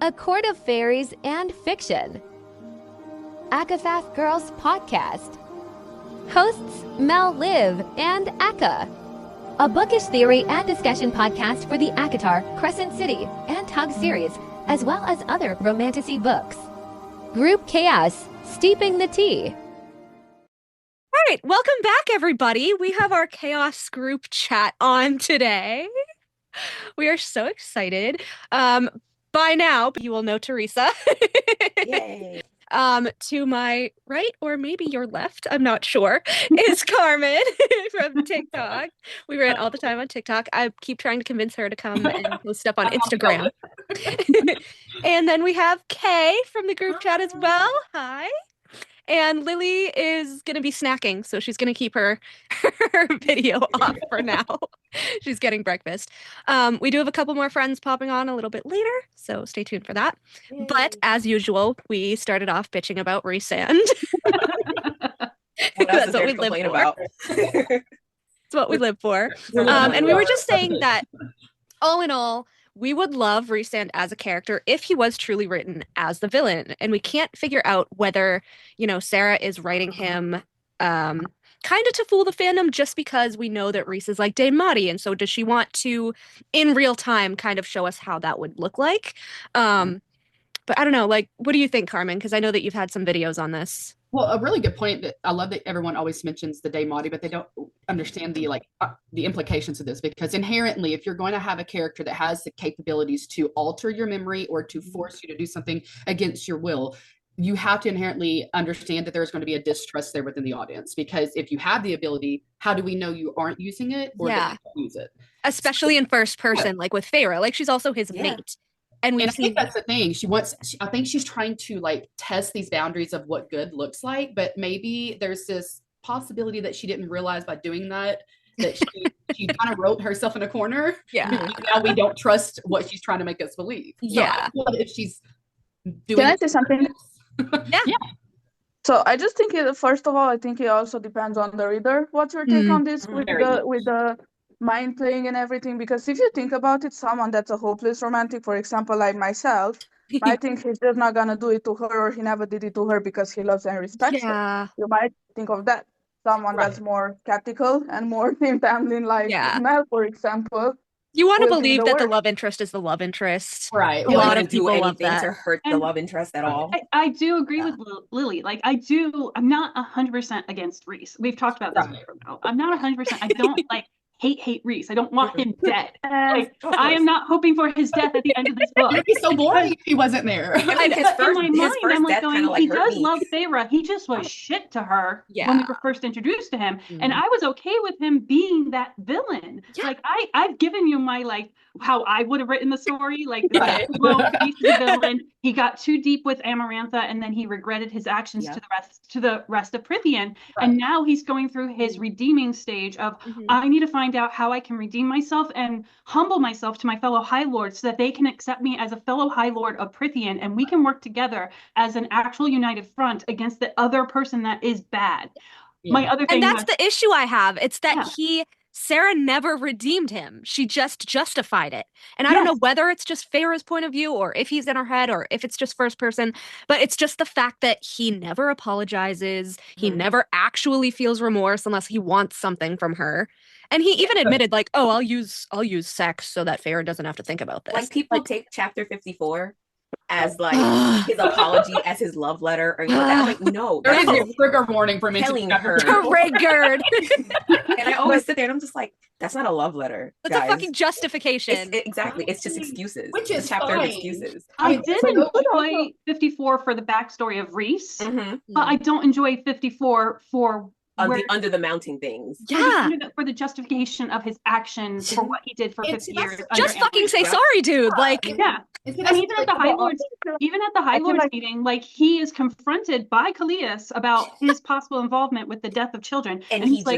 A Court of Fairies and Fiction. Akafaf Girls Podcast. Hosts Mel Liv and Aka. A bookish theory and discussion podcast for the Akatar, Crescent City, and Tug series, as well as other romantasy books. Group Chaos, Steeping the Tea. All right, welcome back, everybody. We have our Chaos group chat on today. We are so excited. By now, you will know Teresa. Yay. To my right, or maybe your left, I'm not sure, is Carmen from TikTok. We rant all the time on TikTok. I keep trying to convince her to come and post stuff on Instagram. And then we have Kay from the group chat as well. Hi. And Lily is going to be snacking, so she's going to keep her video off for now. She's getting breakfast. We do have a couple more friends popping on a little bit later, so stay tuned for that. Yay. But as usual, we started off bitching about Resand. That's what we live for. It's what we live for. And we were just saying that, all in all, we would love Resand as a character if he was truly written as the villain. And we can't figure out whether, Sarah is writing him kind of to fool the fandom just because we know that Rhys is like Dame Maddie. And so does she want to, in real time, kind of show us how that would look like? But I don't know, what do you think, Carmen? Because I know that you've had some videos on this. Well, a really good point that I love that everyone always mentions the Dame Maddie, but they don't understand the implications of this, because inherently, if you're going to have a character that has the capabilities to alter your memory or to force you to do something against your will, you have to inherently understand that there's going to be a distrust there within the audience, because if you have the ability, how do we know you aren't using it or that you don't use it? Especially in first person, like with Feyre, she's also his mate. And I think that's the thing. I think she's trying to test these boundaries of what good looks like, but maybe there's this possibility that she didn't realize by doing that she kind of wrote herself in a corner. Yeah. Now we don't trust what she's trying to make us believe. Yeah. So if she's doing Can I say something? Yeah. So I just think first of all, I think it also depends on the reader. What's your take on this with the mind playing and everything? Because if you think about it, someone that's a hopeless romantic, for example, like myself, I think he's just not gonna do it to her, or he never did it to her because he loves and respects her. You might think of that. Someone that's more skeptical and more in family, like Mel, for example. You want to believe that the love interest is the love interest. Right. A lot of people love that. To hurt the love interest at all. I do agree with Lily. I'm not 100% against Rhys. We've talked about this before now. I'm not 100%. I don't hate Rhys. I don't want him dead. I am not hoping for his death at the end of this book. It'd be so boring if he wasn't there. In my mind, I'm going, he does love Feyre. He just was shit to her when we were first introduced to him. And I was okay with him being that villain. Yeah. I've given you my how I would have written the story. He's the villain. He got too deep with Amarantha, and then he regretted his actions to the rest of Prythian. Right. And now he's going through his redeeming stage of I need to find out how I can redeem myself and humble myself to my fellow High Lords so that they can accept me as a fellow High Lord of Prythian, and we can work together as an actual united front against the other person that is bad. Yeah. My other thing, and that's the issue I have. It's that Sarah never redeemed him. She just justified it. And I don't know whether it's just Feyre's point of view or if he's in her head or if it's just first person, but it's just the fact that he never apologizes. He never actually feels remorse unless he wants something from her. And he even admitted I'll use sex so that Feyre doesn't have to think about this. People take chapter 54 as his apology as his love letter or no. There is a trigger warning for me telling her. Triggered. And I always sit there and I'm just that's not a love letter. It's a fucking justification. Exactly. It's just excuses. Which is a chapter fine. of excuses. I did enjoy 54 for the backstory of Rhys, but I don't enjoy 54 for under the mounting things. Yeah. For the justification of his actions for what he did for 50 years. Just fucking say sorry, dude. And even at the High Lords meeting, he is confronted by Kallias about his possible involvement with the death of children. And he's But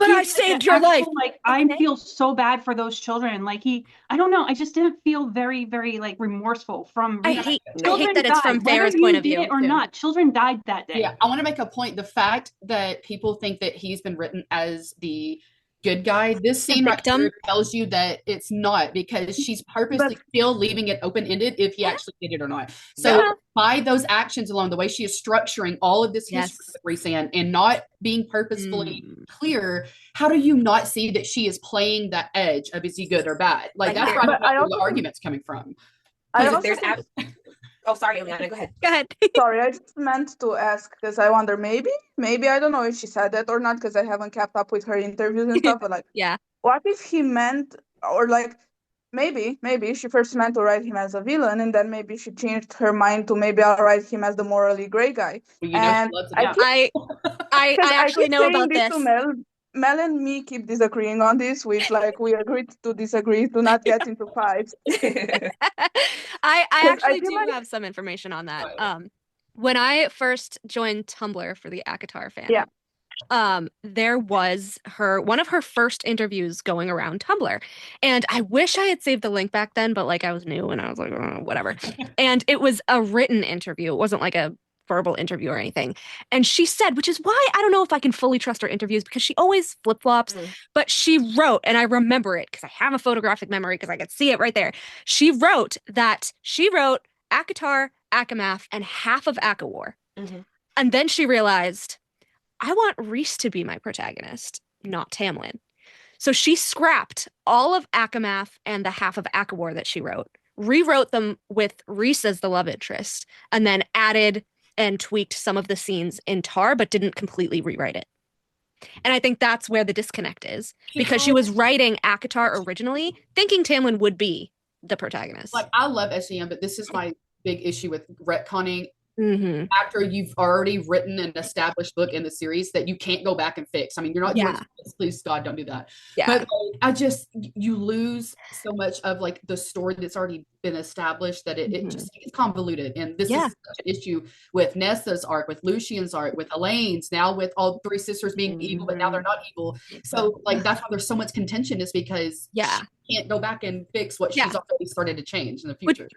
I saved your life. I feel so bad for those children. I don't know. I just didn't feel very, very remorseful from. I hate that it's from Feyre's point of view. Or not, children died that day. Yeah, I want to make a point. The fact that people think that he's been written as the good guy. This scene right here tells you that it's not, because she's purposely still leaving it open-ended if he actually did it or not. So by those actions alone, the way she is structuring all of this history with Rhysand and not being purposefully clear, how do you not see that she is playing that edge of is he good or bad? Like that's where the argument's coming from. Oh, sorry, Eliana, go ahead. Go ahead. Sorry, I just meant to ask because I wonder maybe I don't know if she said that or not because I haven't kept up with her interviews and stuff. But like, what if he meant, or like, maybe she first meant to write him as a villain, and then maybe she changed her mind to maybe I'll write him as the morally gray guy. Well, and I actually know about this. Mel and me keep disagreeing on this, which like we agreed to disagree to not get into fights. I actually do have some information on that. When I first joined Tumblr for the ACOTAR fan, there was one of her first interviews going around Tumblr, and I wish I had saved the link back then, but like I was new and I was like, oh, whatever. And it was a written interview. It wasn't like a verbal interview or anything. And she said, which is why I don't know if I can fully trust her interviews because she always flip-flops, but she wrote, and I remember it because I have a photographic memory because I could see it right there. She wrote ACOTAR, ACOMAF, and half of ACOWAR. And then she realized, I want Rhys to be my protagonist, not Tamlin. So she scrapped all of ACOMAF and the half of ACOWAR that she wrote, rewrote them with Rhys as the love interest, and then added and tweaked some of the scenes in Tar, but didn't completely rewrite it. And I think that's where the disconnect is, because she was writing ACOTAR originally, thinking Tamlin would be the protagonist. Like, I love SEM, but this is my big issue with retconning. After you've already written an established book in the series that you can't go back and fix. I mean, you're not doing this, please God, don't do that. But like, you lose so much of like the story that's already been established that it just gets convoluted. And this is such an issue with Nessa's arc, with Lucian's arc, with Elaine's, now with all three sisters being evil, but now they're not evil. So like that's why there's so much contention, is because she can't go back and fix what she's already started to change in the future.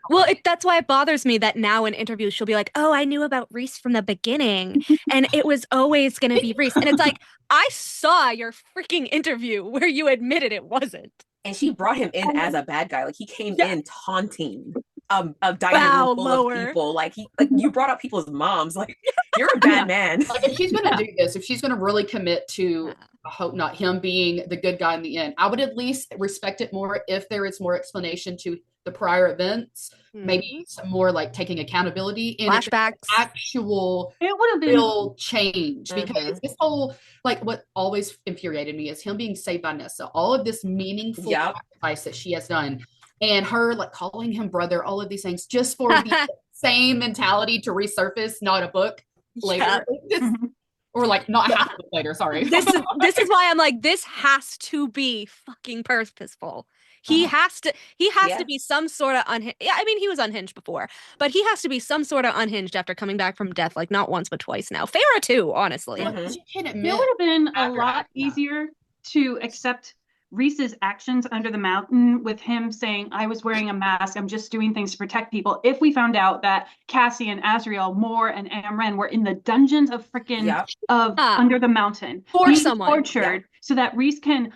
That's why it bothers me that now in interviews she'll be like, oh, I knew about Rhys from the beginning and it was always going to be Rhys. And it's like, I saw your freaking interview where you admitted it wasn't. And she brought him in as a bad guy. Like he came in taunting a dining room full of people. Like you brought up people's moms. Like you're a bad man. Like if she's gonna do this, if she's gonna really commit to, I hope not, him being the good guy in the end, I would at least respect it more if there is more explanation to the prior events, maybe some more like taking accountability and flashbacks, it would have been real change. Because this whole, like, what always infuriated me is him being saved by Nessa, all of this meaningful sacrifice that she has done, and her like calling him brother, all of these things just for the same mentality to resurface not a book later. Or like not half a book later, sorry. This is why I'm like, this has to be fucking purposeful. He has to be some sort of unhinged. Yeah, I mean, he was unhinged before, but he has to be some sort of unhinged after coming back from death, like not once, but twice now. Farrah too, honestly. It would have been a lot easier to accept Rhys's actions under the mountain with him saying, I was wearing a mask, I'm just doing things to protect people, if we found out that Cassie and Azriel, Moore and Amren were in the dungeons of freaking under the mountain being tortured so that Rhys can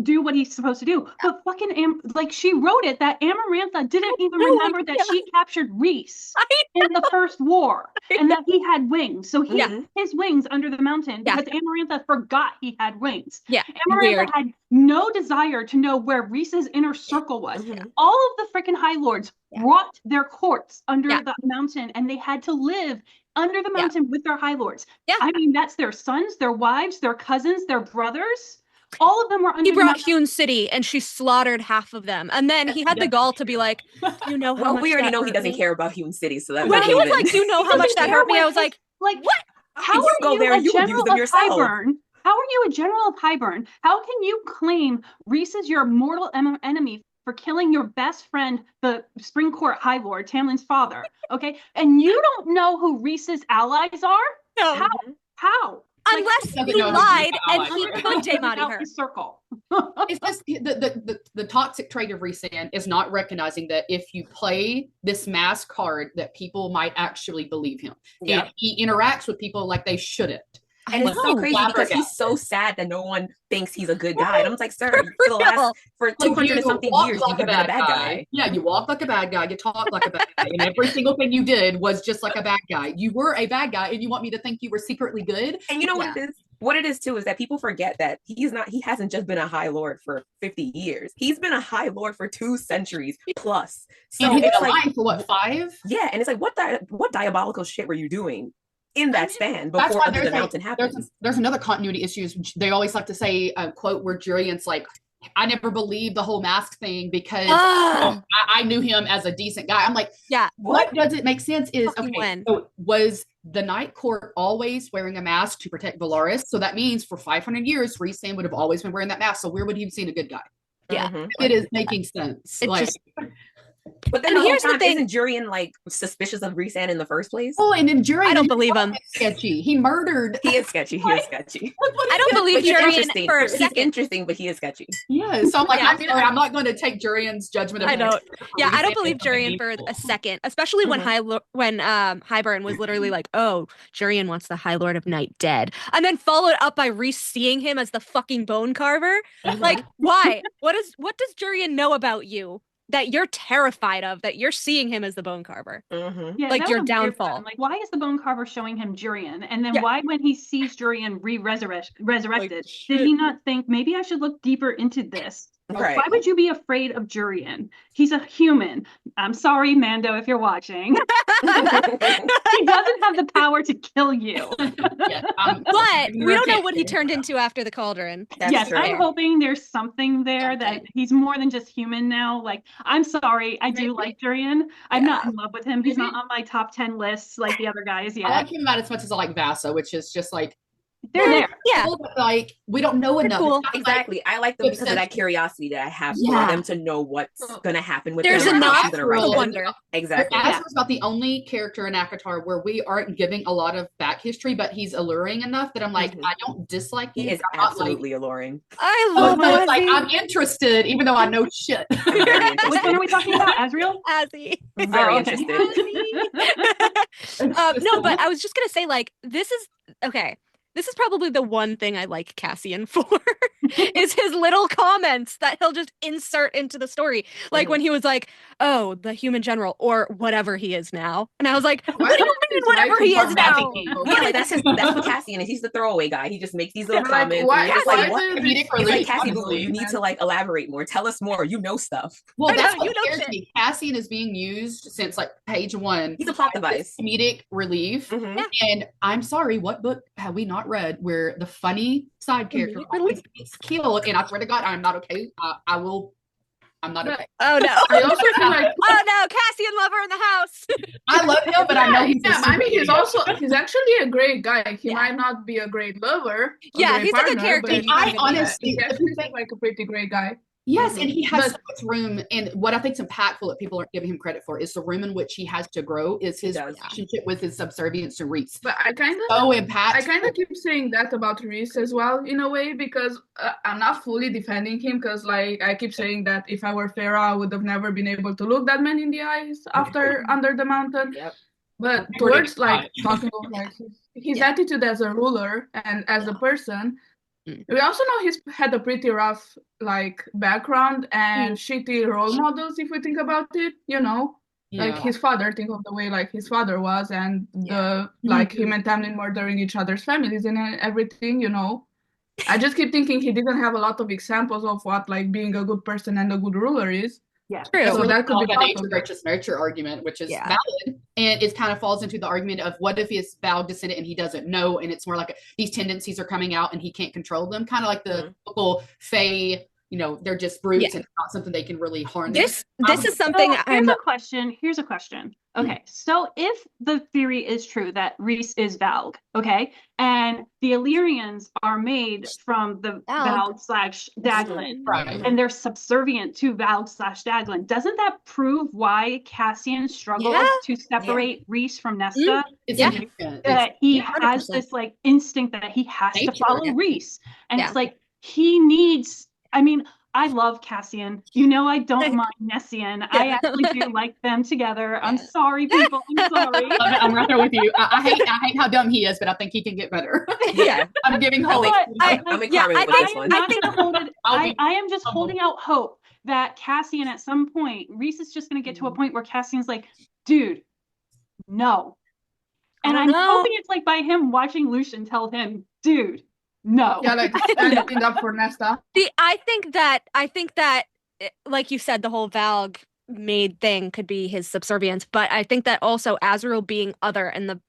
do what he's supposed to do. But fucking like she wrote it that Amarantha didn't even remember that she captured Rhys in the first war and that he had wings. So he his wings under the mountain because Amarantha forgot he had wings. Amarantha had no desire to know where Rhys's inner circle was. All of the freaking High Lords brought their courts under the mountain, and they had to live under the mountain with their High Lords. I mean, that's their sons, their wives, their cousins, their brothers. All of them were under. He brought Hewn City, and she slaughtered half of them. And then he had the gall to be like, "You know how much?" We already know he doesn't care about Hewn City, so that. When he was like, "Do you know how much that hurt me?" I was like, "What? How are you a general of Highburn? How are you a general of Highburn? How can you claim Rhys is your mortal enemy for killing your best friend, the Spring Court High Lord, Tamlin's father? Okay, and you don't know who Rhys's allies are? No. How?" Unless he lied and he could Daemati her. Circle. It's just the toxic trait of Rhysand is not recognizing that if you play this mask card, that people might actually believe him. And he interacts with people like they shouldn't. And it's so crazy because he's so sad that no one thinks he's a good guy. And I'm like, sir, for 200 and something years, you've been a bad guy. Yeah, you walk like a bad guy, you talk like a bad guy, and every single thing you did was just like a bad guy. You were a bad guy, and you want me to think you were secretly good? And you know what it is? What it is too is that people forget that he hasn't just been a High Lord for 50 years. He's been a High Lord for 2 centuries plus. So and it's like for what, 5? Yeah, and it's like what diabolical shit were you doing in that span before Under the Mountain happens? There's another continuity issues. They always like to say a quote where Jurian's like, I never believed the whole mask thing because I knew him as a decent guy. I'm like, what doesn't make sense is, okay, so was the Night Court always wearing a mask to protect Valaris? So that means for 500 years, Rhysand would have always been wearing that mask. So where would he have seen a good guy? Yeah. It is making sense. But then here's the thing: isn't Jurian like suspicious of Rhysand in the first place? Oh, and then Jurian, I don't believe him. Sketchy. He murdered. He is sketchy. He is sketchy. I don't believe Jurian for a second. He's interesting, but he is sketchy. Yeah. So I'm like, I'm not going to take Jurian's judgment. I don't. Yeah, I don't believe Jurian for a second, especially when Hybern was literally like, "Oh, Jurian wants the High Lord of Night dead," and then followed up by seeing him as the fucking Bone Carver. Like, why? What does Jurian know about you that you're terrified of, that you're seeing him as the Bone Carver? Yeah, like your downfall. Like, why is the Bone Carver showing him Jurian? And then why, when he sees Jurian resurrected, did he not think, maybe I should look deeper into this? Right. Why would you be afraid of Jurian? He's a human. I'm sorry, Mando, if you're watching. He doesn't have the power to kill you. But we don't know what he turned into after the cauldron. That's true. I'm hoping there's something there that he's more than just human now. Like, I'm sorry, I do like Jurian. I'm not in love with him. He's not on my top 10 lists like the other guys yet. I like him about as much as I like Vasa, which is just like, they're there. Yeah. Like, we don't know enough. Cool. Exactly. Like, I like them because of that curiosity that I have for them to know what's going to happen with There's them. enough to wonder. Exactly. Asper's about the only character in ACOTAR where we aren't giving a lot of back history, but he's alluring enough that I'm like, I don't dislike him. He is absolutely alluring. I love him. It's like, I'm interested, even though I know shit. Which one are we talking about? Azriel? Azzy. Very interested. No, but I was just going to say, like, this is, okay. This is probably the one thing I like Cassian for, is his little comments that he'll just insert into the story. Like when he was like, oh, the human general, or whatever he is now. And I was like, what do you mean whatever he is now? Yeah, like that's what Cassian is. He's the throwaway guy. He just makes these little comments. Like, Cassie, you need to like elaborate more. Tell us more. You know stuff. Well, that's what scares me. Cassian is being used since like page 1. He's a plot device. Comedic relief. And I'm sorry, what book have we not read where the funny side character always gets killed? And I swear to God, I'm not okay. I'm not okay. Oh no! I also feel like, oh no, Cassian lover in the house. I love him, but I know he's. Yeah, I mean, he's actually a great guy. He might not be a great lover. Yeah, he's partner, a good character. I honestly, he's like a pretty great guy. Yes, and he has so much room. And what I think is impactful that people aren't giving him credit for is the room in which he has to grow is his relationship with his subservience to Rhys. But I kind of keep saying that about Rhys as well, in a way, because I'm not fully defending him, because like I keep saying that if I were Farah, I would have never been able to look that man in the eyes after Under the Mountain. Yep. But towards like talking about like his attitude as a ruler and as a person. We also know he's had a pretty rough like background and shitty role models if we think about it, like his father, think of the way like his father was and the like him and Tamlin murdering each other's families and everything, I just keep thinking he didn't have a lot of examples of what like being a good person and a good ruler is. Yeah, true. So that could be nature versus nurture argument, which is valid, and it kind of falls into the argument of what if he's Val descendant and he doesn't know, and it's more like these tendencies are coming out and he can't control them, kind of like the typical Fae. They're just brutes and it's not something they can really harness. This is something. Here's a question. Okay, so if the theory is true that Rhys is Valg, okay, and the Illyrians are made from the Valg/Daglin, and they're subservient to Valg/Daglin, doesn't that prove why Cassian struggles to separate Rhys from Nesta? That he has this like instinct that he has to follow Rhys, and it's like he needs. I mean, I love Cassian. You know, I don't mind Nessian. I actually do like them together. I'm sorry, people. I'm sorry. I'm right there with you. I hate how dumb he is, but I think he can get better. Yeah, I'm giving hope. I'm in Carmen with this one. I am just holding out hope that Cassian at some point, Reese is just going to get to a point where Cassian's like, dude, no. And I'm hoping it's like by him watching Lucian tell him, dude, no. Yeah, like standing up for Nesta. I think that like you said, the whole Valg made thing could be his subservience, but I think that also Azriel being other, and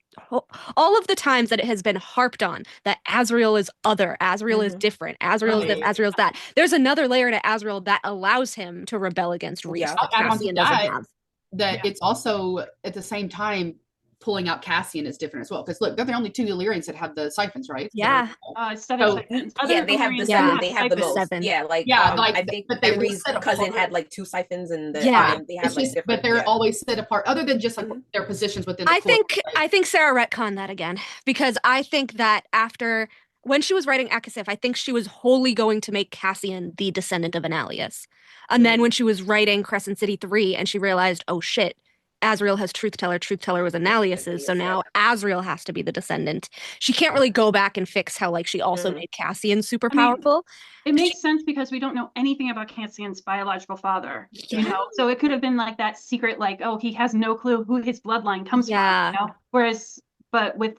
all of the times that it has been harped on that Azriel is other, Azriel is different, Azriel is this, Azriel's that. There's another layer to Azriel that allows him to rebel against Reese that Cassian doesn't have. That it's also at the same time pulling out Cassian is different as well. Because look, they're the only two Illyrians that have the siphons, right? Yeah. 7 siphons. Yeah, they have the most. 7. Yeah, like I think Henry's cousin had like 2 siphons, and they have like different. But they're always set apart, other than just like their positions within the court. I think Sarah retconned that again, because I think that after when she was writing Akasif, I think she was wholly going to make Cassian the descendant of Annalius. And then when she was writing Crescent City 3 and she realized, oh shit, Azriel has Truth Teller was Annalius's, so now Azriel has to be the descendant. She can't really go back and fix how like she also made Cassian super powerful. It makes sense because we don't know anything about Cassian's biological father, you know? So it could have been like that secret, like, oh, he has no clue who his bloodline comes from, you know? Whereas, but with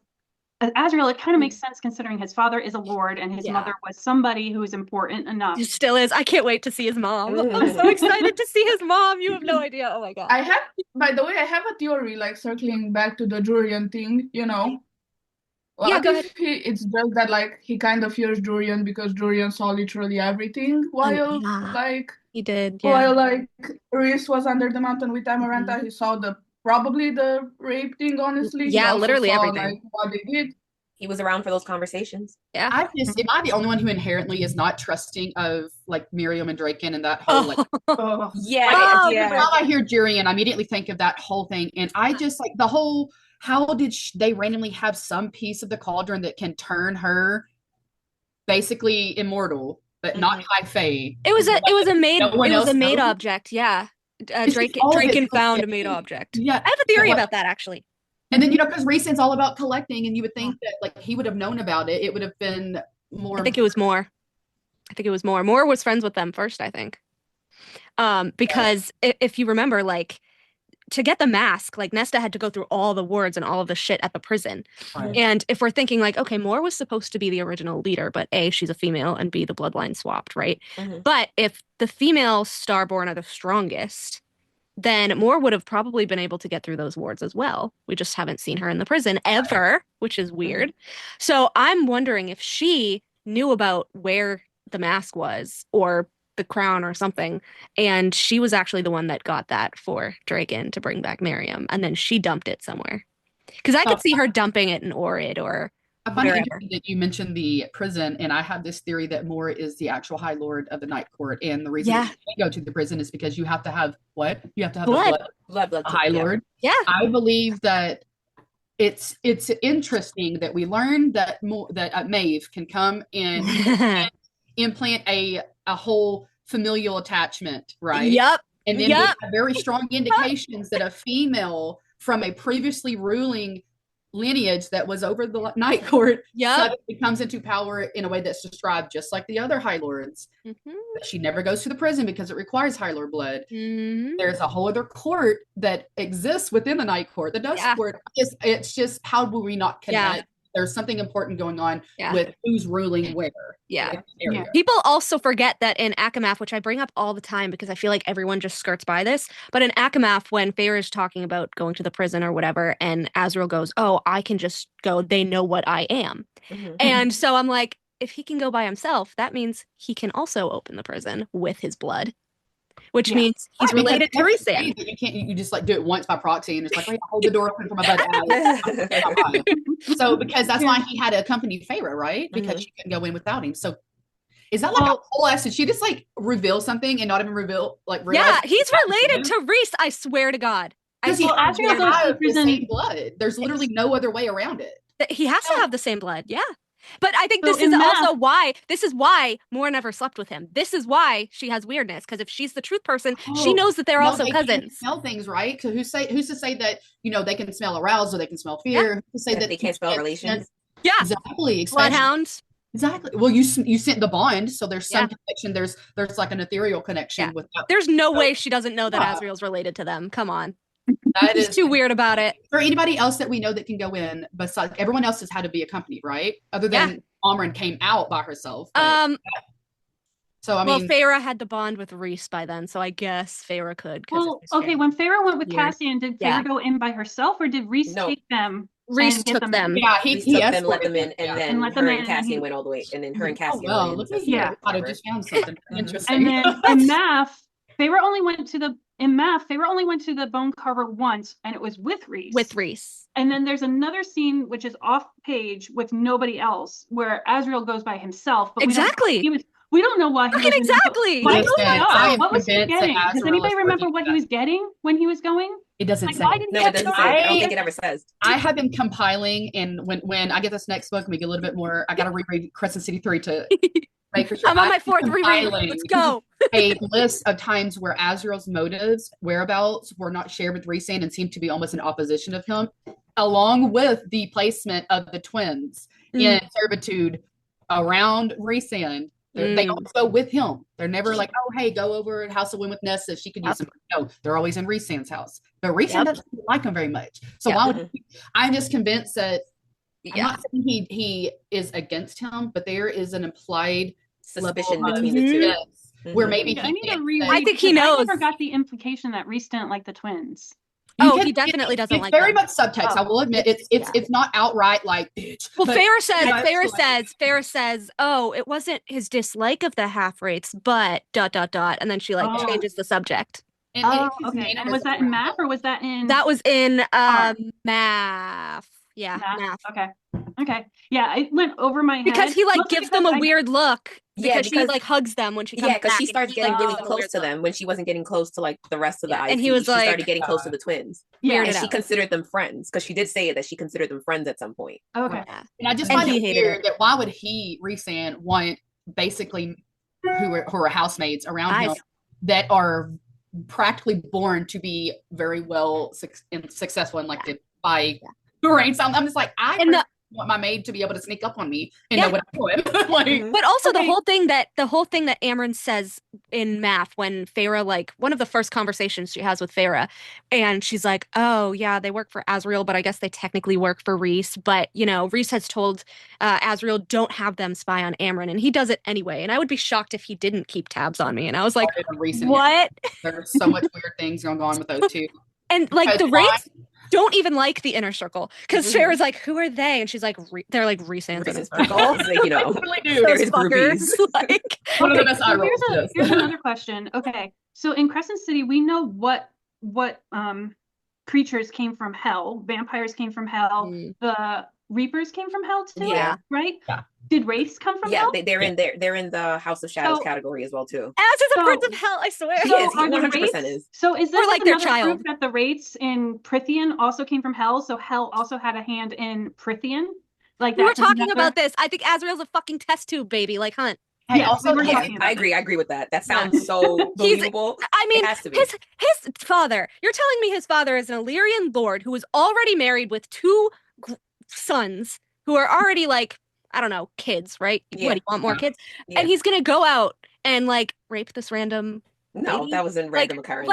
Azriel, it kind of makes sense considering his father is a lord and his mother was somebody who is important enough. He still is. I can't wait to see his mom. I'm so excited to see his mom. You have no idea. Oh my god. By the way, I have a theory, like circling back to the Jurian thing, you know. Well, go ahead. It's just that like he kind of fears Jurian because Jurian saw literally everything while like he did. While like Reese was under the mountain with Amarantha, he saw probably the rape thing, honestly. Yeah, literally saw, everything. Like, what they did. He was around for those conversations. Yeah. Am I the only one who inherently is not trusting of like Miriam and Draken and that whole Now I hear Jurian, I immediately think of that whole thing. And I just like the whole, how did they randomly have some piece of the cauldron that can turn her basically immortal, but not high fae? It was a made object, yeah. Draken found a made object. Yeah. I have a theory about that actually. And then, you know, because Reese's all about collecting, and you would think that like he would have known about it. It would have been more. I think it was more. Moore was friends with them first, I think. Because if you remember, like, to get the mask, like Nesta had to go through all the wards and all of the shit at the prison. Right. And if we're thinking like, okay, Moore was supposed to be the original leader, but A, she's a female, and B, the bloodline swapped, right? But if the female Starborn are the strongest, then Moore would have probably been able to get through those wards as well. We just haven't seen her in the prison ever, which is weird. So I'm wondering if she knew about where the mask was or the crown or something, and she was actually the one that got that for Draken to bring back Miriam, and then she dumped it somewhere. Because I could see her dumping it in Orid or I find it interesting that you mentioned the prison, and I have this theory that Moore is the actual High Lord of the Night Court, and the reason you can't go to the prison is because you have to have what? You have to have blood High Lord. Yeah. I believe that it's interesting that we learned that Maeve can come and implant a whole familial attachment, right? Yep. And then we have very strong indications that a female from a previously ruling lineage that was over the Night Court suddenly comes into power in a way that's described just like the other High Lords. But she never goes to the prison because it requires High Lord blood. There's a whole other court that exists within the Night Court, the Dust Court. It's just, how will we not connect? There's something important going on with who's ruling where. People also forget that in Akamath, which I bring up all the time because I feel like everyone just skirts by this, but in Akamath, when Feyre is talking about going to the prison or whatever, and Azriel goes, oh, I can just go, they know what I am. And so I'm like, if he can go by himself, that means he can also open the prison with his blood. Which means he's related to Rhysand. You just like do it once by proxy and it's like, hold the door open for my buddy. So because that's why he had to accompany Feyre, right? Because she couldn't go in without him. So is that like a whole ass? Did she just like reveal something and not even reveal like? Yeah, he's related to Rhys. I swear to God. Because he has the same blood. There's literally no other way around it. He has to have the same blood. Yeah. But I think this is also why Moore never slept with him. This is why she has weirdness, because if she's the truth person, she knows that they're also cousins. Smell things, right? So who's to say that they can smell arousal, they can smell fear? Who's to say that they can't smell relations? Yeah, exactly. Bloodhounds. Exactly. Well, you sent the bond, so there's some connection. There's like an ethereal connection with that. There's no way she doesn't know that Azriel's related to them. Come on. That is too weird about it. For anybody else that we know that can go in, besides everyone else has had to be accompanied, right? Other than Amren came out by herself. So I mean, Feyre had to bond with Rhys by then, so I guess Feyre could. Well, okay, when Feyre went with Cassian, did Feyre go in by herself, or did Rhys take them? Rhys took them. Yeah, he took them, let them in, and then her and Cassian went all the way, and then her and Cassian went in. Yeah, I just found something interesting. And then in Math, Feyre only went to the Bone Carver once, and it was with Rhys. And then there's another scene which is off page with nobody else, where Azriel goes by himself. But we don't know why he was exactly. What was he getting? Does anybody remember what he was getting when he was going? It doesn't say. No, it doesn't say. I don't think it ever says. I have been compiling, and when I get this next book, we get a little bit more. I got to reread Crescent City 3 to make sure. I'm on my 4th reread. Let's go. A list of times where Azriel's motives, whereabouts were not shared with Rhysand and seemed to be almost in opposition of him, along with the placement of the twins in servitude around Rhysand. They also with him. They're never like, oh, hey, go over to House of Wind with Nessa. She could use them. No, they're always in Rhysand's house. But Rhysand doesn't like him very much. So why would I'm just convinced that I'm not saying he is against him, but there is an implied suspicion between the two. Where maybe I need to reread. I think he knows. I never got the implication that Rhys didn't like the twins. He definitely doesn't like them. It's very much subtext. I will admit it's not outright like bitch. Well, Feyre says, oh, it wasn't his dislike of the half-rates, but ... and then she changes the subject. Okay. And was that in Math or was that in? That was in Math. Yeah, Math. Okay. Yeah, it went over my head. Because he gives them a weird look. Because she hugs them when she comes back. Yeah, because she starts getting really close to them when she wasn't getting close to the rest of the IP. And he was she started getting close to the twins. Yeah, and she considered them friends because she did say that she considered them friends at some point. Okay. And I just find it weird that why would Rhysand want basically who are housemates around him that are practically born to be very well successful and elected by Lorraine. So I'm just like, want my maid to be able to sneak up on me and know what I'm doing. But also the whole thing that Amren says in Math when Feyre, one of the first conversations she has with Feyre, and she's like, oh yeah, they work for Azriel, but I guess they technically work for Rhys. But Rhys has told Azriel, don't have them spy on Amren, and he does it anyway. And I would be shocked if he didn't keep tabs on me. And I was like, what? There's so much weird things going on with those two. And the Wraiths don't even like the inner circle because Feyre's like, who are they? And she's like, they're like Rhysand's inner circle. They're his groupies. One of the best eye rolls. Here's another question. Okay, so in Crescent City, we know what creatures came from hell. Vampires came from hell. The Reapers came from hell too. Yeah. Right. Yeah. Did Wraiths come from hell? Yeah, they're in there. They're in the House of Shadows category as well too. As is a Prince of Hell, I swear. Yes, 100% is. So is this their another child proof that the Wraiths in Prithian also came from hell? So hell also had a hand in Prithian. We were talking about this. I think Azriel's a fucking test tube baby, like Hunt. I agree with that. That sounds so believable. It has to be. His father. You're telling me his father is an Illyrian lord who was already married with 2 sons who are already I don't know, kids, right? Yeah. What, do you want more kids? Yeah. And he's gonna go out and rape this random lady? That was a random occurrence.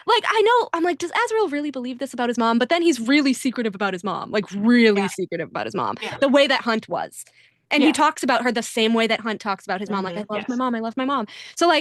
I know. I'm like, does Azriel really believe this about his mom? But then he's really secretive about his mom. Secretive about his mom. Yeah. The way that Hunt was. And he talks about her the same way that Hunt talks about his mom. I love my mom. I love my mom. So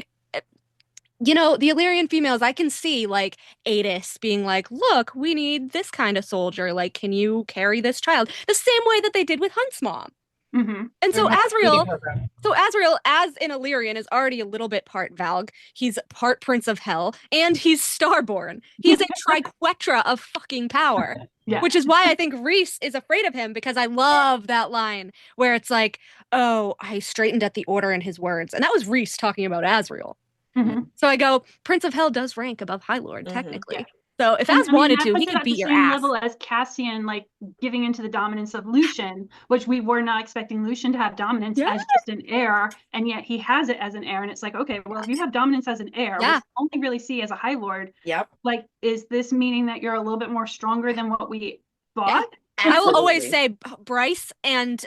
the Illyrian females, I can see Adis being like, look, we need this kind of soldier. Can you carry this child? The same way that they did with Hunt's mom. Mm-hmm. And so Azriel, as an Illyrian, is already a little bit part Valg. He's part Prince of Hell, and he's Starborn. He is a triquetra of fucking power. Which is why I think Rhys is afraid of him, because I love that line where it's like, oh, I straightened at the order in his words. And that was Rhys talking about Azriel. Mm-hmm. So I go, Prince of Hell does rank above High Lord, technically. So if Az wanted to, he could beat your ass. Level as Cassian, like giving into the dominance of Lucian, which we were not expecting Lucian to have dominance as just an heir, and yet he has it as an heir, and it's like, okay, well, if you have dominance as an heir, which we only really see as a High Lord, like, is this meaning that you're a little bit more stronger than what we thought? I will always say Bryce and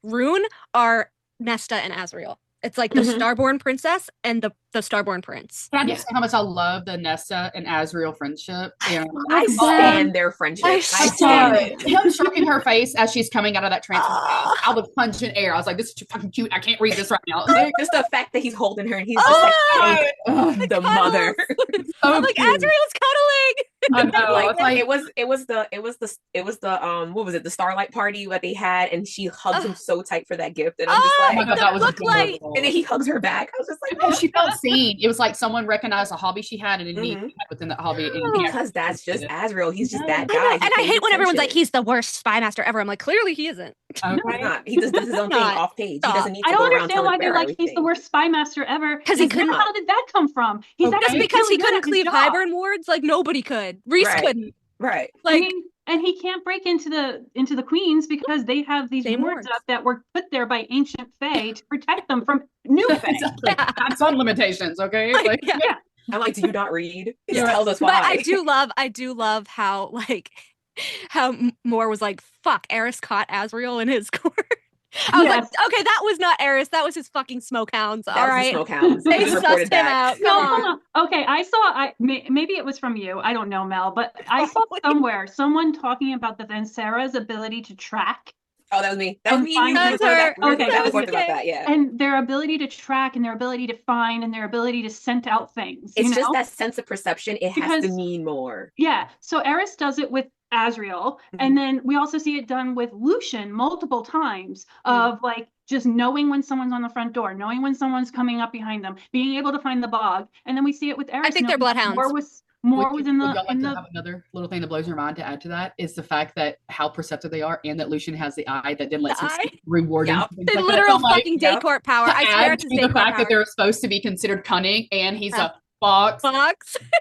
Rune are Nesta and Azriel. It's like the Starborn princess and the Starborn prince. Can I just say how much I love the Nesta and Azriel friendship? I stand their friendship. I stand him stroking her face as she's coming out of that transformation. I was punching air. I was like, "This is too fucking cute. I can't read this right now." Just the fact that he's holding her and he's just like the mother. I'm like, Azriel's cuddling. I know. Like, it was the what was it, the Starlight party that they had, and she hugged him so tight for that gift, and I'm just like, oh my God, that was adorable. And then he hugs her back. I was just like, she felt seen. It was like someone recognized a hobby she had and a need within that hobby. Because that's just Azriel. He's just that guy. And I hate when everyone's like, he's the worst spy master ever. I'm like, clearly he isn't. Okay. He's not. He just does his own thing off page. He doesn't need to go around. I don't understand why they're like, he's the worst spy master ever. Because he couldn't. How did that come from? He's just because he couldn't cleave Hybern wards. Like nobody could. Reese couldn't. Right. Like, and he can't break into the queens because they have these wards up that were put there by ancient Fae to protect them from new Fae. That's on limitations, okay? Like, I'm like, do you not read? Just tell us why. But I do love how Moore was like, fuck, Eris caught Azriel in his court. I was like, okay, that was not Eris. That was his fucking smoke hounds. All right. Smoke hounds. They sussed him out. Hold on. Okay, maybe it was from you. I don't know, Mel, but I saw somewhere someone talking about the Vansera's ability to track. Oh, that was me. That was me. Yeah. And their ability to track and their ability to find and their ability to scent out things. It's just that sense of perception. It has to mean more. Yeah. So Eris does it with Azriel, and then we also see it done with Lucian multiple times of like just knowing when someone's on the front door, knowing when someone's coming up behind them, being able to find the bog, and then we see it with Eris. I think they're bloodhounds. More within the. Have another little thing that blows your mind to add to that is the fact that how perceptive they are, and that Lucian has the eye that then lets him reward him. The literal fucking day court power. I swear it's the fact that they're supposed to be considered cunning, and he's a fox.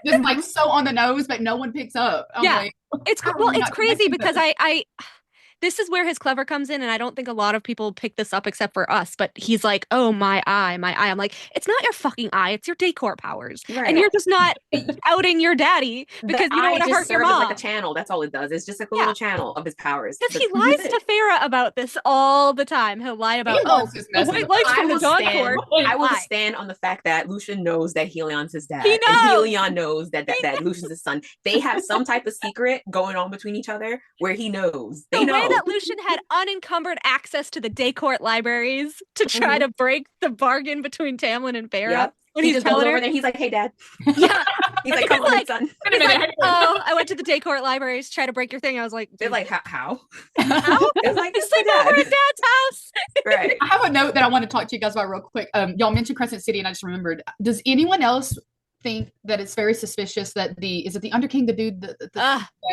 Just like so on the nose, but no one picks up. I'm like, it's crazy because I this is where his clever comes in, and I don't think a lot of people pick this up except for us, but he's like, oh, my eye. I'm like, it's not your fucking eye, it's your decor powers. Right. And you're just not outing your daddy because you don't want to hurt your mom. Like a channel. That's all it does. It's just like a little channel of his powers. Because he lies to Farah about this all the time. He'll lie about, the white lights from the dawn court. I will stand on the fact that Lucian knows that Helion's his dad. He knows. And Helion knows that Lucian's his son. They have some type of secret going on between each other where he knows. They know. That Lucian had unencumbered access to the day court libraries to try to break the bargain between Tamlin and Farah. Yep. When he just goes over there, he's like, "Hey, Dad." Yeah, he's like, "Come on, son." He's like, "Oh, I went to the day court libraries to try to break your thing." I was like, "They're like, how?" It's like, sleep over at Dad's house. Right. I have a note that I want to talk to you guys about real quick. Y'all mentioned Crescent City, and I just remembered. Does anyone else think that it's very suspicious that is it the Underking, the dude, over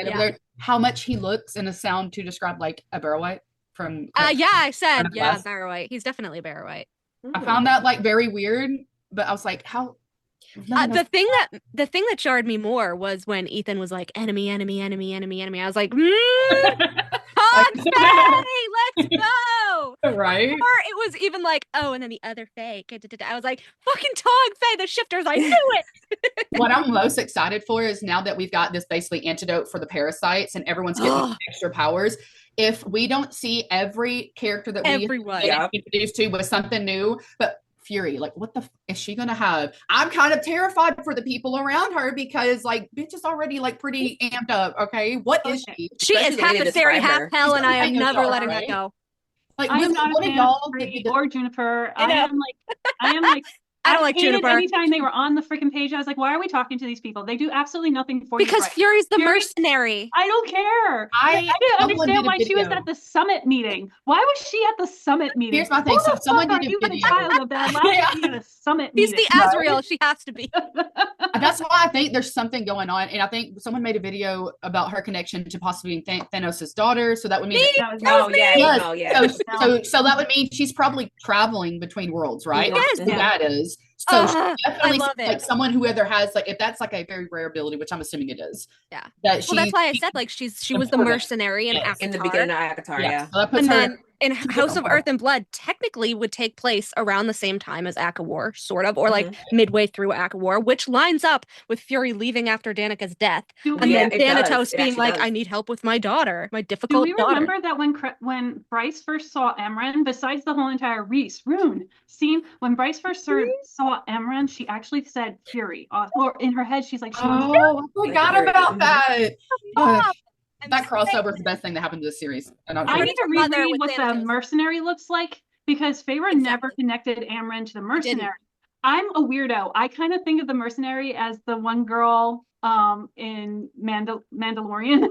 there, how much he looks in a sound to describe like a Barrow-wight from? I said Barrow-wight. He's definitely a Barrow-wight. I found that like very weird, but I was like, how? The thing that jarred me more was when Ethan was like, enemy. I was like, let's go. Right. Or it was even like, oh, and then the other Fae. I was like, fucking Tog Fae, the shifters, I knew it. What I'm most excited for is now that we've got this basically antidote for the parasites and everyone's getting extra powers. If we don't see every character that we get introduced to with something new, but Fury, like what the is she gonna have? I'm kind of terrified for the people around her because like bitch is already like pretty amped up. Okay, what is she? She is half a fairy, half hell, and I am never letting that go. Like I'm not a fan of Fury or Juniper. I am like I don't like Juniper. Anytime they were on the freaking page, I was like, why are we talking to these people? They do absolutely nothing for you. Because Fury's the mercenary. I don't care. I didn't understand why she was at the summit meeting. Why was she at the summit meeting? Here's my thing. So someone did a video. Child of that last at a summit meeting. He's the Azriel. She has to be. That's why I think there's something going on. And I think someone made a video about her connection to possibly Thanos' daughter. So that would mean so that would mean she's probably traveling between worlds, right? Yes. That is. So she definitely I love like it. someone who either has like, if that's like a very rare ability, which I'm assuming it is. Yeah. That Well, that's why I said like she was the mercenary in Avatar. In the beginning of Avatar, yeah. So that puts And her then in House of Earth and Blood technically would take place around the same time as ACOWAR, sort of, or like midway through ACOWAR, which lines up with Fury leaving after Danika's death. And then Thanatos being like, I need help with my daughter, my difficult daughter. Do we remember that when Bryce first saw Emran, besides the whole entire Rune scene, when Bryce first saw Emran, she actually said Fury. Or in her head, she's like, I forgot about that. That crossover is the best thing that happened to this series. And I need to reread what the mercenary looks like, because Feyre never connected Amren to the mercenary. I'm a weirdo. I kind of think of the mercenary as the one girl in Mandalorian.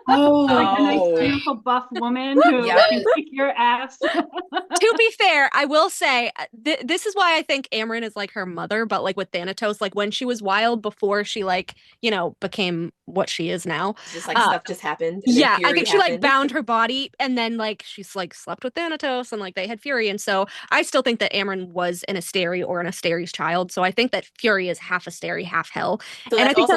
Like a nice, beautiful, buff woman who can kick your ass. To be fair, I will say this is why I think Amren is like her mother, but like with Thanatos, like when she was wild before she like, you know, became what she is now. Just like stuff just happened. Yeah, I think she like bound her body and then like she's like slept with Thanatos and like they had Fury. And so I still think that Amren was an Asteri or an Asteri's child. So I think that Fury is half Asteri, half Hell. So and I think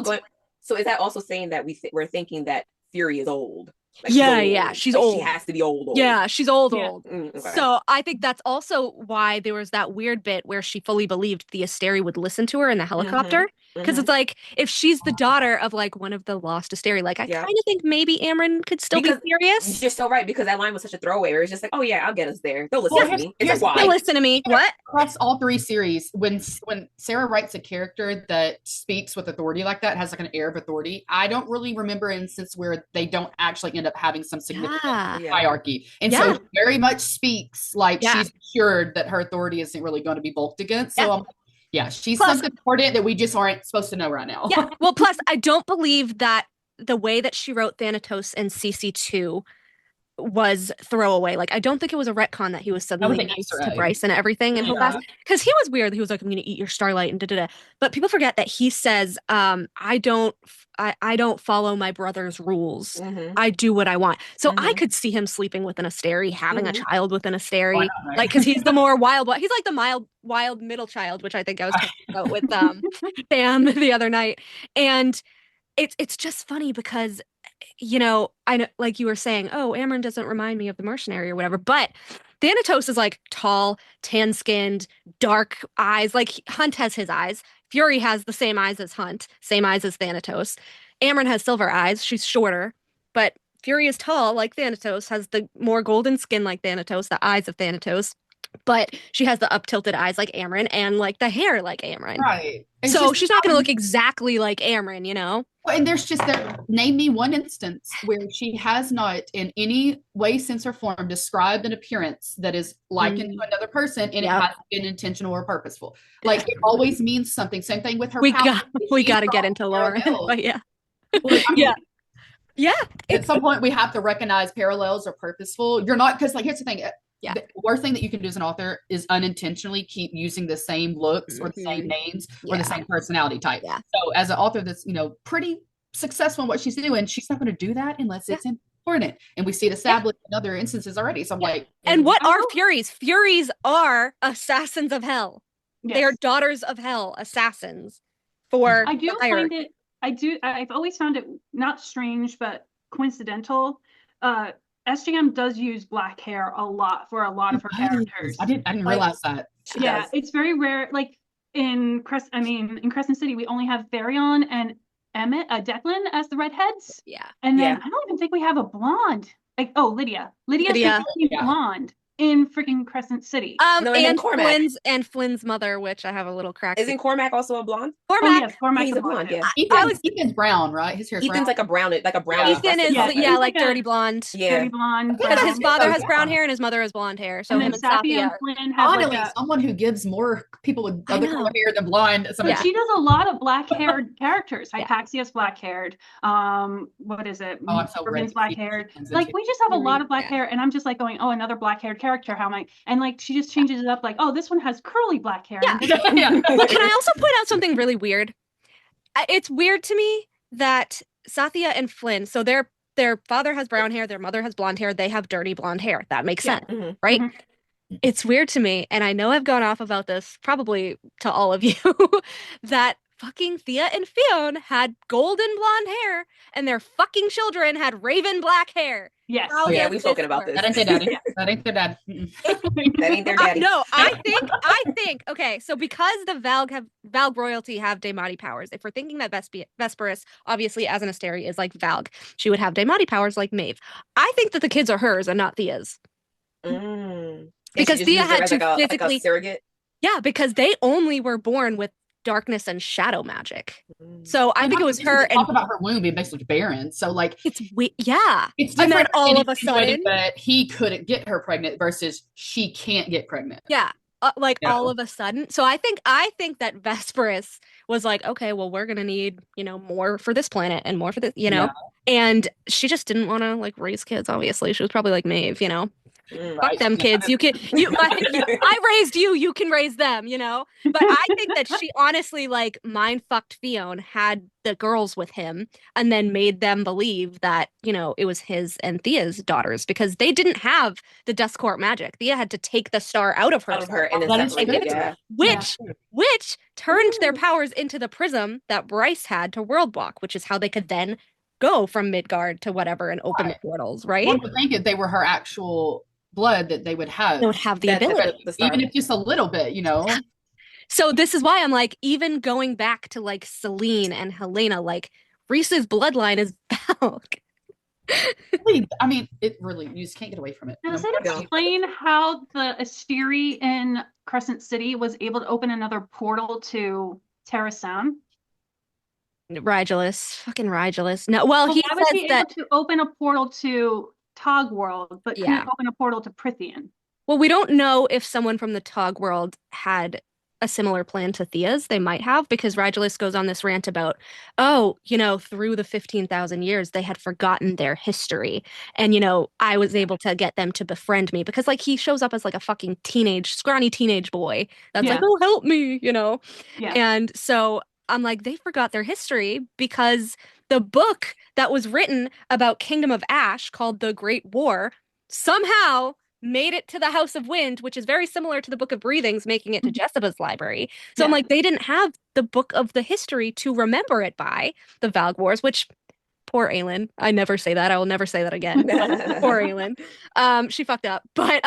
so is that also saying that we're thinking that Fury is old? Like she's old. She has to be old. Yeah, she's old. Okay. So I think that's also why there was that weird bit where she fully believed the Asteri would listen to her in the helicopter. Because it's like, if she's the daughter of like one of the lost Asteri, like I kind of think maybe Amren could still be furious. You're so right, because that line was such a throwaway where it's just like, oh yeah, I'll get us there. They'll listen to me. It's like, why? They'll listen to me. What? Across all three series, when Sarah writes a character that speaks with authority like that, has like an air of authority, I don't really remember an instance where they don't actually end up having some significant hierarchy. And so she very much speaks like she's assured that her authority isn't really going to be bulked against. So she's something important that we just aren't supposed to know right now. Yeah. Well, plus I don't believe that the way that she wrote Thanatos in CC2 was throwaway. Like, I don't think it was a retcon that he was suddenly nice to Bryce and everything in Hope Fast. Because he was weird. He was like, I'm going to eat your starlight and da-da-da. But people forget that he says, I don't follow my brother's rules. I do what I want. So I could see him sleeping with an Asteri, having a child with an Asteri. Right? Like, because he's the more wild one. He's like the wild middle child, which I think I was talking about with Sam the other night. And it's just funny because, you know, I know, like you were saying, oh, Amren doesn't remind me of the mercenary or whatever, but Thanatos is like tall, tan-skinned, dark eyes. Like Hunt has his eyes. Fury has the same eyes as Hunt, same eyes as Thanatos. Amren has silver eyes. She's shorter, but Fury is tall like Thanatos, has the more golden skin like Thanatos, the eyes of Thanatos. But she has the up-tilted eyes like Amren and like the hair like Amren. Right. So she's not going to look exactly like Amren, you know? And there's just name me one instance where she has not in any way, sense, or form described an appearance that is likened to another person, and it hasn't been intentional or purposeful. Like, it always means something. Same thing with her. We got to get into Lauren. But at some point, we have to recognize parallels are purposeful. You're not, because like, here's the thing. The worst thing that you can do as an author is unintentionally keep using the same looks or the same names or the same personality type. So as an author that's, you know, pretty successful in what she's doing, she's not going to do that unless it's important. And we see it established in other instances already. So I'm like, and what are Furies? Furies are assassins of hell. They are daughters of hell, assassins for I've always found it not strange, but coincidental. SJM does use black hair a lot for a lot of her characters. I didn't realize that. It's very rare. Like in Crescent City, we only have Therion and Declan as the redheads. And then I don't even think we have a blonde. Like, Lydia. Lydia's the blonde in freaking Crescent City. And Flynn's mother, which I have a little crack. Isn't Cormac also a blonde? Cormac's a blonde. Yeah. Ethan's brown, right? His hair's Ethan's brown. like a brown. Ethan is like dirty blonde. Dirty blonde. Because his father has brown hair and his mother has blonde hair. So and then Safi and Flynn have someone who gives more people with other color hair than blonde. She does a lot of black haired characters. Hypaxia's black haired. What is it? Oh, I'm so ready. Black haired. Like, we just have a lot of black hair, and I'm just like going, another black haired character. How am I? And like, she just changes it up. Like, this one has curly black hair. But can I also point out something really weird? It's weird to me that Sathya and Flynn, so their father has brown hair, their mother has blonde hair, they have dirty blonde hair. That makes sense, right? It's weird to me, and I know I've gone off about this probably to all of you, that fucking Thea and Fionn had golden blonde hair, and their fucking children had raven black hair. Yes. Oh yeah, we've spoken about this. That ain't their daddy. That ain't their dad. That ain't their daddy. No, I think. Okay, so because the Valg royalty have Daemati powers, if we're thinking that Vesperus, obviously as an Asteri, is like Valg, she would have Daemati powers like Maeve. I think that the kids are hers and not Thea's. Because Thea had to physically like a surrogate. Yeah, because they only were born with darkness and shadow magic. So I think it was her. Talk about her womb being basically barren. So like it's yeah, it's and then all of a sudden, but he couldn't get her pregnant versus she can't get pregnant. Yeah, all of a sudden. So I think that Vesperus was like, okay, well, we're gonna need more for this planet and more for this, and she just didn't want to like raise kids. Obviously, she was probably like Maeve, Fuck them kids. I raised you. You can raise them, But I think that she honestly like mind fucked Fionn, had the girls with him, and then made them believe that, it was his and Thea's daughters because they didn't have the Dust Court magic. Thea had to take the star out of her and then separate it, which turned their powers into the prism that Bryce had to Worldwalk, which is how they could then go from Midgard to whatever and open the portals, right? One would think if they were her actual blood that they would have the ability, even if just a little bit, So this is why I'm like, even going back to like Selene and Helena, like Reese's bloodline is Valk. I mean, it really, you just can't get away from it. Now, does it explain how the Asteri in Crescent City was able to open another portal to Terra Sound? Fucking Rigulus. No, well, he was he able to open a portal to Tog World, but couldn't open a portal to Prithian. Well, we don't know if someone from the Tog World had a similar plan to Thea's. They might have, because Rigulus goes on this rant about, through the 15,000 years, they had forgotten their history. And, I was able to get them to befriend me because, like, he shows up as, like, a fucking scrawny teenage boy that's like, oh, help me, Yeah. And so I'm like, they forgot their history because the book that was written about Kingdom of Ash called The Great War somehow made it to the House of Wind, which is very similar to the Book of Breathings, making it to Jessica's library. So I'm like, they didn't have the book of the history to remember it by, the Valg Wars, which, poor Aelin. I never say that. I will never say that again. Poor Aelin. She fucked up. But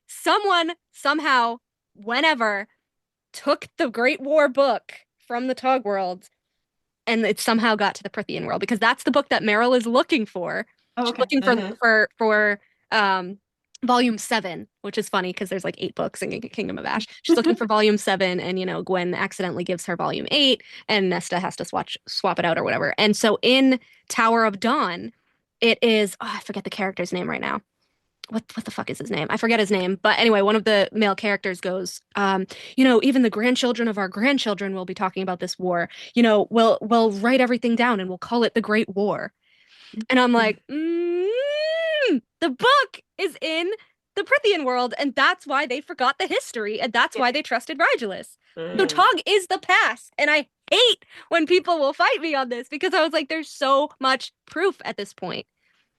someone, somehow, whenever, took the Great War book from the Tog World, and it somehow got to the Prithian world, because that's the book that Meryl is looking for. Oh, okay. She's looking for volume 7, which is funny because there's like 8 books in Kingdom of Ash. She's looking for volume 7, and Gwen accidentally gives her volume 8, and Nesta has to swap it out or whatever. And so in Tower of Dawn, it is I forget the character's name right now. What the fuck is his name? I forget his name. But anyway, one of the male characters goes, even the grandchildren of our grandchildren will be talking about this war. We'll write everything down and we'll call it the Great War. And I'm like, the book is in the Prithian world, and that's why they forgot the history, and that's why they trusted Rigulus. So Tog is the past, and I hate when people will fight me on this, because I was like, there's so much proof at this point.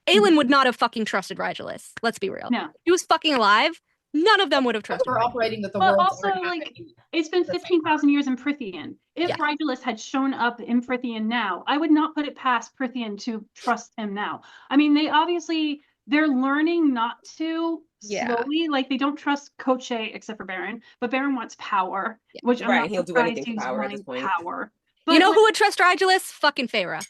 Aelin would not have fucking trusted Rigulus. Let's be real. No. He was fucking alive. None of them would have trusted. We're operating that the but world. Also, like, it's been 15,000 years in Prithian. If Rigulus had shown up in Prithian now, I would not put it past Prithian to trust him now. I mean, they're learning not to slowly. Like, they don't trust Koche except for Baron, but Baron wants power, which I'm not he'll do anything for power at this point. But, you know who would trust Rigulus? Fucking Feyre.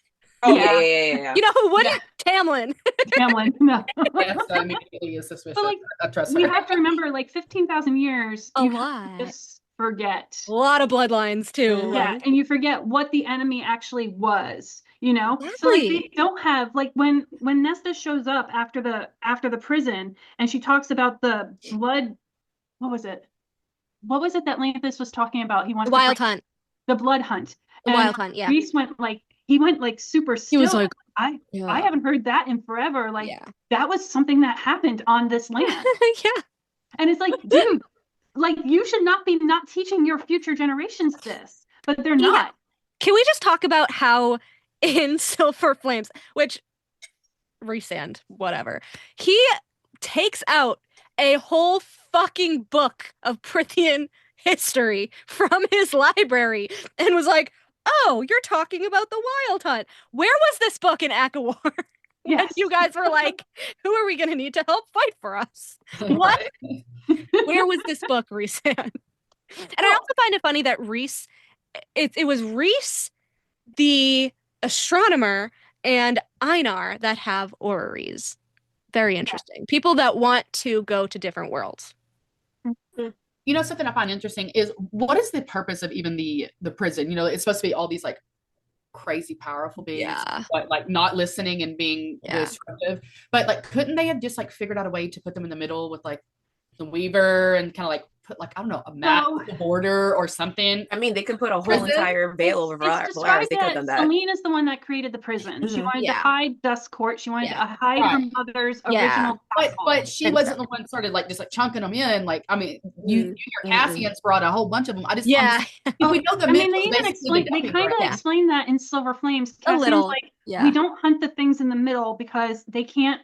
Oh yeah. You know who wouldn't? Tamlin. Tamlin, no. Yes, immediately is suspicious. But, like, I trust we her. have to remember, like, 15,000 years. A lot. Just forget. A lot of bloodlines too. Yeah, and you forget what the enemy actually was. Exactly. So like, they don't have, like, when Nesta shows up after the prison, and she talks about the blood. What was it that Lanthus was talking about? He wants the wild hunt. The blood hunt. The wild hunt. Yeah. Reese went like super still. He was like, I haven't heard that in forever. Like, that was something that happened on this land. Yeah. And it's like, dude, like, you should not be not teaching your future generations this, but they're not. Can we just talk about how in Silver Flames, which Rhysand, whatever, he takes out a whole fucking book of Prithian history from his library and was like, oh, you're talking about the Wild Hunt. Where was this book in Akawar? Yes. And you guys were like, who are we going to need to help fight for us? What? Where was this book, Rhys? And I also find it funny that Rhys, it was Rhys, the astronomer, and Einar that have orreries. Very interesting. People that want to go to different worlds. You know, something I find interesting is, what is the purpose of even the prison? You know, it's supposed to be all these like crazy powerful beings, but like not listening and being destructive. But like, couldn't they have just like figured out a way to put them in the middle with like the Weaver and kind of like put like, I don't know, a map with the border or something? I mean, they could put a whole entire veil over Polaris. They could have done that. Selene is the one that created the prison. She wanted to hide Dusk Court. She wanted to hide her mother's original. But she wasn't the one started like just like chunking them in. Like, I mean, your Cassians brought a whole bunch of them. I just we know the. I mean, they even explain. They kind of explain that in Silver Flames. Cassian's a little. Like, we don't hunt the things in the middle because they can't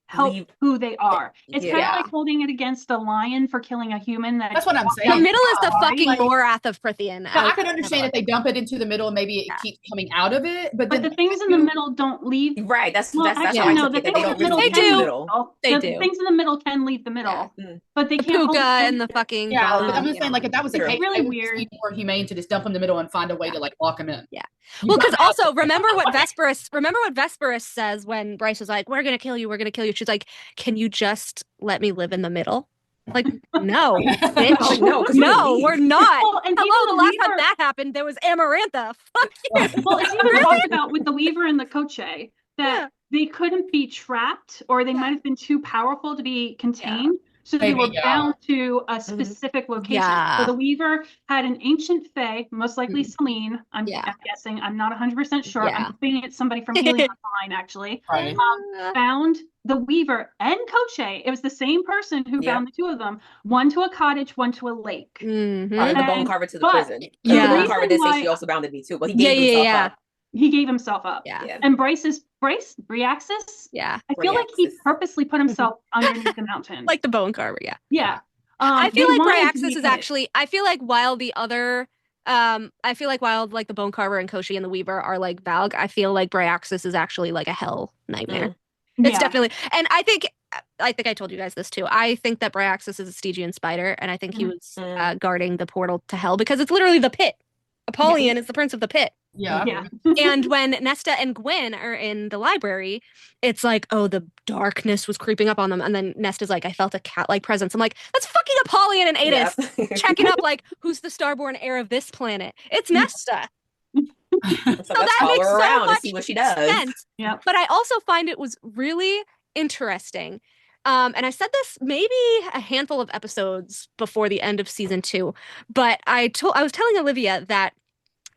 help who they are. It's kind of like holding it against a lion for killing a human. That's what I'm saying. The middle is the fucking Morath of Prithian. I can understand if they dump it into the middle and maybe it keeps coming out of it, but the things in the middle don't leave. Right. That's how I took it. They don't leave the middle. They do. Things in the middle can leave the middle, but they can't. Puka and the fucking but I'm just saying, like, if that was the case, really weird. It would be more humane to just dump them in the middle and find a way to like lock them in. Yeah. Well, because also remember what Vesperus says when Bryce was like, "We're gonna kill you. We're gonna kill you." She's like, "Can you just let me live in the middle?" Like, no, bitch. No, we're not. Well, and hello, the last time that happened, there was Amarantha. Fuck you. Well, it's even talked about with the Weaver and the Koche that they couldn't be trapped, or they might have been too powerful to be contained. So they were bound to a specific location. So the Weaver had an ancient fae, most likely Selene. I'm guessing. I'm not 100% sure. I'm thinking it's somebody from Helion Line, actually. Right. Found the Weaver and Koche. It was the same person who found the two of them. One to a cottage, one to a lake. And the Bone Carver to the prison. The Bone Carver did say she also bounded me too, but he gave himself up. He gave himself up. And Bryaxis? Yeah. I feel like he purposely put himself underneath the mountain. Like the Bone Carver, Yeah. I feel like Bryaxis is actually, I feel like while the other, like the Bone Carver and Koshi and the Weaver are like Valg, I feel like Bryaxis is actually like a hell nightmare. It's definitely, and I think I told you guys this too. I think that Bryaxis is a Stygian spider, and I think he was guarding the portal to hell because it's literally the pit. Apollyon is the prince of the pit. And when Nesta and Gwen are in the library, it's like, oh, the darkness was creeping up on them. And then Nesta's like, I felt a cat-like presence. I'm like, that's fucking Apollyon and Adis checking up like, who's the starborn heir of this planet? It's Nesta. So that makes so much to see what she does. sense. But I also find it was really interesting. And I said this maybe a handful of episodes before the end of season 2, but I was telling Olivia that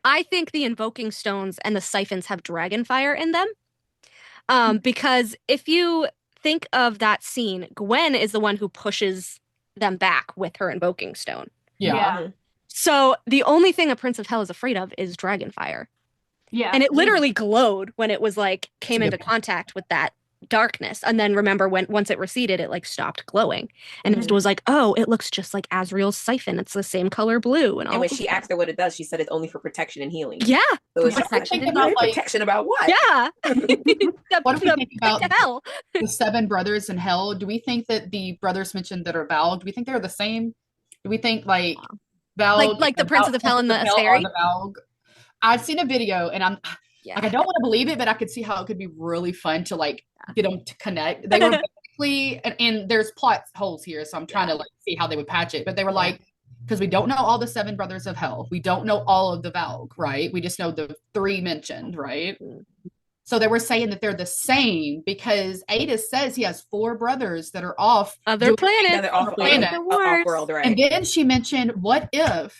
I think the invoking stones and the siphons have dragon fire in them. Because if you think of that scene, Gwen is the one who pushes them back with her invoking stone. So the only thing a Prince of Hell is afraid of is dragon fire. And it literally glowed when it was like came into contact with that darkness. And then remember once it receded, it like stopped glowing. And it was like, oh, it looks just like Azrael's siphon. It's the same color blue. And when she asked her what it does, she said it's only for protection and healing. Yeah. So it's just like, protection about what? Yeah. What do we think about the 7 brothers in hell? Do we think that the brothers mentioned that are Valg, do we think they're the same? Do we think like Valg, like the princes of hell and the Asteri? I've seen a video and I'm like, I don't want to believe it, but I could see how it could be really fun to like get them to connect. They were basically, and there's plot holes here, so I'm trying to like see how they would patch it. But they were like, because we don't know all the 7 brothers of hell, we don't know all of the Valg, right? We just know the 3 mentioned, right? So they were saying that they're the same because Adis says he has 4 brothers that are off other planets, off world, right? And then she mentioned, what if?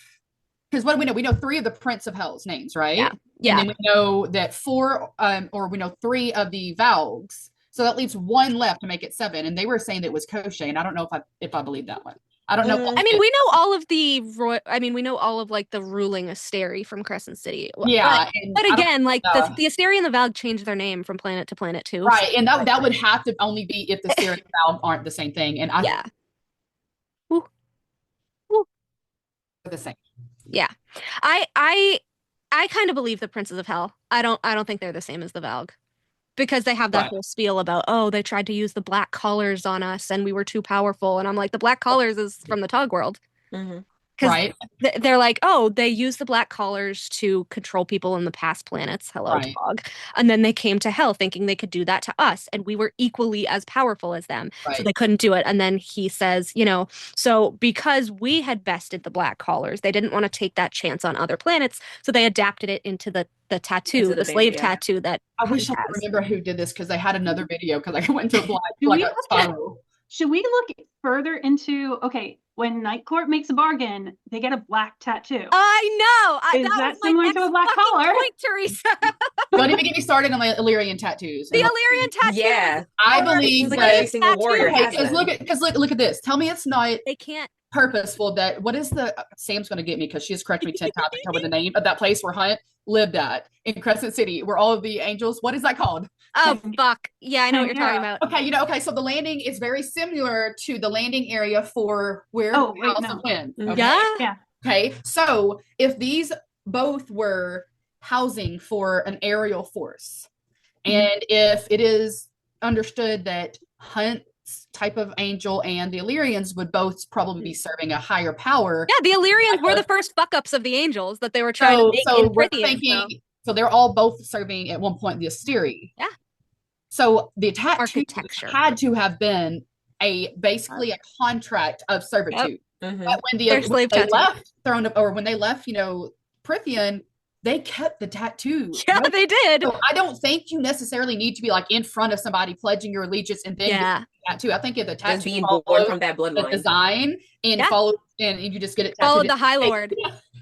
Because what do we know? We know 3 of the Prince of Hell's names, right? Yeah. And then we know that 4, or we know 3 of the Valgs. So that leaves 1 left to make it 7. And they were saying that it was Koche, and I don't know if I believe that one. I don't know. I mean, we know all of we know all of like the ruling Asteri from Crescent City. Yeah. But again, like the Asteri and the Valg changed their name from planet to planet too. Right. And that would have to only be if the Asteri and Valg aren't the same thing. And the same. Yeah. I kind of believe the Princes of Hell. I don't think they're the same as the Valg. Because they have that whole spiel about, oh, they tried to use the black collars on us and we were too powerful. And I'm like, the black collars is from the Tog world. Because they're like, oh, they used the black collars to control people in the past planets. Hello, Tog. And then they came to Hell thinking they could do that to us. And we were equally as powerful as them. So they couldn't do it. And then he says, you know, so because we had bested the black collars, they didn't want to take that chance on other planets. So they adapted it into the tattoo, the slave tattoo that I wish I could remember who did this because they had another video because I went to a spiral. Should we look further into, when Night Court makes a bargain, they get a black tattoo. I know. Is that similar to a black collar? Point, Teresa. Don't even get me started on the Illyrian tattoos. The Illyrian tattoos. Yeah. I believe that every single warrior has because look at this. Tell me it's not they can't purposeful that what is the Sam's gonna get me because she has corrected me 10 times to cover the name of that place where Hunt lived at in Crescent City, where all of the angels, what is that called? Oh fuck. Yeah, I know what you're talking about. Okay, so the landing is very similar to the landing area for where House of Wind. Okay? Yeah. Okay, so if these both were housing for an aerial force, and if it is understood that Hunt's type of angel and the Illyrians would both probably be serving a higher power. Yeah, the Illyrians were the first fuck ups of the angels that they were trying to make in Prithian. So they're all both serving at one point the Asteri. Yeah. So the architecture had to have been basically a contract of servitude. Yep. But when when they left, Prithian, they kept the tattoo. Yeah, they did. So I don't think you necessarily need to be like in front of somebody pledging your allegiance and then get the tattoo. I think if the tattoo being born from that bloodline, the design and follow, and you just get it tattooed. Follow the High Lord.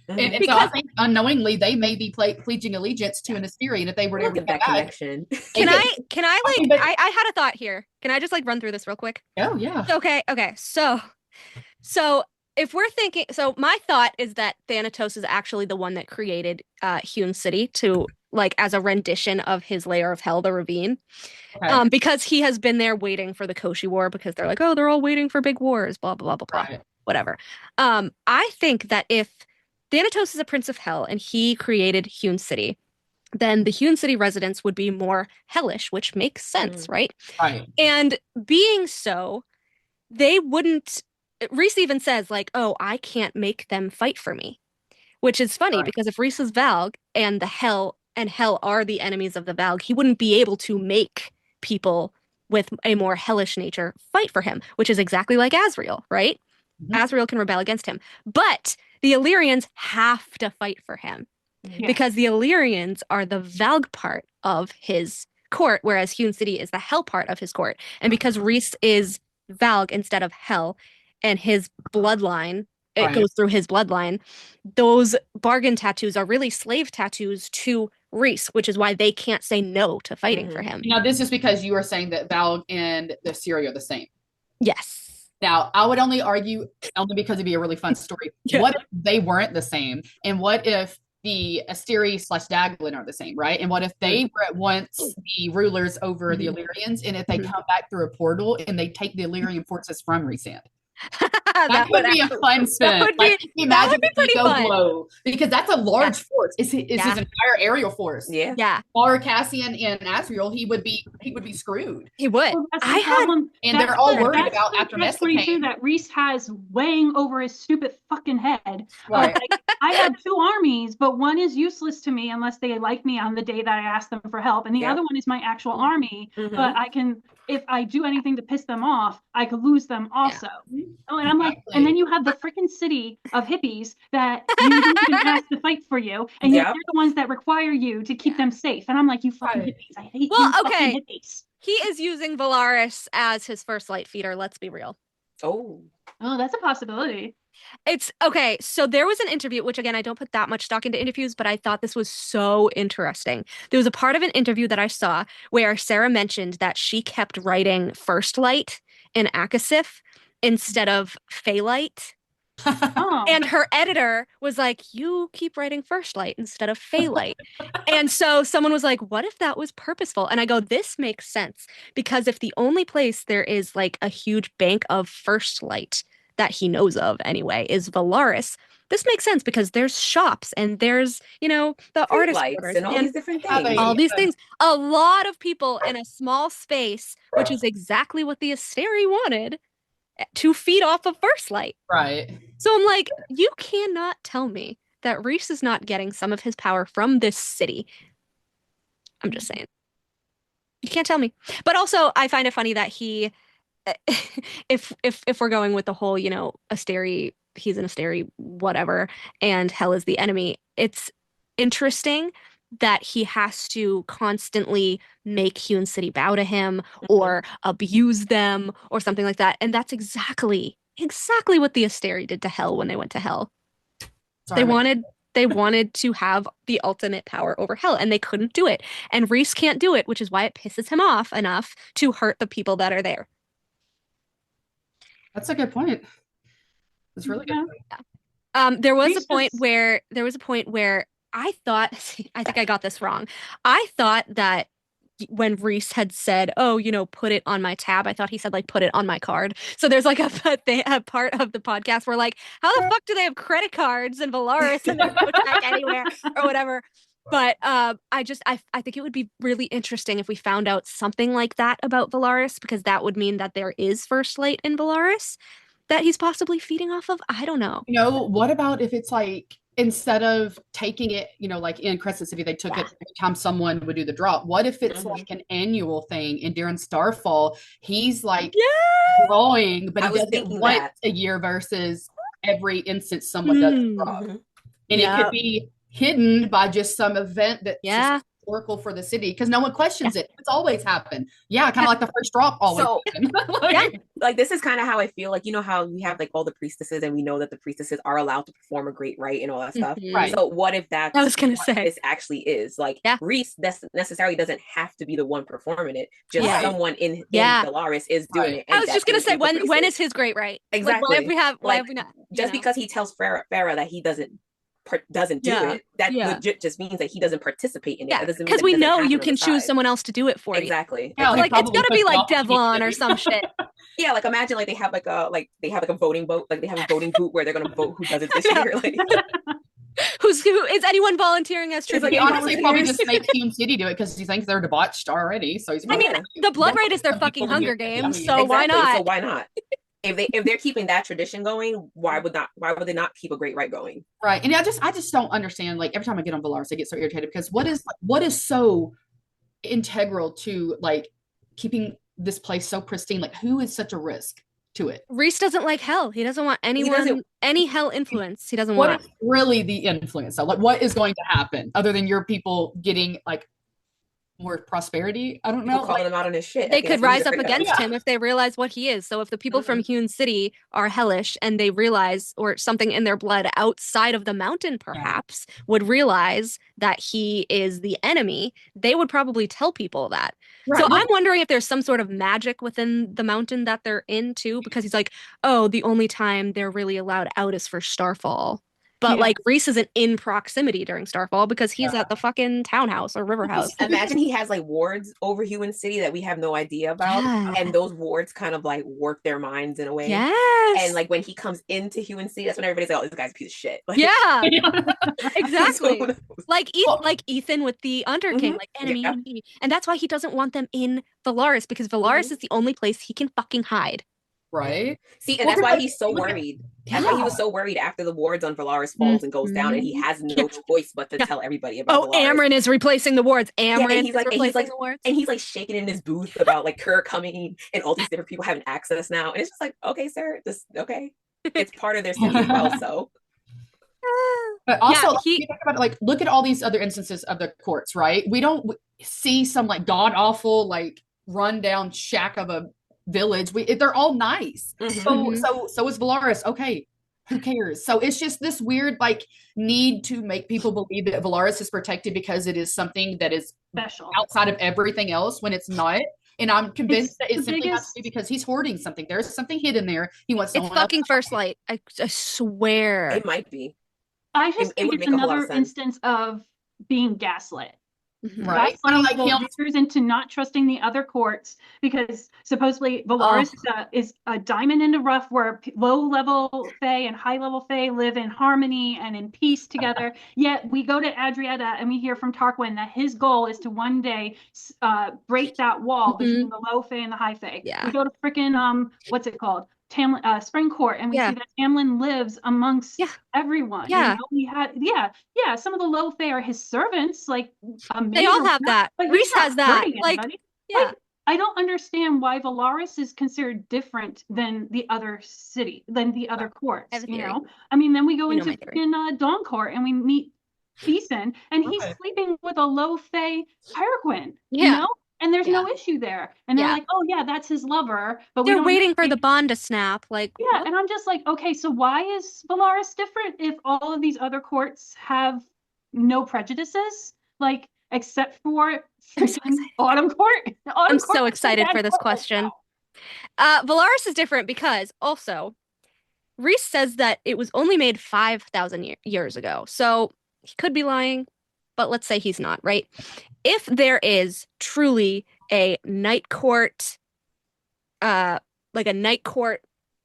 And so I think unknowingly they may be pledging allegiance to an Asteri, and if they were to ever get that connection. Can I had a thought here. Can I just run through this real quick? Oh yeah. Okay. So if we're thinking, so my thought is that Thanatos is actually the one that created Hewn City to as a rendition of his layer of hell, the ravine, because he has been there waiting for the Koshi War because they're like, oh, they're all waiting for big wars, blah blah blah blah blah, whatever. I think that if Thanatos is a prince of hell and he created Hewn City, then the Hewn City residents would be more hellish, which makes sense, right? Right. And being so, they wouldn't. Rhys even says oh, I can't make them fight for me, which is funny because if Rhys is Valg and hell are the enemies of the Valg, he wouldn't be able to make people with a more hellish nature fight for him, which is exactly like Azrael, right? Azrael can rebel against him, but the Illyrians have to fight for him because the Illyrians are the Valg part of his court, whereas Hewn City is the hell part of his court. And because Rhys is Valg instead of hell, and his bloodline, it goes through his bloodline, those bargain tattoos are really slave tattoos to Rhys, which is why they can't say no to fighting for him. Now, this is because you are saying that Valg and the Asteri are the same. Yes. Now, I would only argue, only because it'd be a really fun story, what if they weren't the same? And what if the Asteri / Daglin are the same, right? And what if they were at once the rulers over the Illyrians, and if they come back through a portal and they take the Illyrian forces from Rhysand? That would be a fun spin. Imagine if he goes low, because that's a large force. It's his entire aerial force. Yeah. Or Cassian and Azrael, he would be screwed. He would. Well, and they're all worried about after Messicane. That Rhys has weighing over his stupid fucking head. Right. I have 2 armies, but one is useless to me unless they like me on the day that I ask them for help, and the other one is my actual army. But I can, if I do anything to piss them off, I could lose them also. Oh, and I'm like, and then you have the freaking city of hippies that you didn't even ask to fight for you, and yet they're the ones that require you to keep them safe. And I'm like, you fucking hippies! I hate you fucking hippies. He is using Valaris as his first light feeder. Let's be real. Oh, that's a possibility. It's okay. So there was an interview, which again, I don't put that much stock into interviews, but I thought this was so interesting. There was a part of an interview that I saw where Sarah mentioned that she kept writing First Light in Akasif instead of Phalite. And her editor was like, you keep writing First Light instead of Phalite. And so someone was like, what if that was purposeful? And I go, this makes sense, because if the only place there is a huge bank of First Light that he knows of anyway is Valaris, this makes sense because there's shops and there's, the artist quarters and all these different things. All these things. A lot of people in a small space, which is exactly what the Asteri wanted to feed off of First Light. Right. So I'm like, you cannot tell me that Rhys is not getting some of his power from this city. I'm just saying. You can't tell me. But also, I find it funny that he, if we're going with the whole, Asteri, he's an Asteri, whatever, and hell is the enemy, it's interesting that he has to constantly make Hewn City bow to him or abuse them or something like that. And that's exactly what the Asteri did to hell when they went to hell. Sorry, they wanted to have the ultimate power over hell, and they couldn't do it. And Rhys can't do it, which is why it pisses him off enough to hurt the people that are there. That's a good point. That's really good. Yeah. There was a point where I thought, I think I got this wrong. I thought that when Rhys had said, "Oh, put it on my tab," I thought he said like, "Put it on my card." So there's like a part of the podcast where like, how the fuck do they have credit cards in Valaris and there's no check anywhere or whatever? But I think it would be really interesting if we found out something like that about Valaris, because that would mean that there is First Light in Valaris that he's possibly feeding off of. I don't know. What about if it's like, instead of taking it, like in Crescent City, they took it every time someone would do the drop. What if it's like an annual thing? And during Starfall, he's like growing, but he doesn't want a year versus every instance someone does a drop. And it could be hidden by just some event that's just historical for the city, because no one questions it. It's always happened. Kind of like the first drop always happened. Like this is kind of how I feel. Like, how we have like all the priestesses, and we know that the priestesses are allowed to perform a great rite and all that stuff. Right. So what if that's I was gonna say this actually is like Rhys necessarily doesn't have to be the one performing it. Just someone in Valaris is doing it. I was just gonna say, when is his great rite? Exactly. Like, why have we not? Just because he tells Farah that he doesn't do it, that legit just means that he doesn't participate in it. Because we know you can choose someone else to do it for you. Exactly. Like it's gotta be like Devlon or some shit. Yeah, like imagine like they have like a voting vote, like they have a voting boot where they're gonna vote who does it this year. Like who is anyone volunteering as tribute? Like, honestly, probably just make Hewn City do it because he thinks they're debauched already. So he's the Blood Rite is their fucking Hunger Games, so why not? So why not? If they're keeping that tradition going, why would they not keep a great rite going? Right. And I just don't understand. Like every time I get on Valaris, I get so irritated because what is so integral to like keeping this place so pristine? Like who is such a risk to it? Rhys doesn't like hell. He doesn't want any hell influence. He doesn't want. What is really the influence? So like what is going to happen other than your people getting like more prosperity? I don't know. Calling him out on his shit. They could rise up against him if they realize what he is. So if the people from Hewn City are hellish and they realize, or something in their blood outside of the mountain perhaps would realize that he is the enemy, they would probably tell people that. Right. So I'm wondering if there's some sort of magic within the mountain that they're in too, because he's like, oh, the only time they're really allowed out is for Starfall. But like Rhys isn't in proximity during Starfall because he's at the fucking townhouse or river house. Imagine he has like wards over Hewn City that we have no idea about. And those wards kind of like work their minds in a way. Yes. And like when he comes into Hewn City, that's when everybody's like, oh, this guy's a piece of shit. Like, exactly. Like Ethan with the Underking, like enemy. And that's why he doesn't want them in Valaris, because Valaris is the only place he can fucking hide. Right. See, and that's why he's so worried. That's why he was so worried after the wards on Valaris falls and goes down, and he has no choice but to tell everybody about Valaris. Amryn is replacing the wards. Amryn is replacing the wards. And he's like shaking in his booth about like Kerr coming and all these different people having access now. And it's just like, okay, sir, it's part of their city as well. So. But also, think about it, like, look at all these other instances of the courts, right? We don't see some like god awful, like rundown shack of a village. They're all nice. So is Valaris. Okay, who cares? So it's just this weird like need to make people believe that Valaris is protected because it is something that is special outside of everything else when it's not. And I'm convinced that it simply has to be because he's hoarding something. There's something hidden there. He wants someone It's fucking First Light. I swear. It might be. I just think it's another instance of being gaslit. Right. Kind of like him into not trusting the other courts because supposedly Valaris is a diamond in the rough where low-level Fae and high-level Fae live in harmony and in peace together. Yet we go to Adrietta and we hear from Tarquin that his goal is to one day break that wall between the low Fae and the high Fae. We go to freaking what's it called? Spring Court, and we see that Tamlin lives amongst everyone. You know, we had some of the low Fae are his servants, like they all have that. Rhys has that. Like, I don't understand why Valaris is considered different than the other courts. You know, I mean, then we go into Dawn Court and we meet Beeson, and he's sleeping with a low Fae Tarquin. You know. And there's no issue there. And they're like, oh, yeah, that's his lover. But they're waiting for the bond to snap. Like, and I'm just like, okay, so why is Valaris different if all of these other courts have no prejudices? Like, except for Autumn Court. I'm so excited for this question. Valaris is different because also, Rhys says that it was only made 5,000 years ago. So he could be lying, but let's say he's not, right? If there is truly a night court, like a night court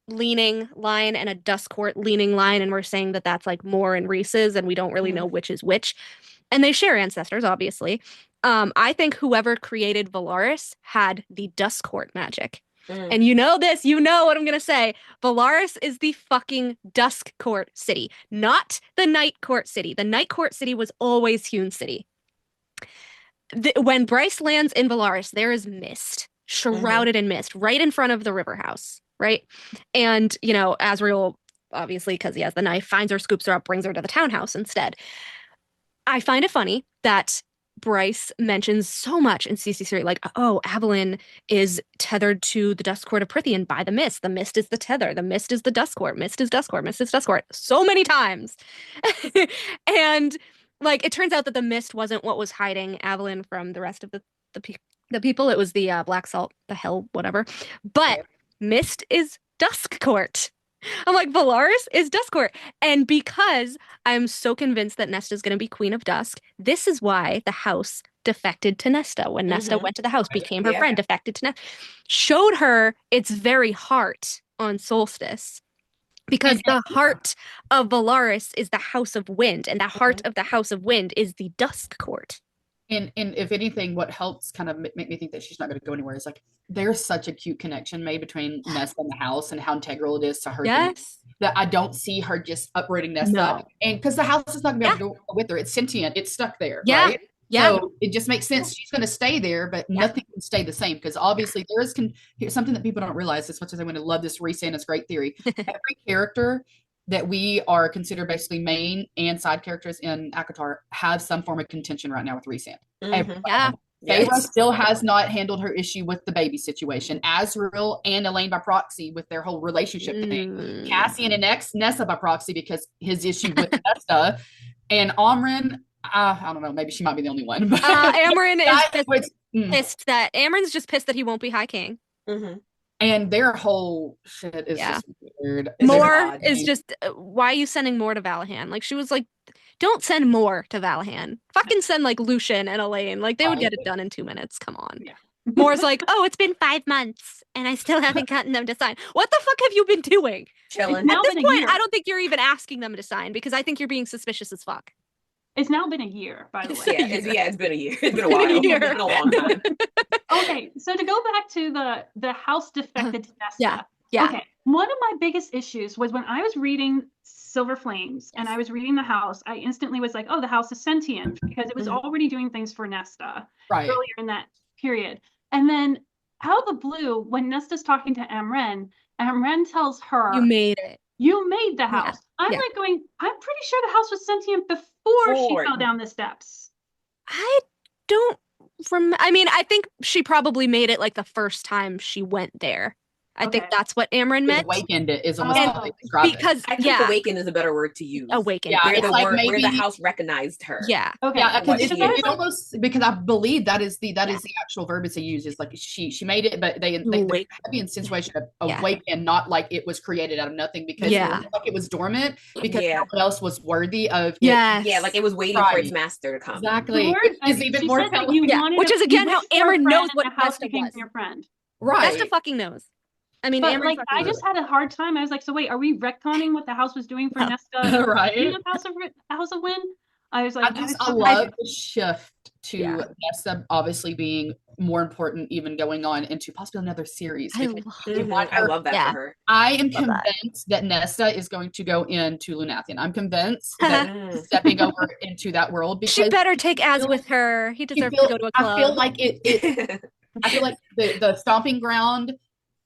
leaning line and a dusk court leaning line, and we're saying that that's like Mor and Rhys's, and we don't really know which is which, and they share ancestors, obviously. I think whoever created Valaris had the dusk court magic. And you know this, you know what I'm going to say. Valaris is the fucking dusk court city, not the night court city. The night court city was always Hewn City. When Bryce lands in Valaris, there is mist, shrouded in mist, right in front of the river house, right? And, you know, Azriel, obviously, because he has the knife, finds her, scoops her up, brings her to the townhouse instead. I find it funny that Bryce mentions so much in CC3, like, oh, Avalyn is tethered to the Dusk Court of Prythian by the mist. The mist is the tether. The mist is the Dusk Court. Mist is Dusk Court. Mist is Dusk Court. So many times. And like, it turns out that the mist wasn't what was hiding Avalyn from the rest of the people. It was the black salt, the hell, whatever. But mist is Dusk Court. I'm like, Valaris is Dusk Court. And because I'm so convinced that Nesta's going to be Queen of Dusk, this is why the house defected to Nesta. When Nesta went to the house, became her friend, defected to Nesta, showed her its very heart on Solstice. Because the heart of Valaris is the House of Wind, and the heart of the House of Wind is the Dusk Court. And if anything, what helps kind of make me think that she's not going to go anywhere is like there's such a cute connection made between Nesta and the house and how integral it is to her. Yes. That I don't see her just uprooting Nesta. No. And because the house is not going to be able to go with her. It's sentient. It's stuck there. Yeah. Right? Yeah. So it just makes sense. She's going to stay there, but nothing can stay the same because obviously there is here's something that people don't realize as much as I want to love this Rhys and its great theory. Every character that we are considered basically main and side characters in ACOTAR have some form of contention right now with Rhys. Feyre still has not handled her issue with the baby situation. Azriel and Elaine by proxy with their whole relationship thing. Cassian and Nessa by proxy because his issue with Nesta. And Amren, I don't know, maybe she might be the only one. But Amren is pissed that Amren's just pissed that he won't be High King. And their whole shit is just weird. Mor is just, why are you sending Mor to Valahan? Like, she was like, don't send Mor to Valahan. Fucking send, like, Lucian and Elaine. Like, they would get it done in 2 minutes. Come on. Yeah. Mor's like, oh, it's been 5 months, and I still haven't gotten them to sign. What the fuck have you been doing? Chilling. At this point, I don't think you're even asking them to sign, because I think you're being suspicious as fuck. It's now been a year, by the way. It's been a year. It's been a while. It's been a long time. Okay, so to go back to the house defected to Nesta. Yeah. Okay, one of my biggest issues was when I was reading Silver Flames and I was reading the house, I instantly was like, oh, the house is sentient because it was already doing things for Nesta earlier in that period. And then out of the blue, when Nesta's talking to Amren, Amren tells her, you made it. You made the house. I'm like going, I'm pretty sure the house was sentient before she fell down the steps. I don't I mean, I think she probably made it like the first time she went there. I think that's what Amryn meant. Awakened it is almost how they describe it. Because I think awakened is a better word to use. Awakened. Yeah, Where it's like maybe where the house recognized her. Yeah. Okay. Yeah, it almost, because I believe that is the actual verbiage they use, is like she made it, but they heavy insinuation of awaken, not like it was created out of nothing, because it was like it was dormant because no one else was worthy of it. Yeah, like it was waiting for its master to come. Exactly. Is even more which is again how Amryn knows what house Nesta became was. your friend. Right. Nesta fucking knows. I mean, but like, I just had a hard time. I was like, so wait, are we retconning what the house was doing for Nesta? Right. In House of Wind? I was like, I love the shift to Nesta obviously being more important, even going on into possibly another series. I love that for her. I am convinced that Nesta is going to go into Lunathian. I'm convinced that stepping over into that world, because she better take Az with her. He deserves to go to a club. I feel like I feel like the stomping ground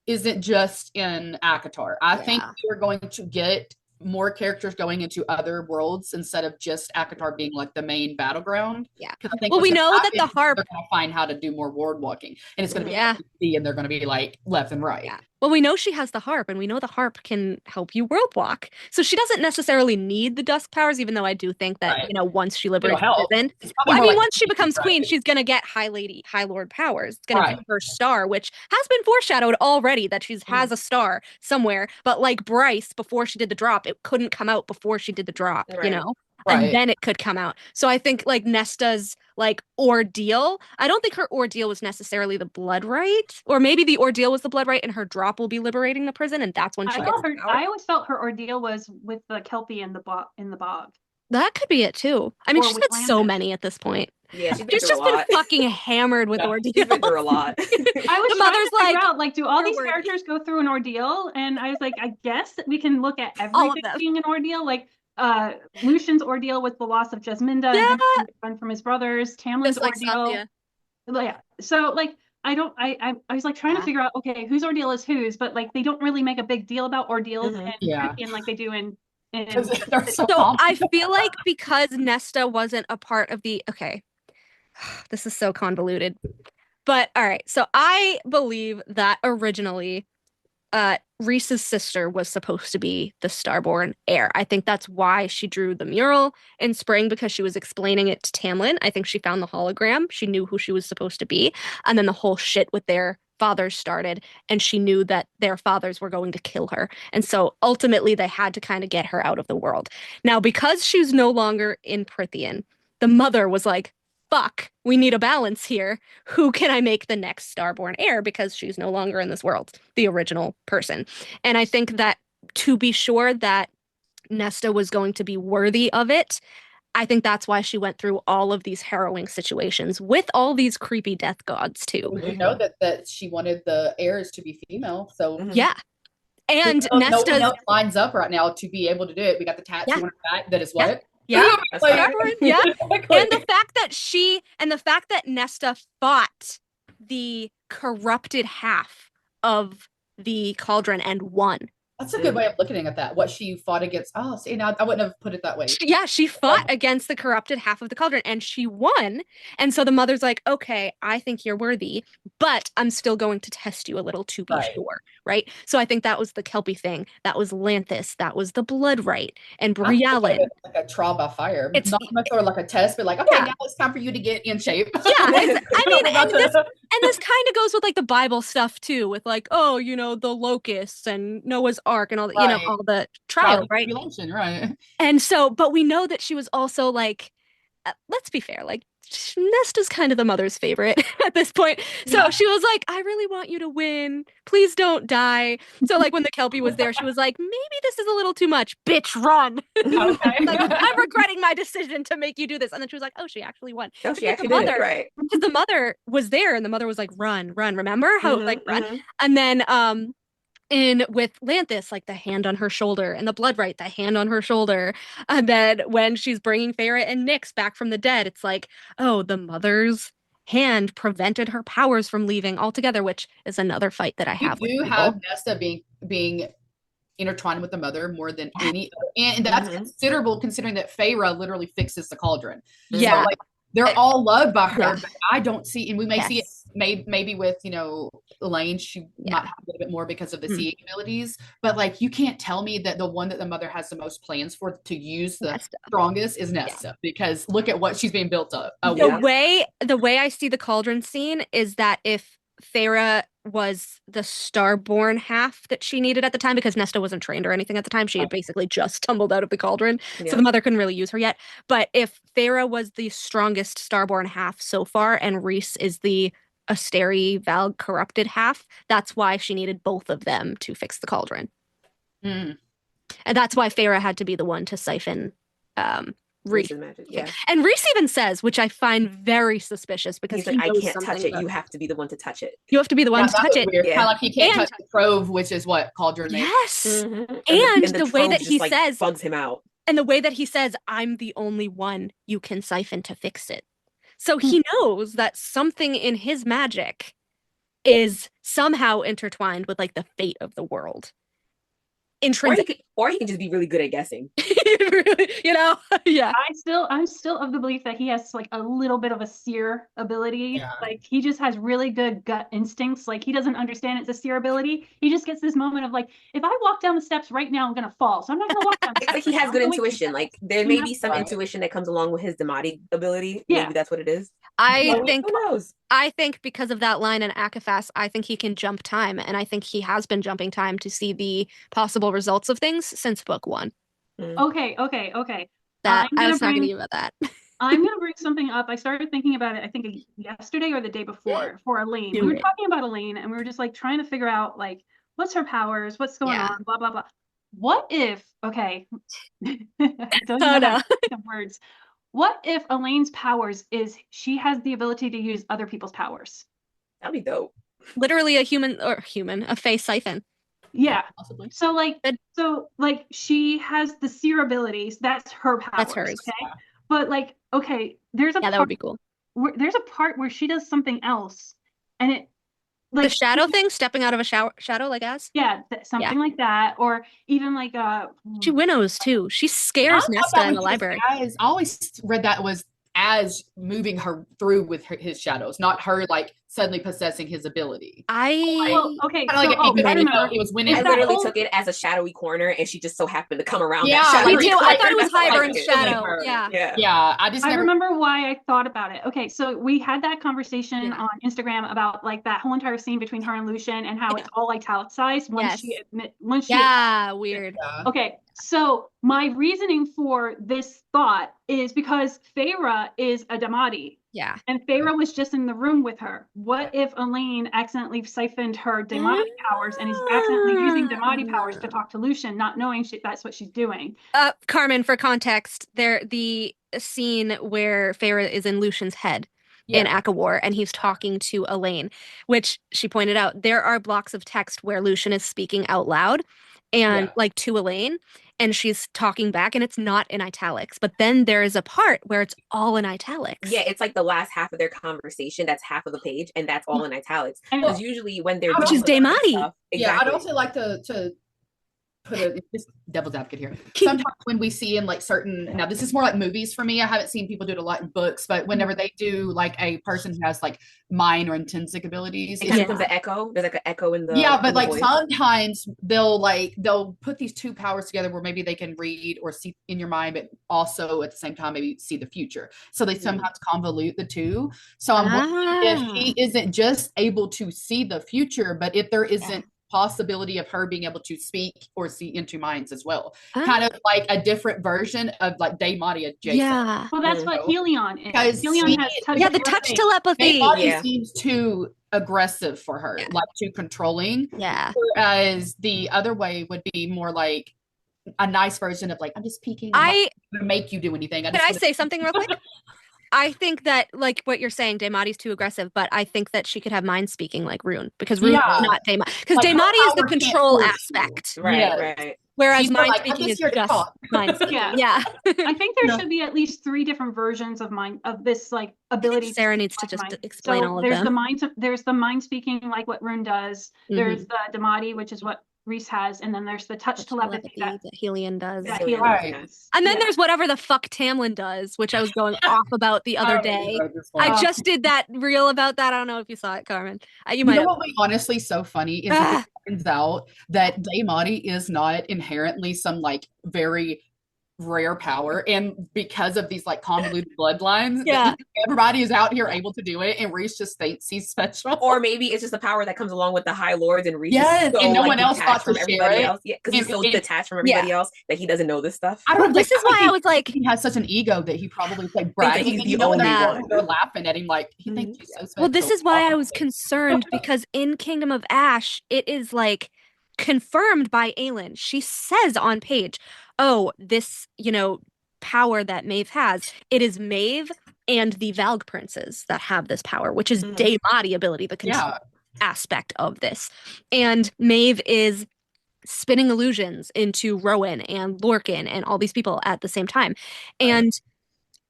isn't just in Akatar. I think we're going to get more characters going into other worlds instead of just Akatar being like the main battleground. Yeah. I think we know that the harp, they're going to find how to do more ward walking, and it's going to be and they're going to be like left and right. Yeah. Well, we know she has the harp, and we know the harp can help you world walk. So she doesn't necessarily need the dusk powers, even though I do think that, once she liberates prison, once she becomes queen, she's going to get High Lord powers. It's going to be her star, which has been foreshadowed already that she has a star somewhere. But like Bryce, before she did the drop, it couldn't come out before she did the drop, and then it could come out. So I think like Nesta's like ordeal, I don't think her ordeal was necessarily the blood right, or maybe the ordeal was the blood right and her drop will be liberating the prison, and that's when she gets her power. I always felt her ordeal was with the Kelpie in the bog. That could be it too. I mean, she's had so many at this point. Yeah, she's just been fucking hammered with ordeal. She's been through a lot. I was trying to figure out, like, do all these characters go through an ordeal? And I was like, I guess that we can look at everything being an ordeal. Like, Lucian's ordeal with the loss of Jasminda, and run from his brothers, Tamlin's ordeal. So like I was like trying to figure out, okay, whose ordeal is whose, but like they don't really make a big deal about ordeals and like they do in so I feel like because Nesta wasn't a part of the this is so convoluted. But all right, so I believe that originally Rhys's sister was supposed to be the Starborn heir. I think that's why she drew the mural in spring, because she was explaining it to Tamlin. I think she found the hologram. She knew who she was supposed to be. And then the whole shit with their fathers started, and she knew that their fathers were going to kill her. And so ultimately they had to kind of get her out of the world. Now, because she's no longer in Prithian, the mother was like, fuck, we need a balance here. Who can I make the next Starborn heir? Because she's no longer in this world, the original person. And I think that to be sure that Nesta was going to be worthy of it, I think that's why she went through all of these harrowing situations with all these creepy death gods too. We know that she wanted the heirs to be female, so yeah. And Nesta no one else lines up right now to be able to do it. We got the tattoo on her back that is what? Yeah. And the fact that Nesta fought the corrupted half of the cauldron and won. That's a good way of looking at that. What she fought against. Oh, see, now I wouldn't have put it that way. Yeah, she fought against the corrupted half of the cauldron and she won. And so the mother's like, okay, I think you're worthy, but I'm still going to test you a little to be sure. Right. So I think that was the Kelpie thing. That was Lanthus. That was the blood right. And Brialyn. Like a trial by fire. It's not much or like a test, but like, okay, now it's time for you to get in shape. Yeah. I mean, and this kind of goes with like the Bible stuff too, with like, oh, the locusts and Noah's Ark and all the, all the trials, right? Right. And so, but we know that she was also like, let's be fair, like Nesta's kind of the mother's favorite at this point. So she was like, I really want you to win. Please don't die. So like when the Kelpie was there, she was like, maybe this is a little too much. Bitch, run. Okay. Like, I'm regretting my decision to make you do this. And then she was like, oh, she actually won. Oh, she actually did it, right. Because the mother was there and the mother was like, run. Remember how run? And then with Lanthus, like the hand on her shoulder, and the blood right, the hand on her shoulder. And then when she's bringing Feyre and Nyx back from the dead, it's like, oh, the mother's hand prevented her powers from leaving altogether, which is another fight that I have. You have Nesta being intertwined with the mother more than any, and that's considerable considering that Feyre literally fixes the cauldron. Yeah. So, like, they're all loved by her, Yeah. but I don't see, and we may see it Yes. maybe with, Elaine, she might have a little bit more because of the seeing abilities, but like you can't tell me that the one that the mother has the most plans for to use the strongest is Nesta, because look at what she's being built up. The way I see the cauldron scene is that if Feyre was the starborn half that she needed at the time, because Nesta wasn't trained or anything at the time, she had basically just tumbled out of the cauldron, so the mother couldn't really use her yet. But if Feyre was the strongest starborn half so far, and Rhys is the Asteri Valg corrupted half, that's why she needed both of them to fix the cauldron. And that's why Feyre had to be the one to siphon Rhys. And Rhys even says, which I find very suspicious, because he's like, I can't touch it. You have to be the one to touch it. You have to be the one to touch it. Kind of like he can't touch the trove, which is what cauldron makes. Yes. And the way that he says bugs him out. And the way that he says, I'm the only one you can siphon to fix it. So he knows that something in his magic is somehow intertwined with like the fate of the world. Intrinsic. Or he can just be really good at guessing. Yeah. I'm still of the belief that he has like a little bit of a seer ability. Yeah. Like he just has really good gut instincts. Like he doesn't understand it's a seer ability. He just gets this moment of like, if I walk down the steps right now, I'm gonna fall. So I'm not gonna walk down the steps. It's like he has good intuition. Like there may be some intuition that comes along with his Damati ability. Yeah. Maybe that's what it is. I think because of that line in Akafas, I think he can jump time, and I think he has been jumping time to see the possible results of things since book 1. Okay. That I was talking to you about that. I'm gonna bring something up. I started thinking about it, I think yesterday or the day before, for Elaine. We were talking about Elaine, and we were just like trying to figure out like what's her powers, what's going on, blah blah blah. What if? Okay, I don't know the words. What if Elaine's powers is she has the ability to use other people's powers? That'd be dope. Literally a Fae siphon. Yeah, possibly. So like she has the seer abilities. That's her powers. That's hers. Okay, but like there's a that would be cool. There's a part where she does something else, and it like the shadow thing, stepping out of a shadow, like as something like that, or even like she winnows too. She scares Nesta in the library. I always read that was as moving her through with his shadows, not her like suddenly possessing his ability. I was winning. I literally took it as a shadowy corner, and she just so happened to come around. Yeah, that me too. I thought it was Hybern's shadow. Yeah. I remember why I thought about it. Okay, so we had that conversation on Instagram about like that whole entire scene between her and Lucian, and how it's all italicized when she weird. Okay, so my reasoning for this thought is because Feyre is a Damati. Yeah. And Feyre was just in the room with her. What if Elaine accidentally siphoned her Damati powers and is accidentally using Damati powers to talk to Lucian, not knowing that's what she's doing? Carmen, for context, the scene where Feyre is in Lucian's head in Akawar, and he's talking to Elaine, which she pointed out, there are blocks of text where Lucian is speaking out loud and like to Elaine, and she's talking back, and it's not in italics. But then there is a part where it's all in italics. Yeah, it's like the last half of their conversation. That's half of the page, and that's all in italics. Because usually when they're which is Damati. Exactly. Yeah, I'd also like to put this devil's advocate here. Sometimes when we see in like now this is more like movies for me. I haven't seen people do it a lot in books, but whenever they do like a person who has like mind or intrinsic abilities, it kind of becomes an echo. There's like an echo in the but like voice. Sometimes they'll put these two powers together where maybe they can read or see in your mind, but also at the same time maybe see the future. So they sometimes convolute the two. So I'm wondering if he isn't just able to see the future, but if there isn't possibility of her being able to speak or see into minds as well. Kind of like a different version of like Damati adjacent. Yeah. Well, that's what Helion is. Because Helion has touch the touch telepathy. Damati seems too aggressive for her, like too controlling. Yeah. Whereas the other way would be more like a nice version of like, I'm just peeking. I'm not gonna make you do anything. Can I say something real quick? I think that, like what you're saying, Damati's too aggressive, but I think that she could have mind speaking like Rune, because Rune is not Damati. Because like Damati is the control aspect. Right. Whereas mind speaking is just mind speaking. Yeah. I think there should be at least 3 different versions of this like ability. Sarah needs to just explain all of them. There's the mind speaking like what Rune does. There's the Damati, which is what Reese has, and then there's the touch telepathy that Helion does. And then there's whatever the fuck Tamlin does, which I was going off about the other day. I just did that reel about that. I don't know if you saw it, Carmen. You might. Know what? Honestly, so funny is it turns out that Daemati is not inherently some like very rare power, and because of these like convoluted bloodlines, everybody is out here able to do it, and Reese just thinks he's special. Or maybe it's just a power that comes along with the High Lords, and Reese is so, and no one else detached from everybody else. Yeah, because he's so detached from everybody else that he doesn't know this stuff. I don't know. This is why I was like, he has such an ego that he probably like bragging. He's the only one. They're laughing at him like he thinks he's so special. Well, this is why I was concerned, because in Kingdom of Ash, it is like confirmed by Aelin. She says on page, "Oh, this, power that Maeve has, it is Maeve and the Valg princes that have this power, which is Daemati ability, the control aspect of this. And Maeve is spinning illusions into Rowan and Lorcan and all these people at the same time. And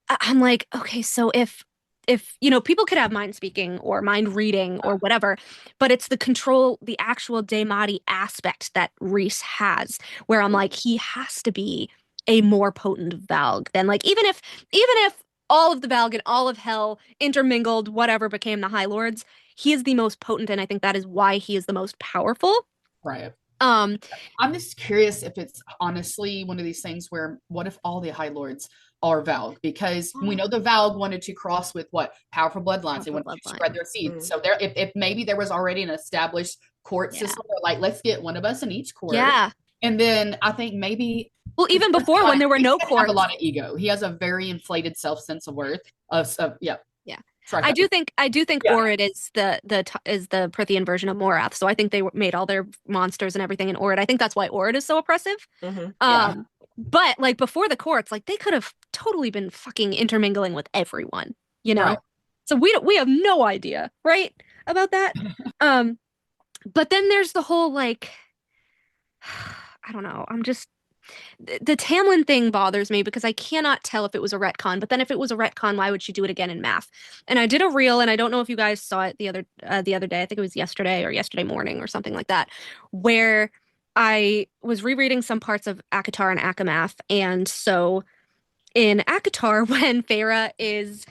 I'm like, okay, so if people could have mind speaking or mind reading or whatever, but it's the control, the actual Daemati aspect that Reese has, where I'm like, he has to be a more potent Valg than like, even if all of the Valg and all of hell intermingled, whatever became the High Lords, he is the most potent, and I think that is why he is the most powerful. Right. I'm just curious if it's honestly one of these things where what if all the High Lords are Valg? Because we know the Valg wanted to cross with what? Powerful bloodlines. They wanted to spread their seeds. So there, if maybe there was already an established court system, like let's get one of us in each court. Yeah. And then I think maybe even before when there were no courts, a lot of ego. He has a very inflated sense of worth. Yeah. I do think Orid is the Prithian version of Morath. So I think they made all their monsters and everything in Orid. I think that's why Orid is so oppressive. But like before the courts, like they could have totally been fucking intermingling with everyone, Right. So we have no idea, right, about that. But then there's the whole like, I don't know. The Tamlin thing bothers me because I cannot tell if it was a retcon, but then if it was a retcon, why would she do it again in math? And I did a reel, and I don't know if you guys saw it the other day. I think it was yesterday or yesterday morning or something like that, where I was rereading some parts of ACOTAR and ACOMAF. And so in ACOTAR, when Feyre is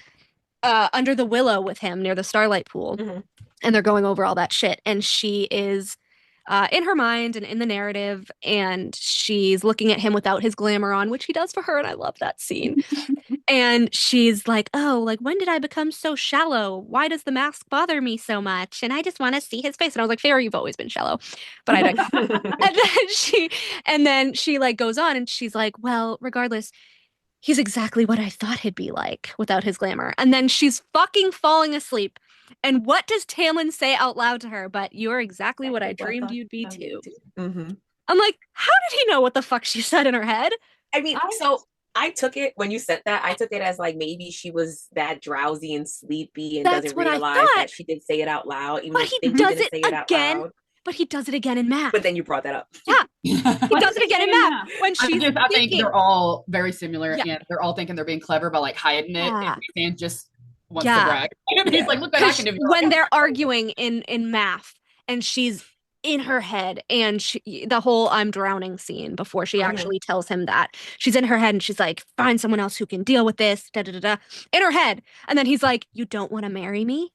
under the willow with him near the Starlight Pool, and they're going over all that shit, and she is in her mind and in the narrative, and she's looking at him without his glamour on, which he does for her, and I love that scene. And she's like, oh, like, when did I become so shallow? Why does the mask bother me so much? And I just want to see his face. And I was like, Feyre, you've always been shallow. But I don't. and then she like goes on, and she's like, well, regardless, he's exactly what I thought he'd be like without his glamour. And then she's fucking falling asleep. And what does Tamlin say out loud to her? But you're exactly what I dreamed you'd be too. I'm like, how did he know what the fuck she said in her head? I mean, so I took it, when you said that, I took it as like maybe she was that drowsy and sleepy and doesn't realize that she did say it out loud. Even but he does it again. But he does it again in math. But then you brought that up. Yeah. He does it again in math. When she's I think they're all very similar, and they're all thinking they're being clever by like hiding it, and just wants to brag. He's like, look what I can do. When they're arguing in math, and she's in her head, and the whole I'm drowning scene before she actually tells him that, she's in her head, and she's like, find someone else who can deal with this, in her head. And then he's like, you don't want to marry me?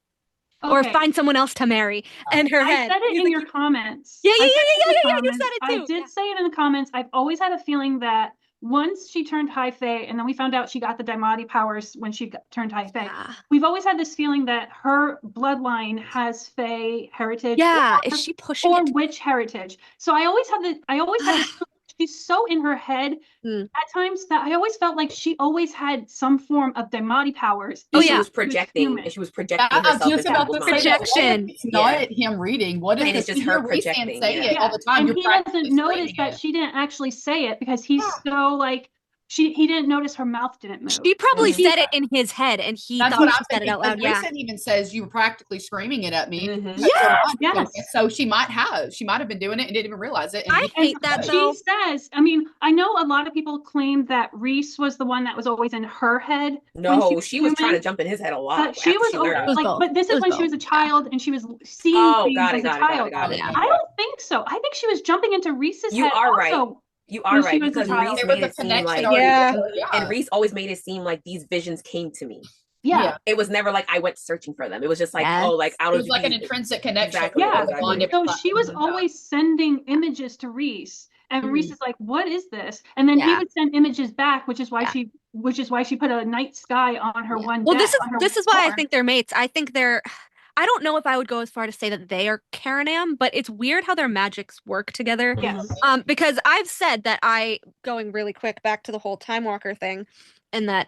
Okay. Or find someone else to marry. And her head. I said it in your comments. Yeah. You said it too. I did say it in the comments. I've always had a feeling that once she turned High Fae, and then we found out she got the Daemati powers when she turned High Fae. Yeah. We've always had this feeling that her bloodline has Fae heritage. Yeah, is she pushing or witch heritage? So I always had this. She's so in her head at times that I always felt like she always had some form of Daemati powers. She was projecting. And she was projecting herself. Just about the projection. It's not him reading. What is it? It's just her projecting. Say it all the time. And he doesn't notice that she didn't actually say it because he's so like he didn't notice her mouth didn't move. She probably said it in his head, and he thought she said it out loud. Yeah. Reese even says you were practically screaming it at me. Yes. So she might have been doing it and didn't even realize it. And I hate that though. She says, I mean, I know a lot of people claim that Reese was the one that was always in her head. No, she was trying to jump in his head a lot. But she was but this is when she was a child and she was seeing things as a child. I don't think so. I think she was jumping into Reese's head. Right. You are right, because Reese made it seem like, and Reese always made it seem like these visions came to me. Yeah. It was never like I went searching for them. It was just like, out of it was like an intrinsic connection. Exactly. So she was always sending images to Reese. And Reese is like, what is this? And then he would send images back, which is why she put a night sky on her one. Well, this is why I think they're mates. I think I don't know if I would go as far to say that they are Karanam, but it's weird how their magics work together. Yes. Because I've said that going really quick back to the whole Time Walker thing, and that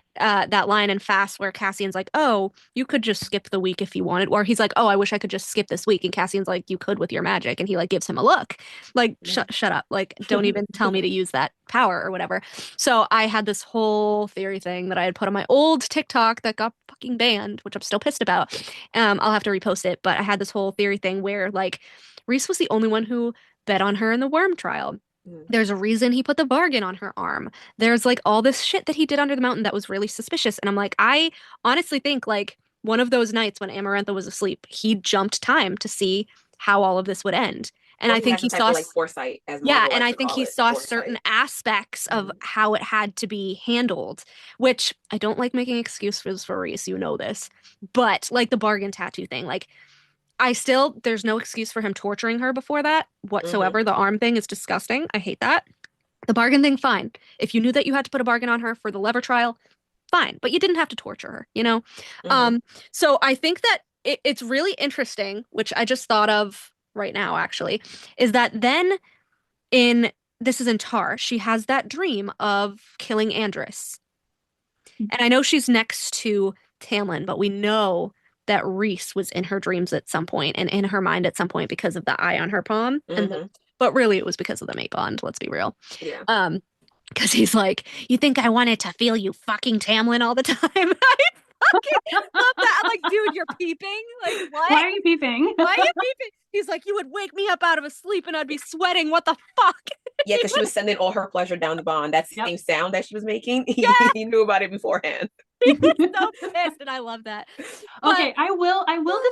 line in Fast where Cassian's like, oh, you could just skip the week if you wanted. Or he's like, oh, I wish I could just skip this week. And Cassian's like, you could with your magic. And he like gives him a look. Like, shut up. Like, don't even tell me to use that power or whatever. So I had this whole theory thing that I had put on my old TikTok that got fucking banned, which I'm still pissed about. I'll have to repost it. But I had this whole theory thing where like Reese was the only one who bet on her in the worm trial. There's a reason he put the bargain on her arm. There's like all this shit that he did under the mountain that was really suspicious. And I'm like, I honestly think like one of those nights when Amarantha was asleep, he jumped time to see how all of this would end. And I think he saw like foresight, as and I think he saw certain aspects of how it had to be handled, which I don't like making excuses for Reese, you know this, but like the bargain tattoo thing, like there's no excuse for him torturing her before that whatsoever. The arm thing is disgusting. I hate that. The bargain thing, fine. If you knew that you had to put a bargain on her for the lever trial, fine. But you didn't have to torture her, you know? So I think that it's really interesting, which I just thought of right now, actually, is that then this is in Tar, she has that dream of killing Andrus. And I know she's next to Tamlin, but we know that Reese was in her dreams at some point and in her mind at some point because of the eye on her palm. But really it was because of the mate bond, let's be real. Yeah. Because he's like, you think I wanted to feel you fucking Tamlin all the time? I fucking love that. I'm like, dude, you're peeping? Like, what? Why are you peeping? Why are you peeping? He's like, you would wake me up out of a sleep and I'd be sweating. What the fuck? Yeah, because she was sending all her pleasure down the bond. That same sound that she was making. He knew about it beforehand. He was so pissed, and I love that. Okay, I will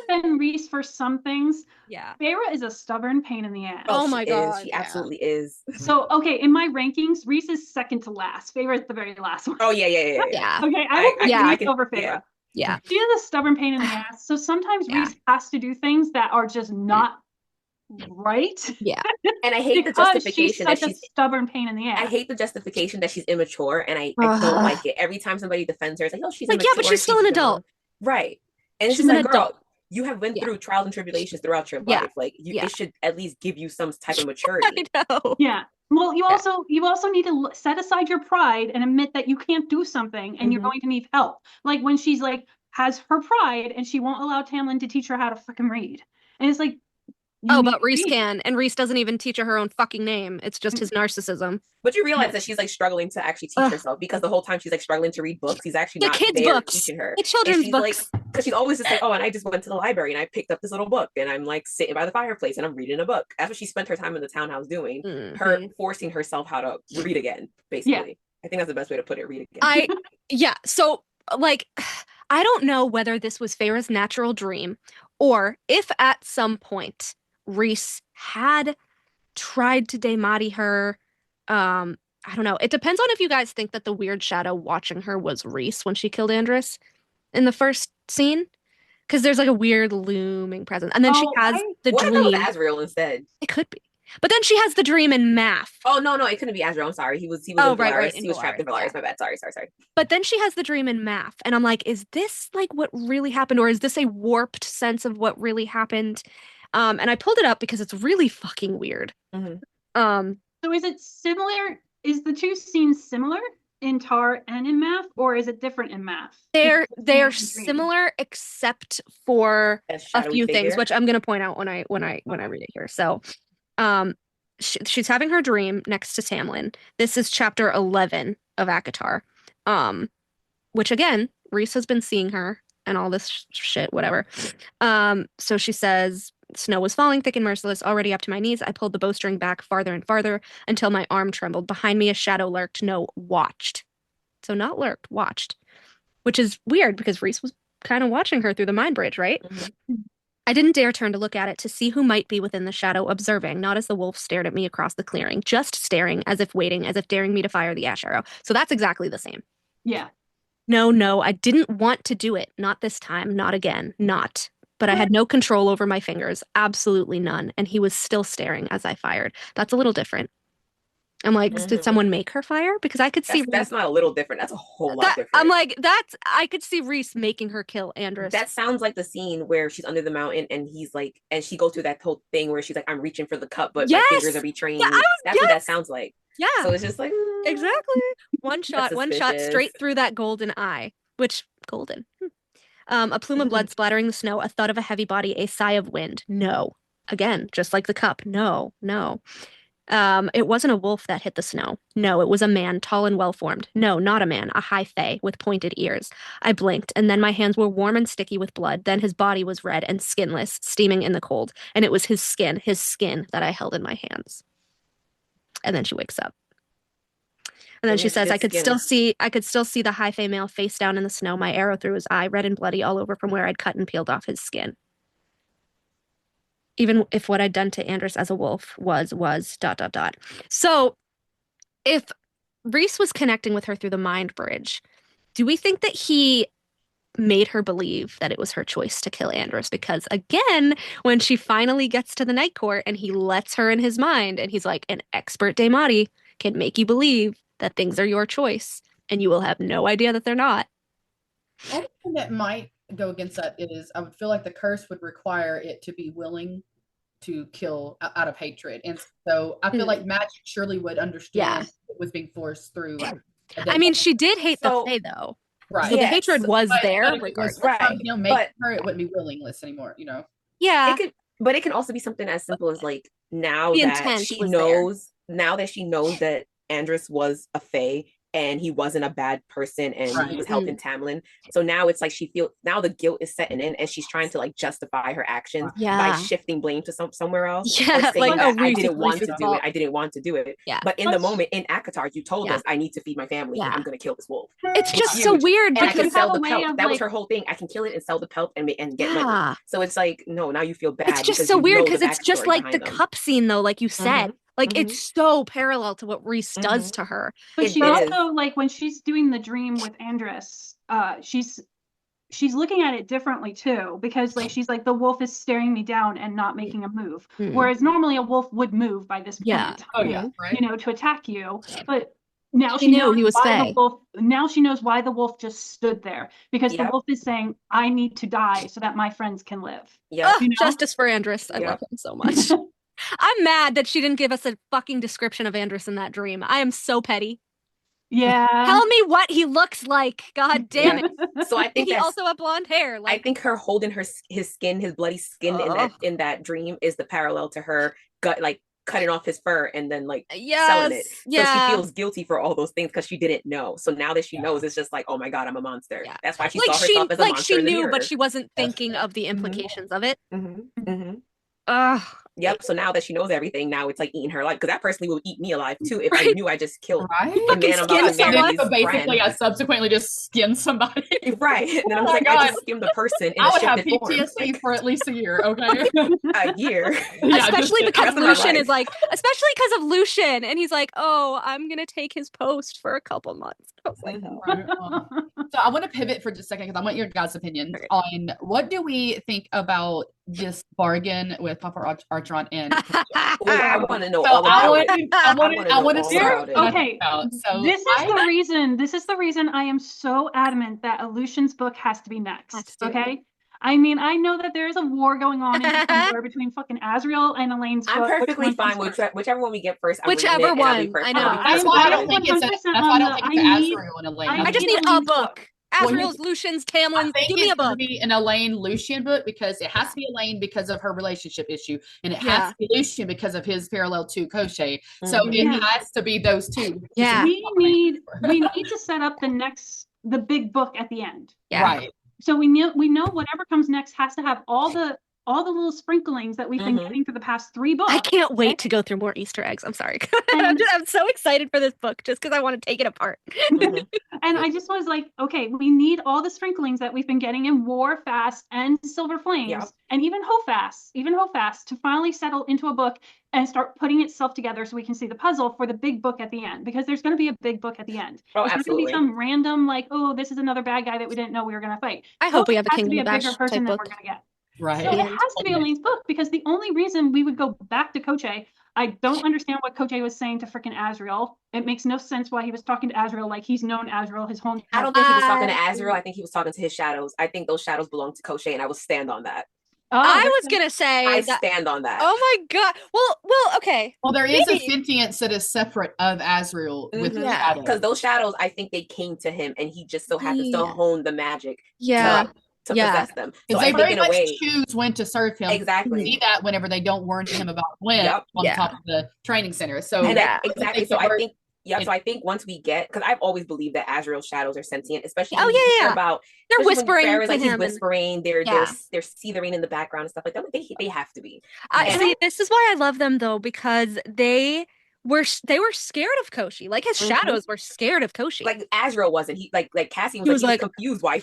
defend Reese for some things. Yeah. Feyre is a stubborn pain in the ass. Oh my god. She absolutely is. So, okay, in my rankings, Reese is second to last. Feyre is the very last one. Oh, yeah. Okay, I will pick Reese over Feyre. Yeah. She is a stubborn pain in the ass. So sometimes Reese has to do things that are just not right. Yeah. And I hate the justification that she's a stubborn pain in the ass. I hate the justification that she's immature, and I don't like it. Every time somebody defends her, it's like, oh, she's like, immature, yeah, but she's still an adult. Right. And she's like, girl, you have been through trials and tribulations throughout your life. Like it should at least give you some type of maturity. I know. Yeah. Well, you also need to set aside your pride and admit that you can't do something and you're going to need help. Like when she's like has her pride and she won't allow Tamlin to teach her how to fucking read. And it's like, but Reese can, and Reese doesn't even teach her own fucking name. It's just his narcissism. But you realize that she's like struggling to actually teach herself, because the whole time she's like struggling to read books. He's actually not kids' there books. teaching her. The children's books. Because she's always just like, oh, and I just went to the library and I picked up this little book and I'm like sitting by the fireplace and I'm reading a book. That's what she spent her time in the townhouse doing. Her forcing herself how to read again, basically. Yeah. I think that's the best way to put it. Read again. So like, I don't know whether this was Feyre's natural dream or if at some point Reese had tried to Daemati her. I don't know. It depends on if you guys think that the weird shadow watching her was Reese when she killed Andrus in the first scene. Because there's like a weird looming presence. And then she has the dream. What if Azrael instead? It could be. But then she has the dream in Math. Oh, no, it couldn't be Azrael. I'm sorry. He was in Valaris. He was trapped in Valaris. My bad. Sorry. But then she has the dream in Math. And I'm like, is this like what really happened? Or is this a warped sense of what really happened? And I pulled it up because it's really fucking weird. So is it similar? Is the two scenes similar in Tar and in Math, or is it different in Math? They're similar except for a few things, which I'm gonna point out when I read it here. So she's having her dream next to Tamlin. This is chapter 11 of ACOTAR. Which again, Rhys has been seeing her and all this shit, whatever. So she says, snow was falling thick and merciless, already up to my knees. I pulled the bowstring back farther and farther until my arm trembled. Behind me, a shadow lurked. No, watched. So not lurked, watched. Which is weird because Rhys was kind of watching her through the mind bridge, right? Mm-hmm. I didn't dare turn to look at it to see who might be within the shadow, observing, not as the wolf stared at me across the clearing, just staring, as if waiting, as if daring me to fire the ash arrow. So that's exactly the same. Yeah. No, I didn't want to do it. Not this time, not again, not. But I had no control over my fingers, absolutely none. And he was still staring as I fired. That's a little different. I'm like, did someone make her fire? Because I could see that's not a little different. That's a whole lot different. I'm like, I could see Rhys making her kill Andros. That sounds like the scene where she's under the mountain and he's like, and she goes through that whole thing where she's like, I'm reaching for the cup, but my fingers are betraying me. That's what that sounds like. Yeah. So it's just like exactly. One shot straight through that golden eye. Which golden. A plume of blood splattering the snow, a thud of a heavy body, a sigh of wind. No. Again, just like the cup. No. It wasn't a wolf that hit the snow. No, it was a man, tall and well-formed. No, not a man, a high fae with pointed ears. I blinked, and then my hands were warm and sticky with blood. Then his body was red and skinless, steaming in the cold. And it was his skin that I held in my hands. And then she wakes up. And then she says, I could still see the high fae male face down in the snow, my arrow through his eye, red and bloody all over from where I'd cut and peeled off his skin. Even if what I'd done to Andros as a wolf was ... So if Rhys was connecting with her through the mind bridge, do we think that he made her believe that it was her choice to kill Andros? Because again, when she finally gets to the Night Court and he lets her in his mind and he's like, an expert Daemati can make you believe that things are your choice and you will have no idea that they're not. One thing that might go against that is I would feel like the curse would require it to be willing to kill out of hatred. And so I feel like magic surely would understand it was being forced through. I mean, she did hate the Fae though. Right. So the hatred was there. Make her, it wouldn't be willingness anymore, Yeah. But it can also be something as simple as like now that she knows that Andros was a Fae and he wasn't a bad person and he was helping Tamlin. So now it's like now the guilt is setting in and she's trying to like justify her actions by shifting blame to somewhere else. Yeah, like I didn't want to do it. I didn't want to do it. Yeah. But in the moment in ACOTAR, you told us I need to feed my family. Yeah. I'm gonna kill this wolf. It's just so weird because I can sell the pelt. That was her whole thing. I can kill it and sell the pelt and get money. So it's like, no, now you feel bad. It's just so weird because it's just like the cup scene though, like you said. Like it's so parallel to what Rhys does to her. But she also like when she's doing the dream with Andros, she's looking at it differently too, because like she's like the wolf is staring me down and not making a move. Whereas normally a wolf would move by this point. To attack you. But now she knows he was why the wolf. Now she knows why the wolf just stood there because the wolf is saying, "I need to die so that my friends can live." Yeah, justice for Andros. I love him so much. I'm mad that she didn't give us a fucking description of Andros in that dream. I am so petty. Yeah. Tell me what he looks like. God damn it. So I think he also have blonde hair. Like, I think her holding his skin, his bloody skin in that dream is the parallel to her cutting off his fur and then selling it. So she feels guilty for all those things because she didn't know. So now that she knows, it's just like, oh my God, I'm a monster. Yeah. That's why she saw herself as a monster. She knew, but she wasn't thinking of the implications of it. Yep. So now that she knows everything, now it's like eating her alive. Because that personally would eat me alive too if I knew I just killed the man about to marry his basically, I subsequently just skinned somebody. Right. And then I'm like, I just skimmed the person. I would have PTSD for at least a year. Okay. A year. Especially because Lucian is like, especially because of Lucian, and he's like, oh, I'm gonna take his post for a couple months. I was like, So I want to pivot for just a second because I want your guys' opinion on what do we think about this bargain with Papa Archeron and I want to know all about it. I want to start. Okay, so this is the reason I am so adamant that Lucian's book has to be next. Okay. I mean, I know that there is a war going on in between fucking Azriel and Elaine's book. I'm perfectly fine with whichever one we get first. Whichever one. I know. That's why I don't think it's Azriel and Elaine. I just need a book. Azrael's, Lucian's, Tamlin's. Give me a book. Be an Elaine Lucian book because it has to be Elaine because of her relationship issue, and it has to be Lucian because of his parallel to Koshe. So it has to be those two. Yeah, we need to set up the big book at the end. Yeah. Right. So we know whatever comes next has to have all the little sprinklings that we've been getting for the past 3 books. I can't wait to go through more Easter eggs. I'm sorry. I'm so excited for this book just because I want to take it apart. And I just was like, okay, we need all the sprinklings that we've been getting in War Fast and Silver Flames, and even Hofast to finally settle into a book and start putting itself together so we can see the puzzle for the big book at the end, because there's going to be a big book at the end. There's not going to be some random like, oh, this is another bad guy that we didn't know we were going to fight. I hope we have a Kingdom Kingdom of Ash bigger person type that book. we're going to get. Right. So it has to be Elaine's book, because the only reason we would go back to Koche, I don't understand what Koche was saying to frickin' Azrael. It makes no sense why he was talking to Azrael like he's known Azrael his whole. I don't think he was talking to Azrael. I think he was talking to his shadows. I think those shadows belong to Koche, and I will stand on that. I was gonna say I stand on that. Oh my god. Well, okay. Well, there is a sentience that is separate of Azrael with the shadows. Because those shadows, I think they came to him, and he just so happens to hone the magic. To possess them. So they very much choose when to serve him. Exactly. See that whenever they don't warn him about when on top of the training center. So exactly. So I think so I think once we get, because I've always believed that Azrael's shadows are sentient, especially about they're whispering to like him. He's whispering, they're seethering in the background and stuff like that. They have to be. See, this is why I love them though, because they were scared of Koshi. Like his shadows were scared of Koshi. Like Azrael wasn't. He like Cassian was like confused why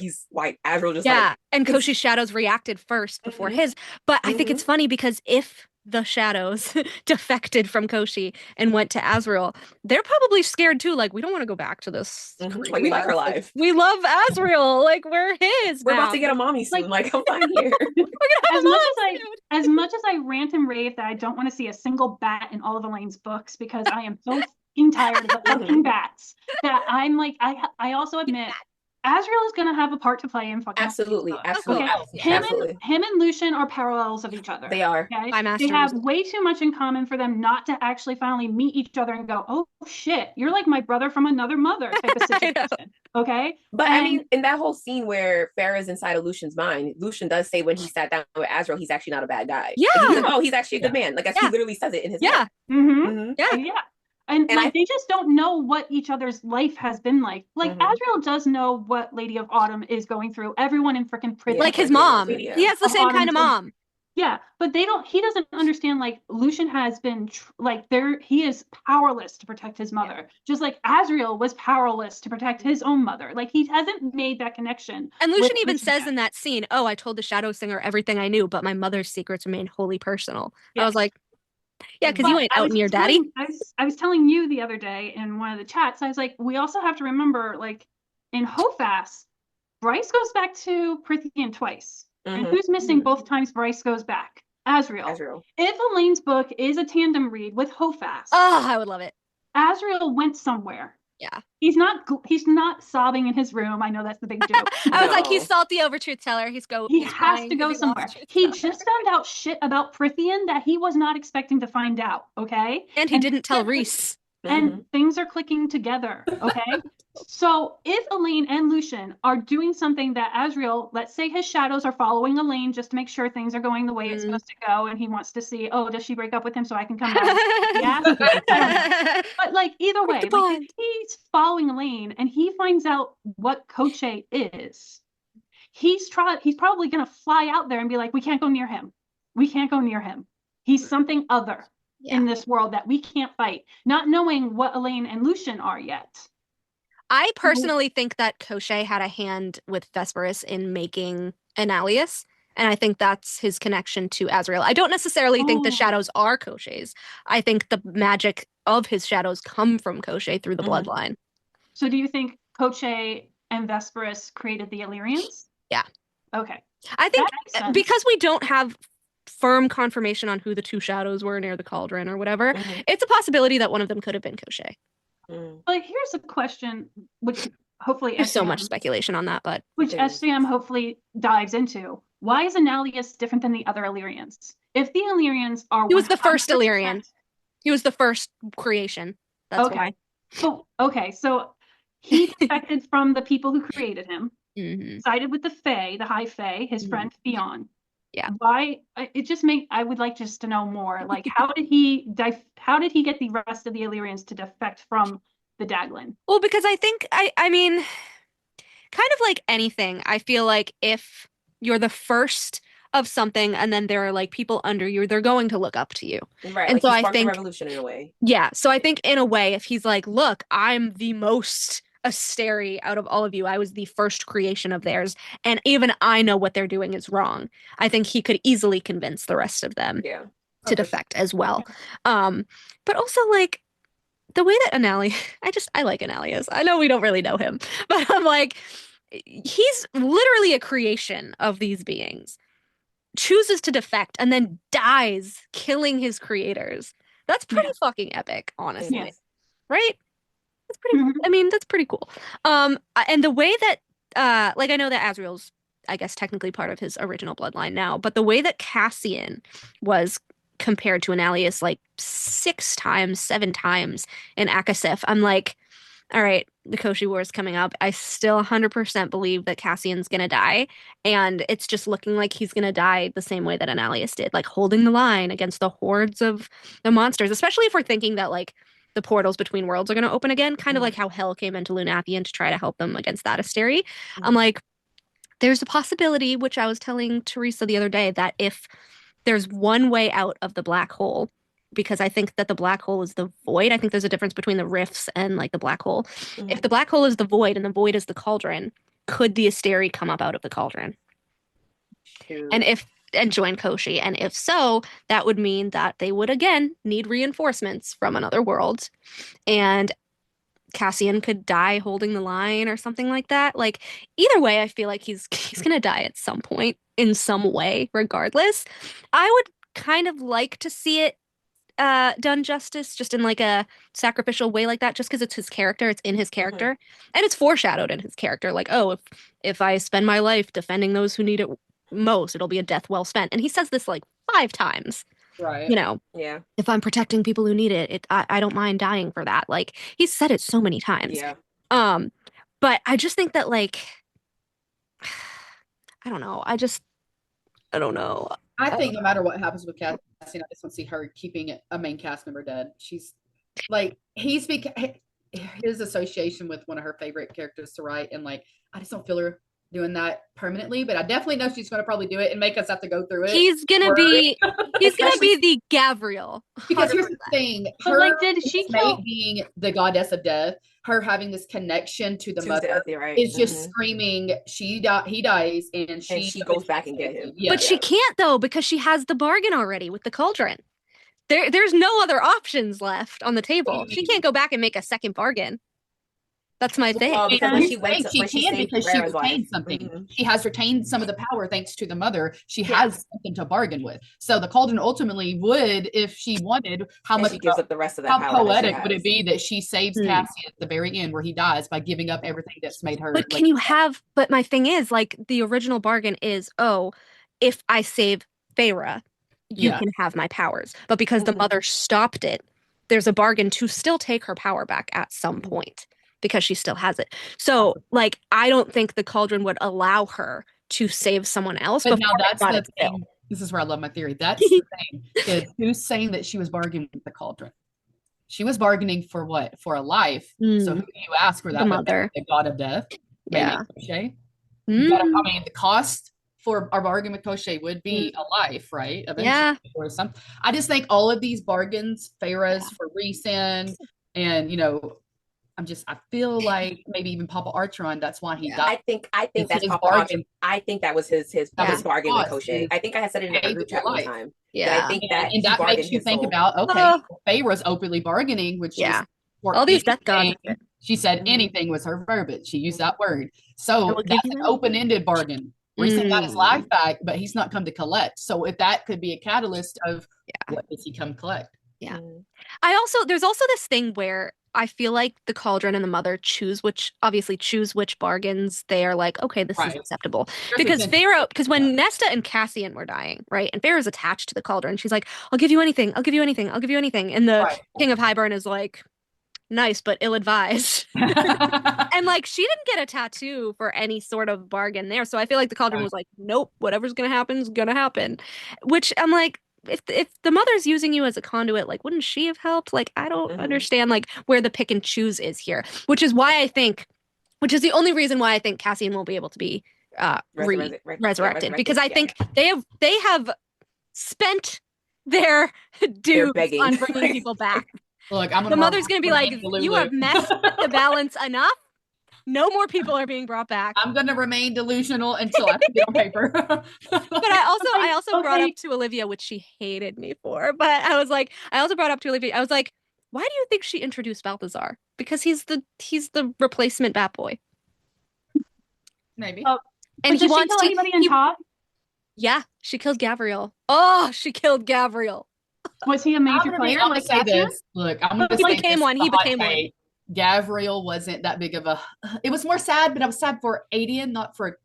Azrael just and Koshi's shadows reacted first before his. But I think it's funny because if the shadows defected from Koshi and went to Azrael, they're probably scared too. Like, we don't want to go back to this. Like, we like her life. We love Azrael. Like, we're his. We're about to get a mommy soon. Like I'm fine here. As much as I rant and rave that I don't want to see a single bat in all of Elaine's books, because I am so fucking tired of the fucking bats, that I'm like, I also admit Azrael is going to have a part to play in fucking absolutely. Okay? Him and Lucian are parallels of each other. They are. Okay? They have way too much in common for them not to actually finally meet each other and go, oh shit, you're like my brother from another mother type of situation. Okay? But I mean, in that whole scene where Farrah's inside of Lucian's mind, Lucian does say when he sat down with Azrael, he's actually not a bad guy. Yeah. Like, he's like, oh, he's actually a good man. Like he literally says it in his head. Yeah. And like, they just don't know what each other's life has been like. Like Azrael does know what Lady of Autumn is going through. Everyone in freaking prison, like his mom. He has the same kind of mom. Yeah, but he doesn't understand, like, Lucian has been he is powerless to protect his mother, just like Azrael was powerless to protect his own mother. Like, he hasn't made that connection. And Lucian even says in that scene, oh, I told the Shadow Singer everything I knew, but my mother's secrets remain wholly personal. I was like, yeah, because you ain't out near daddy. I was telling you the other day in one of the chats, I was like, we also have to remember, like, in Hofast, Bryce goes back to Prithian twice. And who's missing both times Bryce goes back? Azrael. If Elaine's book is a tandem read with Hofast, I would love it. Azrael went somewhere. Yeah. He's not sobbing in his room. I know that's the big joke. I was like, he's salty over truth teller. He has to go somewhere. He just found out shit about Prithian that he was not expecting to find out. Okay. And he didn't tell Reese. And things are clicking together. Okay. So if Elaine and Lucian are doing something that Azrael, let's say his shadows are following Elaine just to make sure things are going the way it's supposed to go, and he wants to see, oh, does she break up with him so I can come back? Yeah. But like either way, like, if he's following Elaine and he finds out what Koche is, he's probably gonna fly out there and be like, we can't go near him. We can't go near him. He's something other in this world that we can't fight, not knowing what Elaine and Lucian are yet. I personally think that Koche had a hand with Vesperus in making an alias, and I think that's his connection to Azrael. I don't necessarily think the shadows are Koche's. I think the magic of his shadows come from Koche through the bloodline. So do you think Koche and Vesperus created the Illyrians? Yeah. Okay. I think because we don't have firm confirmation on who the two shadows were near the cauldron or whatever, it's a possibility that one of them could have been Koche. But here's a question, which hopefully there's so much speculation on that, but which SJM hopefully dives into. Why is Annalius different than the other Illyrians? If the Illyrians are, he was the first Illyrian. He was the first creation. That's why. So He defected from the people who created him, sided with the Fae, the High Fae, his friend Theon. Yeah. Why? I would like just to know more. Like, how did he get the rest of the Illyrians to defect from the Daglin? Well, because I mean, kind of like anything, I feel like if you're the first of something and then there are like people under you, they're going to look up to you. Right. And like so he I sparked think the revolution in a way. Yeah. So I think in a way, if he's like, look, I'm the most Asteri out of all of you. I was the first creation of theirs. And even I know what they're doing is wrong. I think he could easily convince the rest of them to defect as well. But also like the way that I like Analius. I know we don't really know him, but I'm like, he's literally a creation of these beings, chooses to defect and then dies killing his creators. That's pretty fucking epic, honestly. Yes. Right? That's pretty I mean, that's pretty cool. And the way that like I know that Azriel's I guess technically part of his original bloodline now, but the way that Cassian was compared to Analius like 6 times, 7 times in Akasif, I'm like, all right, the Koshi War is coming up. I still 100% believe that Cassian's gonna die, and it's just looking like he's gonna die the same way that Analius did, like holding the line against the hordes of the monsters, especially if we're thinking that like the portals between worlds are gonna open again, kind of like how Hell came into Lunathian to try to help them against that Asteri. I'm like, there's a possibility, which I was telling Teresa the other day, that if there's one way out of the black hole, because I think that the black hole is the void. I think there's a difference between the rifts and like the black hole. If the black hole is the void and the void is the cauldron, could the Asteri come up out of the cauldron? And join Koshi? And if so, that would mean that they would again need reinforcements from another world. And Cassian could die holding the line or something like that. Like either way, I feel like he's gonna die at some point in some way, regardless. I would kind of like to see it done justice, just in like a sacrificial way like that, just because it's his character, it's in his character, and it's foreshadowed in his character. Like, oh, if I spend my life defending those who need it most, it'll be a death well spent. And he says this like 5 times. Right. You know, if I'm protecting people who need it, I don't mind dying for that. Like he's said it so many times. Yeah. But I just think that like, I don't know. I don't know. I think no matter what happens with Cassian, I just don't see her keeping a main cast member dead. She's like, his association with one of her favorite characters to write, and like, I just don't feel her doing that permanently, but I definitely know she's going to probably do it and make us have to go through it. He's gonna be the Gavriel. Because here's the thing, her like, did she kill being the goddess of death, her having this connection to the mother is just screaming. He dies, and she goes back and get him. But she can't though, because she has the bargain already with the cauldron. There's no other options left on the table. She can't go back and make a second bargain. That's my thing. She can because she retained something. She has retained some of the power thanks to the mother. She has something to bargain with. So the cauldron ultimately would, if she wanted, how much she gives up the rest of that how power poetic would it be that she saves Cassian at the very end where he dies by giving up everything that's made her. But but my thing is, like, the original bargain is, oh, if I save Feyre, you can have my powers. But because the mother stopped it, there's a bargain to still take her power back at some point, because she still has it. So, like, I don't think the cauldron would allow her to save someone else. But now that's the thing. This is where I love my theory. That's the thing. Is who's saying that she was bargaining with the cauldron? She was bargaining for what? For a life. So who do you ask for that? The mother. The god of death. Yeah. I mean, the cost for our bargain with Koshi would be a life, right? Eventually, or something. I just think all of these bargains, Feyre's for Rhysand, and I feel like maybe even Papa Archeron, that's why he died. I think that's Papa Archeron. I think that was his bargain with Koshi. I think I had said it in a group chat one time. Yeah. I think that and that makes you think about, okay, Feyre's openly bargaining, which is all these death gods. She said anything was her verbiage. She used that word. So that's an open-ended bargain. Rhysand got his life back, but he's not come to collect. So if that could be a catalyst of what does he come collect? Yeah. There's also this thing where I feel like the cauldron and the mother choose which bargains they are like, okay, this is acceptable. Because when Nesta and Cassian were dying, right, and Feyre's attached to the cauldron, she's like, I'll give you anything, I'll give you anything, I'll give you anything. And the King of Hybern is like, nice, but ill-advised. And like, she didn't get a tattoo for any sort of bargain there. So I feel like the Cauldron was like, nope, whatever's gonna happen is gonna happen. Which I'm like, if the mother's using you as a conduit, like, wouldn't she have helped? Like, I don't understand like where the pick and choose is here. Which is the only reason why I think Cassian won't be able to be resurrected. Because I think they have spent their dues on bringing people back. Look, the mother's gonna be like, you have messed with the balance enough. No more people are being brought back. I'm gonna remain delusional until I get on paper. But I also brought up to Olivia, which she hated me for. But I also brought up to Olivia, I was like, why do you think she introduced Balthazar? Because he's the replacement Bat Boy. Maybe. And he wants to anybody in Todd? Yeah, she killed Gavriel. Oh, she killed Gavriel. Was he a major player? I'm gonna say this. Look, I'm gonna say he became one. Gavriel wasn't that big of a. It was more sad, but I was sad for Adian, not for.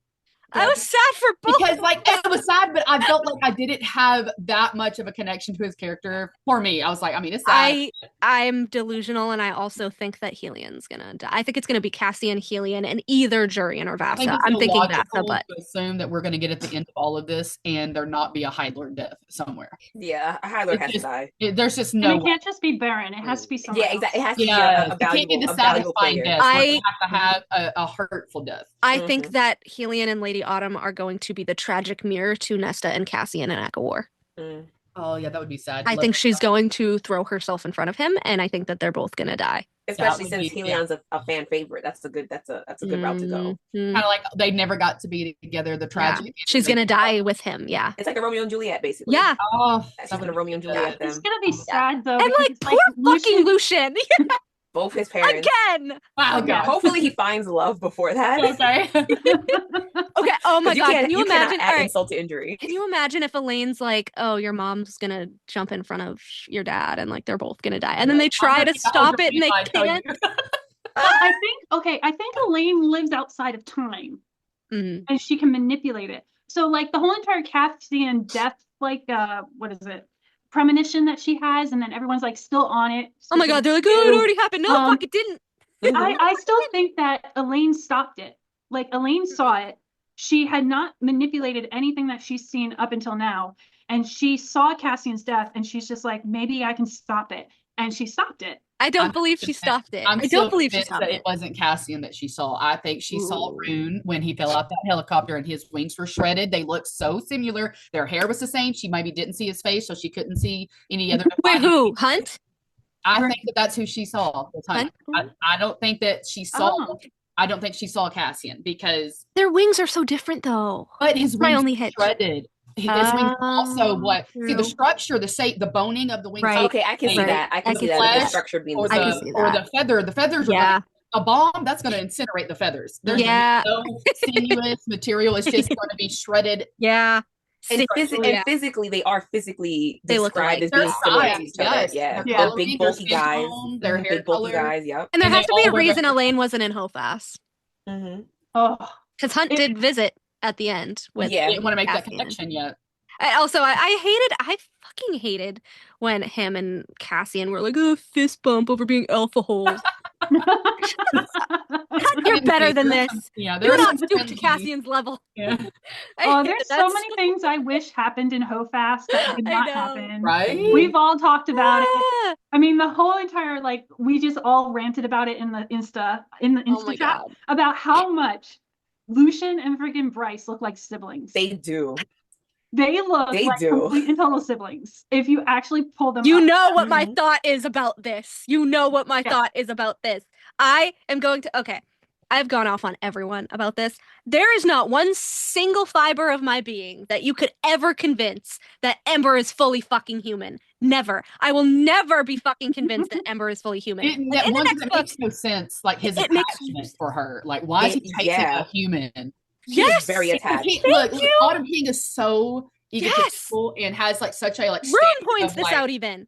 I was sad for both. Because like it was sad, but I felt like I didn't have that much of a connection to his character. For me, I was like, I mean, it's sad. I'm delusional, and I also think that Helian's gonna die. I think it's gonna be Cassian, Helian, and either Jurian or Vasa. I'm thinking Vasa, but to assume that we're gonna get at the end of all of this, and there not be a High Lord death somewhere. Yeah, a High Lord has to die. There's just no. And it can't just be Baron. It has to be someone. Yeah, exactly. It has to be a valuable, it can't be the satisfying death. We have to have a hurtful death. I think that Helian and Lady Autumn are going to be the tragic mirror to Nesta and Cassian in Echo War. Oh yeah, that would be sad. I think she's going to throw herself in front of him, and I think that they're both gonna die. Especially since Helian's a fan favorite. That's a good route to go. Kind of like they never got to be together. The tragic. Yeah. She's gonna die with him. Yeah. It's like a Romeo and Juliet, basically. Yeah. Oh, she's gonna Romeo and Juliet them. It's gonna be sad though. And like poor fucking Lucian. Both his parents. Again. Wow. God. Hopefully he finds love before that. Okay. Okay. Oh my God. Can you imagine? Add insult to injury. Can you imagine if Elaine's like, oh, your mom's gonna jump in front of your dad, and like they're both gonna die, and then they try to stop it and they can't. I think Elaine lives outside of time, and she can manipulate it. So like the whole entire Cassian death, like what is it? Premonition that she has, and then everyone's like still on it. Oh my God, they're like, oh, it already happened. No, fuck, it didn't. I still think that Elaine stopped it. Like Elaine saw it. She had not manipulated anything that she's seen up until now, and she saw Cassian's death, and she's just like, maybe I can stop it, and she stopped it. I don't believe she stopped it. I don't believe she stopped it. It wasn't Cassian that she saw. I think she saw Rune when he fell out that helicopter and his wings were shredded. They looked so similar. Their hair was the same. She maybe didn't see his face, so she couldn't see any other. Wait, who? Hunt? I think that's who she saw. Hunt? I don't think that she saw. Oh. I don't think she saw Cassian because their wings are so different, though. But his wings were shredded. His wings also see the structure, the shape, the boning of the wings. Right. Okay, I can see that. I can see that. The structure being the feather. The feathers are a bomb that's going to incinerate the feathers. There's no sinuous material. It's just going to be shredded. Yeah. And physically, they are physically described as being similar to each other. Yeah. They're big, bulky guys. They're big, bulky guys. Yep. And there has to be a reason Elaine wasn't in Hofast. Oh, because Hunt did visit at the end with didn't want to make that connection yet. I fucking hated when him and Cassian were like, fist bump over being alpha holes. You're better than this. Yeah, you're not stooped to Cassian's level. Yeah. There's so many things I wish happened in Hofast that did not happen. Right? We've all talked about it. I mean, the whole entire we just all ranted about it in the Insta chat about how much Lucian and freaking Bryce look like siblings. They do. They look like complete and total siblings. If you actually pull them up. Know what my thought is about this. You know what my thought is about this. I am going to, I've gone off on everyone about this. There is not one single fiber of my being that you could ever convince that Ember is fully fucking human. Never. I will never be fucking convinced that Ember is fully human. It makes no sense. Like his attachment for her. Like why is he taking a human? Yes, very attached. Look, Autumn King is so egotistical and has such a Rune points this out even.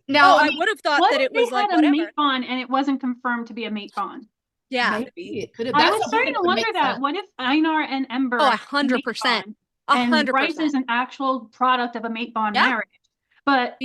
Now I would have thought that it was a mate bond and it wasn't confirmed to be a mate bond. Yeah, maybe it could have. I was starting to wonder that. What if Einar and Ember? 100%. And Bryce is an actual product of a mate bond marriage. But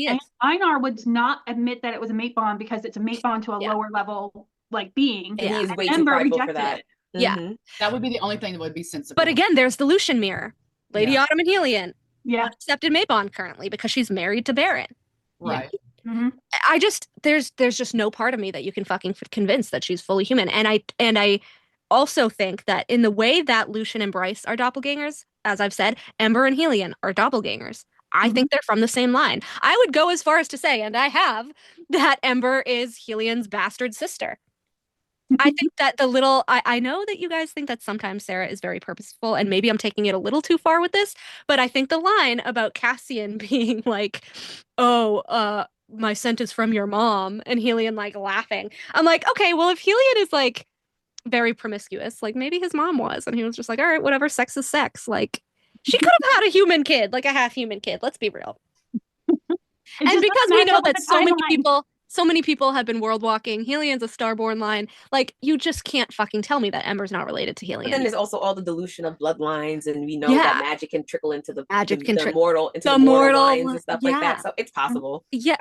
Einar would not admit that it was a mate bond because it's a mate bond to a lower level like being. And he's way too prideful for that. Yeah. That would be the only thing that would be sensible. But again, there's the Lucian mirror. Lady Autumn and Helion. Yeah. Accepted mate bond currently because she's married to Baron. Right. Yeah. Mm-hmm. I just there's just no part of me that you can fucking convince that she's fully human. And I also think that in the way that Lucian and Bryce are doppelgangers, as I've said, Ember and Helion are doppelgangers. I think they're from the same line. I would go as far as to say, and I have, that Ember is Helion's bastard sister. I think that the little, I know that you guys think that sometimes Sarah is very purposeful, and maybe I'm taking it a little too far with this, but I think the line about Cassian being like, oh, my scent is from your mom, and Helion like laughing. I'm like, okay, well, if Helion is like very promiscuous, like maybe his mom was, and he was just like, all right, whatever, sex is sex. Like, she could have had a human kid, like a half human kid. Let's be real. And because we know that so many people have been world walking. Helion's a starborn line. Like, you just can't fucking tell me that Ember's not related to Helion. But then there's also all the dilution of bloodlines, and we know that magic can trickle into the mortal lines and stuff like that. So it's possible. Yeah.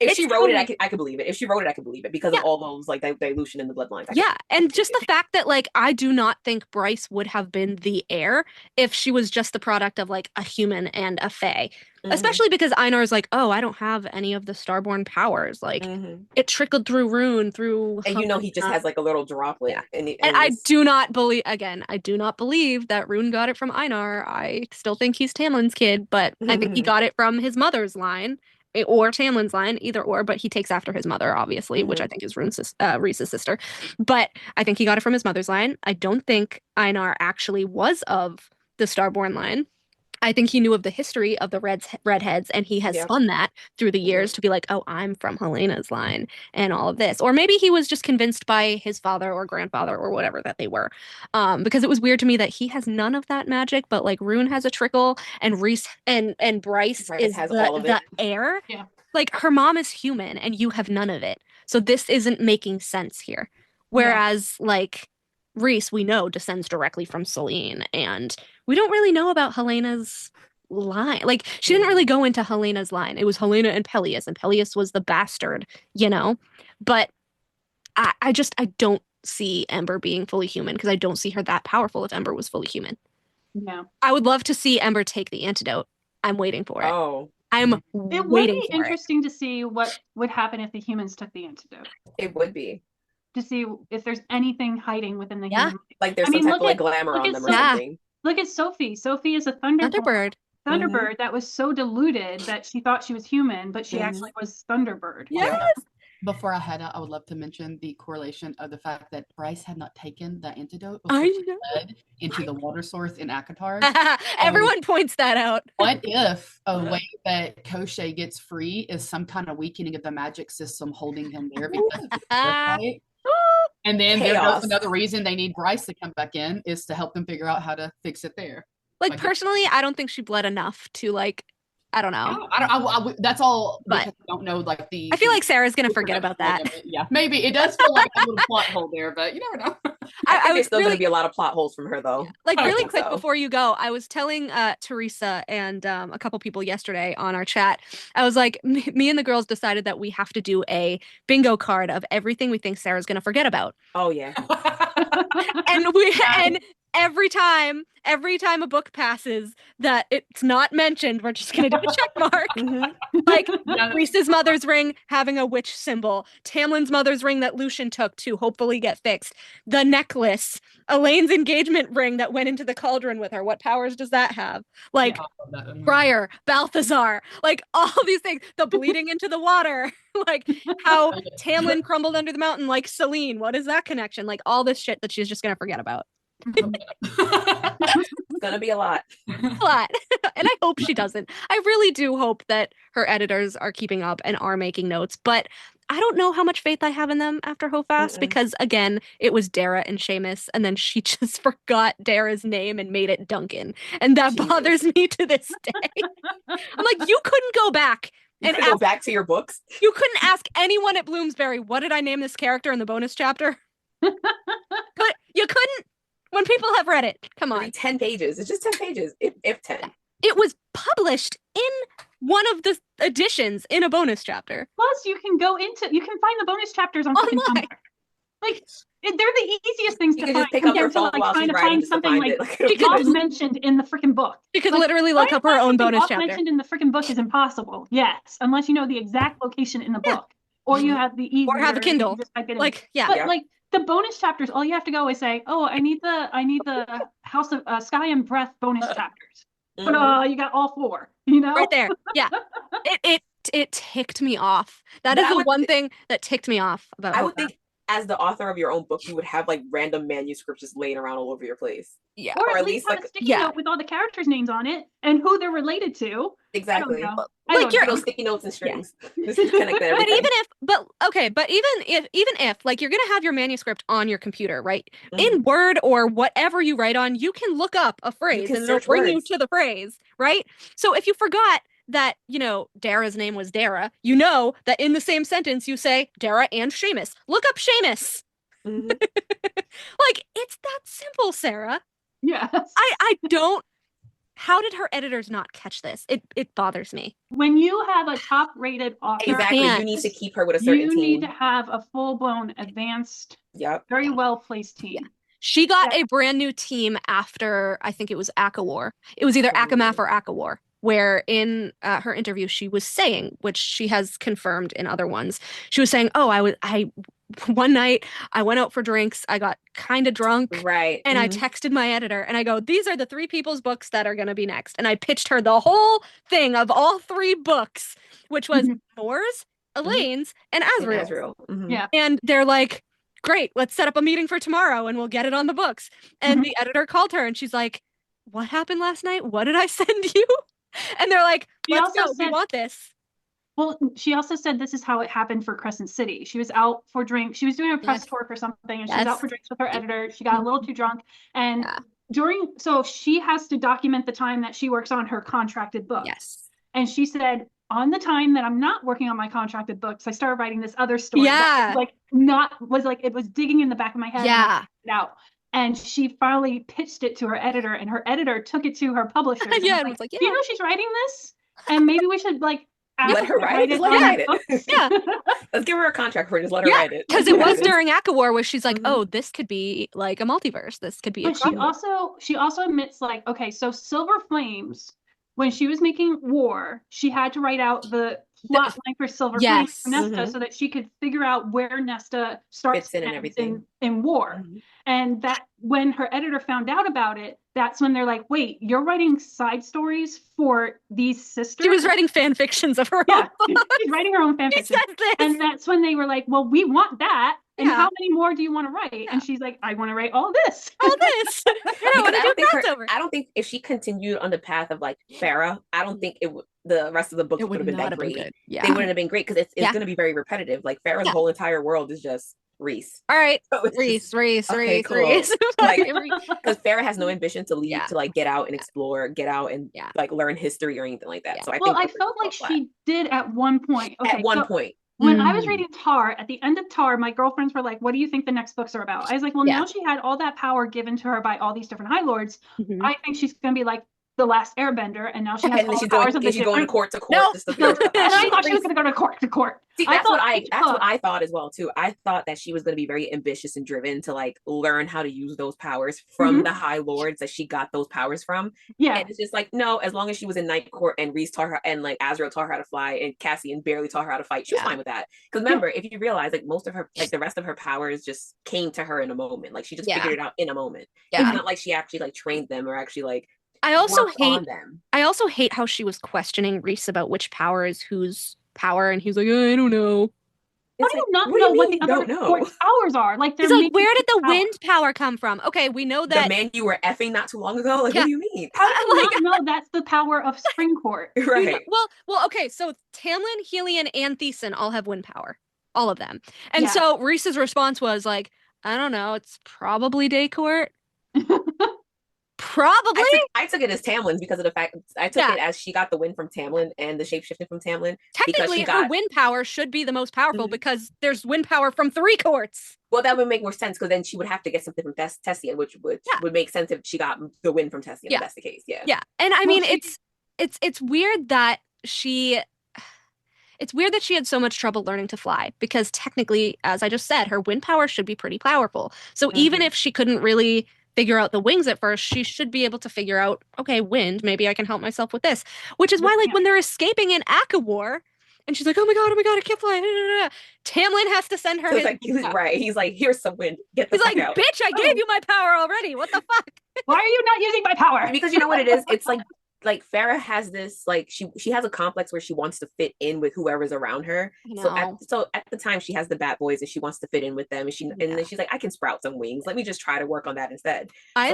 If she wrote it, I could believe it. If she wrote it, I could believe it because of all those like dilution in the bloodlines. And just the fact that like I do not think Bryce would have been the heir if she was just the product of like a human and a fae. Especially because Einar's like, oh, I don't have any of the starborn powers. Like it trickled through Rune through, and he just has like a little droplet. And I do not believe that Rune got it from Einar. I still think he's Tamlin's kid, but I think he got it from his mother's line. Or Tamlin's line, either or, but he takes after his mother, obviously, which I think is Rhys's sister. But I think he got it from his mother's line. I don't think Einar actually was of the Starborn line. I think he knew of the history of the redheads, and he has spun that through the years to be like, oh, I'm from Helena's line and all of this. Or maybe he was just convinced by his father or grandfather or whatever that they were. Because it was weird to me that he has none of that magic, but like Rune has a trickle, and Rhys and Bryce has all of the heir. Yeah. Like, her mom is human and you have none of it. So this isn't making sense here. Whereas like Rhys, we know, descends directly from Selene, and we don't really know about Helena's line. Like, she didn't really go into Helena's line. It was Helena and Peleus was the bastard, you know? But I don't see Ember being fully human because I don't see her that powerful if Ember was fully human. No. I would love to see Ember take the antidote. I'm waiting for it. Oh. I'm It would be interesting to see what would happen if the humans took the antidote. It would be. To see if there's anything hiding within the human. Like there's some type of like glamour on them or something. Look at Sophie. Sophie is a Thunderbird that was so deluded that she thought she was human, but she actually was Thunderbird. Yes. Before I head out, I would love to mention the correlation of the fact that Bryce had not taken the antidote into the water source in Akatar. Everyone points that out. What if a way that Koschei gets free is some kind of weakening of the magic system holding him there because of the and then there's another reason they need Bryce to come back in is to help them figure out how to fix it there. Like personally, I don't think she bled enough to like, I don't know. I that's all. But I don't know. Like I feel like Sarah's gonna forget about that. Yeah, maybe it does feel like a little plot hole there, but you never know. I think there's still gonna be a lot of plot holes from her though. Like really quick before you go, I was telling Teresa and a couple people yesterday on our chat. I was like, me and the girls decided that we have to do a bingo card of everything we think Sarah's gonna forget about. Oh yeah. and every time a book passes that it's not mentioned, we're just going to do a check mark. Like Rhys's mother's ring having a witch symbol, Tamlin's mother's ring that Lucian took to hopefully get fixed, the necklace, Elaine's engagement ring that went into the cauldron with her. What powers does that have? Like Briar, Balthazar, like all these things, the bleeding into the water, like how Tamlin crumbled under the mountain, like Selene. What is that connection? Like all this shit that she's just going to forget about. It's gonna be a lot. And I hope she doesn't. I really do hope that her editors are keeping up and are making notes, but I don't know how much faith I have in them after Hofast because again, it was Dara and Seamus, and then she just forgot Dara's name and made it Duncan, and that bothers me to this day. I'm like, you couldn't go back and go back to your books. You couldn't ask anyone at Bloomsbury, what did I name this character in the bonus chapter? But you couldn't. When people have read it, come on. 10 pages. It's just 10 pages, if 10. It was published in one of the additions in a bonus chapter. Plus, you can find the bonus chapters on fucking Tumblr. Like, they're the easiest things to find. Just pick up her phone while she's writing to find something like off mentioned in the freaking book. She could literally look up her own bonus chapter. Mentioned in the freaking book is impossible. Yes, unless you know the exact location in the book, or you have the easy, or have a Kindle. Like, but like the bonus chapters, all you have to go is say, "Oh, I need the House of Sky and Breath bonus chapters." But you got all 4, you know, right there. Yeah, it ticked me off. That is the one thing that ticked me off about. I would think, as the author of your own book, you would have like random manuscripts just laying around all over your place. Yeah. Or at least have a sticky note with all the characters' names on it and who they're related to. Exactly. Like your sticky notes and strings. This is connected. But even if like you're gonna have your manuscript on your computer, right? In Word or whatever you write on, you can look up a phrase and it'll bring you to the phrase, right? So if you forgot that, you know, Dara's name was Dara, you know that in the same sentence you say Dara and Seamus. Look up Seamus. Like, it's that simple, Sarah. Yes. I don't. How did her editors not catch this? It bothers me. When you have a top-rated author, you need to keep her with a certain team. You need to have a full-blown, advanced, very well-placed team. Yeah. She got a brand new team after, I think it was War. It was either Akamath or War, where in her interview she was saying, which she has confirmed in other ones, she was saying, "Oh, one night I went out for drinks, I got kind of drunk, right, and I texted my editor and I go, these are the 3 people's books that are going to be next, and I pitched her the whole thing of all 3 books, which was Noor's, Elaine's, and Azrael's. Yeah, and they're like, great, let's set up a meeting for tomorrow and we'll get it on the books. And the editor called her and she's like, what happened last night? What did I send you? And they're like, let's go, we want this. Well, she also said this is how it happened for Crescent City. She was out for drinks. She was doing a press tour for something, and she was out for drinks with her editor. She got a little too drunk, and so she has to document the time that she works on her contracted book. Yes. And she said, on the time that I'm not working on my contracted books, I started writing this other story. Yeah. It was digging in the back of my head. Yeah. And she finally pitched it to her editor, and her editor took it to her publisher. Yeah, and was like, you know, she's writing this, and maybe we should let her write it. Let her write it. Yeah. Let's give her a contract for it. Just let her write it. Because it was during War where she's like, oh, this could be like a multiverse. This could be. But she also admits, like, okay, so Silver Flames, when she was making War, she had to write out the plot line for Silver Flames for Nesta so that she could figure out where Nesta starts and everything in War. And that when her editor found out about it, that's when they're like, wait, you're writing side stories for these sisters? She was writing fan fictions of her own. She's writing her own fan fiction. And that's when they were like, well, we want that. And how many more do you want to write? And she's like, I want to write all this. All this. I don't think if she continued on the path of like Farrah, I don't think the rest of the books would have been that great. Yeah. They wouldn't have been great because it's going to be very repetitive. Like Farrah's whole entire world is just Reese. All right. So Reese. Okay, cool. Reese. Because Farrah has no ambition to leave to like get out and explore, get out and like learn history or anything like that. Yeah. So I felt like she did at one point. Okay, at one point. When I was reading Tar, at the end of Tar, my girlfriends were like, what do you think the next books are about? I was like, well, now she had all that power given to her by all these different High Lords. I think she's going to be like the last Airbender, and now she has all the powers of the different... going court to court. No, I thought she was going to go to court to court. See, that's what I thought as well too. I thought that she was going to be very ambitious and driven to like learn how to use those powers from the High Lords that she got those powers from. Yeah, and it's just like, no, as long as she was in Night Court and Reese taught her, and like Azrael taught her how to fly, and Cassian barely taught her how to fight, she was fine with that. Because remember, if you realize, like most of her, like the rest of her powers just came to her in a moment. Like she just figured it out in a moment. Yeah, it's not like she actually like trained them or actually like. I also hate how she was questioning Reese about which power is whose power, and he's like, I don't know. How do you not know what the other powers are? Like, he's like, where did the wind power come from? Okay, we know that the man you were effing not too long ago. Like, what do you mean? How do you not know that's the power of Spring Court? Right. Well, okay. So Tamlin, Helion, and Thiessen all have wind power, all of them. And so Reese's response was like, I don't know. It's probably Day Court. Probably. I took it as Tamlin's because of the fact I took it as she got the wind from Tamlin and the shapeshifting from Tamlin. Technically, her wind power should be the most powerful because there's wind power from 3 courts. Well, that would make more sense because then she would have to get something from Tessian, which would make sense if she got the wind from Tessian. If that's the case. Yeah. Yeah, and I mean, it's weird that it's weird that she had so much trouble learning to fly because technically, as I just said, her wind power should be pretty powerful. So even if she couldn't really figure out the wings at first, she should be able to figure out, okay, wind, maybe I can help myself with this. Which is why, like, when they're escaping in ACOWAR, and she's like, oh my God, I can't fly. Tamlin has to send her his right. He's like, here's some wind. Get the fuck out. Bitch, I gave you my power already. What the fuck? Why are you not using my power? Because you know what it is? It's like Farrah has this, like, she has a complex where she wants to fit in with whoever's around her. So at the time she has the Bat Boys and she wants to fit in with them, and then she's like, I can sprout some wings. Let me just try to work on that instead. I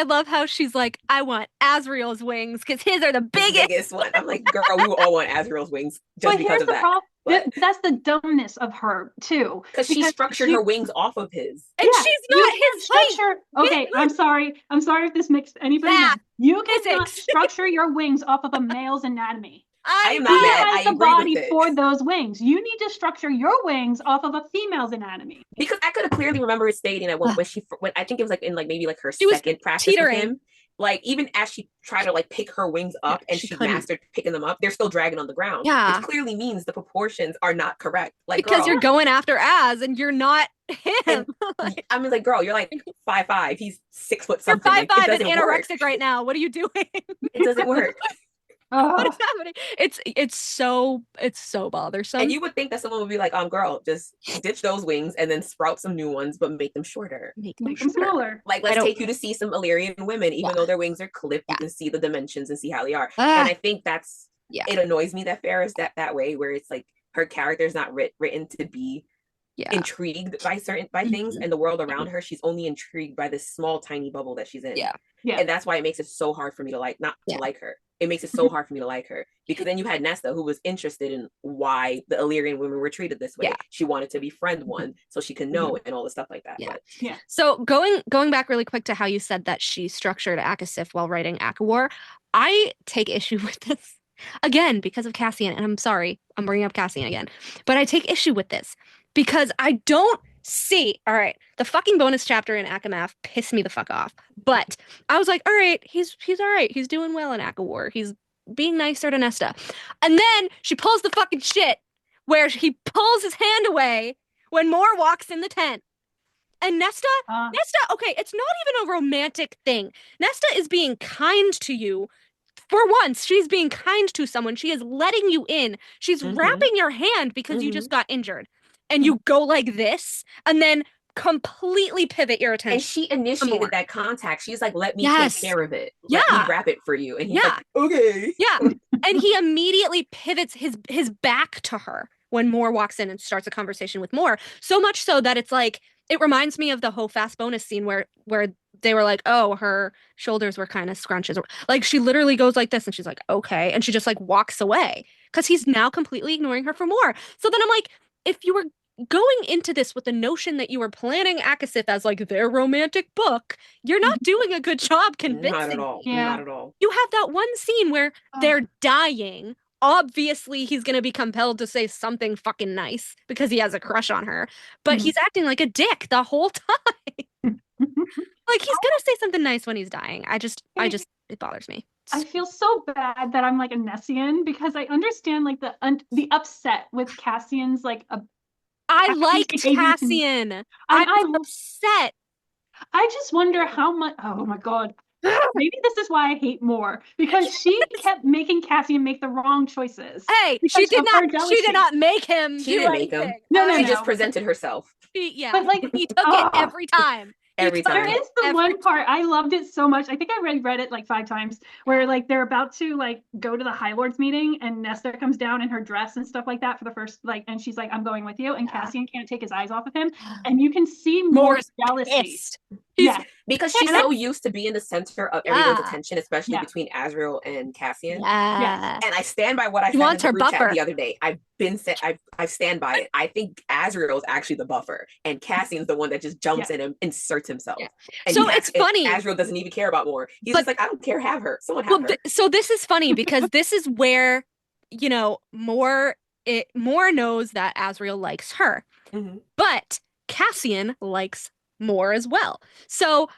love how she's like, I want Azriel's wings because his are the biggest one. I'm like, girl, we all want Azriel's wings just because of that. That's the dumbness of her too, because she structured her wings off of his, and she's not his structure. Okay, I'm sorry if this makes anybody mad. You cannot structure your wings off of a male's anatomy. I am not mad. I agree body with it. For those wings, you need to structure your wings off of a female's anatomy. Because I could have clearly remember it stating that when I think it was like in like maybe like her second practice with him, like even as she tried to like pick her wings up and she mastered picking them up, they're still dragging on the ground. Yeah, which clearly means the proportions are not correct. Like, because you're going after Az and you're not him. I mean, like, girl, you're like 5'5", he's 6 foot something. You're 5'5" and anorexic right now. What are you doing? It doesn't work. What is happening? It's so bothersome. And you would think that someone would be like, girl, just ditch those wings and then sprout some new ones, but make them shorter. Make them smaller. Like, let's take you to see some Illyrian women, even though their wings are clipped, you can see the dimensions and see how they are. And I think that's it annoys me that Farrah's that way, where it's like her character is not written to be intrigued by things, and the world around her, she's only intrigued by this small tiny bubble that she's in. And that's why it makes it so hard for me to like like her. It makes it so hard for me to like her, because then you had Nesta, who was interested in why the Illyrian women were treated this way. She wanted to befriend one so she could know and all the stuff like that. So going back really quick to how you said that she structured Akasif while writing ACOWAR, I take issue with this again because of Cassian, and I'm sorry, I'm bringing up Cassian again, but I take issue with this because I don't see, all right, the fucking bonus chapter in Akamath pissed me the fuck off. But I was like, all right, he's all right. He's doing well in ACOWAR. He's being nicer to Nesta. And then she pulls the fucking shit where he pulls his hand away when Mor walks in the tent. And Nesta, okay, it's not even a romantic thing. Nesta is being kind to you. For once, she's being kind to someone. She is letting you in. She's wrapping your hand because you just got injured. And you go like this, and then completely pivot your attention. And she initiated that contact. She's like, let me take care of it. Let me wrap it for you. And he's like, okay. Yeah. And he immediately pivots his back to her when Mor walks in and starts a conversation with Mor. So much so that it's like, it reminds me of the whole fast bonus scene where they were like, oh, her shoulders were kind of scrunches. Like, she literally goes like this, and she's like, okay. And she just like walks away because he's now completely ignoring her for Mor. So then I'm like, if you were going into this with the notion that you were planning Akasif as like their romantic book, you're not doing a good job convincing. Not at all. Not at all. You have that one scene where they're dying. Obviously, he's going to be compelled to say something fucking nice because he has a crush on her. But he's acting like a dick the whole time. Like, he's going to say something nice when he's dying. It bothers me. I feel so bad that I'm like a Nessian because I understand like the upset with Cassian's like I liked Cassian. I'm upset. I just wonder how much. Oh my god. Maybe this is why I hate Mor, because she kept making Cassian make the wrong choices. Hey, she did not make him. She didn't make him. No. She just presented herself. But like he took it every time. Every time. There is the one part I loved it so much. I think I read it like 5 times, where like they're about to like go to the High Lords meeting, and Nesta comes down in her dress and stuff like that for the first and she's like, I'm going with you, and Cassian can't take his eyes off of him, and you can see Mor's jealousy. Because she's so used to being the center of everyone's attention, especially between Azriel and Cassian. And I stand by what I said in the group chat the other day. I stand by it. I think Azriel is actually the buffer, and Cassian's the one that just jumps in and inserts himself. And so it's funny. Azriel doesn't even care about Mor. He's just like, I don't care. Have her. Someone have her. So this is funny because this is where Mor knows that Azriel likes her, but Cassian likes Mor as well. So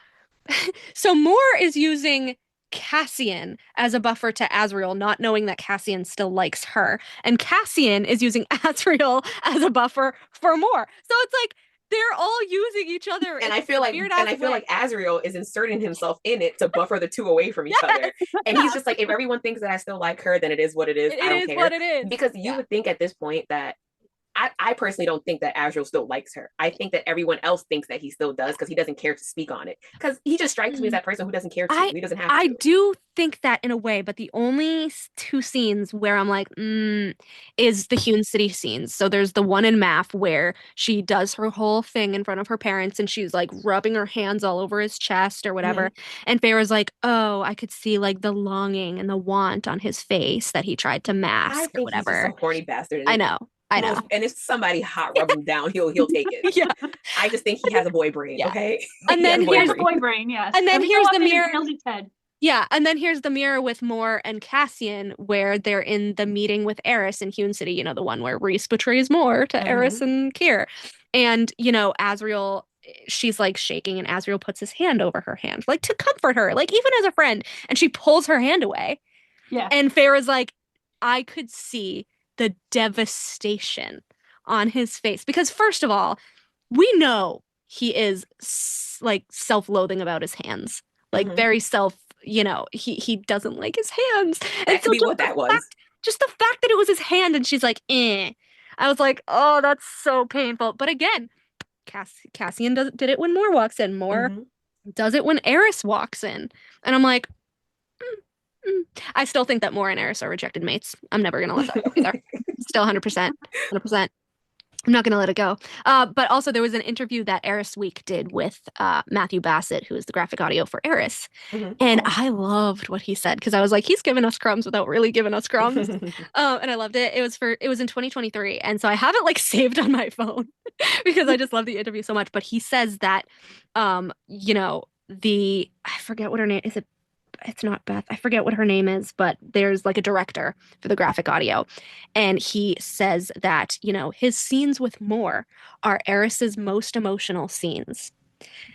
Mor is using Cassian as a buffer to Azriel, not knowing that Cassian still likes her. And Cassian is using Azriel as a buffer for more. So it's like they're all using each other. And I feel like Azriel is inserting himself in it to buffer the two away from each other. And he's just like, if everyone thinks that I still like her, then it is what it is. I don't care. What it is. Because you would think at this point that I personally don't think that Azriel still likes her. I think that everyone else thinks that he still does because he doesn't care to speak on it. Because he just strikes me as that person who doesn't care to. He doesn't have to. I do think that in a way, but the only two scenes where I'm like, is the Hewn City scenes. So there's the one in Math where she does her whole thing in front of her parents and she's like rubbing her hands all over his chest or whatever. And Feyre's like, oh, I could see like the longing and the want on his face that he tried to mask or whatever. He's just a horny bastard. I know. And if somebody hot rub him down, he'll take it. Yeah. I just think he has a boy brain. Yeah. Okay. And then here's boy brain. Yes. And then here's the mirror. Yeah. And then here's the mirror with Mor and Cassian, where they're in the meeting with Eris in Hewn City. You know, the one where Rhys betrays Mor to Eris and Keir. And you know, Azriel, she's like shaking, and Azriel puts his hand over her hand, like to comfort her, like even as a friend. And she pulls her hand away. Yeah. And Feyre's like, I could see the devastation on his face, because first of all, we know he is like self-loathing about his hands, like very he doesn't like his hands. And so what that was, just the fact that it was his hand, and she's like, I was like, oh, that's so painful. But again, Cassian did it when Mor walks in. Mor does it when Eris walks in, and I'm like, I still think that Mor and Eris are rejected mates. I'm never gonna let that go either. Still 100%. I'm not gonna let it go. But also there was an interview that Eris Week did with Matthew Bassett, who is the graphic audio for Eris. And I loved what he said, because I was like, he's giving us crumbs without really giving us crumbs. And I loved it. It was in 2023. And so I have it like saved on my phone because I just love the interview so much. But he says that I forget what her name is. It's not Beth. I forget what her name is, but there's like a director for the graphic audio. And he says that, his scenes with Mor are Eris's most emotional scenes.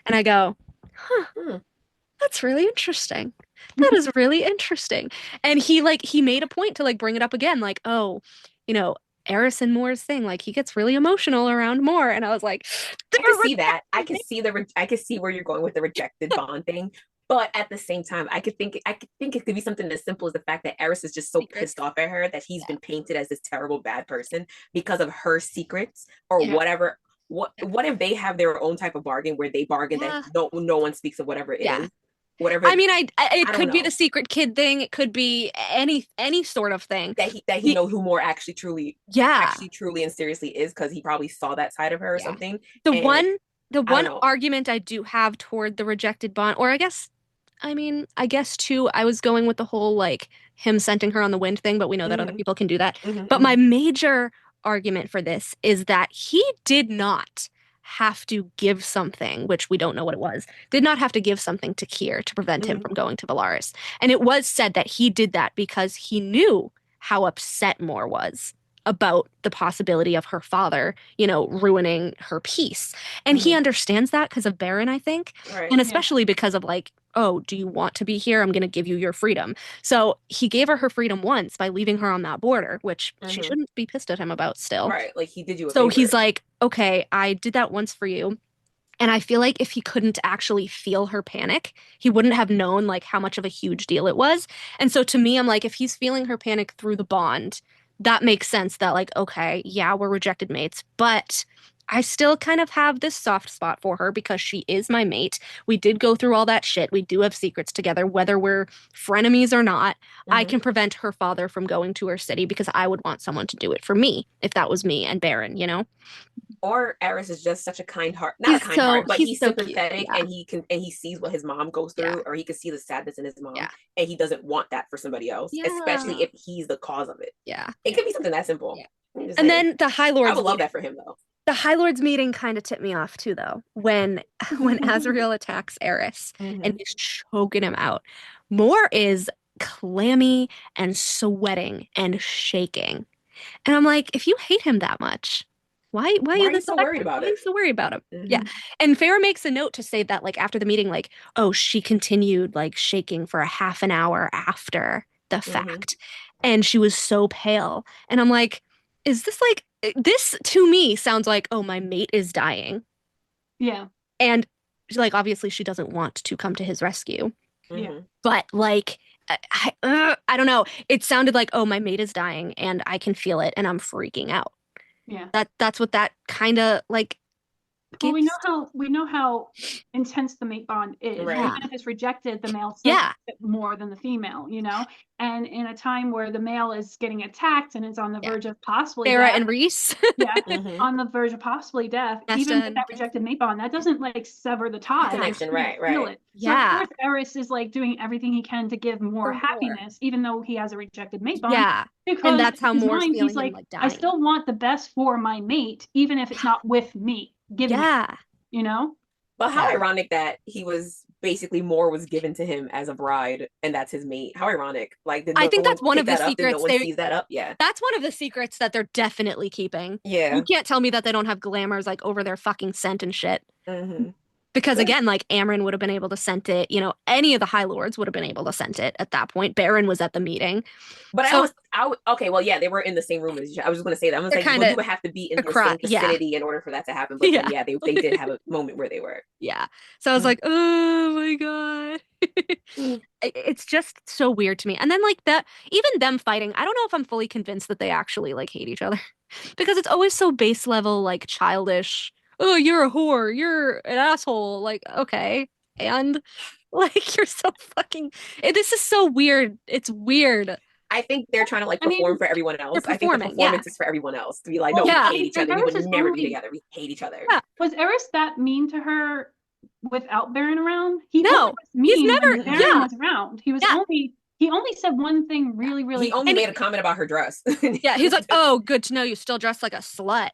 And I go, that's really interesting. That is really interesting. And he made a point to like bring it up again, like, oh, Eris and Mor's thing, like he gets really emotional around Mor. And I was like, I can see that. I can see where you're going with the rejected bond thing. But at the same time, I could think it could be something as simple as the fact that Eris is just so pissed off at her that he's been painted as this terrible bad person because of her secrets or whatever. What if they have their own type of bargain where they bargain that no one speaks of whatever it is? Whatever. I mean, it could be the secret kid thing. It could be any sort of thing that he knows who Mor actually truly and seriously is, because he probably saw that side of her or something. The one argument I do have toward the rejected bond, or I guess too, I was going with the whole like him scenting her on the wind thing, but we know that other people can do that. But my major argument for this is that he did not have to give something, which we don't know what it was, did not have to give something to Keir to prevent him from going to Velaris. And it was said that he did that because he knew how upset Mor was about the possibility of her father, ruining her peace. And he understands that because of Baron, I think. Right. And especially because of like, oh, do you want to be here? I'm going to give you your freedom. So he gave her freedom once by leaving her on that border, which she shouldn't be pissed at him about still. Right. Like he did you a favor. So he's like, okay, I did that once for you. And I feel like if he couldn't actually feel her panic, he wouldn't have known like how much of a huge deal it was. And so to me, I'm like, if he's feeling her panic through the bond, that makes sense that like, okay, yeah, we're rejected mates, but I still kind of have this soft spot for her because she is my mate. We did go through all that shit. We do have secrets together, whether we're frenemies or not. I can prevent her father from going to her city because I would want someone to do it for me if that was me and Baron, Or Eris is just such a kind heart, not a kind heart, but he's so sympathetic, and he sees what his mom goes through, or he can see the sadness in his mom, and he doesn't want that for somebody else, especially if he's the cause of it. Yeah, it could be something that simple. Yeah. And then the High Lords. I would love that for him though. The High Lords meeting kind of tipped me off too, though, when Azriel attacks Eris and he's choking him out. Mor is clammy and sweating and shaking, and I'm like, if you hate him that much, why are you so worried about it? Why are you so worried about him? Yeah. And Feyre makes a note to say that, like, after the meeting, like, oh, she continued, like, shaking for a half an hour after the fact. And she was so pale. And I'm like, is this, like, this to me sounds like, oh, my mate is dying. Yeah. And, like, obviously she doesn't want to come to his rescue. Yeah. But, like, I don't know. It sounded like, oh, my mate is dying and I can feel it and I'm freaking out. Yeah. That's what that kind of, like, well, we know how intense the mate bond is. Right. Even if it's rejected, the male still Yeah. it more than the female, you know? And in a time where the male is getting attacked and is on the verge of possibly Feyre death, and Rhys. on the verge of possibly death, Nesta even with and that rejected mate bond, that doesn't like sever the tie. Connection, right. Feel it. Yeah. So of course Eris is like doing everything he can to give more happiness, even though he has a rejected mate bond. Yeah. Because And that's how in his Moore's mind, feeling he's him, like, dying. I still want the best for my mate, even if it's not with me. Give me, you know? But how ironic that he was basically more was given to him as a bride, and that's his mate. How ironic! Like, I think that's one of the secrets. No one sees that up. Yeah, that's one of the secrets that they're definitely keeping. Yeah, you can't tell me that they don't have glamours like over their fucking scent and shit. Because again, like Amryn would have been able to scent it. You know, any of the High Lords would have been able to scent it at that point. Baron was at the meeting. But okay, well, yeah, they were in the same room as each other. I was just going to say that. I was like, well, you would have to be in the same vicinity in order for that to happen. But then, they did have a moment where they were. Yeah. So I was like, oh my God. It's just so weird to me. And then like that, even them fighting, I don't know if I'm fully convinced that they actually like hate each other. Because it's always so base level, like childish. Oh, you're a whore. You're an asshole. Like, okay. And like, you're so fucking, this is so weird. It's weird. I think they're trying to like perform for everyone else. I think the performance is for everyone else to be like, no, we hate each other. We would never be together. We hate each other. Yeah. Was Eris that mean to her without Baron around? He's never. Baron was around. He was He only said one thing really, really. He only made a comment about her dress. Yeah, he's like, "Oh, good to know you still dress like a slut."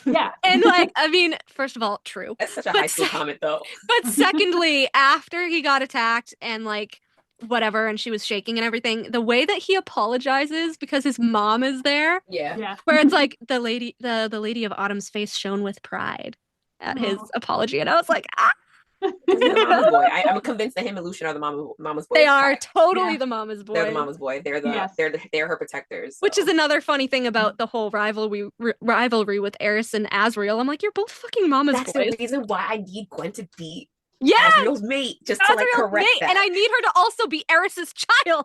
Yeah, and like, I mean, first of all, true. That's such a high school comment, though. But secondly, after he got attacked and like whatever, and she was shaking and everything, the way that he apologizes because his mom is there, where it's like the lady of Autumn's face shone with pride at his apology, and I was like, ah. He's the mama's boy. I'm convinced that him and Lucian are the mama's boy. They are totally the mama's boy. They're the mama's boy. They're her protectors. So. Which is another funny thing about the whole rivalry with Eris and Asriel. I'm like, you're both fucking mama's boys. That's the reason why I need Gwen to be Asriel's mate, just to like correct that. And I need her to also be Eris's child.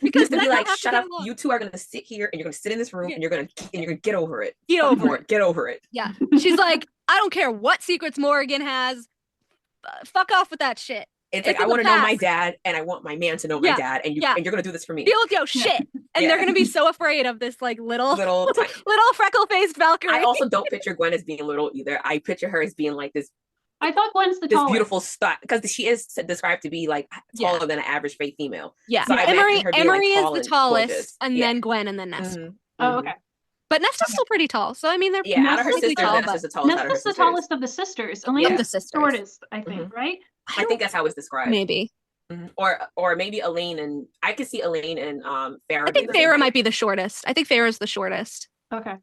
Because to be like, shut up, you two are gonna sit here and you're gonna sit in this room and you're gonna get over it. Get over it. Yeah. She's like, I don't care what secrets Morrigan has. Fuck off with that shit. It's like, I want to know my dad and I want my man to know my dad, and you're gonna do this for me. Deal with your shit. And they're gonna be so afraid of this like little freckle-faced Valkyrie. I also don't picture Gwen as being little either. I picture her as being like this. I thought Gwen's the tallest. Beautiful stuff, because she is described to be like taller than an average Fae female. Yeah, so Emery is the tallest, and then Gwen, and then Nesta. Oh, okay. But Nesta's still pretty tall, so I mean, they're out of her sisters, Nesta's the tallest. Nesta's the tallest of the sisters. Only the shortest, I think, right? I think that's how it's described. Maybe. Or maybe Elaine and I could see Elaine and Feyre. I think Feyre might be the shortest. I think Feyre's the shortest. Okay.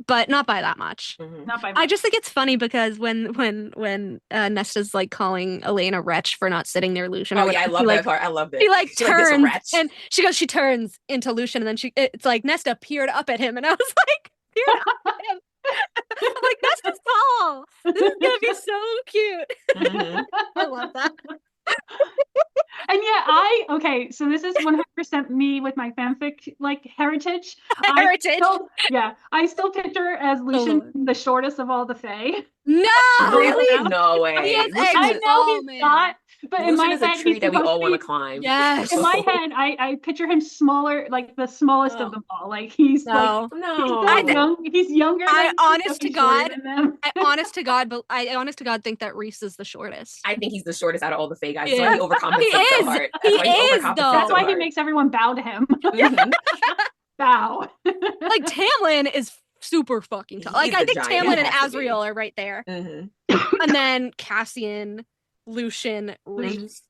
But not by that much. Not by much. I just think it's funny because when Nesta's like calling Elaine a wretch for not sitting near Lucian. Oh yeah, I love that part. I love it. He like turns and she turns into Lucian, and then it's like Nesta peered up at him, and I was like, peered up at him. I'm like, Nesta's tall. This is gonna be so cute. I love that. And so this is 100% me with my fanfic like heritage. I still picture as Lucian the shortest of all the Fae. No, really? No way. I know he's not, but Lucian in my is head, a tree that we all want to climb. Yes. In my head, I picture him smaller, like the smallest of them all. Like he's he's younger. I honest to God think that Rhys is the shortest. I think he's the shortest out of all the Fae guys. That's why he overcompensates so hard. That's why he makes everyone bow to him. Bow. Like Tamlin is super fucking tall. Like I think Tamlin and Asriel are right there. And then Cassian, Lucian, Rhys.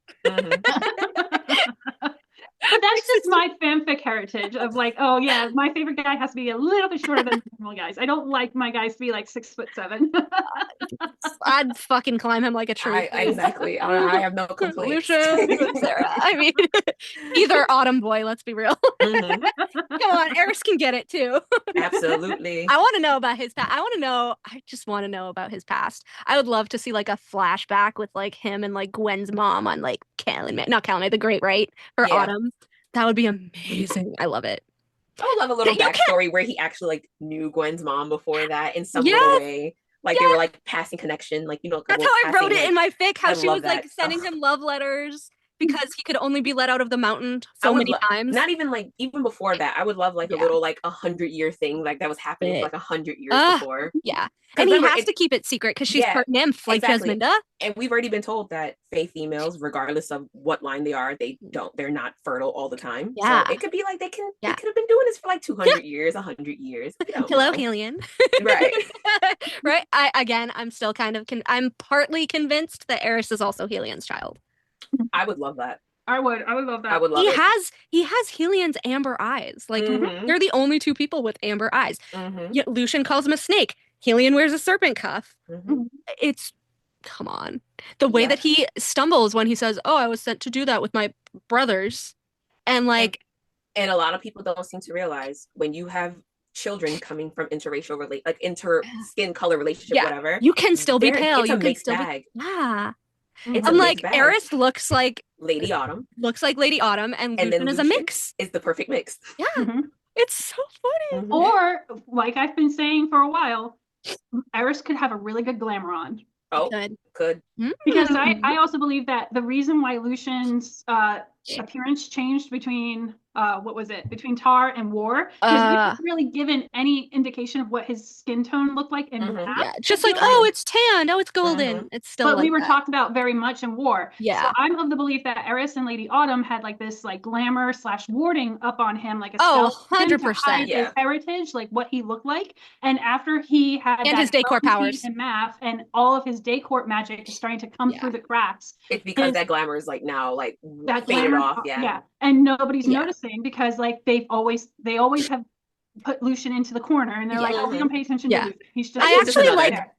But that's just my fanfic heritage of like, oh yeah, my favorite guy has to be a little bit shorter than normal guys. I don't like my guys to be like 6'7". I'd fucking climb him like a tree. Exactly. I have no complaints. Lucian, Sarah. I mean, either Autumn Boy. Let's be real. Come on, Eris can get it too. Absolutely. I want to know about his past. I just want to know about his past. I would love to see like a flashback with like him and like Gwen's mom on like not Callan, the Great, right? For Autumn. That would be amazing. I love it. I would love a little backstory where he actually like knew Gwen's mom before that in some little way. Like they were like passing connection, like that's how I wrote it in my fic. How she was like sending him love letters because he could only be let out of the mountain so many times. Not even like even before that. I would love like a little like 100-year thing like that was happening for like 100 years before. Yeah, and he has to keep it secret because she's part nymph, like Jasminda. And we've already been told that fae females, regardless of what line they are, they're not fertile all the time. Yeah, so it could be like they could have been doing this for like 200 years, 100 years. Hello, Helion. Right. Right. I'm still kind of I'm partly convinced that Eris is also Helion's child. I would love that. I would love that. I would love it. He has Helion's amber eyes. Like they're the only two people with amber eyes. Yet Lucian calls him a snake. Helion wears a serpent cuff. It's come on. The way that he stumbles when he says, "Oh, I was sent to do that with my brothers," and like, and a lot of people don't seem to realize when you have children coming from interracial inter skin color relationship, whatever, you can still be pale. It's you a can still bag. I'm like, Eris looks like Lady Autumn. And Lucian is a mix. It's the perfect mix. Yeah. It's so funny. Or, like I've been saying for a while, Eris could have a really good glamour on. Oh, could. Because I also believe that the reason why Lucian's appearance changed between between Tar and War, because we haven't really given any indication of what his skin tone looked like in Math. Yeah, just like, oh, it's tanned, oh, it's golden. It's still but like we were that. talked about very much in War. Yeah. So I'm of the belief that Eris and Lady Autumn had like this like glamour / warding up on him, like a 100%. His heritage, like what he looked like. And after he had and his Daycourt powers in Math, and all of his Daycourt magic is starting to come through the cracks. It's because that glamour is like now like that faded glamour, off. Yeah. And nobody's noticing because like they always have put Lucian into the corner, and they're like, "Oh, we don't pay attention to Lucian. He's just." I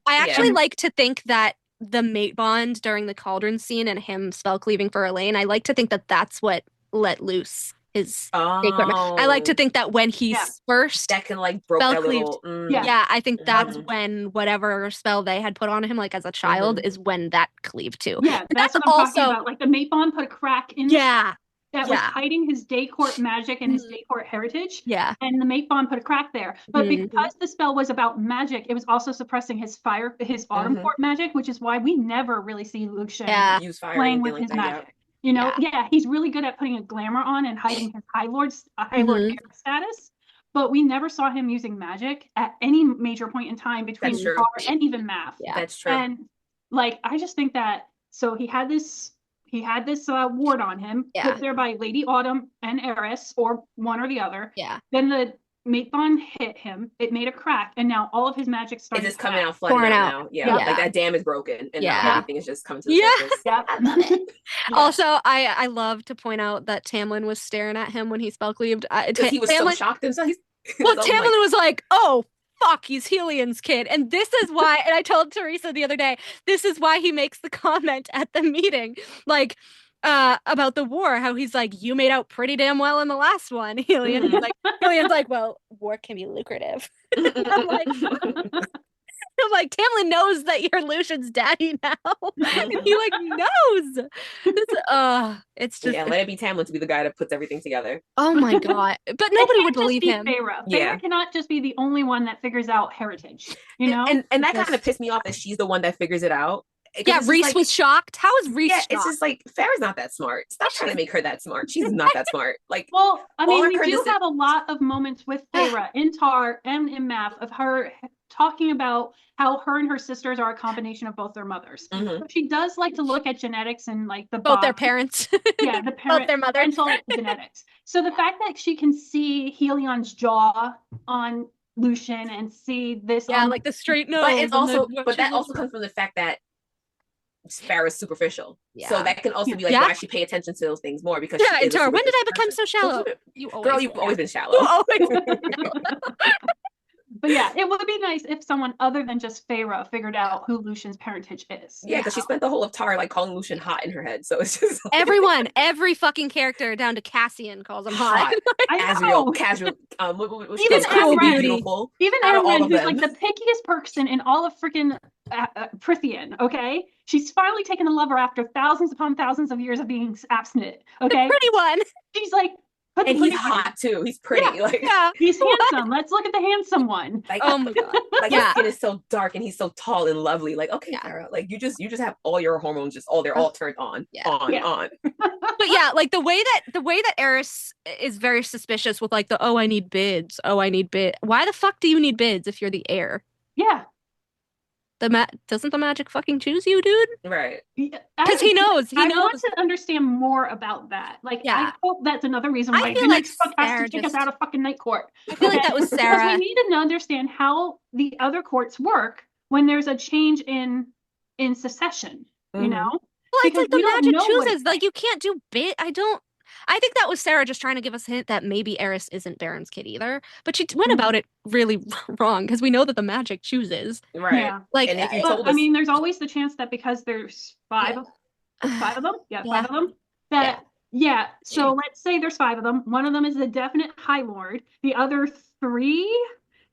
actually like to think that the mate bond during the cauldron scene and him spell cleaving for Elaine. I like to think that that's what let loose his Daycourt. I like to think that when he's first that can like broke that little. I think that's when whatever spell they had put on him, like as a child, is when that cleaved too. Yeah, that's what I'm also talking about. Like the mate bond put a crack in. That was hiding his Daycourt magic and his Daycourt heritage. Yeah. And the mate bond put a crack there. But because the spell was about magic, it was also suppressing his Autumn Court magic, which is why we never really see Lucian playing with his magic. You know, he's really good at putting a glamour on and hiding his High Lord status. But we never saw him using magic at any major point in time between Tar and even Math. Yeah, that's true. And like, I just think that, so he had this ward on him, put there by Lady Autumn and Eris, or one or the other. Yeah. Then the mate bond hit him. It made a crack, and now all of his magic started. It's just coming out, flooding out now. Yeah. Like that dam is broken, and now everything is just coming to the surface. Also, I love to point out that Tamlin was staring at him when he spell cleaved. He was so shocked himself. Well, Tamlin was like, "Oh, fuck, he's Helion's kid." And this is why, and I told Teresa the other day, this is why he makes the comment at the meeting, like, about the war, how he's like, "You made out pretty damn well in the last one, Helion." Helion's like, "Well, war can be lucrative." I'm like, Tamlin knows that you're Lucian's daddy now. And he like knows. It's just let it be Tamlin to be the guy that puts everything together. Oh my god! But nobody would believe him. Feyre cannot just be the only one that figures out heritage. You know, and that kind of pissed me off that she's the one that figures it out. Yeah, Rhys was shocked. How is Rhys shocked? It's just like, Farrah's not that smart. Stop trying to make her that smart. She's not that smart. Like, well, I mean, we do have a lot of moments with Feyre in Tar and in Math of her talking about how her and her sisters are a combination of both their mothers. So she does like to look at genetics and like both their parents. Both their parental genetics. So the fact that she can see Helion's jaw on Lucian and see this, like the straight nose. But it's also, but that also comes from the fact that Farrah's superficial. Yeah. So that can also be like why she pay attention to those things more, because and Tara, when did I become so shallow? You've always been shallow. You always been shallow. But yeah, it would be nice if someone other than just Feyre figured out who Lucian's parentage is. Yeah, because she spent the whole of Tara like calling Lucian hot in her head. So it's just like... every fucking character down to Cassian calls him hot. Asriel, casual, even Amren, beautiful. Even Amren, who's like the pickiest person in all of freaking Prithian. Okay, she's finally taken a lover after thousands upon thousands of years of being abstinent. Okay, the pretty one. She's like. And he's hot too. He's pretty. He's handsome. Let's look at the handsome one. Like, oh my god! Like his skin is so dark and he's so tall and lovely. Like, okay, Farrah, like you just have all your hormones they're all turned on. But yeah, like the way that Eris is very suspicious with like I need bids. I need bid. Why the fuck do you need bids if you're the heir? Yeah. Doesn't the magic fucking choose you, dude? Right. Because he knows. I want to understand more about that. Like, I hope that's another reason why the next book has to take us out of fucking Night Court. I feel like that was Sarah. Because we need to understand how the other courts work when there's a change in succession. You know? Well, it's like the magic chooses. Like, you can't do bid. I think that was Sarah just trying to give us a hint that maybe Eris isn't Baron's kid either. But she went about it really wrong, because we know that the magic chooses. Right. Yeah. Like, and if you told us... I mean, there's always the chance that because there's five of them. Yeah, five of them. So let's say there's five of them. One of them is a definite High Lord. The other three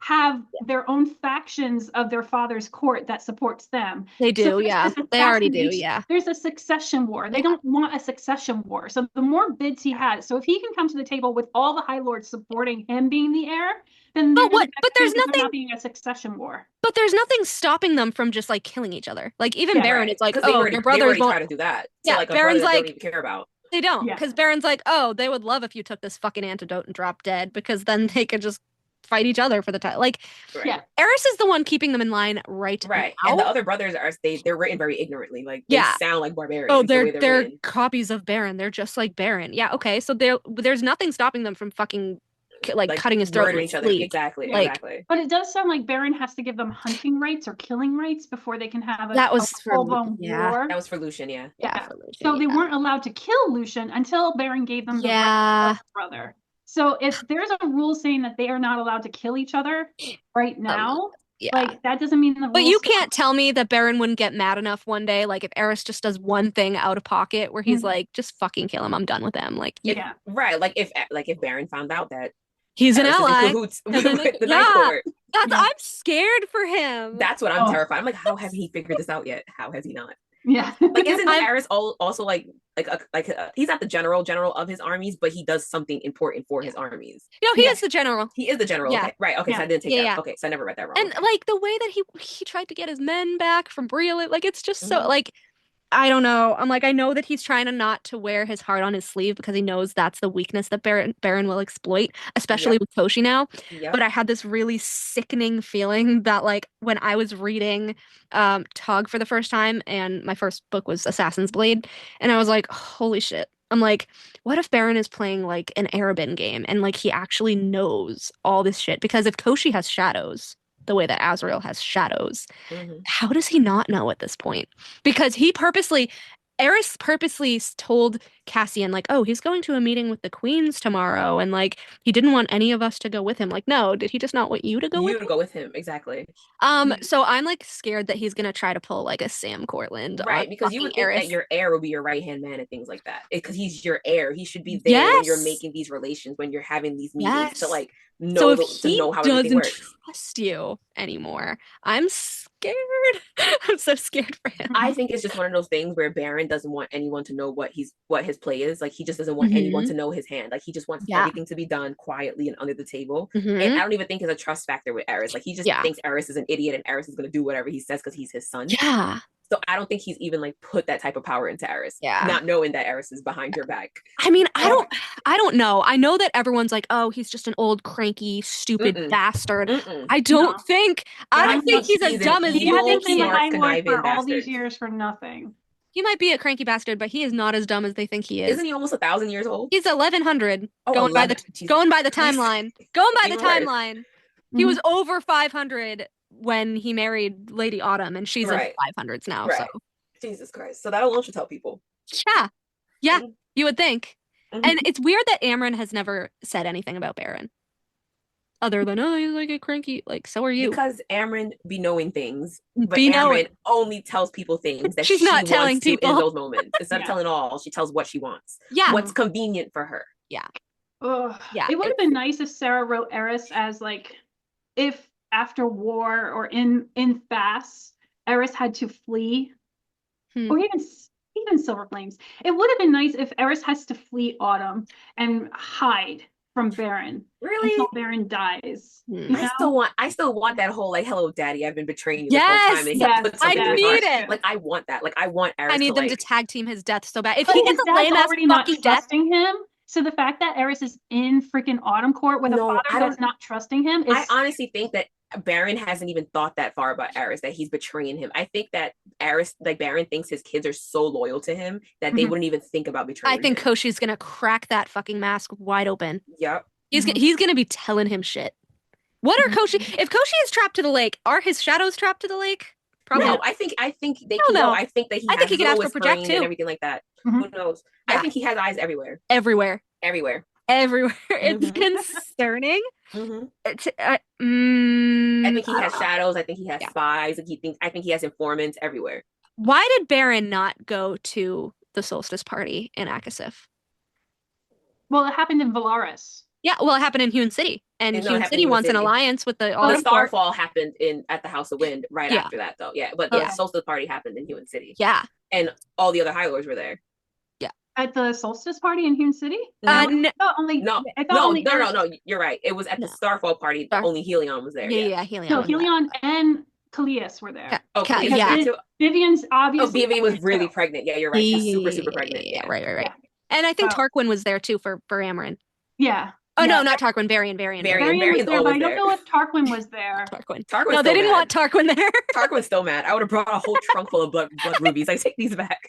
have their own factions of their father's court that supports them. They do, they already do, There's a succession war. They don't want a succession war. So the more bids he has, so if he can come to the table with all the High Lords supporting him being the heir, then there's not being a succession war. But there's nothing stopping them from just like killing each other. Like even Baron, it's like, your brothers won't try to do that. So, like, Baron's like, don't even care about. They don't, because Baron's like, they would love if you took this fucking antidote and dropped dead, because then they could just fight each other for the time. Like, Eris is the one keeping them in line right now. And the other brothers they're written very ignorantly. Like, they sound like barbarians. Oh, they're copies of Baron. They're just like Baron. Yeah, okay. So there's nothing stopping them from fucking like cutting his throat each other. Exactly. But it does sound like Baron has to give them hunting rights or killing rights before they can have that was for war. That was for Lucian, So they weren't allowed to kill Lucian until Baron gave them the right to brother. So if there's a rule saying that they are not allowed to kill each other right now, like that doesn't mean the rules. But you can't tell me that Baron wouldn't get mad enough one day, like if Eris just does one thing out of pocket where he's like, just fucking kill him, I'm done with him. Like, right. Like if Baron found out that he's an ally with the Night Court. I'm scared for him. That's what I'm terrified. I'm like, how hasn't he figured this out yet? How has he not? Yeah. Like, isn't Eris also like he's not the general of his armies, but he does something important for his armies. No, he is the general. He is the general. Yeah. Okay. Right. Okay. So I didn't take that. Okay. So I never read that wrong. And like the way that he tried to get his men back from Brielle, like it's just so like, I don't know. I'm like, I know that he's trying not to wear his heart on his sleeve because he knows that's the weakness that Baron will exploit, especially with Koshi now. But I had this really sickening feeling that like when I was reading Tug for the first time, and my first book was Assassin's Blade, and I was like, holy shit. I'm like, what if Baron is playing like an Arabin game and like he actually knows all this shit? Because if Koshi has shadows the way that Azrael has shadows, how does he not know at this point? Because Eris purposely told Cassian, like, oh, he's going to a meeting with the queens tomorrow, and like he didn't want any of us to go with him. Like, no, did he just not want you to go with him? You to go with him, exactly. So I'm like scared that he's gonna try to pull like a Sam Cortland, right? Because you would think that your heir will be your right hand man and things like that, because he's your heir. He should be there when you're making these relations, when you're having these meetings to like know how everything works. Trust you anymore, I'm scared. I'm so scared for him. I think it's just one of those things where Baron doesn't want anyone to know what his play is. Like, he just doesn't want anyone to know his hand. Like, he just wants everything to be done quietly and under the table. And I don't even think it's a trust factor with Eris. Like, he just thinks Eris is an idiot and Eris is going to do whatever he says because he's his son. Yeah. So I don't think he's even like put that type of power into Eris. Yeah. Not knowing that Eris is behind your back. I mean, I don't know. I know that everyone's like, oh, he's just an old, cranky, stupid bastard. I don't think he's as dumb as he hasn't been behind for all these years for nothing. He might be a cranky bastard, but he is not as dumb as they think he is. Isn't he almost 1,000 years old? He's 1,100. Going by the timeline. Going by the timeline. He was over 500 when he married Lady Autumn, and she's in 500s now. Right. Jesus Christ. So that alone should tell people. Yeah, you would think. And it's weird that Amren has never said anything about Baron. Other than, oh, he's like a cranky, like, so are you. Because Amren be knowing things, but Amren only tells people things that she's not telling people in those moments. Instead of telling all, she tells what she wants. Yeah. What's convenient for her. Yeah. Yeah. It would have been nice if Sarah wrote Eris as like, if after war or in Fast, Eris had to flee, or even Silver Flames. It would have been nice if Eris has to flee Autumn and hide from Baron. Really? Until Baron dies. I still want that whole like, hello, daddy, I've been betraying you this whole time. And I need it. Like I want that. Like I want Eris. I need them to tag team his death so bad. If he gets a lame ass fucking death, him. So the fact that Eris is in freaking Autumn Court with a father that's not trusting him is... I honestly think that Baron hasn't even thought that far about Eris, that he's betraying him. I think that Baron thinks his kids are so loyal to him that they wouldn't even think about betraying him. I think Koshi's gonna crack that fucking mask wide open. Yep. He's gonna be telling him shit. What are Koshi? If Koshi is trapped to the lake, are his shadows trapped to the lake? Probably. No, I think they can know. I think that he can ask for project too and everything like that. Who knows? Yeah. I think he has eyes everywhere. Everywhere. It's concerning. I think he has shadows. I think he has spies. I think he has informants everywhere. Why did Baron not go to the solstice party in Akasif? Well, it happened in Valaris. Yeah, well, it happened in Hewn City, and Hewn City wants an alliance with the. The Starfall happened at the House of Wind after that, though. Yeah, but the solstice party happened in Hewn City. Yeah, and all the other High Lords were there. At the solstice party in Hewn City? No. You're right. It was at the Starfall party. Only Helion was there. Yeah, Helion. So Helion and Kalias were there. Vivian's obviously. Vivian was really pregnant. Yeah, you're right. She's super pregnant. Yeah, right. Yeah. And I think Tarquin was there too for Amren. Yeah. Oh no, not Tarquin. Varian was there, but I don't know if Tarquin was there. Tarquin. No, they didn't want Tarquin there. Tarquin's still mad. I would have brought a whole trunk full of blood rubies. I take these back.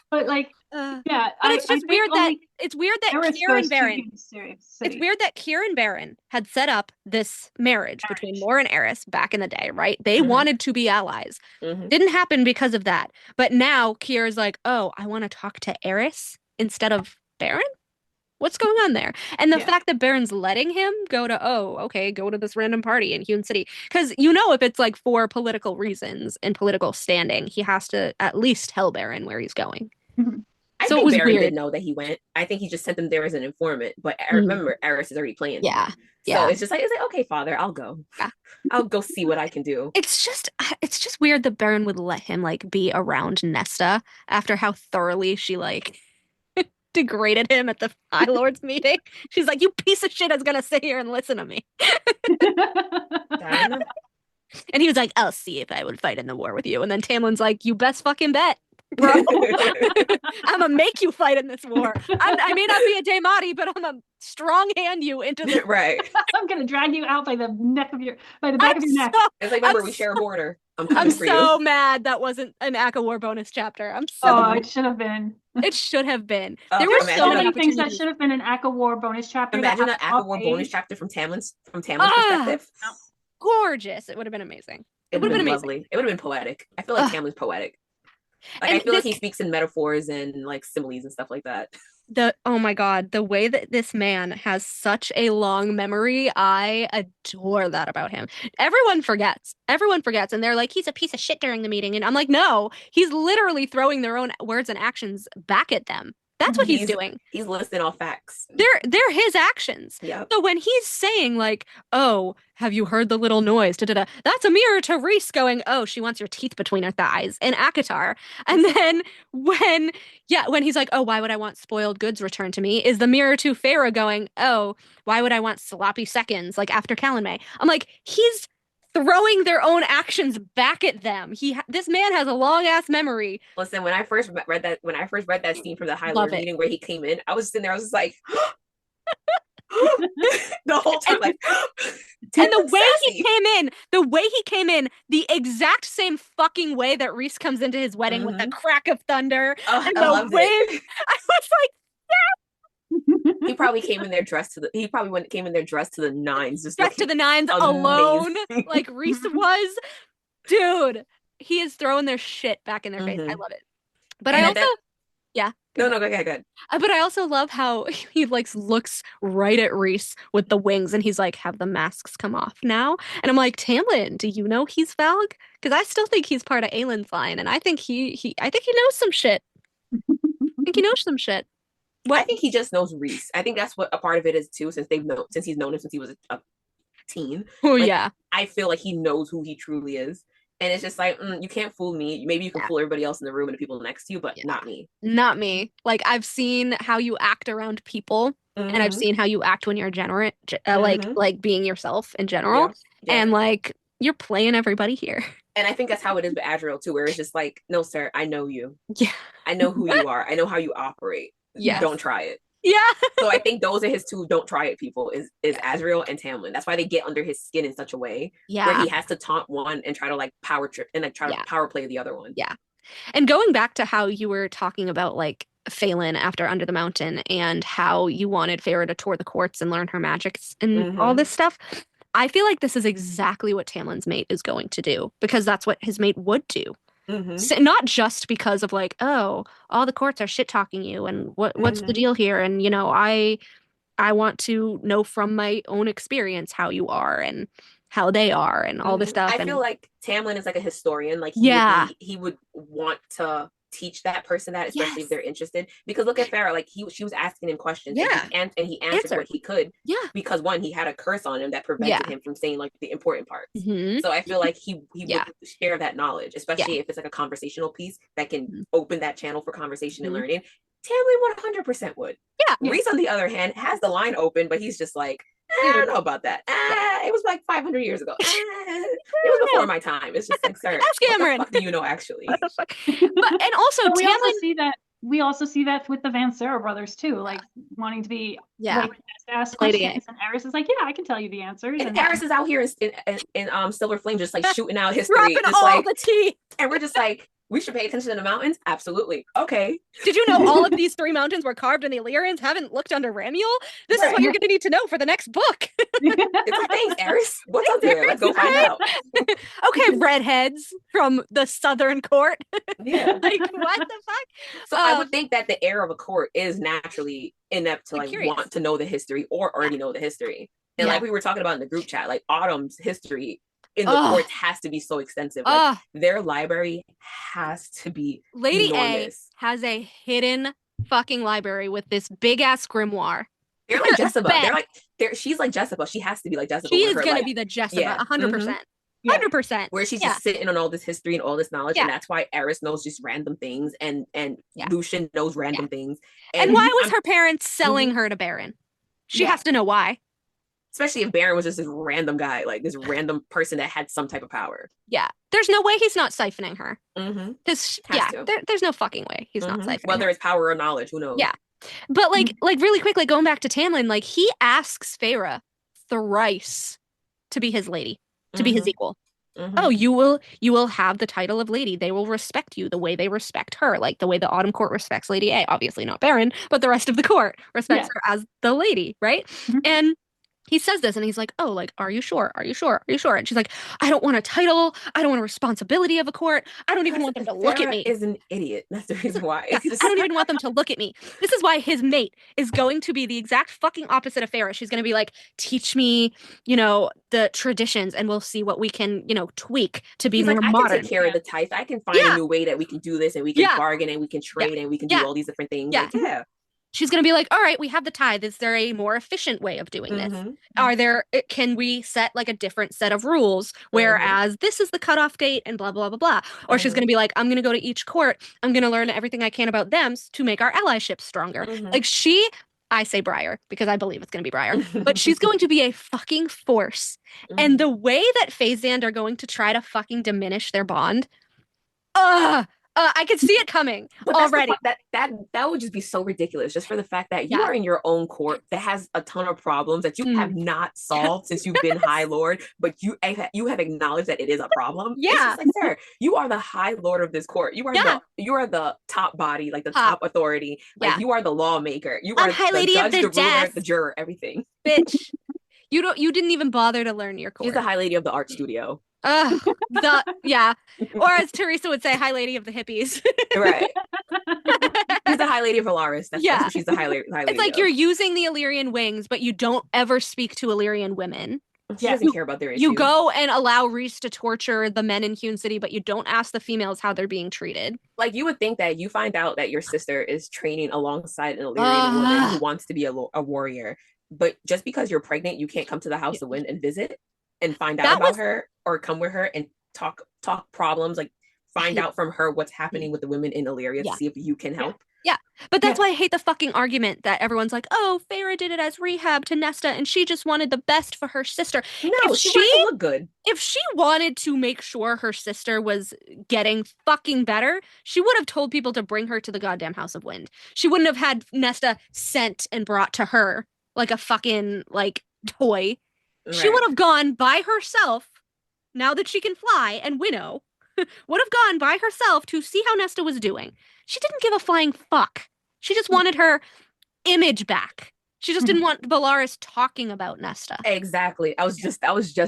But like, but it's just weird that Kieran Baron. It's weird that Kieran Baron had set up this marriage between Mor and Eris back in the day, right? They wanted to be allies. Didn't happen because of that. But now Kier's like, oh, I want to talk to Eris instead of Baron. What's going on there? And the fact that Baron's letting him go to this random party in Hewn City. Because if it's like for political reasons and political standing, he has to at least tell Baron where he's going. I think Baron didn't know that he went. I think he just sent them there as an informant. But remember, Eris is already playing. Yeah. So it's like, okay, father, I'll go. Yeah. I'll go see what I can do. It's just weird that Baron would let him like be around Nesta after how thoroughly she like degraded him at the High Lords meeting. She's like, you piece of shit is gonna sit here and listen to me. And he was like, I'll see if I would fight in the war with you. And then Tamlin's like, you best fucking bet, bro. I'm gonna make you fight in this war. I may not be a Daemati, but I'm gonna strong hand you into the right. I'm gonna drag you out by the back of your neck. It's like, remember, we share a border. I'm so mad that wasn't an Aka War bonus chapter. It should have been. It should have been. There were so many things that should have been an Aka War bonus chapter. Imagine an Aka War bonus chapter from Tamlin's perspective. Gorgeous. It would have been amazing. It would have been lovely. It would have been poetic. I feel like Tamlin's poetic. Like, I feel like he speaks in metaphors and like similes and stuff like that. Oh my god, the way that this man has such a long memory, I adore that about him. Everyone forgets, and they're like, he's a piece of shit during the meeting, and I'm like, no, he's literally throwing their own words and actions back at them. That's what he's doing. He's listing all facts. They're his actions. Yep. So when he's saying like, oh, have you heard the little noise? Da-da-da, that's a mirror to Rhys going, oh, she wants your teeth between her thighs in Akatar. And then when he's like, oh, why would I want spoiled goods returned to me? Is the mirror to Feyre going, oh, why would I want sloppy seconds like after Calanmai? I'm like, he's throwing their own actions back at them. This man has a long ass memory. Listen, when I first read that scene from the High Lord meeting where he came in, I was sitting there, I was just like the whole time, like, and the way he came in, the exact same fucking way that Rhys comes into his wedding with the crack of thunder and the wind. I was like, he probably came in there dressed to the nines, just dressed to the nines alone, like Rhys was. Dude, he is throwing their shit back in their face. I love it. But And I also yeah. No, go ahead. But I also love how he like looks right at Reese with the wings and he's like, have the masks come off now? And I'm like, Tamlin, do you know he's Valg? Because I still think he's part of Aelin's line, and I think he knows some shit. I think he knows some shit. What? I think he just knows Reese. I think that's what a part of it is too, since he's known him since he was a teen. Oh yeah. I feel like he knows who he truly is. And it's just like, you can't fool me. Maybe you can fool everybody else in the room and the people next to you, but not me. Not me. Like, I've seen how you act around people, and I've seen how you act when you're generate, like being yourself in general. Yeah. And like, you're playing everybody here. And I think that's how it is with Adriel too, where it's just like, no, sir, I know you. Yeah. I know who you are. I know how you operate. Yeah. Don't try it. Yeah. So I think those are his two don't try it people is Azriel and Tamlin. That's why they get under his skin in such a way where he has to taunt one and try to like power trip and like try to power play the other one. Yeah. And going back to how you were talking about like Phelan after Under the Mountain and how you wanted Feyre to tour the courts and learn her magics and all this stuff, I feel like this is exactly what Tamlin's mate is going to do, because that's what his mate would do. So, not just because of like, oh, all the courts are shit talking you and what's the deal here, and you know, I want to know from my own experience how you are and how they are and all this stuff. I feel like Tamlin is like a historian. Like he would want to teach that person that, especially if they're interested. Because look at Farrah, like she was asking him questions, and he answered what he could. Yeah, because one, he had a curse on him that prevented him from saying like the important parts. So I feel like he would share that knowledge, especially if it's like a conversational piece that can open that channel for conversation and learning. Tamlin 100% would. Yeah. Reese, on the other hand, has the line open, but he's just like, I don't know about that. It was like 500 years ago. It was before my time. It's just like, sir, ask Cameron. What the fuck do you know actually? But and also, we also see that with the Van Sarah brothers too, like wanting to be like ask questions, and Eris is like, I can tell you the answers. And Eris is out here in Silver Flame, just like shooting out history, just all like the tea. And we're just like, we should pay attention to the mountains? Absolutely. Okay. Did you know all of these 3 mountains were carved in the Illyrians? Haven't looked under Ramiel? This is what you're going to need to know for the next book. It's like, thanks, Eris. What's up there? Let's go find out. Okay, redheads from the Southern Court. Yeah. Like, what the fuck? So I would think that the heir of a court is naturally inept to like want to know the history or already know the history. And like we were talking about in the group chat, like Autumn's history in the courts has to be so extensive. Like, their library has to be Lady enormous. A has a hidden fucking library with this big ass grimoire. They're like Jessica. She's like Jessica. She has to be like Jessica. She is gonna be the Jessica, 100%. 100%. Where she's just sitting on all this history and all this knowledge, and that's why Eris knows just random things, and Lucian knows random things. And why was her parents selling her to Baron? She has to know why. Especially if Baron was just this random guy, like this random person that had some type of power. Yeah. There's no way he's not siphoning her. There's no fucking way he's not siphoning Whether it's power or knowledge, who knows? Yeah. But like really quickly, going back to Tamlin, like he asks Feyre thrice to be his lady, to be his equal. Oh, you will have the title of lady. They will respect you the way they respect her, like the way the Autumn Court respects Lady A. Obviously not Baron, but the rest of the court respects her as the lady, right? And he says this and he's like, oh, like, are you sure? Are you sure? Are you sure? And she's like, I don't want a title. I don't want a responsibility of a court. I don't even want them to look at me. Is an idiot. That's the reason why. I don't even want them to look at me. This is why his mate is going to be the exact fucking opposite of Feyre. She's going to be like, teach me, the traditions, and we'll see what we can, tweak to be more modern. I can take care of the tithe. I can find a new way that we can do this, and we can bargain, and we can trade, and we can do all these different things. Yeah. She's going to be like, all right, we have the tithe. Is there a more efficient way of doing this? Can we set like a different set of rules? Whereas this is the cutoff date and blah, blah, blah, blah. Or she's going to be like, I'm going to go to each court. I'm going to learn everything I can about them to make our allyship stronger. Like I say Briar because I believe it's going to be Briar, but she's going to be a fucking force. And the way that Phazand are going to try to fucking diminish their bond, I could see it coming already. That would just be so ridiculous, just for the fact that you are in your own court that has a ton of problems that you have not solved since you've been High Lord, but you have acknowledged that it is a problem. Yeah, it's just like, sir, you are the High Lord of this court. You are the top body, like the top authority. Like you are the lawmaker. You are High the Lady judge, of the ruler, the juror, everything. Bitch. You didn't even bother to learn your court. She's the High Lady of the art studio. Or as Teresa would say, High Lady of the Hippies. Right. She's the High Lady of Valaris. That's what she's the High Lady It's like you're using the Illyrian wings, but you don't ever speak to Illyrian women. She doesn't care about their issues. You go and allow Rhys to torture the men in Hewn City, but you don't ask the females how they're being treated. Like, you would think that you find out that your sister is training alongside an Illyrian woman who wants to be a warrior, but just because you're pregnant, you can't come to the House of Wind and visit and find out about her, or come with her and talk problems, like find out from her what's happening with the women in Illyria to see if you can help. Yeah, but that's why I hate the fucking argument that everyone's like, oh, Feyre did it as rehab to Nesta and she just wanted the best for her sister. No, she wanted to look good. If she wanted to make sure her sister was getting fucking better, she would have told people to bring her to the goddamn House of Wind. She wouldn't have had Nesta sent and brought to her like a fucking, like, toy. Right. She would have gone by herself, now that she can fly and winnow, would have gone by herself to see how Nesta was doing. She didn't give a flying fuck. She just wanted her image back. She just didn't want Valaris talking about Nesta. Exactly. I was just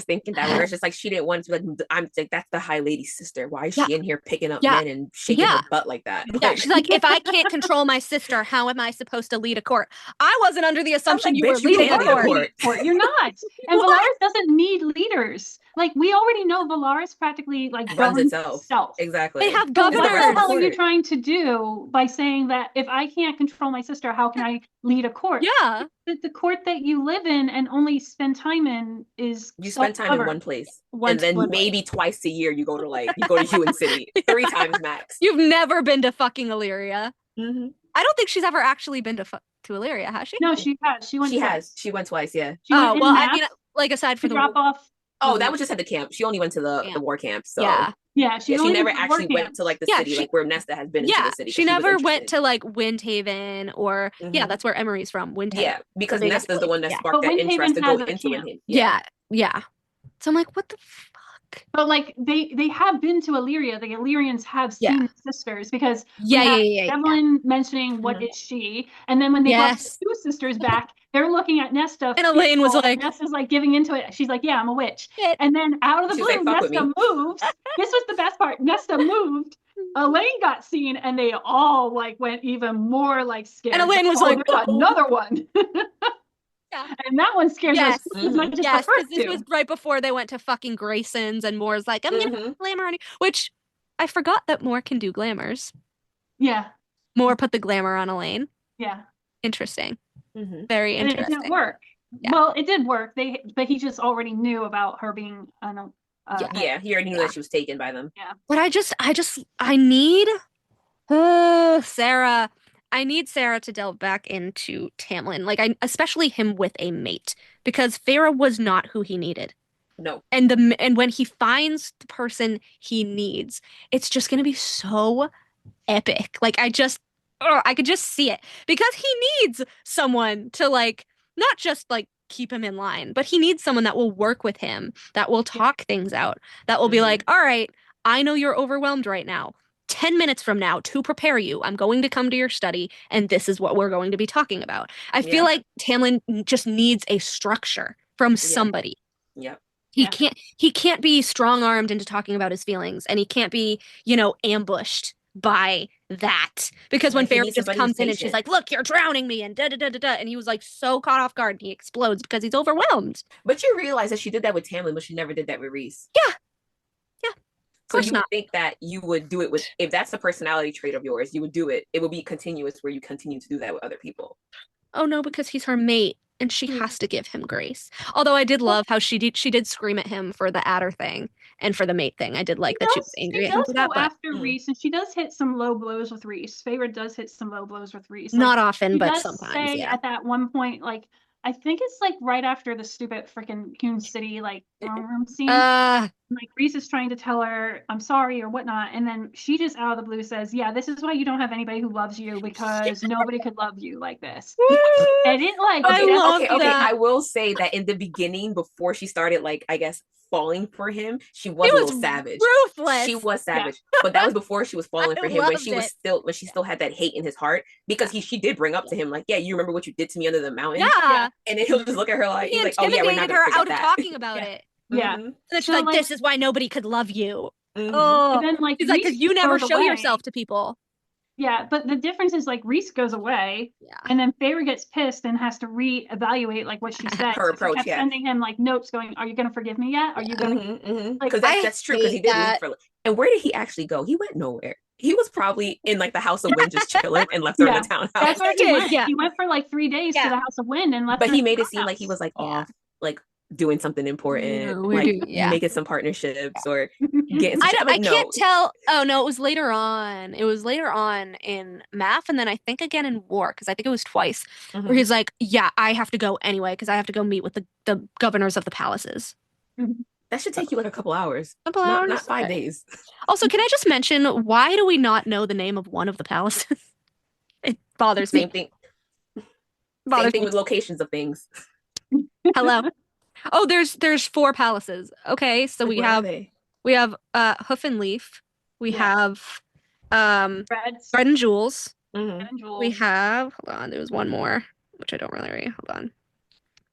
thinking that, where it's just like she didn't want to, like, I'm like, that's the High Lady's sister. Why is she in here picking up men and shaking her butt like that? Yeah, she's like, if I can't control my sister, how am I supposed to lead a court? I wasn't under the assumption you were leading a court. You're not. And Valaris doesn't need leaders. Like, we already know Valaris practically like runs itself. Exactly. They have governors. What the hell are you trying to do by saying that if I can't control my sister, how can I lead a court? Yeah. The court that you live in and only spend time in is you spend time in one place, and then maybe twice a year you go to Hewn City 3 times max. You've never been to fucking Illyria. Mm-hmm. I don't think she's ever actually been to Illyria, has she? No, she has. She went twice. Yeah. I mean, like, aside from the drop off. Oh, that was just at the camp. She only went to the war camp. So yeah, she never actually went to like the city, like where Nesta has been into the city. She never went to like Windhaven or that's where Emery's from. Windhaven. Yeah, because Nesta's the one that sparked that interest to go into Windhaven. Yeah. So I'm like, what the fuck? But like they have been to Illyria. The Illyrians have seen the sisters because Evelyn mentioning what is she, and then when they brought the 2 sisters back, they're looking at Nesta, and Elaine was like, Nesta's like giving into it. She's like, yeah, I'm a witch. And then out of the blue, Nesta moves. This was the best part. Nesta moved. Elaine got seen, and they all like went even more like scared. And Elaine was like, another one. Yeah. And that one scares us as much as the first this was right before they went to fucking Grayson's, and Moore's like, I'm gonna glamour on you. Which I forgot that Moore can do glamours. Yeah. Moore put the glamour on Elaine. Yeah. Interesting. Very interesting. And it didn't work. Yeah. Well, it did work. But he just already knew about her being he already knew that she was taken by them. Yeah. But I need Sarah. I need Sarah to delve back into Tamlin, like especially him with a mate, because Feyre was not who he needed. No. And when he finds the person he needs, it's just gonna be so epic. Like I could just see it, because he needs someone to like not just like keep him in line, but he needs someone that will work with him, that will talk things out, that will be like, all right, I know you're overwhelmed right now. 10 minutes from now, to prepare you, I'm going to come to your study, and this is what we're going to be talking about. I feel like Tamlin just needs a structure from somebody. Yeah. He can't be strong-armed into talking about his feelings, and he can't be, ambushed by that. Because when Feyre just comes in and she's like, look, you're drowning me, and da-da-da-da-da, and he was like so caught off guard, and he explodes because he's overwhelmed. But you realize that she did that with Tamlin, but she never did that with Rhys. Yeah. So you would think that you would do it with, if that's a personality trait of yours, you would do it. It would be continuous where you continue to do that with other people. Oh no, because he's her mate and she has to give him grace. Although I did love how she did scream at him for the adder thing and for the mate thing. I did like that she was angry at him for that. But after Rhys, and she does hit some low blows with Rhys. Feyre does hit some low blows with Rhys. Not often, but sometimes. At that one point, like, I think it's like right after the stupid freaking Hewn City like room scene. Like Rhys is trying to tell her I'm sorry or whatnot, and then she just out of the blue says, "Yeah, this is why you don't have anybody who loves you, because nobody could love you like this." And it like okay. I will say that in the beginning, before she started, like, I guess, falling for him, she was a little savage. Ruthless. She was savage, but that was before she was falling for him. When she still had that hate in his heart, because she did bring up to him like, "Yeah, you remember what you did to me under the mountain?" Yeah. And then he'll just look at her like, he he's like, "Oh yeah, we're not gonna her forget out that." of talking about it. Yeah. And then she's like, this is why nobody could love you. But then, like, she's like, because you never show yourself to people. Yeah, but the difference is, like, Reese goes away, and then Feyre gets pissed and has to reevaluate, like, what she said. Her approach, she kept sending him, like, notes going, are you going to forgive me yet? Are you going to... Because that's true, because he did leave for... And where did he actually go? He went nowhere. He was probably in, like, the House of Wind just chilling and left her in the townhouse. That's where he went. He went for, like, 3 days to the House of Wind and left her. But he made it seem like he was, like, off, like, doing something important, making some partnerships or getting some I can't tell. Oh no, it was later on. It was later on in Math, and then I think again in War, because I think it was twice, where he's like, yeah, I have to go anyway, because I have to go meet with the governors of the palaces. That should take you like a couple hours. Not 5 days. Also, can I just mention, why do we not know the name of one of the palaces? It bothers me. Same thing with locations of things. Hello. Oh, there's 4 palaces. Okay, so we have Hoof and Leaf. We have Bread and Jewels. We have, hold on, there was one more, which I don't really read. Hold on.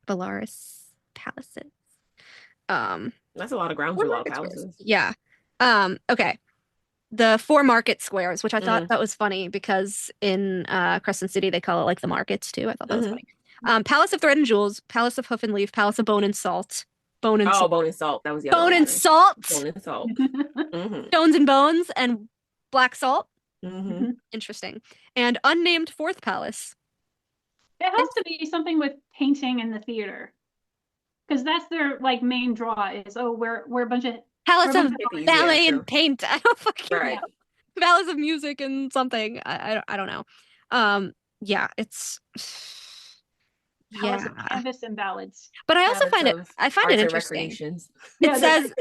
Valaris palaces. That's a lot of ground for a lot of palaces. Yeah. Okay. The 4 market squares, which I thought that was funny because in Crescent City they call it like the markets too. I thought that was funny. Palace of Thread and Jewels, Palace of Hoof and Leaf, Palace of Bone and Salt. Bone and Salt. That was the other Bone and Salt. Bone and Salt. Stones and Bones and Black Salt. Interesting. And unnamed 4th palace. It has to be something with painting in the theater, because that's their like main draw. Is we're a bunch of Palace of ballet and paint. I don't fucking know. Palace of music and something. I don't know. Yeah, it's. Palace of canvas and ballads. But I also find it interesting. It says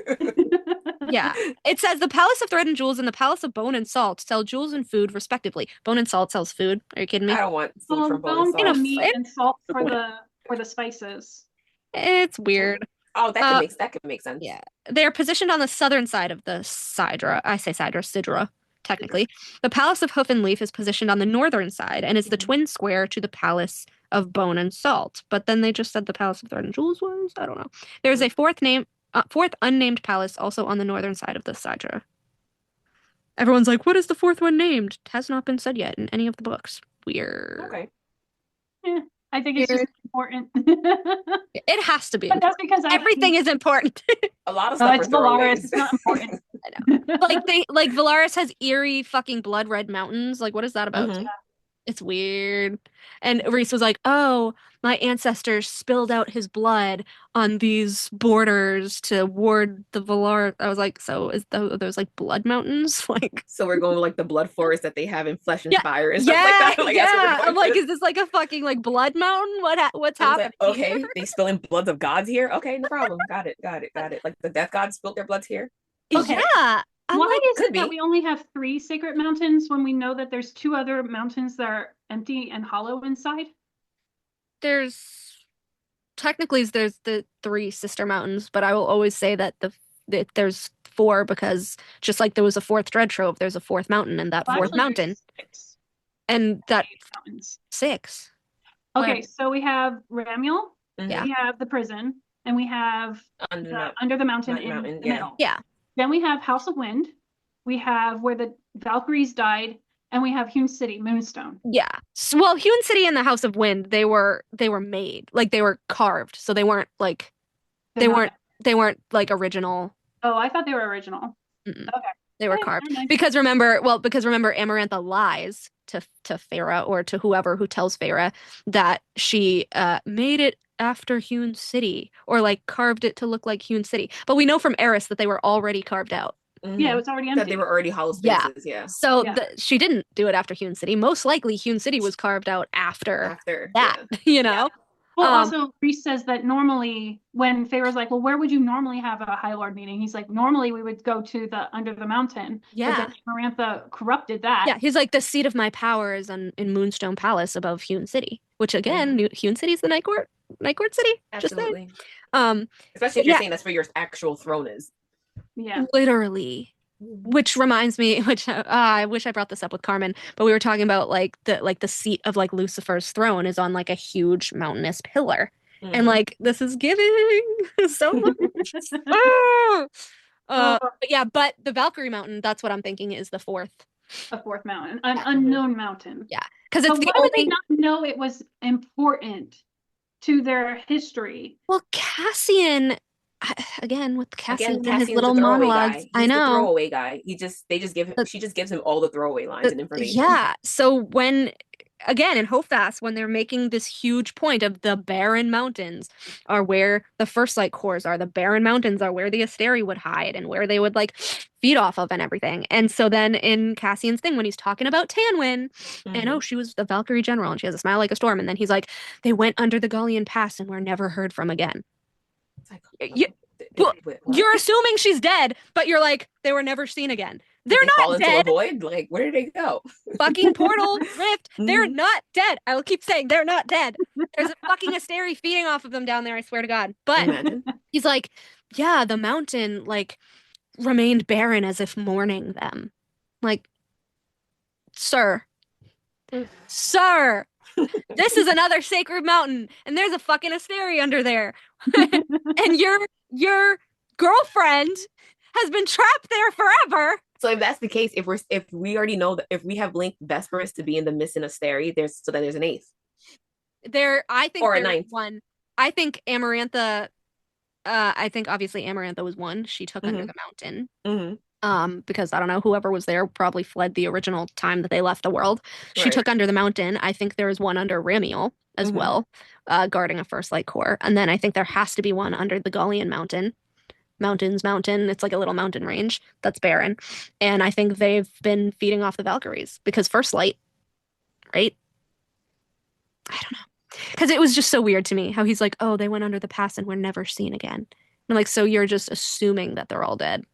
it says the Palace of Thread and Jewels and the Palace of Bone and Salt sell jewels and food respectively. Bone and Salt sells food. Are you kidding me? I don't want food from Bone and Salt. Meat and salt for the spices. It's weird. Oh, that could make sense. Yeah. They're positioned on the southern side of the Sidra. I say Sidra, technically. The Palace of Hoof and Leaf is positioned on the northern side and is the twin square to the Palace of Bone and Salt. But then they just said the Palace of Thread and Jewels was? I don't know. There's a fourth unnamed palace also on the northern side of the Sidra. Everyone's like, what is the 4th one named? It has not been said yet in any of the books. Weird. Okay. Yeah. I think it's just important. It has to be. But that's because everything is important. A lot of stuff. It's Valaris. It's not important. I know. Like Valaris has eerie fucking blood red mountains. Like, what is that about? It's weird. And Reese was like, oh, my ancestors spilled out his blood on these borders to ward the Valar. I was like, so is those like blood mountains? Like, so we're going with like the blood forest that they have in Flesh and Fire and stuff like that. Like, I'm like, is this like a fucking like blood mountain? What's happening? Like, okay, they spilling bloods of gods here. Okay, no problem. Got it. Like the death gods spilled their bloods here. Okay. Yeah. Why is it that we only have 3 sacred mountains when we know that there's 2 other mountains that are empty and hollow inside? There's the 3 sister mountains, but I will always say that there's 4 because just like there was a 4th dread trove, there's a 4th mountain, and that 4th mountain, 6. and that 6. Okay, so we have Ramiel, we have the prison, and we have under the mountain in the middle. Yeah. Then we have House of Wind. We have where the Valkyries died, and we have Hewn City, Moonstone. Yeah. Well, Hewn City and the House of Wind, they were made, like they were carved, so they weren't like they weren't like original. Oh, I thought they were original. Okay. They were carved because remember Amarantha lies to Feyre or to whoever who tells Feyre that she made it after Hewn City or like carved it to look like Hewn City. But we know from Eris that they were already carved out. Yeah, it was already empty. That they were already hollow spaces. Yeah. So she didn't do it after Hewn City. Most likely Hewn City was carved out after that. You know. Yeah. Well, also, Reese says that normally when Feyre's like, well, where would you normally have a High Lord meeting? He's like, normally we would go to the under the mountain. Yeah. But then Amarantha corrupted that. Yeah, he's like, the seat of my power is in Moonstone Palace above Hewn City, which again, Hewn City is the Night Court City. Absolutely. Especially if you're saying that's where your actual throne is. Yeah. Literally. Which reminds me, I wish I brought this up with Carmen, but we were talking about like the seat of like Lucifer's throne is on like a huge mountainous pillar. And like this is giving so much. But the Valkyrie Mountain, that's what I'm thinking is the fourth. A fourth mountain, an unknown mountain. Yeah, because it's why would they not know it was important to their history? Well, Cassian, again with Cassian and his little Guy. monologues. He's I know the throwaway guy. She just gives him all the throwaway lines and information. Yeah. So when again in Hofast, when they're making this huge point of the barren mountains are where the First Light cores are, the barren mountains are where the Asteri would hide and where they would like feed off of and everything. And so then in Cassian's thing, when he's talking about Tanwyn, and she was the Valkyrie general and she has a smile like a storm, and then he's like, they went under the Gullian Pass and were never heard from again. It's like, you're assuming she's dead, but you're like, they were never seen again. They're not dead. Void? Like, where did they go? Fucking portal rift. They're not dead. I will keep saying they're not dead. There's a fucking Asteri feeding off of them down there, I swear to God. But he's like, yeah, the mountain like remained barren as if mourning them. Like, sir, this is another sacred mountain, and there's a fucking Asteri under there, and your girlfriend has been trapped there forever. So if that's the case, if we already know that if we have linked Vesperus to be in the missing Asteri, there's an eighth. I think or there's a ninth. one. I think Amarantha. I think obviously Amarantha was one. She took under the mountain. Because I don't know, whoever was there probably fled the original time that they left the world. She took under the mountain. I think there is one under Ramiel as well, guarding a First Light core. And then I think there has to be one under the Gullian Mountain. Mountain. It's like a little mountain range that's barren. And I think they've been feeding off the Valkyries because First Light, right? I don't know. Because it was just so weird to me how he's like, oh, they went under the pass and were never seen again. And I'm like, so you're just assuming that they're all dead.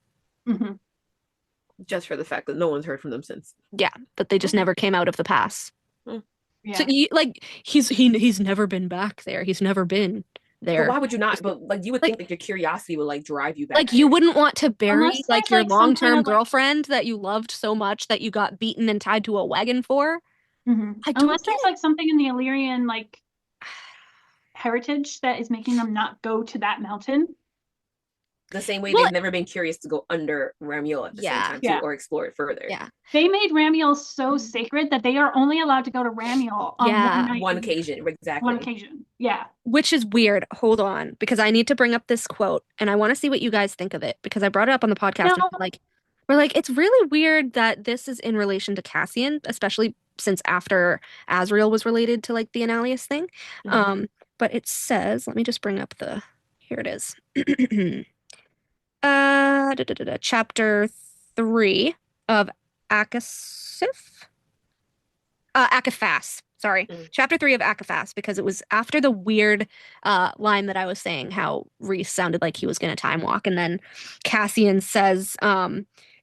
Just for the fact that no one's heard from them since. Yeah, that they just never came out of the pass. Yeah. So he's never been back there. He's never been there. But why would you not? But like you would think that your curiosity would like drive you back. Like you wouldn't want to bury like your long-term girlfriend that you loved so much that you got beaten and tied to a wagon for. Unless there's like something in the Illyrian like heritage that is making them not go to that mountain. The same way they've never been curious to go under Ramiel at the same time too, or explore it further. Yeah. They made Ramiel so sacred that they are only allowed to go to Ramiel on one occasion. Exactly. One occasion. Yeah. Which is weird. Hold on, because I need to bring up this quote and I want to see what you guys think of it because I brought it up on the podcast. And we're like, it's really weird that this is in relation to Cassian, especially since after Azrael was related to like the Annalius thing. But it says, let me just bring up here it is. Chapter 3 of Akafas. Sorry. Chapter 3 of Akafas, because it was after the weird line that I was saying, how Rhys sounded like he was going to time walk. And then Cassian says,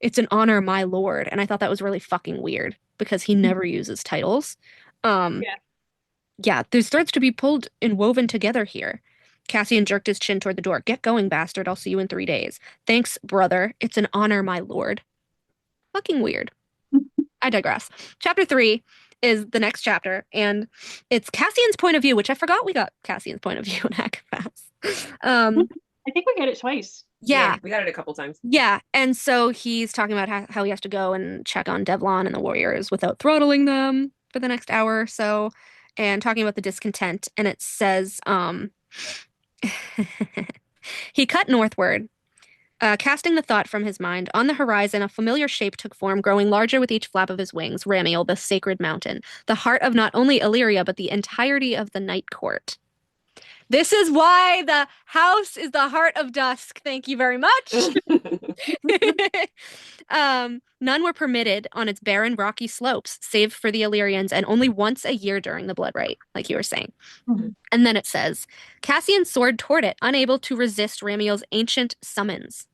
it's an honor, my lord. And I thought that was really fucking weird because he never uses titles. Yeah, there's threads to be pulled and woven together here. Cassian jerked his chin toward the door. Get going, bastard. I'll see you in 3 days. Thanks, brother. It's an honor, my lord. Fucking weird. I digress. Chapter 3 is the next chapter, and it's Cassian's point of view, which I forgot we got Cassian's point of view in Akafas. I think we got it twice. Yeah. We got it a couple times. Yeah, and so he's talking about how he has to go and check on Devlon and the warriors without throttling them for the next hour or so, and talking about the discontent, and it says, he cut northward, casting the thought from his mind. On the horizon, a familiar shape took form, growing larger with each flap of his wings. Ramiel, the sacred mountain, the heart of not only Illyria, but the entirety of the Night Court. This is why the house is the heart of dusk. Thank you very much. None were permitted on its barren, rocky slopes, save for the Illyrians, and only once a year during the Blood Rite, like you were saying. And then it says, Cassian soared toward it, unable to resist Ramiel's ancient summons.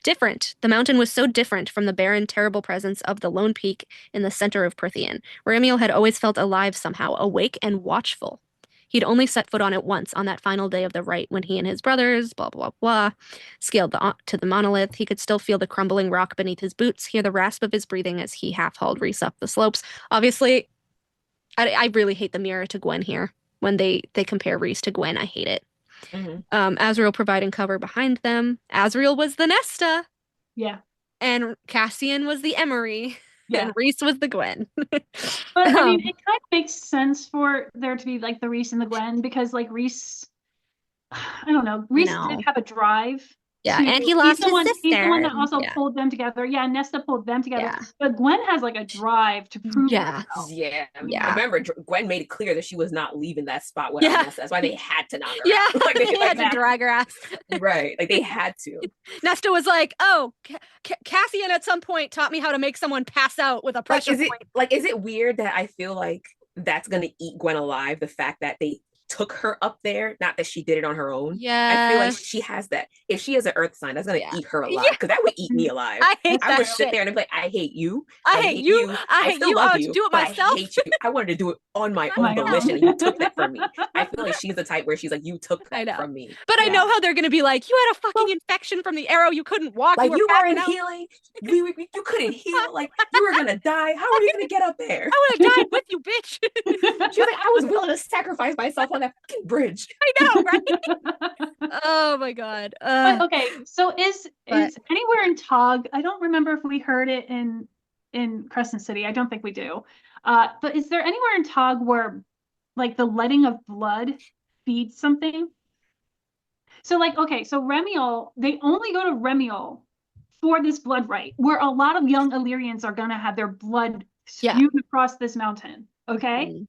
Different. The mountain was so different from the barren, terrible presence of the lone peak in the center of Prythian. Ramiel had always felt alive somehow, awake and watchful. He'd only set foot on it once on that final day of the rite when he and his brothers, blah, blah, blah, scaled to the monolith. He could still feel the crumbling rock beneath his boots, hear the rasp of his breathing as he half-hauled Rhys up the slopes. Obviously, I really hate the mirror to Gwen here. when they compare Rhys to Gwen. I hate it. Azriel providing cover behind them. Azriel was the Nesta. Yeah. And Cassian was the Emery. Yeah. And Rhys was the Gwen. But I mean, it kind of makes sense for there to be like the Rhys and the Gwen, because like Rhys, I don't know, Rhys did have a drive. Yeah, and he lost his sister. He's the one that also pulled them together. Yeah, Nesta pulled them together. Yeah. But Gwen has like a drive to prove herself. Yeah. I remember Gwen made it clear that she was not leaving that spot without Nesta. That's why they had to knock her out. Like, they had to drag her ass. Right. Like they had to. Nesta was like, oh, Cassian at some point taught me how to make someone pass out with a pressure point. Is it weird that I feel like that's going to eat Gwen alive? The fact that they took her up there, not that she did it on her own. Yeah, I feel like she has that. If she has an earth sign, that's gonna eat her alive, because that would eat me alive. I would sit there and be like, I hate you. I hate you. I still love you. Do it myself. I hate you. I wanted to do it on my own volition, and you took that from me. I feel like she's the type where she's like, you took that from me. But I know how they're gonna be like, you had a fucking infection from the arrow. You couldn't walk. Like you weren't healing. You couldn't heal. Like you were gonna die. How are you gonna get up there? I would have died with you, bitch. She was like, I was willing to sacrifice myself on that fucking bridge. I know, right? Oh my god. But, okay, so is anywhere in Tog? I don't remember if we heard it in Crescent City. I don't think we do. But is there anywhere in Tog where like the letting of blood feeds something? So like, okay, so Remiel, they only go to Remiel for this blood rite, where a lot of young Illyrians are gonna have their blood spewed across this mountain. Okay.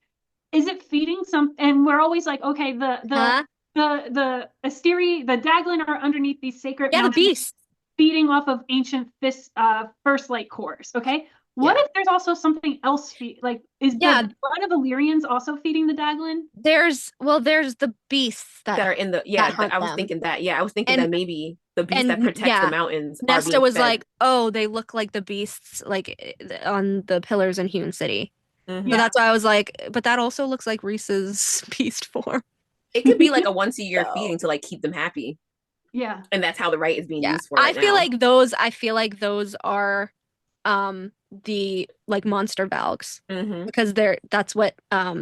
Is it feeding some? And we're always like, okay, the Asteri, the Daglin are underneath these sacred mountains, the beasts feeding off of ancient first light cores. Okay, what if there's also something else? Is the blood of Illyrians also feeding the Daglin? There's the beasts that are in the I was thinking that. Yeah, I was thinking that maybe the beast that protects the mountains. Nesta was like, oh, they look like the beasts like on the pillars in Hewn City. So that's why I was like, but that also looks like Rhys's beast form. It could be like a once a year feeding to like keep them happy. Yeah. And that's how the rite is being used for. I feel like those are the like monster valgs. Because that's what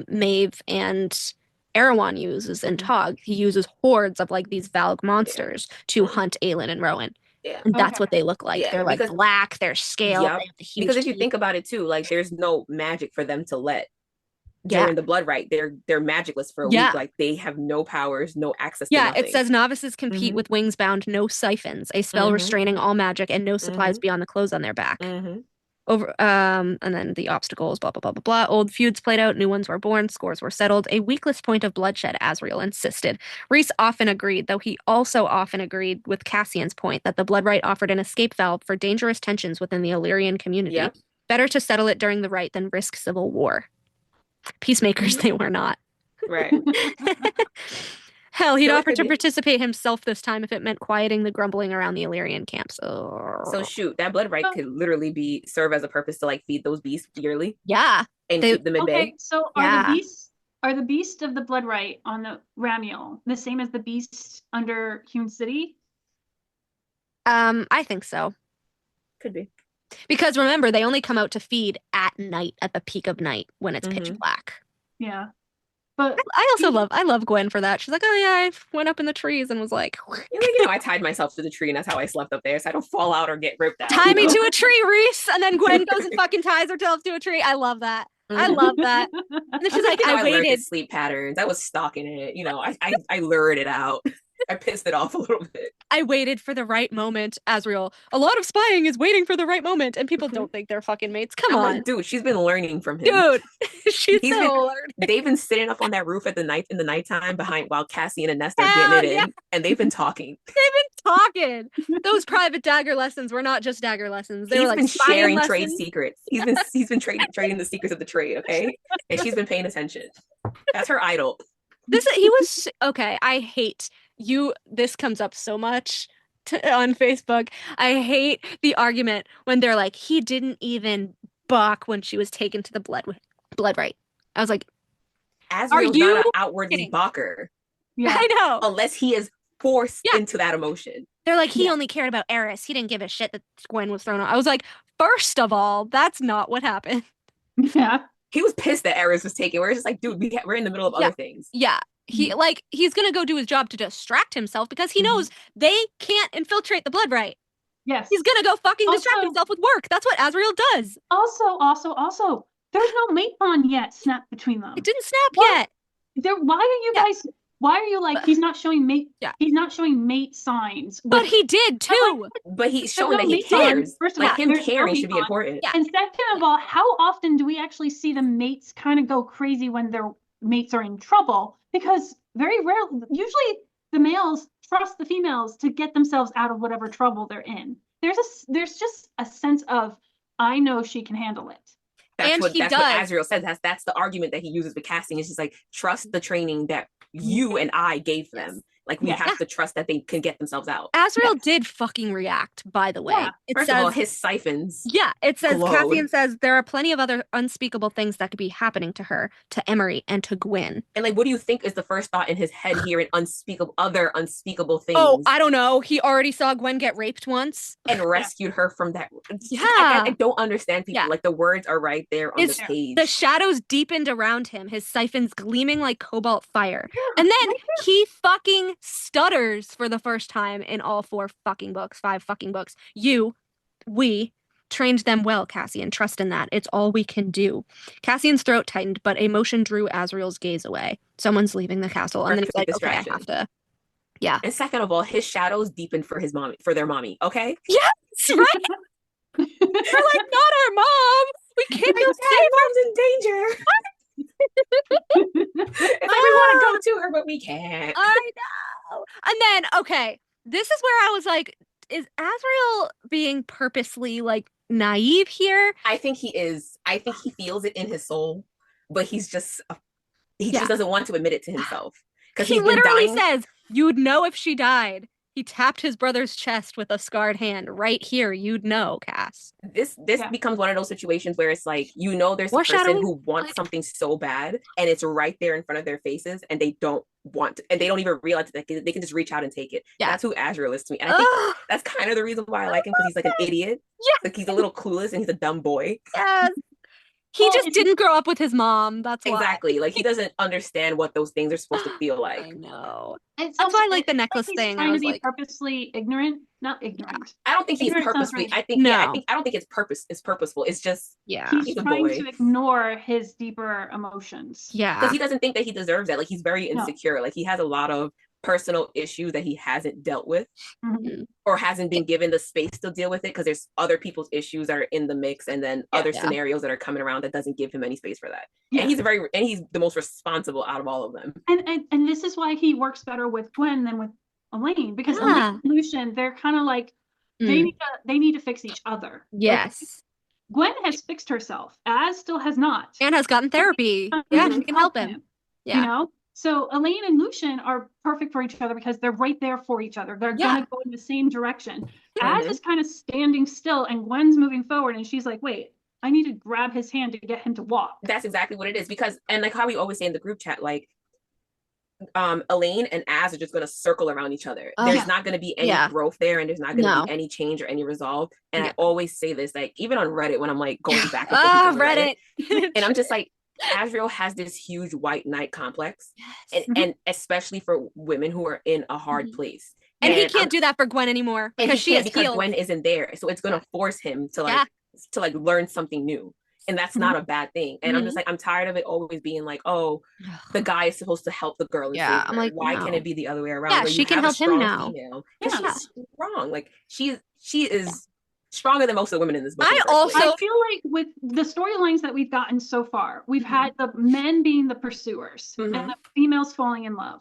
Maeve and Erewhon uses in Tog. He uses hordes of like these valg monsters to hunt Aelin and Rowan. Yeah. And that's what they look like. They're like black, they're scaled. They have the huge because if you think about it too, like there's no magic for them to let during the blood rite. They're magicless for a week. Like they have no powers, no access to nothing. It says novices compete with wings bound, no siphons, a spell restraining all magic, and no supplies beyond the clothes on their back. Over and then the obstacles, blah blah blah blah blah. Old feuds played out, new ones were born, scores were settled. A weakless point of bloodshed, Azriel insisted. Rhys often agreed, though he also often agreed with Cassian's point that the blood rite offered an escape valve for dangerous tensions within the Illyrian community. Better to settle it during the rite than risk civil war. Peacemakers they were not. Right. Hell, he'd offer to participate himself this time if it meant quieting the grumbling around the Illyrian camps. So shoot, that blood rite could literally serve as a purpose to like feed those beasts yearly. Yeah. And keep them in bay. So are the beasts of the blood rite on the Ramiel the same as the beasts under Hewn City? I think so. Could be. Because remember, they only come out to feed at night, at the peak of night, when it's pitch black. Yeah. But I love Gwen for that. She's like, oh yeah, I went up in the trees and was like, I tied myself to the tree and that's how I slept up there, so I don't fall out or get ripped out. Tie me to a tree, Rhys, and then Gwen goes and fucking ties herself to a tree. I love that. I love that. And then she's like, I waited. Learned sleep patterns. I was stalking it. I lured it out. I pissed it off a little bit. I waited for the right moment, Azriel. A lot of spying is waiting for the right moment, and people don't think they're fucking mates. Come on. Dude, she's been learning from him. Dude, learning. They've been sitting up on that roof in the nighttime while Cassian and Nesta are getting it in, and they've been talking. Those private dagger lessons were not just dagger lessons. He's been sharing trade secrets. He's been trading the secrets of the trade, okay? And she's been paying attention. That's her idol. I hate you. This comes up so much on Facebook. I hate the argument when they're like, he didn't even balk when she was taken to the blood rite. I was like, Azriel's not an outwardly balker. Yeah, I know. Unless he is forced into that emotion. They're like, he only cared about Eris. He didn't give a shit that Gwen was thrown out. I was like, first of all, that's not what happened. Yeah. he was pissed that Ares was taken. We're just like, dude, we're in the middle of other things. Yeah. He's gonna go do his job to distract himself because he knows they can't infiltrate the blood right. Yes. He's gonna go fucking distract himself with work. That's what Azrael does. Also, there's no mate bond yet snapped between them. It didn't snap yet. Why are you guys? Why are you like, he's not showing mate? Yeah. He's not showing mate signs. But he did too. But he's showing that he cares. First of all, him caring should be important. Yeah. And second of all, how often do we actually see the mates kind of go crazy when their mates are in trouble? Because very rarely, usually the males trust the females to get themselves out of whatever trouble they're in. There's just a sense of, I know she can handle it. That's what Azrael says. That's the argument that he uses with casting. It's just like, trust the training that you and I gave them. Like, we have to trust that they can get themselves out. Azrael did fucking react, by the way. Yeah. First of all, his siphons. Yeah, it says, Cassian says, there are plenty of other unspeakable things that could be happening to her, to Emery, and to Gwen. And like, what do you think is the first thought in his head here in other unspeakable things? Oh, I don't know. He already saw Gwen get raped once. And rescued her from that. Yeah. I don't understand people. Like, the words are right there on the page. The shadows deepened around him, his siphons gleaming like cobalt fire. And then he fucking stutters for the first time in all 5 fucking books. We trained them well, Cassian. Trust in that. It's all we can do. Cassian's throat tightened, but a motion drew Azrael's gaze away. Someone's leaving the castle. And then he's like, okay, I have to. Yeah. And second of all, his shadows deepened for their mommy, okay? Yes, right? They're like, not our mom. We can't go save mom's in danger. It's like, we want to go to her, but we can't. I know. And then, okay, this is where I was like, is Azrael being purposely like naive here? I think he is. I think he feels it in his soul, but he just doesn't want to admit it to himself. Because he literally says, you'd know if she died. He tapped his brother's chest with a scarred hand. Right here, you'd know, Cass. This becomes one of those situations where it's like, there's a person who wants something so bad, and it's right there in front of their faces, and they don't want to, and they don't even realize that they can just reach out and take it. Yeah. That's who Azrael is to me. And I think that's kind of the reason why I like him, because he's like an idiot. Yeah. Like, he's a little clueless, and he's a dumb boy. Yes. He just didn't grow up with his mom. That's why. Exactly. Like, he doesn't understand what those things are supposed to feel like. I know. That's why I like the necklace thing. He's trying to be purposely ignorant. Not ignorant. I don't think he's purposely. I don't think it's purposeful. It's just he's trying to ignore his deeper emotions. Yeah. Because he doesn't think that he deserves that. Like, he's very insecure. Like, he has a lot of personal issues that he hasn't dealt with, or hasn't been given the space to deal with it, because there's other people's issues that are in the mix, and then other scenarios that are coming around that doesn't give him any space for that. And he's the most responsible out of all of them. And this is why he works better with Gwen than with Elaine, because Elaine and Lucian, they're kind of like they need to fix each other. Yes. Like, Gwen has fixed herself. Az still has not. And has gotten therapy. Yeah, she can help him. Yeah. You know? So Elaine and Lucian are perfect for each other because they're right there for each other. They're going to go in the same direction. Az is kind of standing still, and Gwen's moving forward, and she's like, wait, I need to grab his hand to get him to walk. That's exactly what it is. Because, and like how we always say in the group chat, like, Elaine and Az are just going to circle around each other. There's not going to be any growth there, and there's not going to be any change or any resolve. And I always say this, like, even on Reddit, when I'm like going back and forth Reddit, and I'm just like, Azrael has this huge white knight complex, and especially for women who are in a hard place. And he can't do that for Gwen anymore because Gwen isn't there. So it's going to force him to like learn something new. And that's not a bad thing. And I'm just like, I'm tired of it always being like, oh, the guy is supposed to help the girl. I'm like, why can't it be the other way around? Yeah, she can help him now. Because she's strong. Like, she is stronger than most of the women in this book. I feel like with the storylines that we've gotten so far, we've had the men being the pursuers and the females falling in love.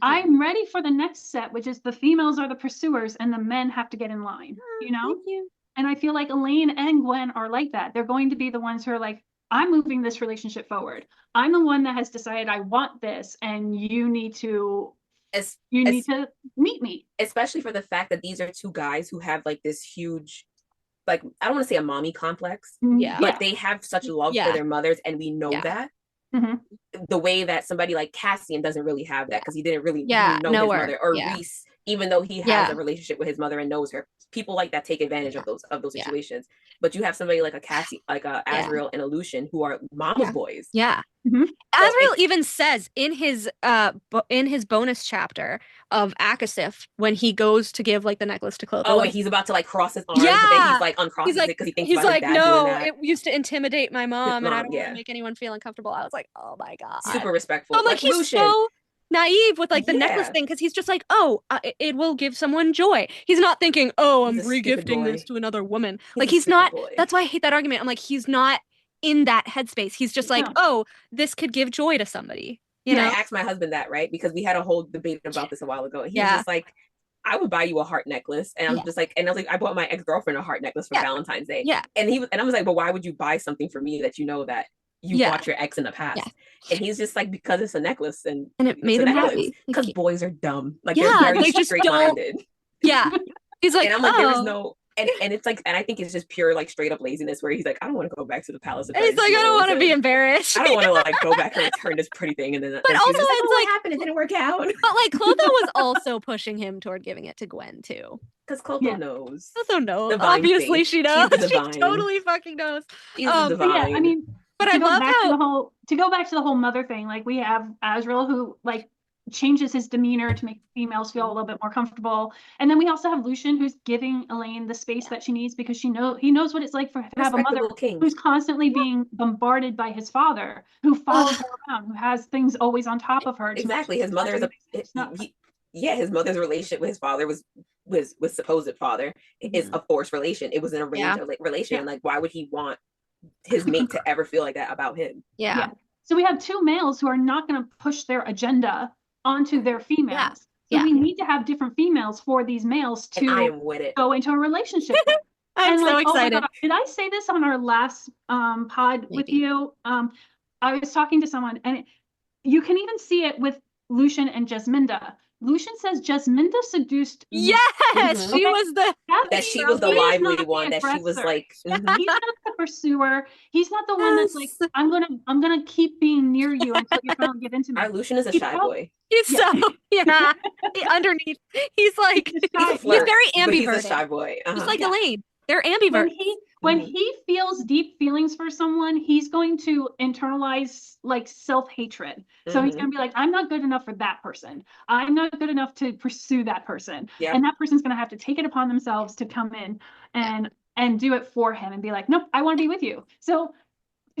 I'm ready for the next set, which is the females are the pursuers and the men have to get in line, you know? Thank you. And I feel like Elaine and Gwen are like that. They're going to be the ones who are like, I'm moving this relationship forward. I'm the one that has decided I want this, and you need to need to meet me. Especially for the fact that these are two guys who have like this huge, like, I don't want to say a mommy complex, but they have such love for their mothers, and we know that. The way that somebody like Cassian doesn't really have that, because he didn't really know his mother, or Reese even though he has a relationship with his mother and knows her. People like that take advantage of those situations. But you have somebody like a Cassie, like a Azriel and a Lucian, who are mama's boys. Yeah. Mm-hmm. Azriel even says in his bonus chapter of Akasif, when he goes to give like the necklace to Clotho. Oh, and he's about to like cross his arms, but then he's like uncrosses it because he thinks about his dad doing that. It used to intimidate my mom, and I don't want to make anyone feel uncomfortable. I was like, oh my God. Super respectful. I'm like he's Lucian. So naive with like the necklace thing, because he's just like, oh, it will give someone joy. He's not thinking, oh, I'm regifting this to another woman. He's not. That's why I hate that argument. I'm like, he's not in that headspace. He's just like, oh, this could give joy to somebody. You know? I asked my husband that, right? Because we had a whole debate about this a while ago. He was just like, I would buy you a heart necklace. And I'm just like, and I was like, I bought my ex-girlfriend a heart necklace for Valentine's Day. Yeah. And I was like, but why would you buy something for me that you know that you bought your ex in the past? And he's just like, because it's a necklace and it made him happy. Because boys are dumb. Like they're very straight-minded. Yeah. He's like, and I'm like, there is no. And it's like, and I think it's just pure like straight up laziness where he's like, I don't want to go back to the palace. He's like, I don't want to be embarrassed. I don't want to like go back and return this pretty thing. And then, but also it's like, what happened? It didn't work out. But like Clotho was also pushing him toward giving it to Gwen too. Because Clotho knows. Clotho knows. Obviously she knows. She totally fucking knows. She's divine. Yeah, I mean, but I love how to go back to the whole mother thing. Like we have Azriel who like changes his demeanor to make females feel a little bit more comfortable, and then we also have Lucian who's giving Elaine the space that she needs because he knows what it's like to have a mother who's constantly being bombarded by his father, who follows her around, who has things always on top of her. Exactly. His mother is his mother's relationship with his father was supposed father is a forced relation. It was an arranged relation. And like, why would he want his mate to ever feel like that about him? Yeah. So we have two males who are not going to push their agenda onto their females. So we need to have different females for these males to go into a relationship with. I'm so excited. Oh my God, did I say this on our last pod with you? I was talking to someone, and you can even see it with Lucian and Jasminda. Lucian says Jasminda seduced. Yes, she was the lively one. That she was like. He's not the pursuer. He's not the one that's like, I'm gonna keep being near you until you finally get into me. Our Lucian is a shy boy. He's underneath. He's like he's very ambivert. He's a shy boy, just like Elaine. They're ambivert. When he feels deep feelings for someone, he's going to internalize like self-hatred. So he's going to be like, I'm not good enough for that person. I'm not good enough to pursue that person. Yeah. And that person's going to have to take it upon themselves to come in and do it for him and be like, nope, I want to be with you. So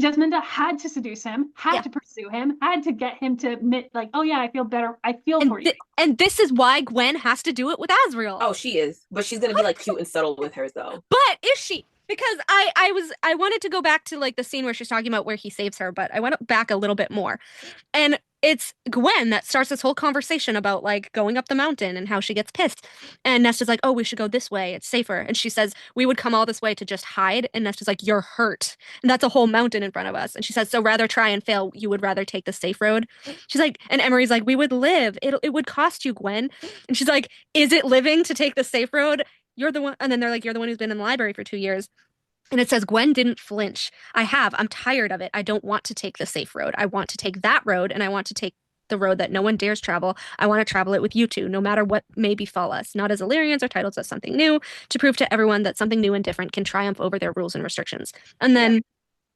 Jasminda had to seduce him, had to pursue him, had to get him to admit like, oh yeah, I feel better. I feel for you. And this is why Gwen has to do it with Azriel. Oh, she is. But she's going to be like cute and subtle with hers though. But is she? Because I wanted to go back to like the scene where she's talking about where he saves her, but I went back a little bit more. And it's Gwen that starts this whole conversation about like going up the mountain and how she gets pissed. And Nesta's like, oh, we should go this way. It's safer. And she says, we would come all this way to just hide. And Nesta's like, you're hurt. And that's a whole mountain in front of us. And she says, so rather try and fail, you would rather take the safe road. She's like, and Emery's like, we would live. It would cost you, Gwen. And she's like, is it living to take the safe road? You're the one. And then they're like, you're the one who's been in the library for 2 years. And it says, Gwen didn't flinch. I'm tired of it. I don't want to take the safe road. I want to take that road, and I want to take the road that no one dares travel. I want to travel it with you two, no matter what may befall us, not as Illyrians or titled as something new, to prove to everyone that something new and different can triumph over their rules and restrictions. And then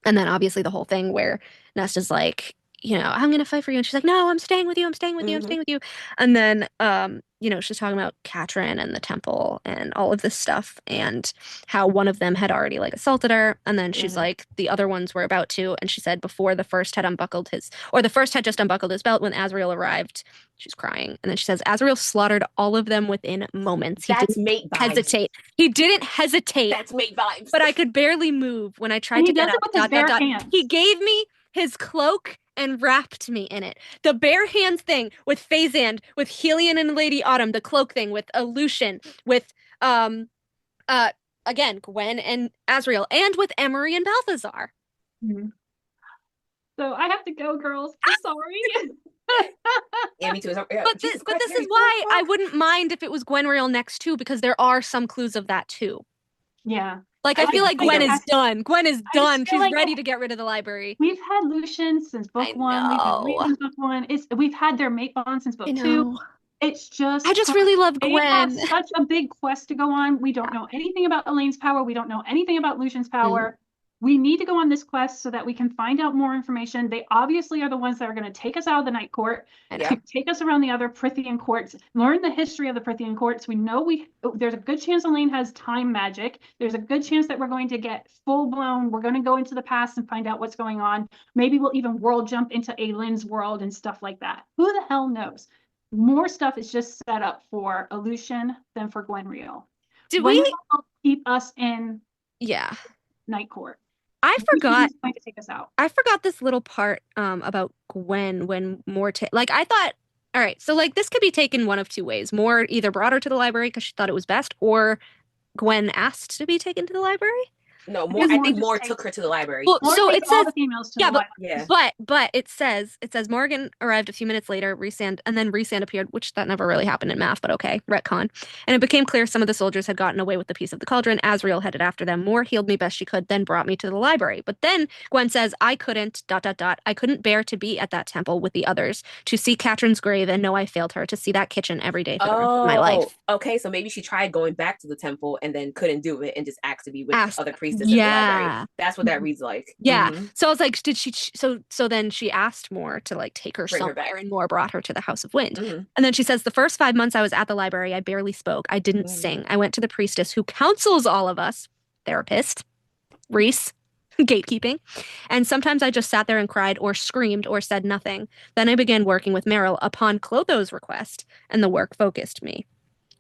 obviously the whole thing where Nesta's like, I'm going to fight for you. And she's like, no, I'm staying with you. I'm staying with you. I'm staying with you. And then, she's talking about Katrin and the temple and all of this stuff and how one of them had already like assaulted her. And then she's like, the other ones were about to. And she said before the first had just unbuckled his belt when Azriel arrived, she's crying. And then she says, Azriel slaughtered all of them within moments. That's mate vibes. Hesitate. He didn't hesitate. That's mate vibes. But I could barely move when I tried to get up. He gave me his cloak and wrapped me in it. The bare hands thing with Phazand, with Helion and Lady Autumn, the cloak thing with Lucian, with again Gwen and Azriel, and with Emery and Balthazar. Mm-hmm. So I have to go, girls. I'm sorry. Yeah, me too. But this is why I wouldn't mind if it was Gwenriel next too, because there are some clues of that too. Yeah. Like, I feel like Gwen is done. Gwen is done. She's ready to get rid of the library. We've had Lucian since book one. We've had Reed since book one. We've had their mate bond since book two. It's just, I just really love they have Gwen. such a big quest to go on. We don't know anything about Elaine's power. We don't know anything about Lucian's power. We need to go on this quest so that we can find out more information. They obviously are the ones that are going to take us out of the Night Court, take us around the other Prithian courts, learn the history of the Prithian courts. We know there's a good chance Elaine has time magic. There's a good chance that we're going to get full blown. We're going to go into the past and find out what's going on. Maybe we'll even world jump into Aylin's world and stuff like that. Who the hell knows? More stuff is just set up for Lucian than for Gwen Real. Gwen Real will keep us in Night Court. I forgot. Going to take us out. I forgot this little part about Gwen when Moore like I thought. All right, so like this could be taken one of two ways. Moore either brought her to the library because she thought it was best, or Gwen asked to be taken to the library. No, Moore. I think Moore took her to the library. Well, so it says all the females to the library. But it says Morgan arrived a few minutes later, and then Rhysand appeared, which that never really happened in math, but okay, retcon. And it became clear some of the soldiers had gotten away with the piece of the cauldron. Asriel headed after them. Moore healed me best she could, then brought me to the library. But then Gwen says, I couldn't ... I couldn't bear to be at that temple with the others, to see Catherine's grave and know I failed her, to see that kitchen every day for the rest of my life. Okay, so maybe she tried going back to the temple and then couldn't do it and just asked to be with other priestesses in the library. That's what that reads like. Yeah. So I was like, did she? So then she asked Moore to like take her somewhere, and Moore brought her to the House of Wind. And then she says, the first 5 months I was at the library, I barely spoke. I didn't sing. I went to the priestess who counsels all of us, therapist, Rhys, gatekeeping. And sometimes I just sat there and cried or screamed or said nothing. Then I began working with Meryl upon Clotho's request, and the work focused me.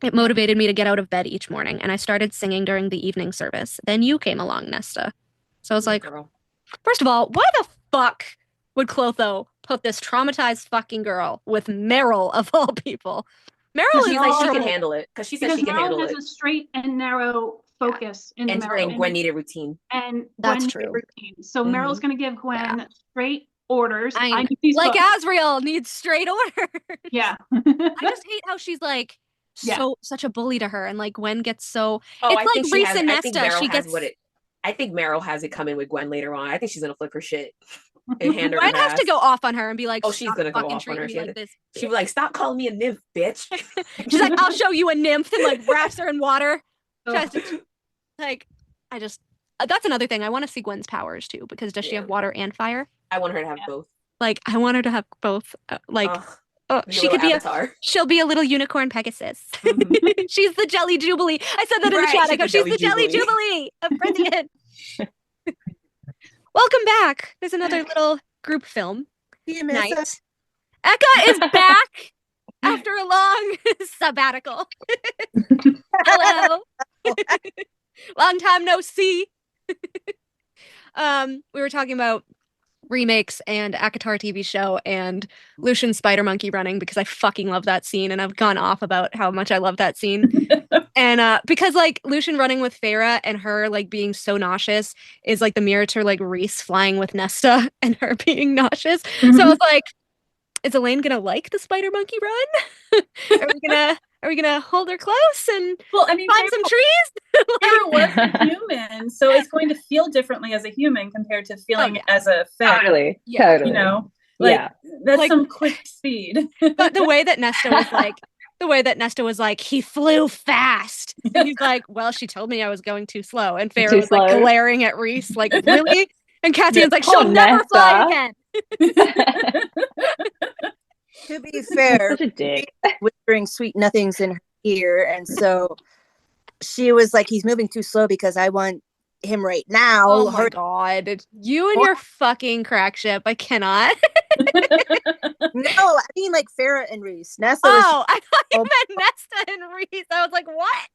It motivated me to get out of bed each morning, and I started singing during the evening service. Then you came along, Nesta. So I was like, first of all, why the fuck would Clotho put this traumatized fucking girl with Meryl of all people? Meryl is like, she can handle it because she said she can handle it. Meryl has a straight and narrow focus in Meryl. And Gwen needed routine. And that's true. Routine. So Meryl's going to give Gwen straight orders. I need these like books. Asriel needs straight orders. Yeah. I just hate how she's like such a bully to her, and like Gwen gets so. It's like Rhys and Nesta. She gets I think Meryl has it coming with Gwen later on. I think she's gonna flip her shit and hand her. Gwen has to go off on her and be like, "Oh, she's gonna go off on her." She was like, "Stop calling me a nymph, bitch." She's like, "I'll show you a nymph," and like wraps her in water. That's another thing. I want to see Gwen's powers too, because does she have water and fire? I want her to have both. Like, I want her to have both. She could be she'll be a little unicorn Pegasus. She's the Jelly Jubilee. I said that in the chat. I go, she's the Jelly Jubilee of Prithian. Welcome back. There's another little group film night. Eka is back after a long sabbatical. Hello. Long time no see. We were talking about remakes and ACOTAR TV show and Lucian Spider Monkey running, because I fucking love that scene, and I've gone off about how much I love that scene. And because like Lucian running with Feyre and her like being so nauseous is like the mirror to like Rhys flying with Nesta and her being nauseous. So I was like, is Elaine gonna like the Spider Monkey run? Are we gonna hold her close and climb some trees? Feyre was a human, so it's going to feel differently as a human compared to feeling as a Fae. Totally. You know, that's like, some quick speed. But the way that Nesta was like, he flew fast. And he's like, well, she told me I was going too slow. And Feyre was like glaring at Rhys, like, really? And Cassian's like, she'll never fly again. To be fair, whispering sweet nothings in her ear, and so she was like, he's moving too slow because I want him right now. Oh my god. You and your fucking crack ship. I cannot. No, I mean like Feyre and Rhys. Nesta I thought you meant Nesta and Rhys. I was like, what?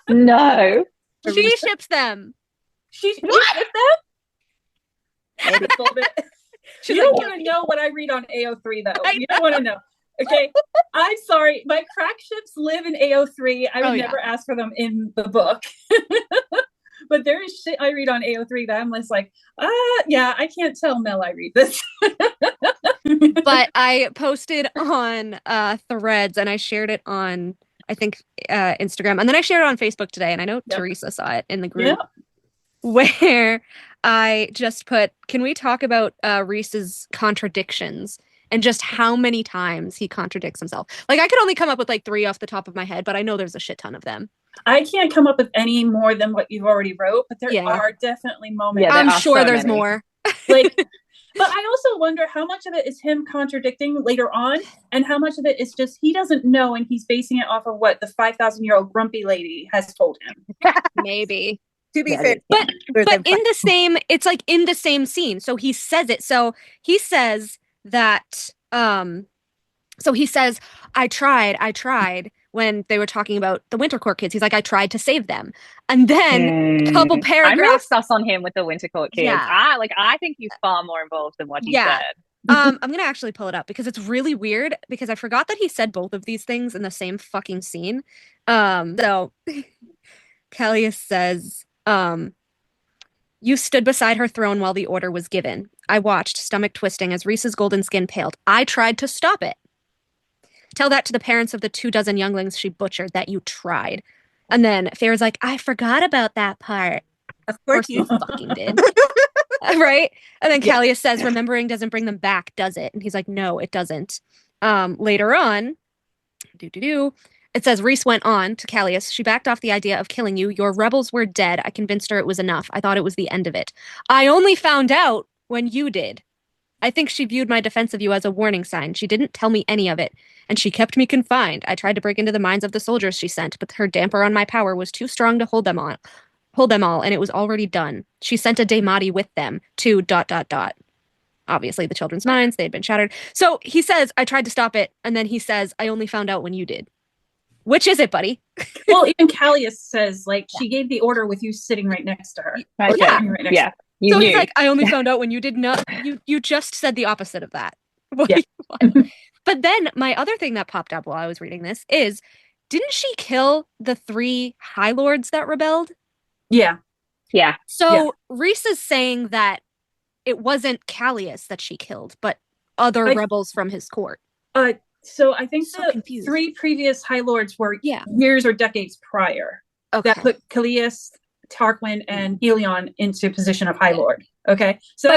No. She ships them. She ships them? Maybe a little bit. You don't want to know what I read on AO3, though. You don't want to know. Okay, I'm sorry. My crack ships live in AO3. I would never ask for them in the book. But there is shit I read on AO3 that I'm just like, I can't tell Mel I read this. But I posted on Threads, and I shared it on, I think, Instagram. And then I shared it on Facebook today, and I know Teresa saw it in the group. Where I just put, can we talk about Rhys's contradictions and just how many times he contradicts himself. Like, I could only come up with like 3 off the top of my head, but I know there's a shit ton of them. I can't come up with any more than what you've already wrote, but there are definitely moments. Yeah, I'm sure there's more. Like, but I also wonder how much of it is him contradicting later on, and how much of it is just he doesn't know, and he's basing it off of what the 5,000-year-old grumpy lady has told him. Maybe. To be fair, but in the same, it's like in the same scene. So he says it. So he says that. So he says, I tried when they were talking about the Winter Court kids. He's like, I tried to save them. And then a couple paragraphs. I'm real sus on him with the Winter Court kids. Yeah. I think he's far more involved than what he said. I'm going to actually pull it up because it's really weird because I forgot that he said both of these things in the same fucking scene. So Callias says, you stood beside her throne while the order was given. I watched, stomach twisting, as Rhys's golden skin paled. I tried to stop it. Tell that to the parents of the 24 younglings she butchered, that you tried. And then Feyre's like, I forgot about that part. Of course you fucking did. Right? And then Callias says, remembering doesn't bring them back, does it? And he's like, no, it doesn't. Later on, it says, Rhys went on to Callias. She backed off the idea of killing you. Your rebels were dead. I convinced her it was enough. I thought it was the end of it. I only found out when you did. I think she viewed my defense of you as a warning sign. She didn't tell me any of it, and she kept me confined. I tried to break into the minds of the soldiers she sent, but her damper on my power was too strong to hold them all, and it was already done. She sent a Daemati with them to ... Obviously, the children's minds, they had been shattered. So he says, I tried to stop it, and then he says, I only found out when you did. Which is it, buddy? Well, even Callias says, like, she gave the order with you sitting right next to her. Right next to her. So he's like, I only found out when you did not. You just said the opposite of that. But then my other thing that popped up while I was reading this is, didn't she kill the 3 High Lords that rebelled? Yeah. So Rhys is saying that it wasn't Callias that she killed, but other rebels from his court. So I think the 3 previous High Lords were years or decades prior. That put Callias, Tarquin, and Helion into position of High Lord. Okay, so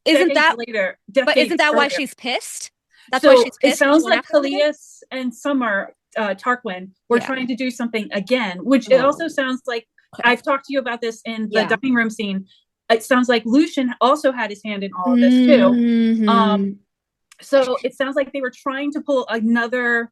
isn't that later? But isn't that why she's pissed? That's so why she's pissed. It sounds like Callias and Summer, Tarquin, were trying to do something again, which it also sounds like I've talked to you about this in the dining room scene. It sounds like Lucian also had his hand in all of this too. So it sounds like they were trying to pull another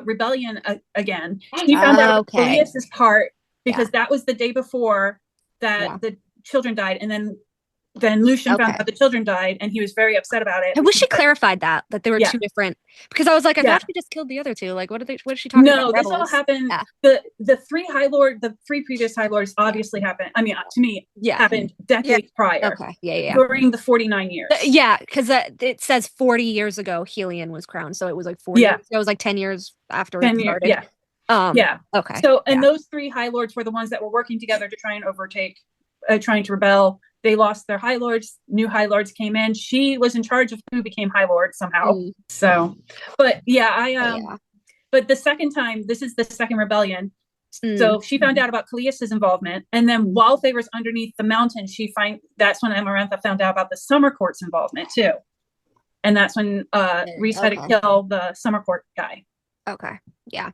rebellion again. She found out Callias's part because that was the day before that the children died, and then Lucian found out the children died, and he was very upset about it. I wish she clarified that they were 2 different, because I was like, I thought she just killed the other 2. Like, what is she talking about? No, this all happened. The 3 previous High Lords obviously happened. I mean, to me, happened decades prior. During the 49 years. Because it says 40 years ago Helion was crowned, so it was like 40. Yeah. So it was like 10 years after it started. Okay. So, and those 3 High Lords were the ones that were working together to try and overtake, trying to rebel. They lost their High Lords. New High Lords came in. She was in charge of who became High Lord somehow. So, but but the second time, this is the second rebellion. So she found out about Callias's involvement, and then while Feyre was underneath the mountain, that's when Amarantha found out about the Summer Court's involvement too, and that's when Rhys had to kill the Summer Court guy. Okay, yeah,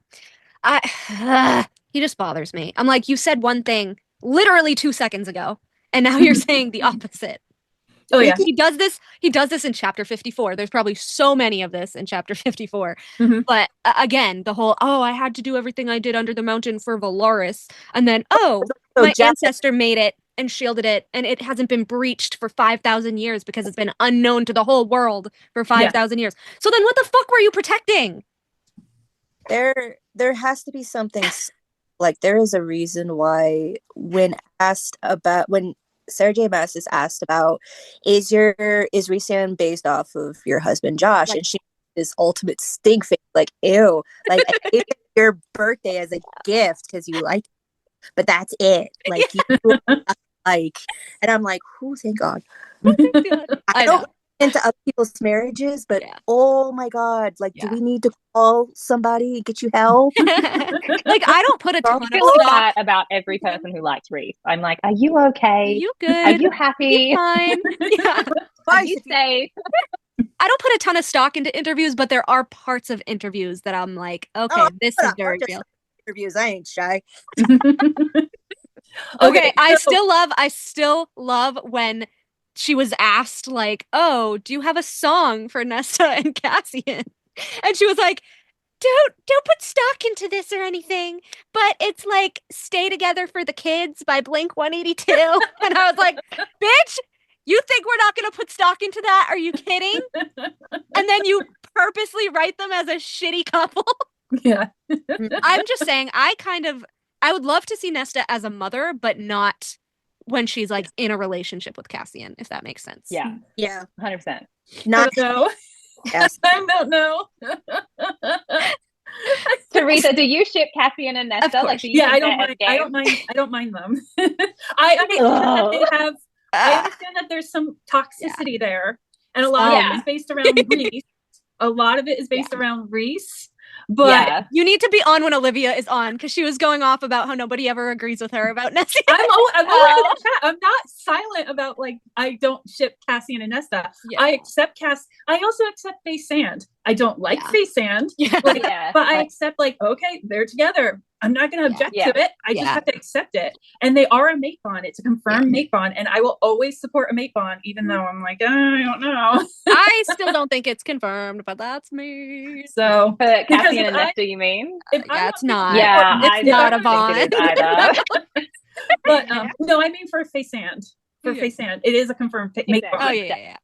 he just bothers me. I'm like, you said one thing literally 2 seconds ago, and now you're saying the opposite. Oh yeah, he does this in chapter 54. There's probably so many of this in chapter 54. But again, the whole, I had to do everything I did under the mountain for Valaris, and then my ancestor made it and shielded it, and it hasn't been breached for 5,000 years because it's been unknown to the whole world for 5,000 years. So then what the fuck were you protecting? There has to be something, like, there is a reason why when Sarah J. Maas is asked about, is Rhysand based off of your husband Josh, and she is ultimate stink face, like, ew, like, I gave your birthday as a gift because you like it, but that's it, like, you like, and I'm like, thank God. I don't into other people's marriages, but oh my God, like, do we need to call somebody and get you help? Like, I don't put a ton of that about every person who likes Rhys. I'm like, are you okay? Are you good? Are you happy? You fine? Yeah. Are you safe? I don't put a ton of stock into interviews, but there are parts of interviews that I'm like, okay, this is very real. Interviews, I ain't shy. Okay, I still love when she was asked, like, oh, do you have a song for Nesta and Cassian? And she was like, don't put stock into this or anything, but it's like Stay Together for the Kids by Blink-182. And I was like, bitch, you think we're not going to put stock into that? Are you kidding? And then you purposely write them as a shitty couple. Yeah. I'm just saying, I would love to see Nesta as a mother, but not when she's like in a relationship with Cassian, if that makes sense. Yeah. Yeah. 100%. Not no. Yes. I don't know. Teresa, do you ship Cassian and Nesta? Like, do you I don't mind. I don't mind them. I understand that there's some toxicity there, and a lot of it is based around Reese. A lot of it is based around Reese. But you need to be on when Olivia is on, because she was going off about how nobody ever agrees with her about Nesta. I'm always in the chat. I'm not silent about, like, I don't ship Cassian and Nesta. Yeah. I accept Cass. I also accept Faye Sand. I don't like Faye Sand, but I accept, like, okay, they're together. I'm not going to object to it. I just have to accept it. And they are a mate bond. It's a confirmed mate bond. And I will always support a mate bond, even though I'm like, I don't know. I still don't think it's confirmed, but that's me. So, Cassian and Nesta, you mean? It's not. Yeah, it's not a bond. But no, I mean for Faye Sand. For Faye Sand, it is a confirmed mate bond. Oh yeah.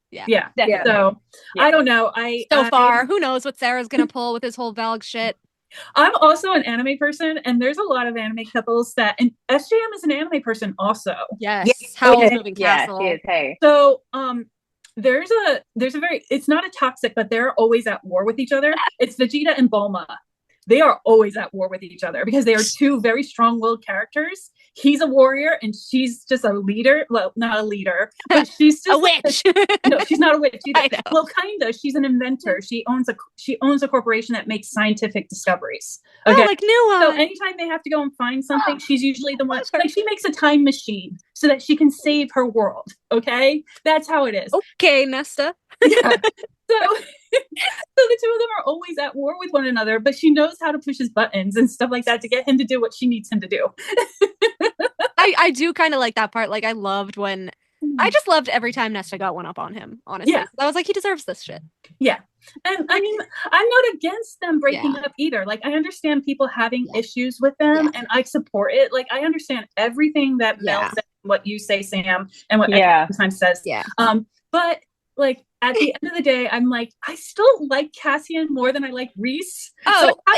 So I don't know. Who knows what Sarah's gonna pull with his whole Valg shit. I'm also an anime person, and there's a lot of anime couples that, and SJM is an anime person also. Yes. Howl's Moving Castle. Yes, hey. So there's a very, it's not a toxic, but they're always at war with each other. It's Vegeta and Bulma. They are always at war with each other because they are two very strong-willed characters. He's a warrior and she's just a leader. Well, not a leader, but she's just a witch. No, she's not a witch either. Well, kinda. She's an inventor. She owns a corporation that makes scientific discoveries. Okay? Oh, like Nua. So anytime they have to go and find something, she's usually the one. Like, she makes a time machine so that she can save her world. Okay, that's how it is. Okay, Nesta. Yeah. So the two of them are always at war with one another, but she knows how to push his buttons and stuff like that to get him to do what she needs him to do. I do kind of like that part. Like, I just loved every time Nesta got one up on him, honestly. Yeah. I was like, he deserves this shit. Yeah. And I mean, I'm not against them breaking up either. Like, I understand people having issues with them and I support it. Like, I understand everything that Mel said, what you say, Sam, and what everyone sometimes says. Yeah. But like, at the end of the day, I'm like, I still like Cassian more than I like Reese. Oh, so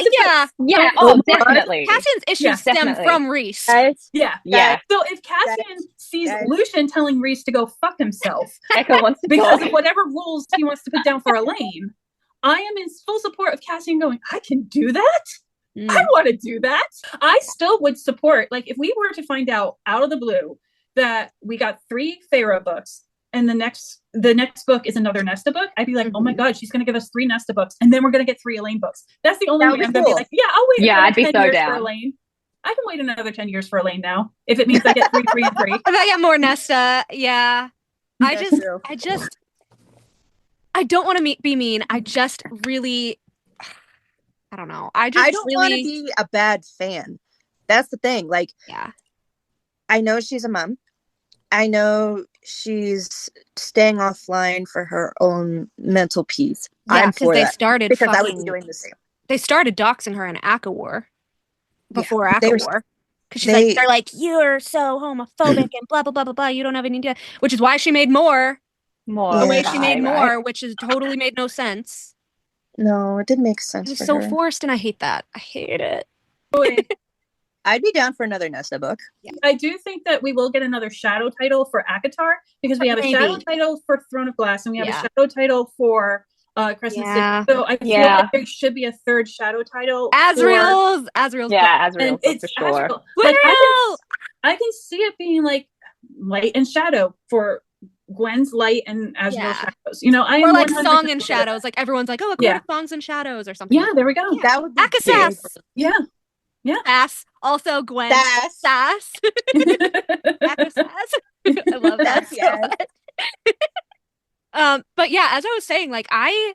definitely. Cassian's issues stem from Reese. Yeah. So if Cassian sees Lucian telling Reese to go fuck himself because of whatever rules he wants to put down for Elaine, I am in full support of Cassian going, I can do that? I want to do that. I still would support, like, if we were to find out of the blue that we got 3 Feyre books, and the next book is another Nesta book, I'd be like, oh my God, she's going to give us 3 Nesta books, and then we're going to get 3 Elaine books. That's the only way I'm going to be like, I'll wait. Yeah, I'd be so down. For Elaine. I can wait another 10 years for Elaine now, if it means I get 3, 3, and 3. If I get more Nesta, I don't want to be mean. I just really, I don't know. I don't want to be a bad fan. That's the thing. Like, I know she's a mom. I know she's staying offline for her own mental peace. Yeah, because they started because I would be doing the same. They started doxing her in Aka War before Aka War. Because they're like, you're so homophobic and blah blah blah blah blah. You don't have any idea. Which is why she made more. The way she made more, which is totally made no sense. No, it didn't make sense. It was so forced, and I hate that. I hate it. I'd be down for another Nesta book. Yeah. I do think that we will get another shadow title for Akatar, because we have a shadow title for Throne of Glass, and we have a shadow title for Crescent City. So I feel like there should be a third shadow title. Azriel's. Yeah, Azriel's for sure. Like, I can see it being like light and shadow for Gwen's light and Azriel's shadows. You know, or like Song and Shadows. Like, everyone's like, oh, a court of Songs and Shadows or something. Yeah, there we go. Yeah. That would be Akasas. Yeah. Sass. Also Gwen. Sass. Akasas. I love that so much. But yeah, as I was saying, like I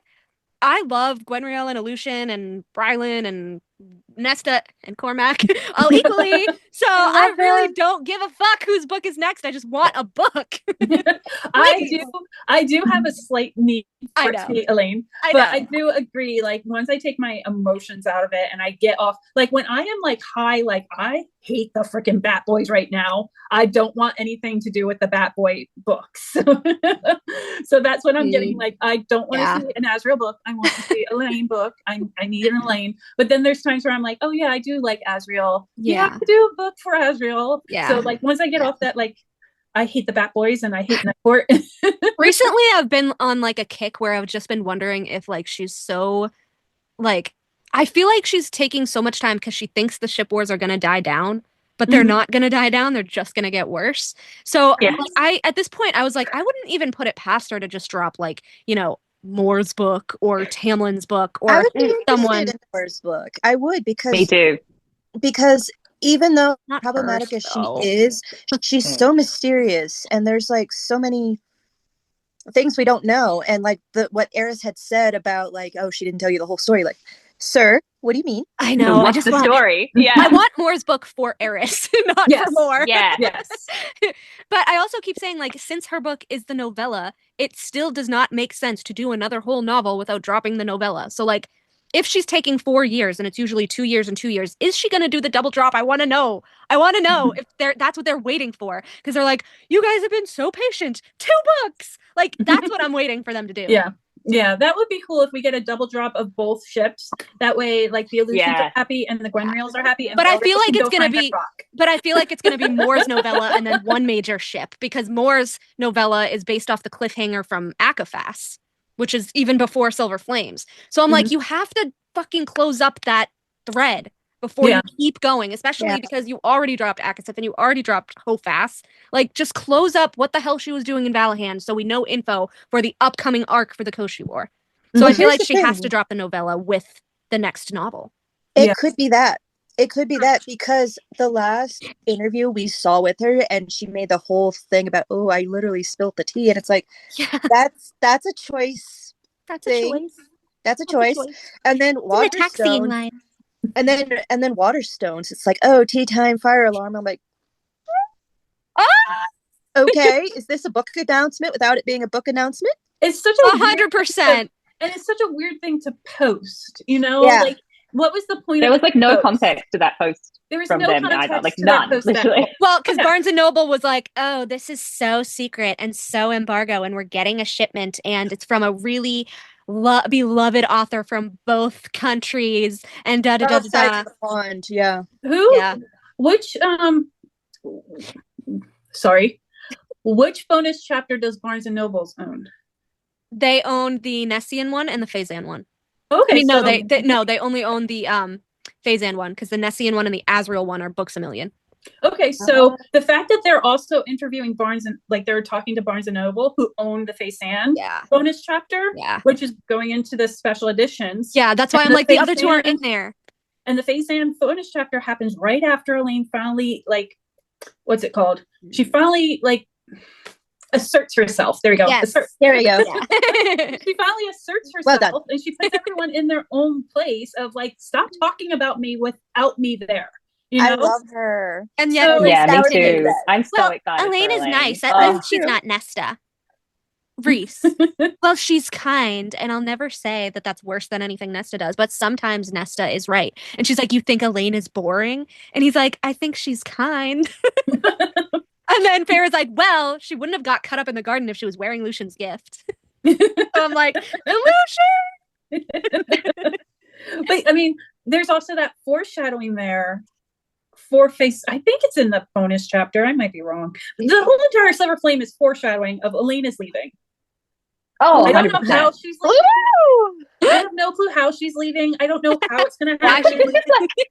love Gwenriel and Aleutian and Brylan and Nesta and Cormac all equally. So I really don't give a fuck whose book is next. I just want a book. I do have a slight need for Elaine, but I do agree. Like once I take my emotions out of it and I get off, like when I am like high, like I hate the freaking Bat Boys right now. I don't want anything to do with the Bat Boy books. So that's what I'm getting. Like I don't want to see an Azrael book. I want to see Elaine book. I need an Elaine. But then there's times where I'm like, oh yeah, I do like Azrael. You have to do a book for Azrael. So like once I get off that, like I hate the Bat Boys and I hate Night Court. Recently I've been on like a kick where I've just been wondering if like she's so like I feel like she's taking so much time because she thinks the ship wars are gonna die down, but they're not gonna die down, they're just gonna get worse. So I at this point I was like, I wouldn't even put it past her to just drop like, you know, Moore's book or Tamlin's book or I would be someone interested in Moore's book. I would because me too. Because even though Not problematic her, as she is, she's so mysterious, and there's like so many things we don't know. And like what Eris had said about like, oh, she didn't tell you the whole story. Like, sir, what do you mean? I know. What's the story? Yeah, I want Moore's book for Eris, not for Moore. Yeah. Yes. But I also keep saying, like, since her book is the novella, it still does not make sense to do another whole novel without dropping the novella. So, like, if she's taking 4 years and it's usually 2 years and 2 years, is she going to do the double drop? I want to know. I want to know if that's what they're waiting for. Because they're like, you guys have been so patient. 2 books. Like, that's what I'm waiting for them to do. Yeah, that would be cool if we get a double drop of both ships. That way, like the Aleutians are happy and the Gwenriels are happy. And but I feel like it's gonna be. But I feel like it's gonna be Moore's novella and then one major ship, because Moore's novella is based off the cliffhanger from Akafas, which is even before Silver Flames. So I'm like, you have to fucking close up that thread before you keep going, especially because you already dropped Akasif and you already dropped Hofas. Like, just close up what the hell she was doing in Valahan so we know info for the upcoming arc for the Koshi War. So I feel like she has to drop the novella with the next novel. It could be that. It could be that because the last interview we saw with her and she made the whole thing about, oh, I literally spilled the tea. And it's like, that's a choice. That's a choice. That's a choice. And then Waterstone. And then Waterstones. It's like, oh, tea time, fire alarm. I'm like, okay, is this a book announcement without it being a book announcement? It's such a 100%. And it's such a weird thing to post, you know? Like, what was the point? There was like no context to that post. There was from no them context either. Like to none, that literally. Well, because Barnes and Noble was like, oh, this is so secret and so embargo, and we're getting a shipment, and it's from a really beloved author from both countries, and da da da da. Who? Yeah. Which sorry. Which bonus chapter does Barnes and Nobles own? They own the Nessian one and the Phazan one. Okay. I mean, they only own the Phazan one, because the Nessian one and the Azrael one are Books A Million. Okay, so the fact that they're also interviewing Barnes and like they're talking to Barnes and Noble, who own the Phazan bonus chapter, which is going into the special editions. Yeah, that's why I'm like, the other two aren't in there. And the Phazan bonus chapter happens right after Elaine finally, like, what's it called? She finally like asserts herself. There we go. Yes. There we go. She finally asserts herself, and she puts everyone in their own place of like, stop talking about me without me there. You know? I love her. And yet, me too. I'm so excited. Elaine for is Elaine. nice. At least she's not Nesta. Reese. Well, she's kind, and I'll never say that that's worse than anything Nesta does, but sometimes Nesta is right. And she's like, you think Elaine is boring? And he's like, I think she's kind. And then Farrah's like, well, she wouldn't have got cut up in the garden if she was wearing Lucian's gift. So I'm like, Lucian! But, I mean, there's also that foreshadowing there for I think it's in the bonus chapter. I might be wrong. The whole entire Silver Flame is foreshadowing of Elaine is leaving. Oh, I don't know how she's leaving. I have no clue how she's leaving. I don't know how it's going to happen.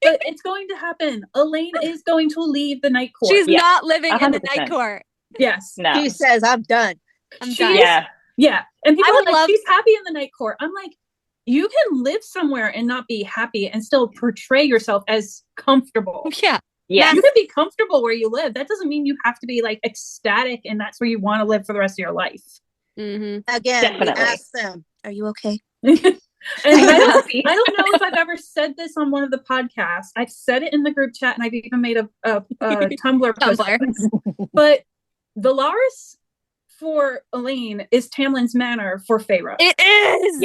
But it's going to happen. Elaine is going to leave the Night Court. She's not living 100%. In the Night Court. Yes. No. She says, I'm done. I'm done. Yeah. And people are like, she's happy in the Night Court. I'm like, you can live somewhere and not be happy and still portray yourself as comfortable. Yeah. You can be comfortable where you live. That doesn't mean you have to be like ecstatic and that's where you want to live for the rest of your life. Again, Definitely. we ask them, "Are you okay?" And I don't know if I've ever said this on one of the podcasts. I've said it in the group chat, and I've even made a Tumblr post. But Valaris for Elaine is Tamlin's manor for Feyre. It is.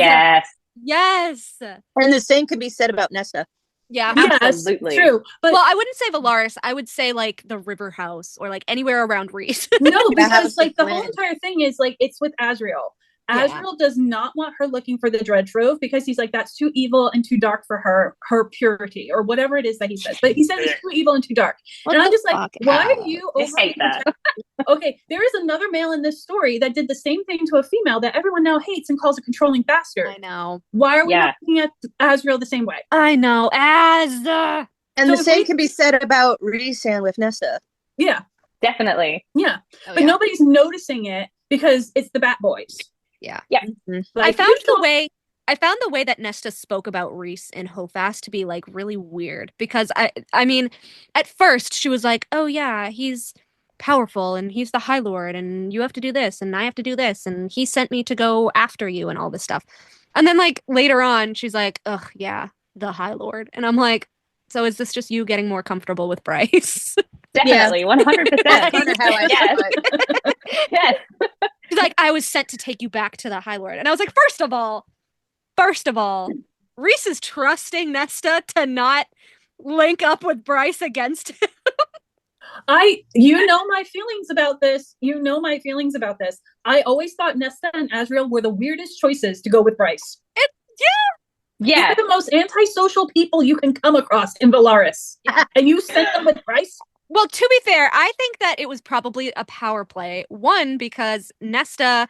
Yes. And the same could be said about Nesta. Yeah, absolutely. True. But well, I wouldn't say Valaris. I would say like the River House or like anywhere around Rhys. No, because like the whole entire thing is like it's with Asriel. Yeah. Asriel does not want her looking for the Dread Trove because he's like, that's too evil and too dark for her purity, or whatever it is that he says. But he says it's too evil and too dark. And I'm just like, why are you hate that? Okay, there is another male in this story that did the same thing to a female that everyone now hates and calls a controlling bastard. I know. Why are we not looking at Asriel the same way? I know. And So the same can be said about Rhysand with Nesta. Yeah. Definitely. Yeah. But nobody's noticing it because it's the Bat Boys. Yeah. Like, I found the way that Nesta spoke about Rhys in Hofast to be like really weird, because I mean, at first she was like, "Oh yeah, he's powerful and he's the High Lord and you have to do this and I have to do this and he sent me to go after you and all this stuff." And then like later on she's like, "Ugh, yeah, the High Lord." And I'm like, so is this just you getting more comfortable with Bryce? Definitely, 100%. That's kind of how I feel. Yes. She's like, "I was sent to take you back to the High Lord." And I was like, first of all, Rhys is trusting Nesta to not link up with Bryce against him. You know my feelings about this. I always thought Nesta and Asriel were the weirdest choices to go with Bryce. Yeah. They're the most antisocial people you can come across in Valaris. And you sent them with Bryce? Well, to be fair, I think that it was probably a power play. One, because Nesta,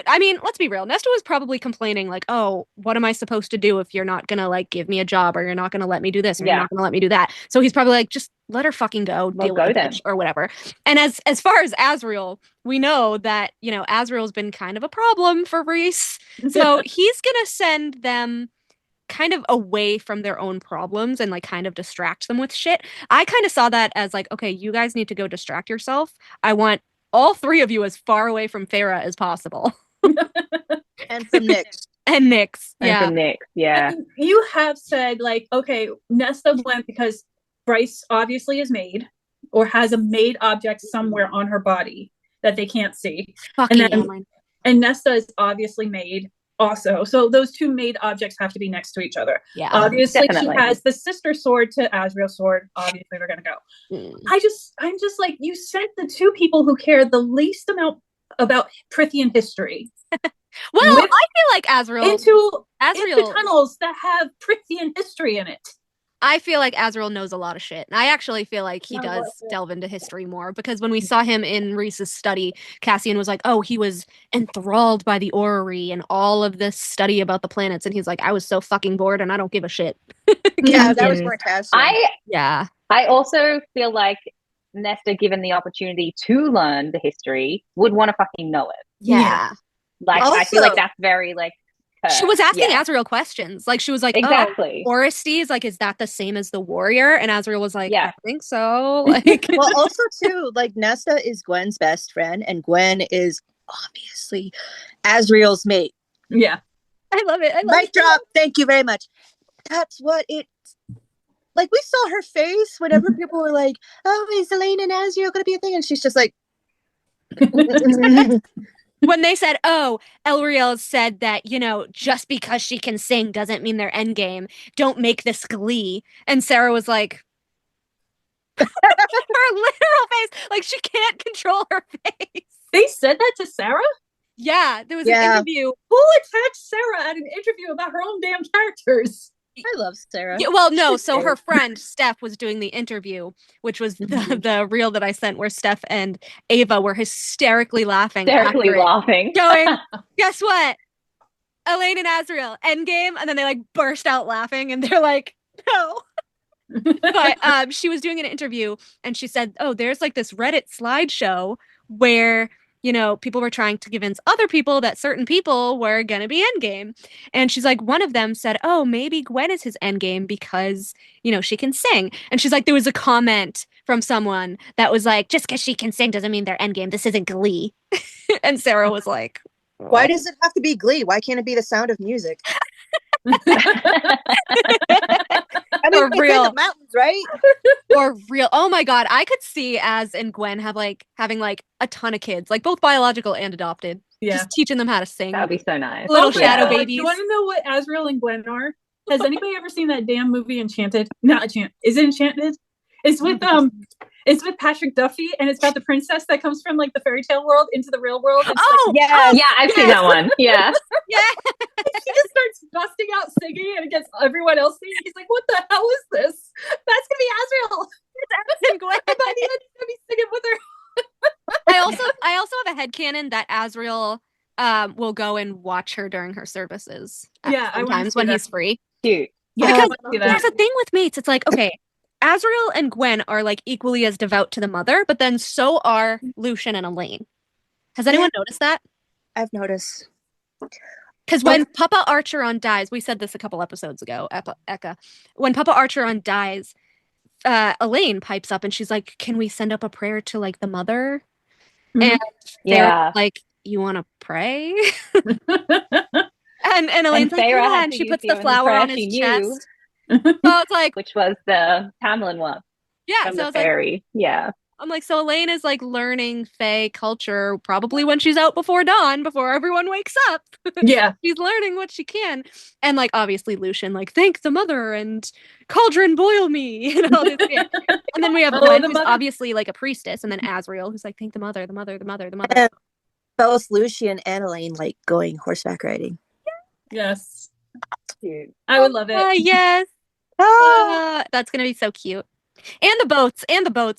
I mean, let's be real. Nesta was probably complaining like, "Oh, what am I supposed to do if you're not going to like give me a job, or you're not going to let me do this, or you're not going to let me do that?" So he's probably like, "Just let her fucking go, deal with the bitch," or whatever. And as far as Asriel, we know that, you know, Asriel's been kind of a problem for Rhys. So he's going to send them kind of away from their own problems and like kind of distract them with shit. I kind of saw that as like, okay, you guys need to go distract yourself. I want all three of you as far away from Feyre as possible. And from Nyx. And Nyx. And from Nyx, yeah. And you have said like, okay, Nesta went because Bryce obviously is made or has a made object somewhere on her body that they can't see. And Nesta is obviously made also. So those two made objects have to be next to each other. Yeah, obviously definitely. She has the sister sword to Asriel's sword. Obviously we're gonna go. I'm just like, you sent the two people who care the least amount about Prithian history. Well, I feel like Asriel into tunnels that have Prithian history in it. I feel like Asriel knows a lot of shit. And I actually feel like he does delve into history more, because when we saw him in Rhys's study, Cassian was like, "Oh, he was enthralled by the orrery and all of this study about the planets." And he's like, "I was so fucking bored and I don't give a shit." Yeah, that was more Cassian. I also feel like Nesta, given the opportunity to learn the history, would want to fucking know it. Yeah. Like, also, I feel like that's very like her. She was asking Asriel questions. Like, she was like, exactly. "Oh, Orestes, like, is that the same as the warrior?" And Asriel was like, "I think so." Like, well, also too, like, Nesta is Gwen's best friend, and Gwen is obviously Asriel's mate. Yeah, I love it. Mic drop. Thank you very much. That's what it's like. We saw her face whenever people were like, "Oh, is Elaine and Asriel gonna be a thing?" And she's just like. When they said, "Oh, Elriel said that, you know, just because she can sing doesn't mean they're endgame. Don't make this Glee." And Sarah was like, her literal face, like she can't control her face. They said that to Sarah? Yeah, there was an interview. Who attacked Sarah at an interview about her own damn characters? I love Sarah. Yeah, well, no, so her friend Steph was doing the interview, which was the reel that I sent where Steph and Ava were hysterically laughing. Going, "Guess what? Elaine and Asriel, endgame." And then they like burst out laughing and they're like, "No." But she was doing an interview and she said, "Oh, there's like this Reddit slideshow where, you know, people were trying to convince other people that certain people were going to be endgame." And she's like, one of them said, "Oh, maybe Gwen is his endgame because, you know, she can sing." And she's like, there was a comment from someone that was like, "Just because she can sing doesn't mean they're endgame. This isn't Glee." And Sarah was like, Why does it have to be Glee? Why can't it be The Sound of Music? I mean, it's in the mountains, right? Or real. Oh my God. I could see Az and Gwen having like a ton of kids, like both biological and adopted. Yeah. Just teaching them how to sing. That'd be so nice. Little shadow babies. You want to know what Azriel and Gwen are? Has anybody ever seen that damn movie Enchanted? Not Enchanted. Is it Enchanted? It's with Patrick Duffy, and it's about the princess that comes from like the fairy tale world into the real world. Yeah, I've seen that one. Yeah. Yeah. She just starts busting out singing and it gets everyone else singing. He's like, what the hell is this? That's gonna be Azriel. And by the end, he's gonna be singing with her. I also have a headcanon that Azriel will go and watch her during her services. Sometimes when he's free. Cute. Yeah, because there's a thing with mates. It's like, okay, Azriel and Gwen are like equally as devout to the mother, but then so are Lucian and Elaine. Has anyone noticed that? I've noticed. Because when Papa Archeron dies, we said this a couple episodes ago, Eka. When Papa Archeron dies, Elaine pipes up and she's like, can we send up a prayer to like the mother? And they're like, you want to pray? and Elaine's like, yeah, and she puts the flower on his chest. So it's like, which was the Tamlin one. Yeah, from so the fairy. Yeah. I'm like, so Elaine is like learning Fae culture probably when she's out before dawn, before everyone wakes up. Yeah. She's learning what she can. And like, obviously Lucian, like, thank the mother and cauldron boil me. And all this shit. And then we have Gwen, who's obviously like a priestess, and then Azriel, who's like, thank the mother, the mother, the mother, the mother. And both Lucian and Elaine like going horseback riding. Yes. Dude. I would love it. Yes. That's gonna be so cute. And the boats,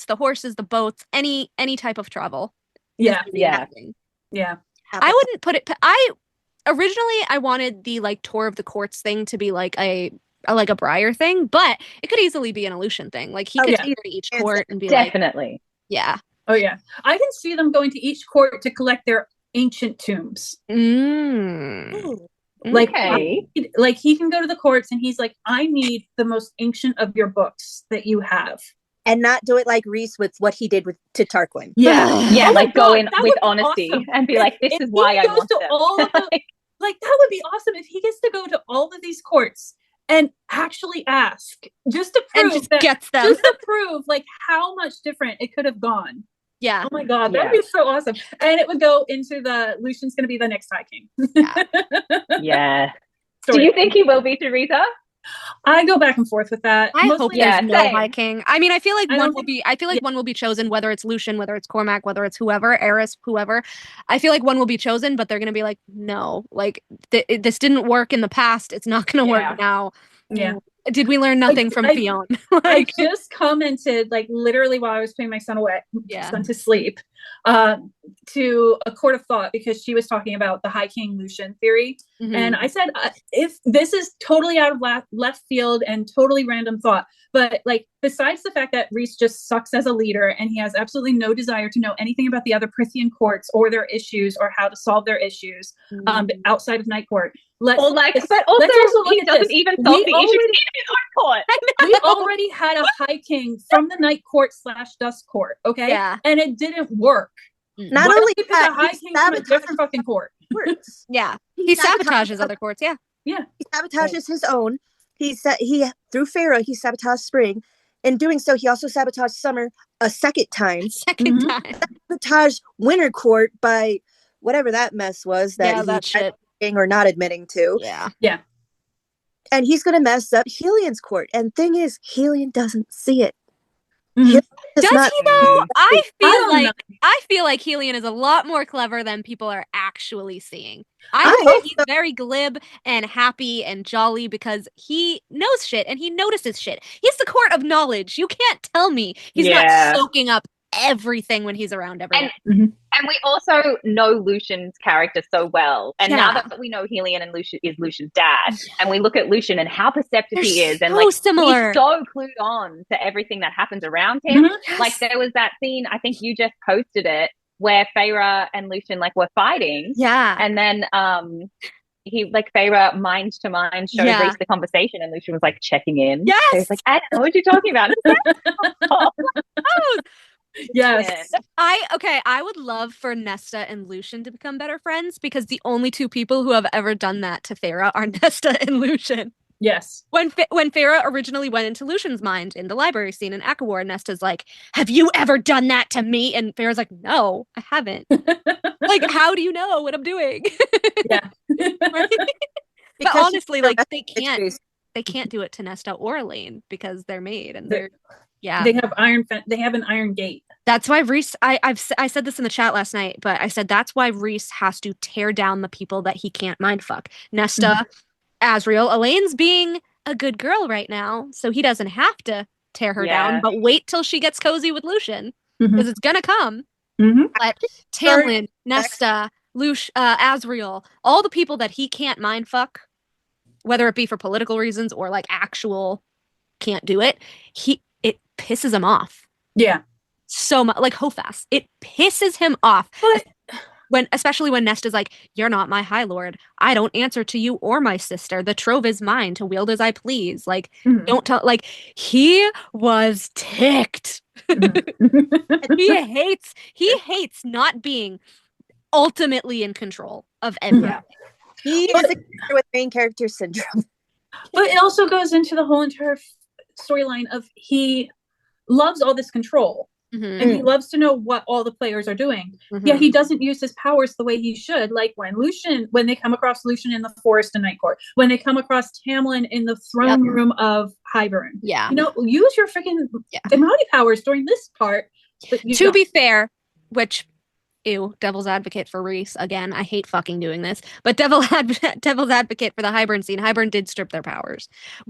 the horses, the boats, any type of travel. Yeah. Yeah. Yeah. I wouldn't put it. I wanted the like tour of the courts thing to be like a Briar thing, but it could easily be an Lucian thing. Like he could go to each court and be definitely. Like, yeah. Oh yeah. I can see them going to each court to collect their ancient tombs. Like, like he can go to the courts and he's like, I need the most ancient of your books that you have. And not do it like Rhys with what he did to Tarquin. Yeah. Yeah, like go in with honesty and be like, this is why I want them. All of the, like that would be awesome if he gets to go to all of these courts and actually ask just to prove just to prove like how much different it could have gone. Yeah. Oh my God, that would be so awesome. And it would go into the Lucian's going to be the next High King. Yeah. Do you think he will be Teresa? I go back and forth with that. I hope there's no High King. I mean, I feel like one will be. I feel like one will be chosen, whether it's Lucian, whether it's Cormac, whether it's whoever, Eris, whoever. I feel like one will be chosen, but they're going to be like, no, like this didn't work in the past. It's not going to work now. Yeah. Did we learn nothing from Fionn? I just commented, like literally while I was putting my son to sleep, to a court of thought because she was talking about the High King Lucian theory, and I said, if this is totally out of left field and totally random thought, but like besides the fact that Rhys just sucks as a leader and he has absolutely no desire to know anything about the other Prithian courts or their issues or how to solve their issues outside of Night Court. But also he doesn't even solve the issues in his own court. We already had a High King from the Night Court / Dust Court, okay? Yeah. And it didn't work. Not only that, the High King from a different fucking court. Yeah. He sabotages other courts, Yeah. He sabotages his own. He through Pharaoh, he sabotaged Spring. In doing so, he also sabotaged Summer a second time. Sabotaged Winter Court by whatever that mess was that he or not admitting to. Yeah. And he's going to mess up Helian's court. And thing is, Helian doesn't see it. Does he though? I feel like Helian is a lot more clever than people are actually seeing. I think he's very glib and happy and jolly because he knows shit and he notices shit. He's the court of knowledge. You can't tell me he's not soaking up everything when he's around everyone. And we also know Lucian's character so well. And now that we know Helian and Lucian is Lucian's dad, and we look at Lucian and how perceptive he is, and like similar. He's so clued on to everything that happens around him. Like there was that scene, I think you just posted it, where Feyre and Lucian like were fighting. Yeah. And then he like Feyre mind to mind showed Rhys the conversation, and Lucian was like checking in. Yes. So he's like, I don't know what you're talking about. Yes. I would love for Nesta and Lucian to become better friends because the only two people who have ever done that to Feyre are Nesta and Lucian. Yes. When Feyre originally went into Lucian's mind in the library scene in Akawar, Nesta's like, "Have you ever done that to me?" And Feyre's like, "No, I haven't." Like, how do you know what I'm doing? Yeah. Right? But honestly, like they can't do it to Nesta or Elaine because they're made and they have an iron gate. That's why Rhys, I said this in the chat last night, but I said that's why Rhys has to tear down the people that he can't mindfuck. Nesta, Asriel, Elaine's being a good girl right now, so he doesn't have to tear her down, but wait till she gets cozy with Lucian, because it's gonna come. But Tamlin, Nesta, Asriel, all the people that he can't mindfuck, whether it be for political reasons or like actual can't do it, it pisses him off. Yeah. So much, like Hofas, it pisses him off. Especially when Nesta's like, "You're not my High Lord. I don't answer to you or my sister. The trove is mine to wield as I please." Like, don't tell. Like, he was ticked. He hates not being ultimately in control of everything. He is a character with main character syndrome. But it also goes into the whole entire storyline of he loves all this control. And he loves to know what all the players are doing. Yeah, he doesn't use his powers the way he should. Like when they come across Lucian in the forest in Night Court, when they come across Tamlin in the throne room of Hybern. Yeah. You know, use your freaking Demouti powers during this part. To be fair, which, devil's advocate for Rhys. Again, I hate fucking doing this. But devil's advocate for the Hybern scene. Hybern did strip their powers.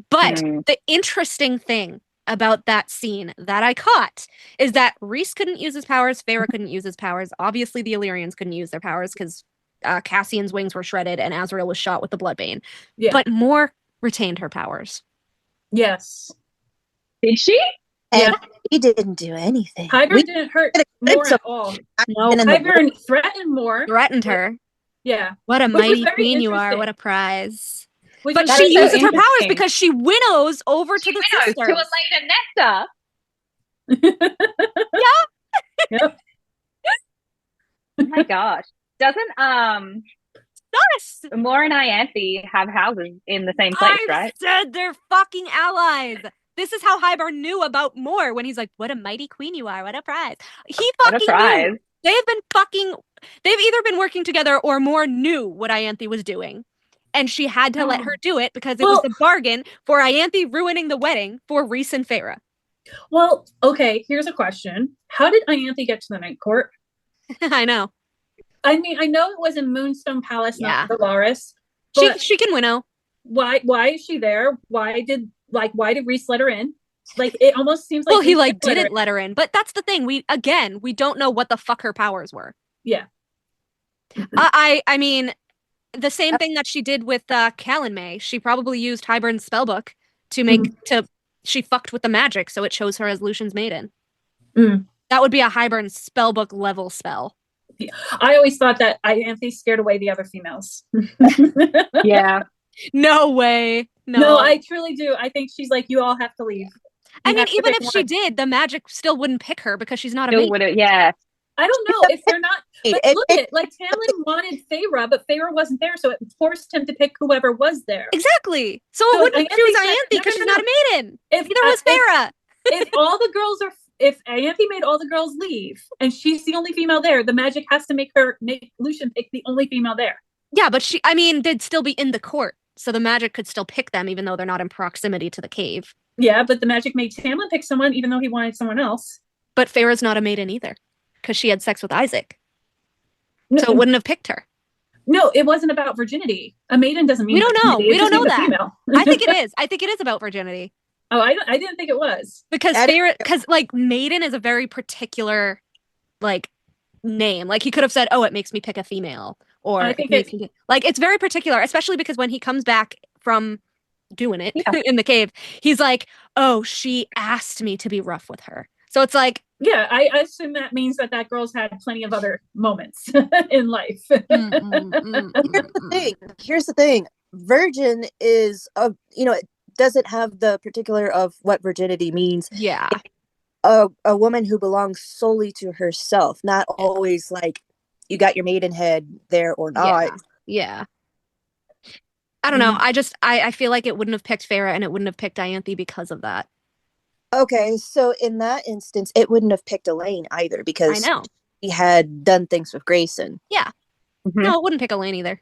But the interesting thing about that scene that I caught is that Rhys couldn't use his powers, Feyre couldn't use his powers. Obviously, the Illyrians couldn't use their powers because Cassian's wings were shredded and Azriel was shot with the Bloodbane. Yeah. But Mor retained her powers. Yes. Did she? And he didn't do anything. Hybern didn't hurt Mor at all. No, Hybern threatened Mor. Threatened her. Yeah. What a mighty queen you are. What a prize. But she uses her powers because she winnows over to the sisters. To Elaine and Nesta. Yep. Oh my gosh. Doesn't Mor and Ianthe have houses in the same place, right? Said they're fucking allies. This is how Hybern knew about Mor when he's like, "What a mighty queen you are. What a prize." He fucking knew. They've either been working together or Mor knew what Ianthe was doing. And she had to let her do it because it was a bargain for Ianthe ruining the wedding for Rhys and Feyre. Well, okay, here's a question. How did Ianthe get to the Night Court? I know. I mean, I know it was in Moonstone Palace, not Velaris. She can winnow. Why is she there? Why did Rhys let her in? Like, it almost seems like he didn't let her in. But that's the thing. We don't know what the fuck her powers were. Yeah. I mean, the same thing that she did with Callan May. She probably used Hybern's spellbook to make she fucked with the magic, so it shows her as Lucian's maiden. That would be a Hybern spellbook level spell. Yeah. I always thought that Ianthe scared away the other females. Yeah. No way. No, I truly do. I think she's like, you all have to leave. I mean, even if she did, the magic still wouldn't pick her because she's not a maiden. Yeah. I don't know if they're not. But look at it. Like, Tamlin wanted Feyre, but Feyre wasn't there, so it forced him to pick whoever was there. Exactly. So it wouldn't choose Ianthe because she's not a maiden. Neither was Feyre. If Ianthe made all the girls leave, and she's the only female there, the magic has to make Lucian pick the only female there. Yeah, but they'd still be in the court, so the magic could still pick them, even though they're not in proximity to the cave. Yeah, but the magic made Tamlin pick someone, even though he wanted someone else. But Feyre's not a maiden either. Because she had sex with Isaac. So it wouldn't have picked her. No, it wasn't about virginity. A maiden doesn't mean we don't know. We don't know that. I think it is. I think it is about virginity. Oh, I didn't think it was. Because maiden is a very particular name. Like he could have said, "Oh, it makes me pick a female." Or I think it's very particular, especially because when he comes back from doing it in the cave, he's like, "Oh, she asked me to be rough with her." So it's like, yeah, I assume that means that girl's had plenty of other moments in life. Here's the thing. Virgin is, it doesn't have the particular of what virginity means. Yeah. a woman who belongs solely to herself, not always like you got your maidenhead there or not. Yeah. I don't know. I feel like it wouldn't have picked Feyre and it wouldn't have picked Dianthe because of that. Okay, so in that instance, it wouldn't have picked Elaine either because I know he had done things with Grayson. Yeah. No, it wouldn't pick Elaine either.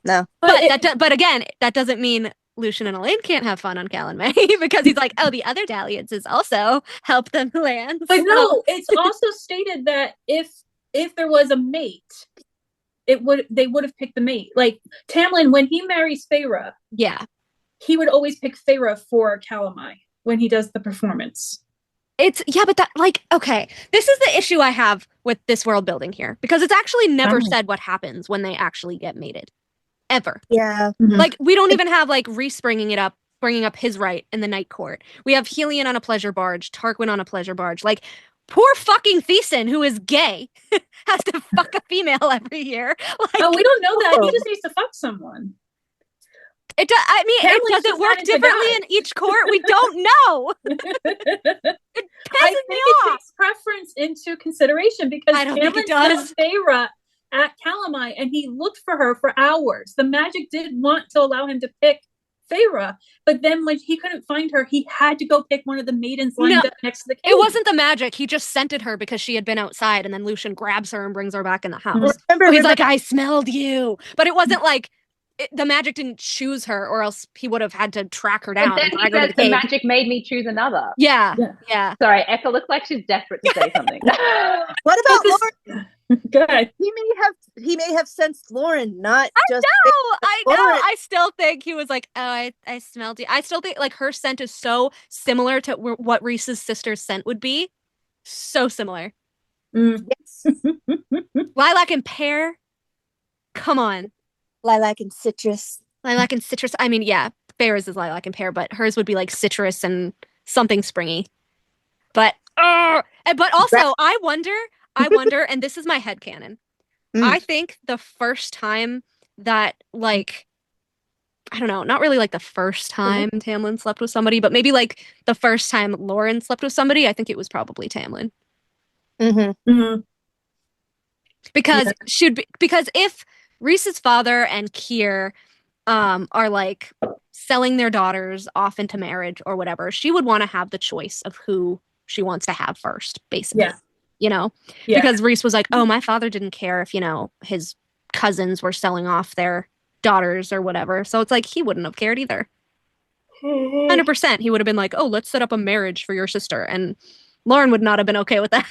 No. But again, that doesn't mean Lucien and Elaine can't have fun on Calanmai because he's like, oh, the other dalliances also help them land. But no, it's also stated that if there was a mate, they would have picked the mate. Like Tamlin, when he marries Feyre, he would always pick Feyre for Calamai when he does the performance. But that, like, okay, this is the issue I have with this world building here because it's actually never said what happens when they actually get mated, ever. Yeah, like we don't even have like Rhys bringing up his right in the Night Court. We have Helion on a pleasure barge, Tarquin on a pleasure barge. Like, poor fucking Thiessen, who is gay, has to fuck a female every year. Like, oh, we don't know that. He just needs to fuck someone. It does. I mean, does it work differently in each court? We don't know. It pisses me off. It takes preference into consideration because I don't think it does. Feyre at Calamai, and he looked for her for hours. The magic did want to allow him to pick Feyre, but then when he couldn't find her, he had to go pick one of the maidens lined up next to the cave. It wasn't the magic. He just scented her because she had been outside, and then Lucien grabs her and brings her back in the house. He's like, I smelled you. But it wasn't like the magic didn't choose her, or else he would have had to track her down. And then he says, the magic made me choose another. Yeah. Sorry, Eka looks like she's desperate to say something. What about Lauren? Good. He may have sensed Lauren, not just. I know. I still think he was like, oh, I smelled you. I still think like her scent is so similar to what Rhys's sister's scent would be. So similar. Yes. Lilac and pear. Come on. Lilac and citrus. I mean, yeah, Feyre's is lilac and pear, but hers would be like citrus and something springy. But also, I wonder, and this is my headcanon. I think the first time that, like, I don't know, not really like the first time Tamlin slept with somebody, but maybe like the first time Lauren slept with somebody, I think it was probably Tamlin. Because if Rhys's father and Keir are like selling their daughters off into marriage or whatever, she would want to have the choice of who she wants to have first, basically. Yeah. You know? Yeah. Because Rhys was like, oh, my father didn't care if, his cousins were selling off their daughters or whatever. So it's like he wouldn't have cared either. 100%. He would have been like, oh, let's set up a marriage for your sister. And Lauren would not have been okay with that.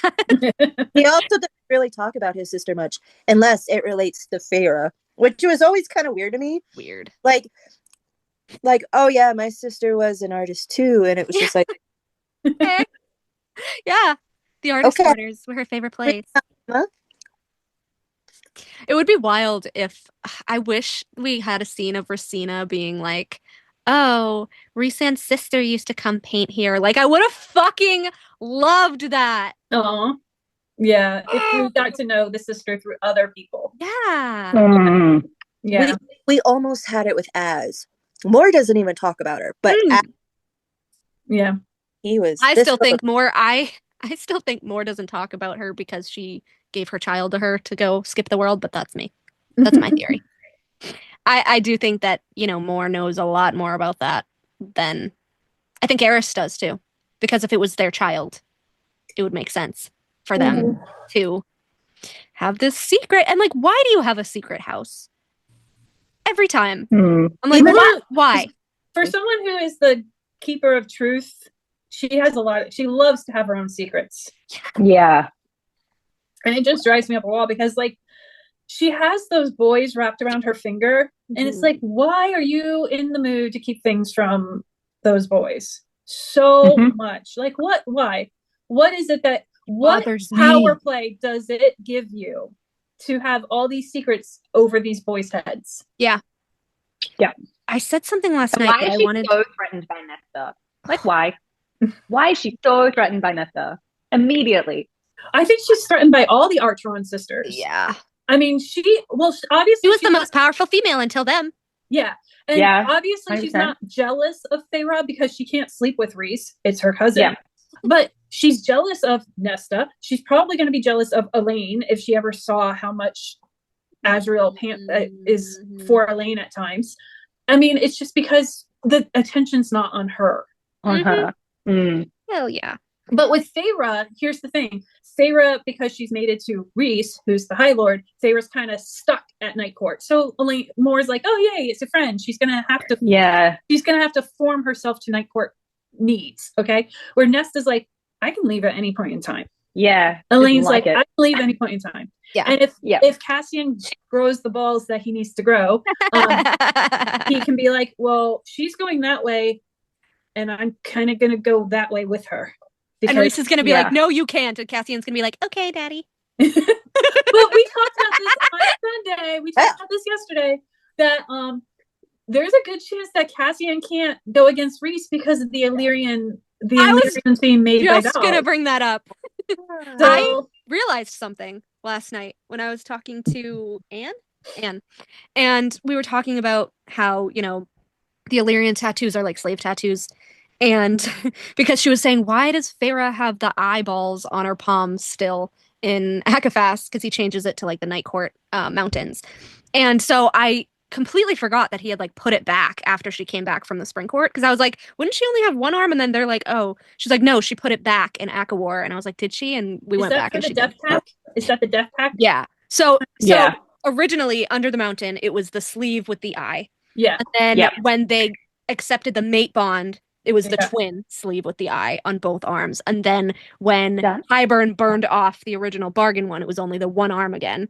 He also doesn't really talk about his sister much unless it relates to Feyre, which was always kind of weird to me. Weird. Like, oh yeah, my sister was an artist too, and it was just like, yeah, the artist quarters were her favorite place. It would be wild if I wish we had a scene of Rosina being like, oh, Rhysand's sister used to come paint here. Like, I would have fucking loved that. Oh, yeah. If we got to know the sister through other people. Yeah. Yeah. We almost had it with Az. Moore doesn't even talk about her, but yeah, he was. I still think Moore doesn't talk about her because she gave her child to her to go skip the world, but that's me. That's my theory. I do think that, Moore knows a lot more about that than I think Eris does too. Because if it was their child, it would make sense for them to have this secret. And like, why do you have a secret house? Every time. I'm like, why? For someone who is the keeper of truth, she loves to have her own secrets. Yeah. And it just drives me up a wall because like, she has those boys wrapped around her finger. And it's like, why are you in the mood to keep things from those boys so much? Like, what? Why? What is it that, what power play does it give you to have all these secrets over these boys' heads? Yeah. Yeah. I said something last night. Why is she so threatened by Nesta? Like, why? Why is she so threatened by Nesta? Immediately. I think she's threatened by all the Archeron sisters. Yeah. I mean, obviously she was the most powerful female until then. Yeah. And obviously 100%. She's not jealous of Feyre because she can't sleep with Rhys. It's her cousin. Yeah. But she's jealous of Nesta. She's probably going to be jealous of Elaine if she ever saw how much Azriel is for Elaine at times. I mean, it's just because the attention's not on her. Her. Hell yeah. But with Feyre, here's the thing. Feyre, because she's mated to Rhys, who's the High Lord, Feyre's kind of stuck at Night Court. So Elaine Moore's like, oh yay, it's a friend. She's gonna have to form herself to Night Court needs. Okay. Where Nesta's like, I can leave at any point in time. Yeah. Elaine's like I can leave at any point in time. Yeah. And if Cassian grows the balls that he needs to grow, he can be like, well, she's going that way, and I'm kind of gonna go that way with her. Because, and Rhys is going to be like, no, you can't. And Cassian's going to be like, okay, daddy. But we talked about this on Sunday. We talked about this yesterday. That there's a good chance that Cassian can't go against Rhys because of the Illyrian being made by dogs. I was just going to bring that up. So, I realized something last night when I was talking to Anne. And we were talking about how, you know, the Illyrian tattoos are like slave tattoos. And because she was saying, why does Feyre have the eyeballs on her palms still in Akafast? Because he changes it to like the Night Court mountains. And so I completely forgot that he had like put it back after she came back from the Spring Court. Because I was like, wouldn't she only have one arm? And then they're like, oh, she's like, no, she put it back in Akawar. And I was like, did she? And we went back and she did. Is that the death pack? Yeah. So originally under the mountain, it was the sleeve with the eye. Yeah. And then when they accepted the mate bond, it was the twin sleeve with the eye on both arms. And then when Hybern burned off the original bargain one, it was only the one arm again.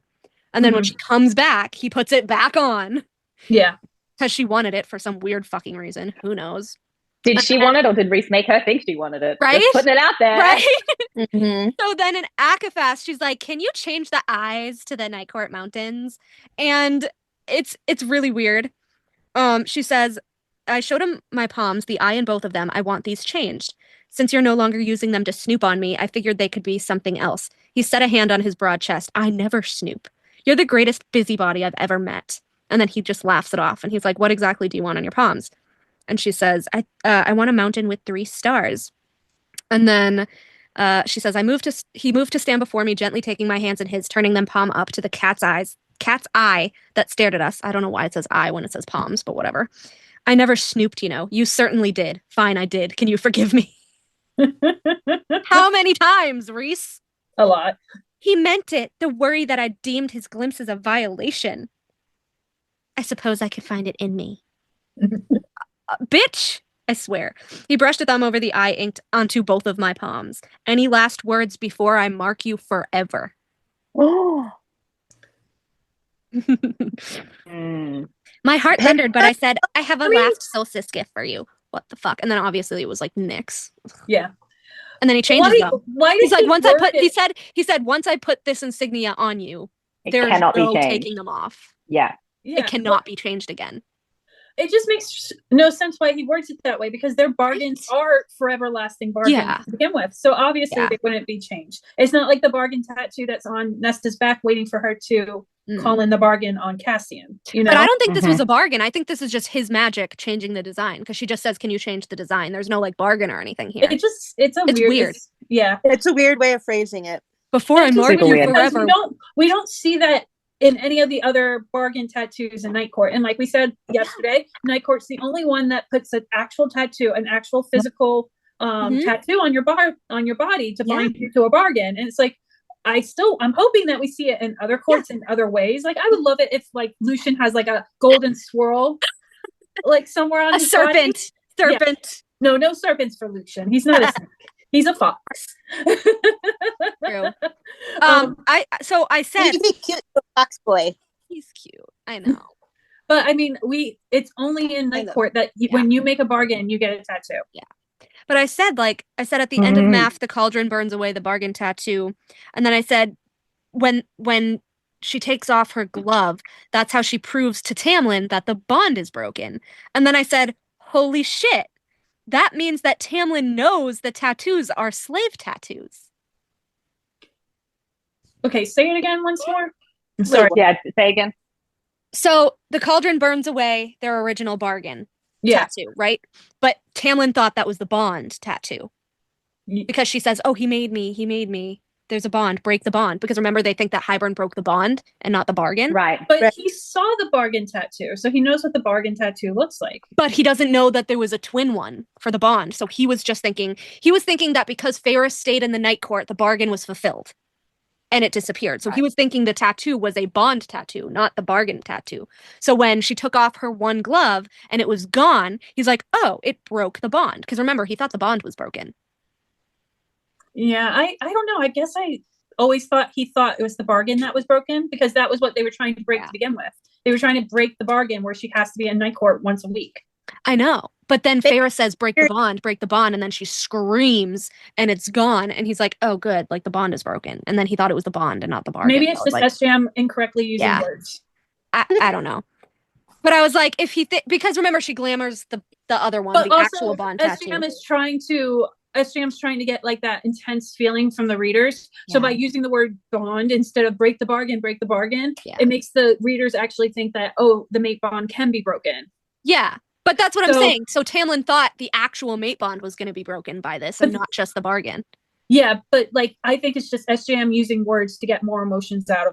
And then when she comes back, he puts it back on. Yeah. Because she wanted it for some weird fucking reason. Who knows? Did she want it, or did Rhys make her think she wanted it? Right? Just putting it out there. Right? So then in Akafast, she's like, can you change the eyes to the Night Court Mountains? And it's really weird. She says, I showed him my palms, the eye in both of them. I want these changed. Since you're no longer using them to snoop on me, I figured they could be something else. He set a hand on his broad chest. I never snoop. You're the greatest busybody I've ever met. And then he just laughs it off. And he's like, what exactly do you want on your palms? And she says, I want a mountain with 3 stars. And then she says, he moved to stand before me, gently taking my hands in his, turning them palm up to the cat's eye that stared at us. I don't know why it says eye when it says palms, but whatever. I never snooped, you know. You certainly did. Fine, I did. Can you forgive me? How many times, Rhys? A lot. He meant it. The worry that I deemed his glimpses a violation. I suppose I could find it in me. Bitch! I swear. He brushed a thumb over the eye inked onto both of my palms. Any last words before I mark you forever? Oh. My heart thundered, but I said, I have a last solstice gift for you. What the fuck? And then obviously it was like Nyx. Yeah. And then he changes them. Why He's like, he said, once I put this insignia on you, there's no taking them off. Yeah. It cannot be changed again. It just makes no sense why he words it that way, because their bargains are forever lasting bargains to begin with. So obviously they wouldn't be changed. It's not like the bargain tattoo that's on Nesta's back waiting for her to call in the bargain on Cassian. You know? But I don't think this was a bargain. I think this is just his magic changing the design, because she just says, can you change the design? There's no like bargain or anything here. It's weird. It's a weird way of phrasing it. Before I mark you forever. We don't see that in any of the other bargain tattoos in Night Court. And like we said yesterday, Night Court's the only one that puts an actual tattoo, an actual physical tattoo on your body to bind you to a bargain. And it's like, I'm hoping that we see it in other courts in other ways. Like, I would love it if like Lucien has like a golden swirl like somewhere on his serpent. Body. Serpent. Yeah. No serpents for Lucien. He's not a snake. He's a fox. True. I said he'd be cute, the fox boy. He's cute. I know. But I mean, it's only in Night Court that when you make a bargain, you get a tattoo. Yeah. But I said at the end of Math, the cauldron burns away the bargain tattoo. And then I said, when she takes off her glove, that's how she proves to Tamlin that the bond is broken. And then I said, holy shit. That means that Tamlin knows the tattoos are slave tattoos. Okay, say it again once more. I'm sorry. Yeah, say again. So the cauldron burns away their original bargain tattoo, right? But Tamlin thought that was the bond tattoo. because she says, "Oh, he made me. There's a bond. Break the bond." Because remember, they think that Hybern broke the bond and not the bargain. Right. But he saw the bargain tattoo, so he knows what the bargain tattoo looks like. But he doesn't know that there was a twin one for the bond. So he was just thinking that because Ferris stayed in the night court, the bargain was fulfilled. And it disappeared. So he was thinking the tattoo was a bond tattoo, not the bargain tattoo. So when she took off her one glove and it was gone, he's like, "Oh, it broke the bond." Because remember, he thought the bond was broken. Yeah, I don't know. I guess I always thought he thought it was the bargain that was broken, because that was what they were trying to break to begin with. They were trying to break the bargain where she has to be in night court once a week. I know. But then Ferris says, break the bond. And then she screams and it's gone. And he's like, "Oh, good. Like the bond is broken." And then he thought it was the bond and not the bargain. Maybe it's just SJM incorrectly using words. I don't know. But I was like, if he, because remember, she glamours the other one, the actual bond tattoo. SJM's trying to get like that intense feeling from the readers. Yeah. So by using the word bond instead of break the bargain, it makes the readers actually think that, oh, the mate bond can be broken. Yeah. But that's what I'm saying. So Tamlin thought the actual mate bond was going to be broken by this and not just the bargain. Yeah, but like I think it's just SJM using words to get more emotions out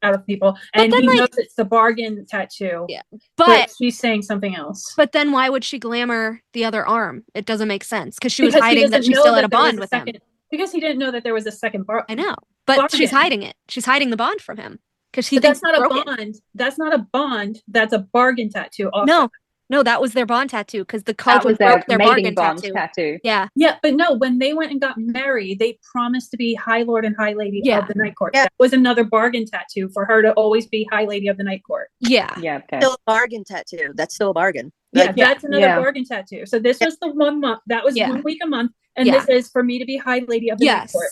of people. And he knows it's the bargain tattoo. Yeah. But she's saying something else. But then why would she glamour the other arm? It doesn't make sense. Because she was hiding that she still had a bond with him. Because he didn't know that there was a second bar. I know. But bargain. She's hiding it. She's hiding the bond from him. Because that's not a bond. That's not a bond. That's a bargain tattoo also. No, that was their bond tattoo because the cult broke their bargain tattoo. Yeah. Yeah, but no, when they went and got married, they promised to be High Lord and High Lady of the Night Court. Yeah. That was another bargain tattoo for her to always be High Lady of the Night Court. Yeah. Yeah. Okay. Still a bargain tattoo. That's still a bargain. Yeah, that's another bargain tattoo. So this was the 1 month. That was 1 week a month. And this is for me to be High Lady of the Night Court.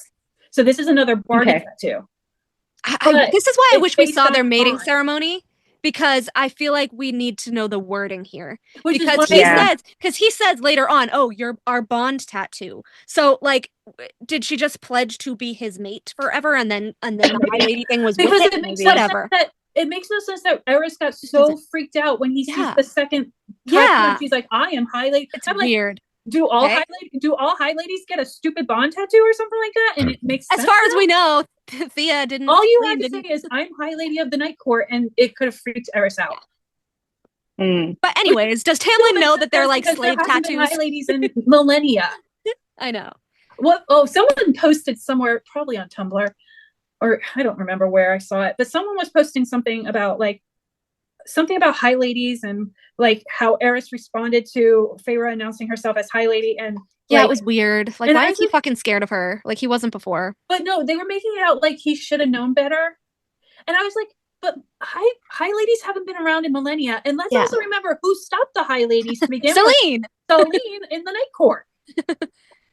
So this is another bargain tattoo. This is why I wish we saw their mating ceremony. Because I feel like we need to know the wording here. Because he says later on, "Oh, you're our bond tattoo." So like, did she just pledge to be his mate forever, and then the High Lady thing was because with it makes whatever. It makes no sense that Eris got so freaked out when he sees the second tattoo. And she's like, "I am High Lady." It's weird. Do all high ladies get a stupid bond tattoo or something like that? And it makes sense. As far as we know, Thea didn't. All you had to say is, "I'm High Lady of the Night Court," and it could have freaked Eris out. But anyways, does Tamlin know that they're like slave tattoos? High ladies in millennia. I know. What? Oh, someone posted somewhere, probably on Tumblr, or I don't remember where I saw it, but someone was posting something about High Ladies and like how Eris responded to Feyre announcing herself as High Lady, and it was weird. Like, why is he fucking scared of her? Like he wasn't before. But no, they were making it out like he should have known better. And I was like, but high ladies haven't been around in millennia, and let's also remember who stopped the High Ladies to begin Celine. with. Celine in the Night Court.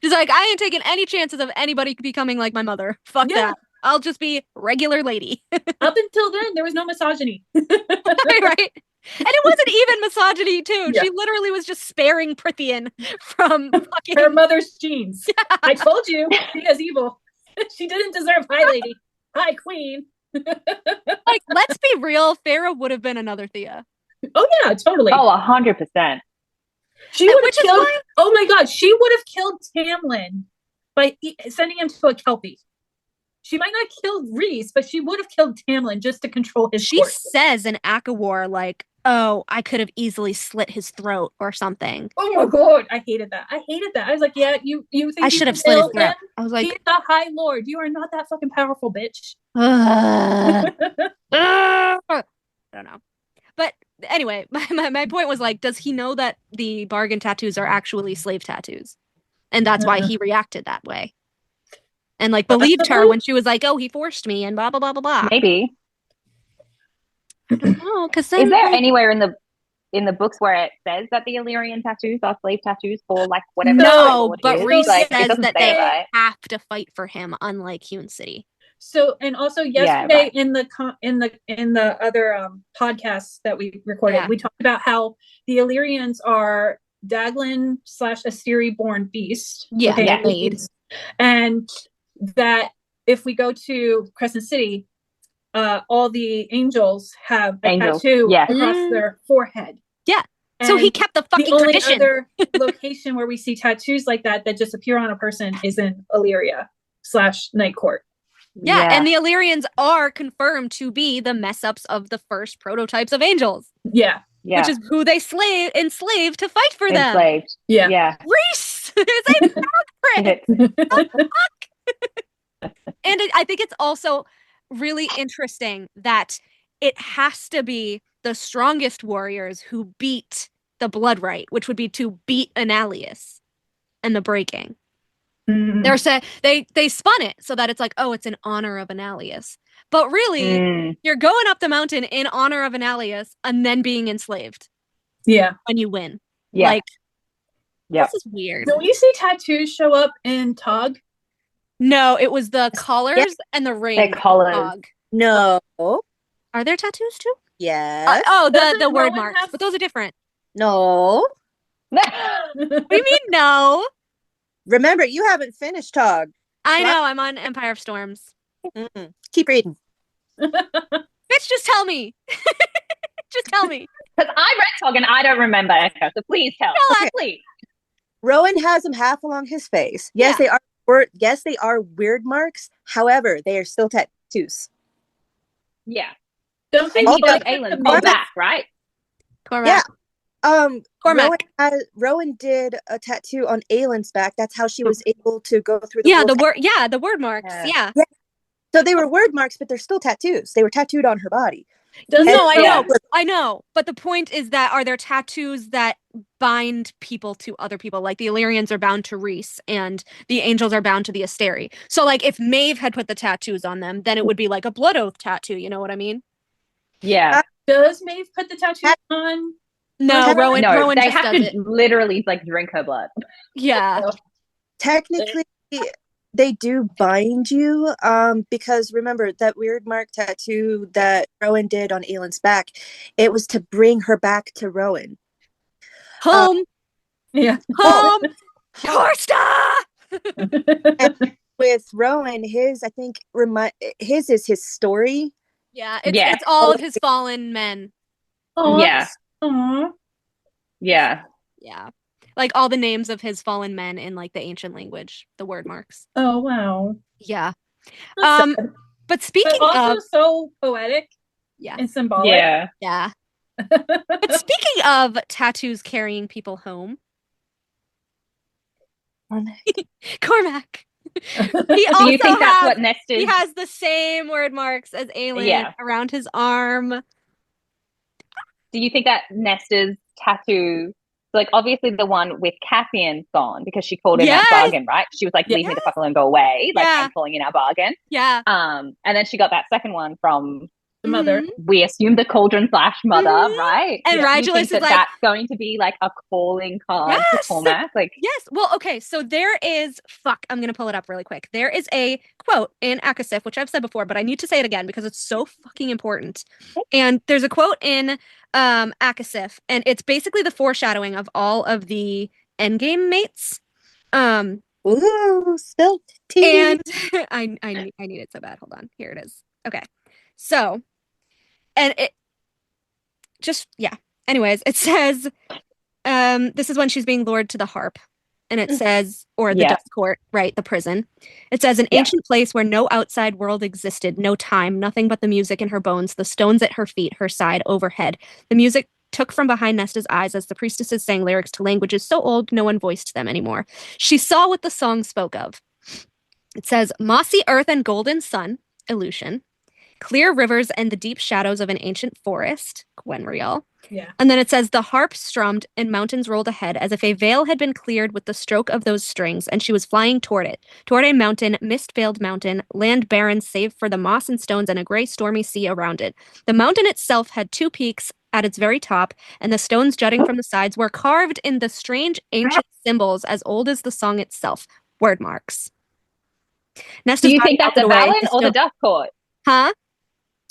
She's like, "I ain't taking any chances of anybody becoming like my mother. Fuck that. I'll just be regular lady." Up until then, there was no misogyny. Right? And it wasn't even misogyny, too. Yeah. She literally was just sparing Prithian from fucking... her mother's genes. Yeah. I told you, she is evil. She didn't deserve High Lady. High Queen. Like, let's be real. Farrah would have been another Thea. Oh, yeah, totally. Oh, 100%. She would have killed... Oh, my God. She would have killed Tamlin by sending him to a Kelpie. She might not kill Rhys, but she would have killed Tamlin just to control his force. Says in Akawar, like, "Oh, I could have easily slit his throat or something." Oh my God, I hated that. I was like, yeah, you think I should have slit his throat. I was like, he's the High Lord. You are not that fucking powerful, bitch. I don't know. But anyway, my point was like, does he know that the bargain tattoos are actually slave tattoos? And that's why he reacted that way. And like believed her when she was like, "Oh, he forced me," and blah blah blah blah blah. Maybe. I don't know, because is there anywhere in the books where it says that the Illyrian tattoos are slave tattoos for like whatever? No, but Rhys says that they have to fight for him, unlike Hewn City. So, and also yesterday in the other podcasts that we recorded, we talked about how the Illyrians are Daglin / Asteri born beast. And that if we go to Crescent City, all the angels have a tattoo across their forehead. Yeah. So he kept the fucking tradition. The only other location where we see tattoos like that just appear on a person is in Illyria/Night Court. Yeah, and the Illyrians are confirmed to be the mess-ups of the first prototypes of angels. Yeah. Which is who they enslaved to fight for them. Yeah. Reese is a dog prick. And I think it's also really interesting that it has to be the strongest warriors who beat the blood rite, which would be to beat Annalius and the breaking. They spun it so that it's like, oh, it's in honor of Annalius. But really, you're going up the mountain in honor of Annalius and then being enslaved. Yeah. When you win. Yeah. Like, this is weird. Don't you see tattoos show up in Tog? No, it was the collars and the ring. The collars. Tog. No. Are there tattoos too? Yes. The word marks. But those are different. No. What do you mean no? Remember, you haven't finished Tog. I know, I'm on Empire of Storms. Keep reading. Bitch, just tell me. Just tell me. Because I read Tog and I don't remember Echo, so please tell. Okay. Please. Rowan has them half along his face. Yes, they are. Yes, they are weird marks. However, they are still tattoos. Yeah. Don't think he does Aelin come back, right? Cormac. Yeah. Cormac. Rowan did a tattoo on Aelin's back. That's how she was able to go through the the word marks. Yeah. So they were word marks, but they're still tattoos. They were tattooed on her body. I know. But the point is that are there tattoos that bind people to other people? Like the Illyrians are bound to Reese and the angels are bound to the Asteri. So like if Maeve had put the tattoos on them, then it would be like a blood oath tattoo. You know what I mean? Yeah. Does Maeve put the tattoos on? No, Rowan. No, Rowan they just have does to it. literally like drink her blood. Yeah. Technically, they do bind you, because remember that weird mark tattoo that Rowan did on Aelin's back, it was to bring her back to Rowan. Home. Home. With Rowan, his his is his story. Yeah, it's all of his fallen men. Oh, yeah. Aww. Yeah. Yeah. Like all the names of his fallen men in like the ancient language, the word marks. Oh wow. Yeah. That's sad. But speaking but also of so poetic. Yeah. And symbolic. Yeah. Yeah. But speaking of tattoos carrying people home. Cormac. He also Do you think that's what Nest is? He has the same word marks as Aelin around his arm. Do you think that Nesta's tattoo, like obviously the one with Cassian's gone because she called in that bargain, right? She was like, leave me the fuck alone, go away. Like I'm calling in our bargain. Yeah. And then she got that second one from the mother. We assume the cauldron/mother, right? And Rigulus is like, that's going to be like a calling card to Cormac. Like, yes. Well, okay. So there is I'm gonna pull it up really quick. There is a quote in Akasif, which I've said before, but I need to say it again because it's so fucking important. And there's a quote in Akasif, and it's basically the foreshadowing of all of the endgame mates. Ooh, spilled tea. And I need it so bad. Hold on. Here it is. Okay. So, and it just, anyways, it says, this is when she's being lured to the harp, and it says, or the dust court, right? The prison. It says, an ancient place where no outside world existed, no time, nothing but the music in her bones, the stones at her feet, her side, overhead. The music took from behind Nesta's eyes as the priestesses sang lyrics to languages so old no one voiced them anymore. She saw what the song spoke of. It says, mossy earth and golden sun, Aleutian, clear rivers and the deep shadows of an ancient forest, Gwenriel. Yeah. And then it says, the harp strummed and mountains rolled ahead as if a veil had been cleared with the stroke of those strings, and she was flying toward it, toward a mountain, mist-veiled mountain, land barren save for the moss and stones and a gray stormy sea around it. The mountain itself had two peaks at its very top, and the stones jutting from the sides were carved in the strange ancient symbols as old as the song itself, word Nesta's do you think that's a Valen or the dust court? Huh?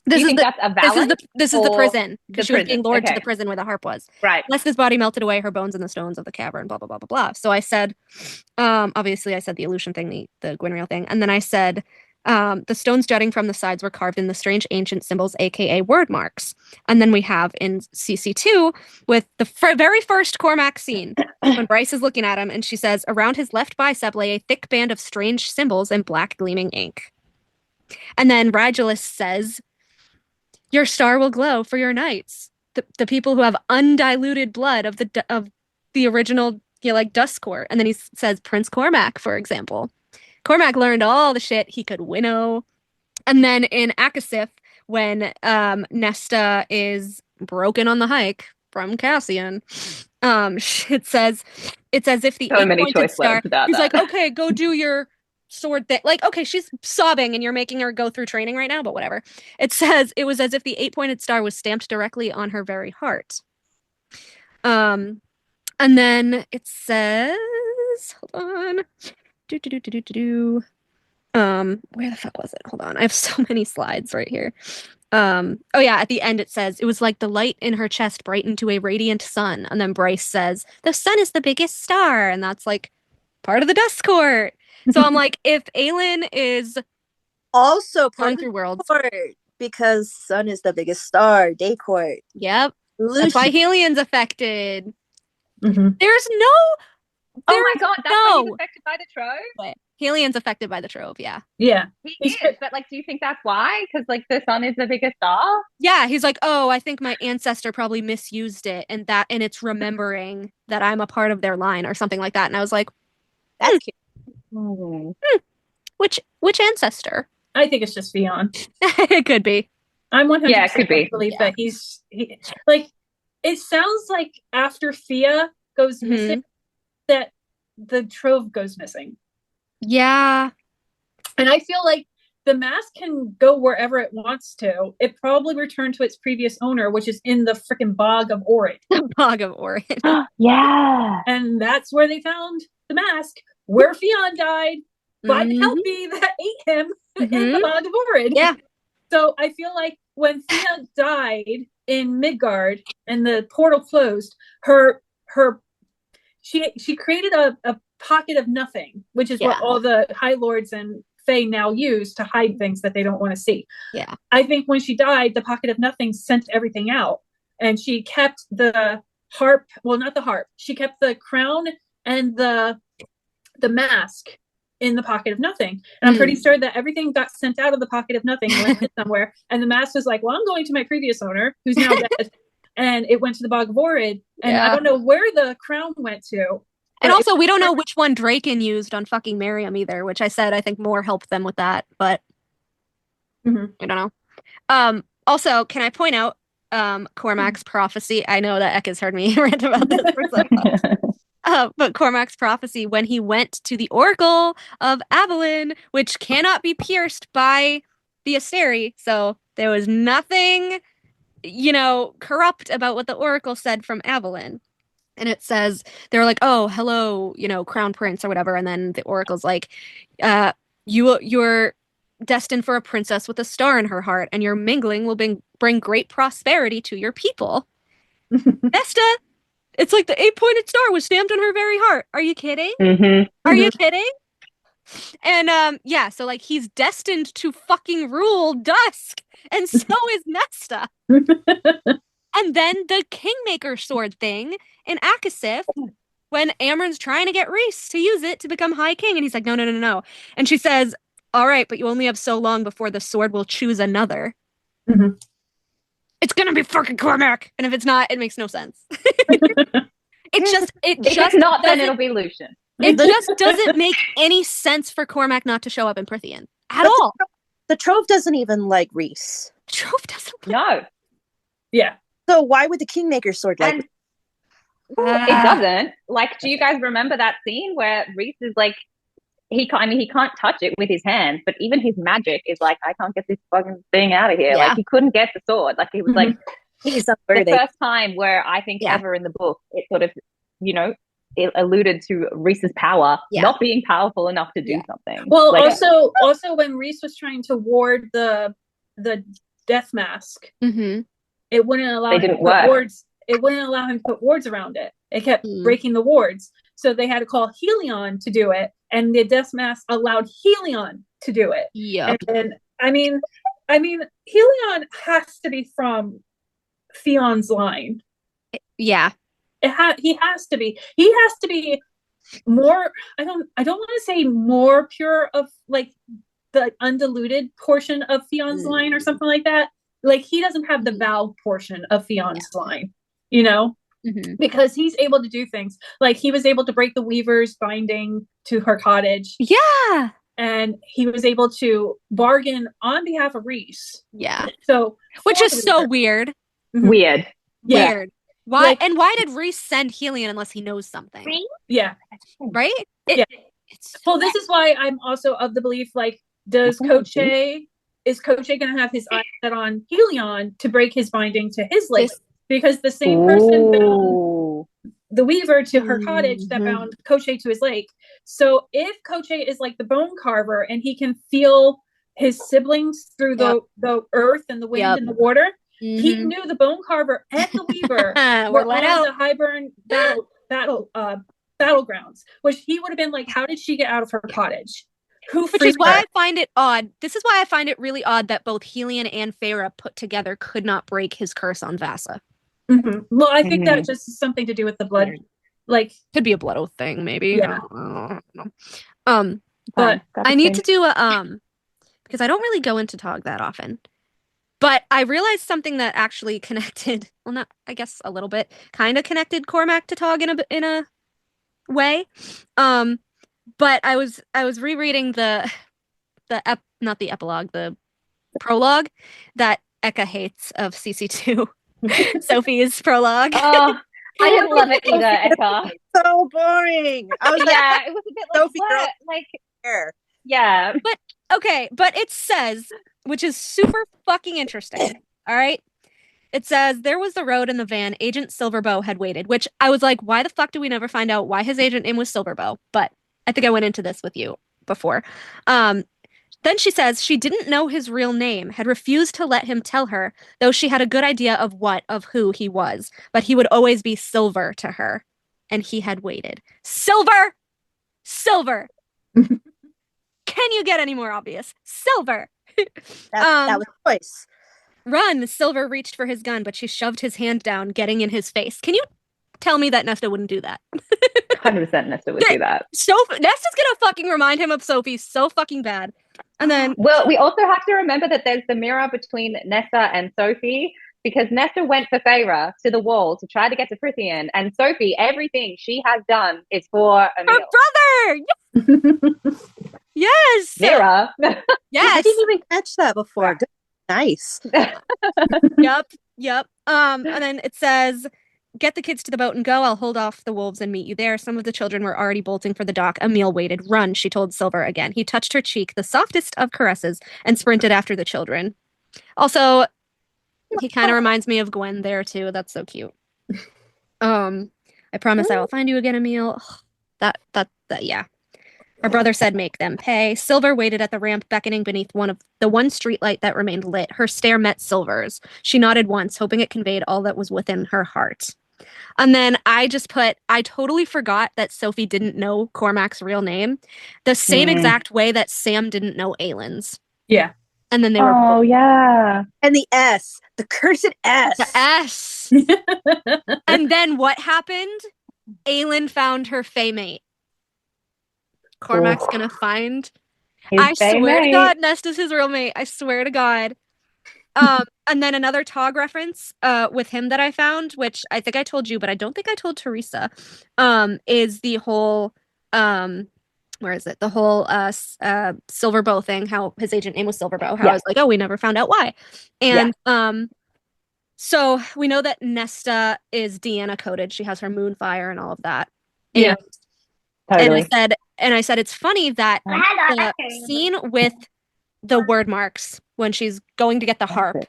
This is that's a Valen? This is the prison, because she was being lured to Okay. the prison where the harp was. Right. Nesta's body melted away, her bones in the stones of the cavern, blah, blah, blah, blah, blah. So I said, obviously I said the illusion thing, the Gwenriel thing. And then I said, The stones jutting from the sides were carved in the strange ancient symbols, aka word marks. And then we have in CC2 with the very first Cormac scene when Bryce is looking at him and she says, around his left bicep lay a thick band of strange symbols in black gleaming ink. And then Rigelus says, your star will glow for your knights. The people who have undiluted blood of the original, Dust Court. And then he says Prince Cormac, for example. Cormac learned all the shit he could winnow. And then in Akasif, when Nesta is broken on the hike from Cassian, it's as if the eight-pointed star, he's like, okay, go do your sword thing. Like, okay, she's sobbing and you're making her go through training right now, but whatever. It says it was as if the eight-pointed star was stamped directly on her very heart. And then it says, hold on. Where the fuck was it? Hold on. I have so many slides right here. Oh yeah, at the end it says it was like the light in her chest brightened to a radiant sun. And then Bryce says, the sun is the biggest star, and that's like part of the Dust Court. So I'm like, if Aelin is also going through worlds, because sun is the biggest star, day court. Yep. That's why Helian's affected. There's no. Oh my god, that's why he's affected by the trove? Wait, Helian's affected by the trove, yeah. Yeah. He is, but do you think that's why? Because the sun is the biggest star? Yeah, he's like, oh, I think my ancestor probably misused it and it's remembering that I'm a part of their line or something like that. And I was like, that's cute. Which ancestor? I think it's just Theon. It could be. I'm 100% yeah, it could be. believe that it sounds like after Thea goes missing, that the trove goes missing. Yeah. And I feel like the mask can go wherever it wants to. It probably returned to its previous owner, which is in the freaking Bog of Orin. The Bog of Orin. Yeah. And that's where they found the mask, where Theon died by the Kelpie that ate him in the Bog of Orin. Yeah. So I feel like when Theon died in Midgard and the portal closed, she created a pocket of nothing, which is what all the High Lords and Fae now use to hide things that they don't want to see. Yeah. I think when she died, the pocket of nothing sent everything out, and she kept the harp. Well, not the harp. She kept the crown and the mask in the pocket of nothing. And I'm pretty sure that everything got sent out of the pocket of nothing, went somewhere, and the mask was like, well, I'm going to my previous owner, who's now dead. And it went to the Bog of Orin, and I don't know where the crown went to. And also, we don't know which one Draken used on fucking Miriam either, which I said I think more helped them with that, but I don't know. Also, can I point out Cormac's prophecy? I know that Ekka's heard me rant about this for so long. But Cormac's prophecy when he went to the Oracle of Avalon, which cannot be pierced by the Asteri, so there was nothing, corrupt about what the Oracle said from Avalon. And it says, they were like, oh, hello, Crown Prince or whatever. And then the Oracle's like, you're destined for a princess with a star in her heart, and your mingling will bring great prosperity to your people. Nesta, it's like the 8-pointed star was stamped on her very heart. Are you kidding? Are you kidding? And so he's destined to fucking rule Dusk, and so is Nesta. And then the Kingmaker sword thing in Akasif, when Amren's trying to get Rhys to use it to become High King, and he's like, no. And she says, all right, but you only have so long before the sword will choose another. It's gonna be fucking Cormac, and if it's not, it makes no sense. If it's not, then it'll be Lucian. It just doesn't make any sense for Cormac not to show up in Prithian at all. The Trove doesn't even like Rhys. Trove doesn't. No. Yeah. So why would the Kingmaker sword like it? It doesn't. Do you guys remember that scene where Rhys is like, he can't touch it with his hands, but even his magic is like, I can't get this fucking thing out of here. Yeah. He couldn't get the sword. He was like, he's the first time where I think ever in the book, it sort of, it alluded to Rhys's power not being powerful enough to do something. Well, also when Rhys was trying to ward the death mask, it wouldn't allow him to put wards. It wouldn't allow him to put wards around it. It kept breaking the wards. So they had to call Helion to do it, and the death mask allowed Helion to do it. Yep. And I mean, Helion has to be from Theon's line. Yeah. He has to be. He has to be more. I don't want to say more pure of like the undiluted portion of Theon's line or something like that. Like he doesn't have the Val portion of Theon's line, you know, because he's able to do things like he was able to break the Weaver's binding to her cottage. Yeah. And he was able to bargain on behalf of Reese. Yeah. So, which is so weird. Weird. Yeah. Weird. Why? And why did Reese send Helion unless he knows something? Yeah. Right? Well, this is why I'm also of the belief, like, is Coche going to have his eyes set on Helion to break his binding to his lake? Because the same person bound the Weaver to her cottage that bound Coche to his lake. So if Coche is like the bone carver and he can feel his siblings through the earth and the wind and the water, he knew the bone carver and the Weaver were on the Highburn battlegrounds, which he would have been like, how did she get out of her cottage? Which is why I find it odd. This is why I find it really odd that both Helion and Feyre put together could not break his curse on Vassa. Well, I think that just is something to do with the blood. Like, could be a blood oath thing, maybe. Yeah. But I need to do a because I don't really go into Tog that often. But I realized something that actually connected. Well, not I guess a little bit, kind of connected Cormac to Tog in a way. But I was rereading not the epilogue, the prologue that Eka hates of CC2. Sophie's prologue. Oh, I didn't love it either, Eka. So boring. I was it was a bit like Sophie what? Like yeah. But it says, which is super fucking interesting. All right. It says there was the road in the van. Agent Silverbow had waited, which I was like, why the fuck do we never find out why his agent name was Silverbow? But I think I went into this with you before. Then she says she didn't know his real name, had refused to let him tell her, though she had a good idea of who he was, but he would always be Silver to her, and he had waited. Silver! Can you get any more obvious? Silver! That was a choice. Run! Silver reached for his gun, but she shoved his hand down, getting in his face. Can you tell me that Nesta wouldn't do that? 100% Nesta would do that. Nesta's gonna fucking remind him of Sophie so fucking bad. And then, well, we also have to remember that there's the mirror between Nesta and Sophie, because Nesta went for Feyre to the wall to try to get to Prithian, and Sophie, everything she has done is for her brother. Yes, mirror. Yes, I didn't even catch that before. Nice. Yep. And then it says, get the kids to the boat and go. I'll hold off the wolves and meet you there. Some of the children were already bolting for the dock. Emil waited. Run, she told Silver again. He touched her cheek, the softest of caresses, and sprinted after the children. Also, he kind of reminds me of Gwen there, too. That's so cute. I promise I will find you again, Emil. That, yeah. Her brother said make them pay. Silver waited at the ramp, beckoning beneath one streetlight that remained lit. Her stare met Silver's. She nodded once, hoping it conveyed all that was within her heart. And then I totally forgot that Sophie didn't know Cormac's real name. The same exact way that Sam didn't know Aylin's. Yeah. And then they were... Oh, yeah. And the S. The cursed S. The S. And then what happened? Aylin found her Faymate. Cormac's gonna find... I swear to God, Nesta's his real mate. I swear to God. And then another Tog reference with him that I found, which I think I told you, but I don't think I told Teresa, is the whole... where is it? The whole Silverbow thing, how his agent name was Silverbow. How I was like, oh, we never found out why. And so we know that Nesta is Deanna coded. She has her moonfire and all of that. Yeah. Totally. And I said it's funny that the scene with the word marks when she's going to get the harp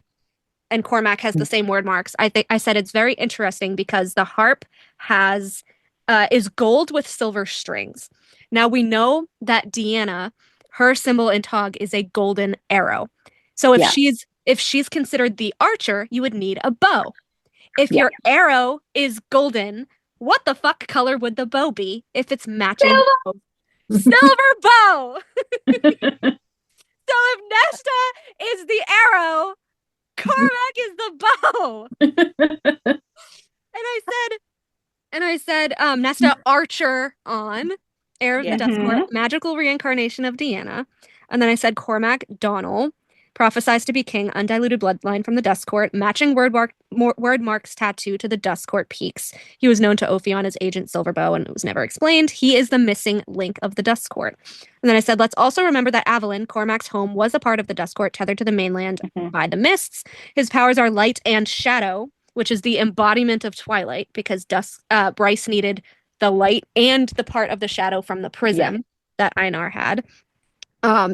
and Cormac has the same word marks. I said it's very interesting because the harp is gold with silver strings. Now we know that Deanna, her symbol in Tog is a golden arrow. So if she's considered the archer, you would need a bow. If your arrow is golden, what the fuck color would the bow be if it's matching? Silver bow! So if Nesta is the arrow, Cormac is the bow. And I said, Nesta Archer on, heir of the Dust Court, magical reincarnation of Deanna. And then I said Cormac Donnell, prophesies to be king, undiluted bloodline from the Dust Court, matching Wordmark's tattoo to the Dust Court peaks. He was known to Ophion as Agent Silverbow, and it was never explained. He is the missing link of the Dust Court. And then I said, let's also remember that Avalon, Cormac's home, was a part of the Dust Court, tethered to the mainland by the mists. His powers are light and shadow, which is the embodiment of Twilight, because Bryce needed the light and the part of the shadow from the prism that Einar had.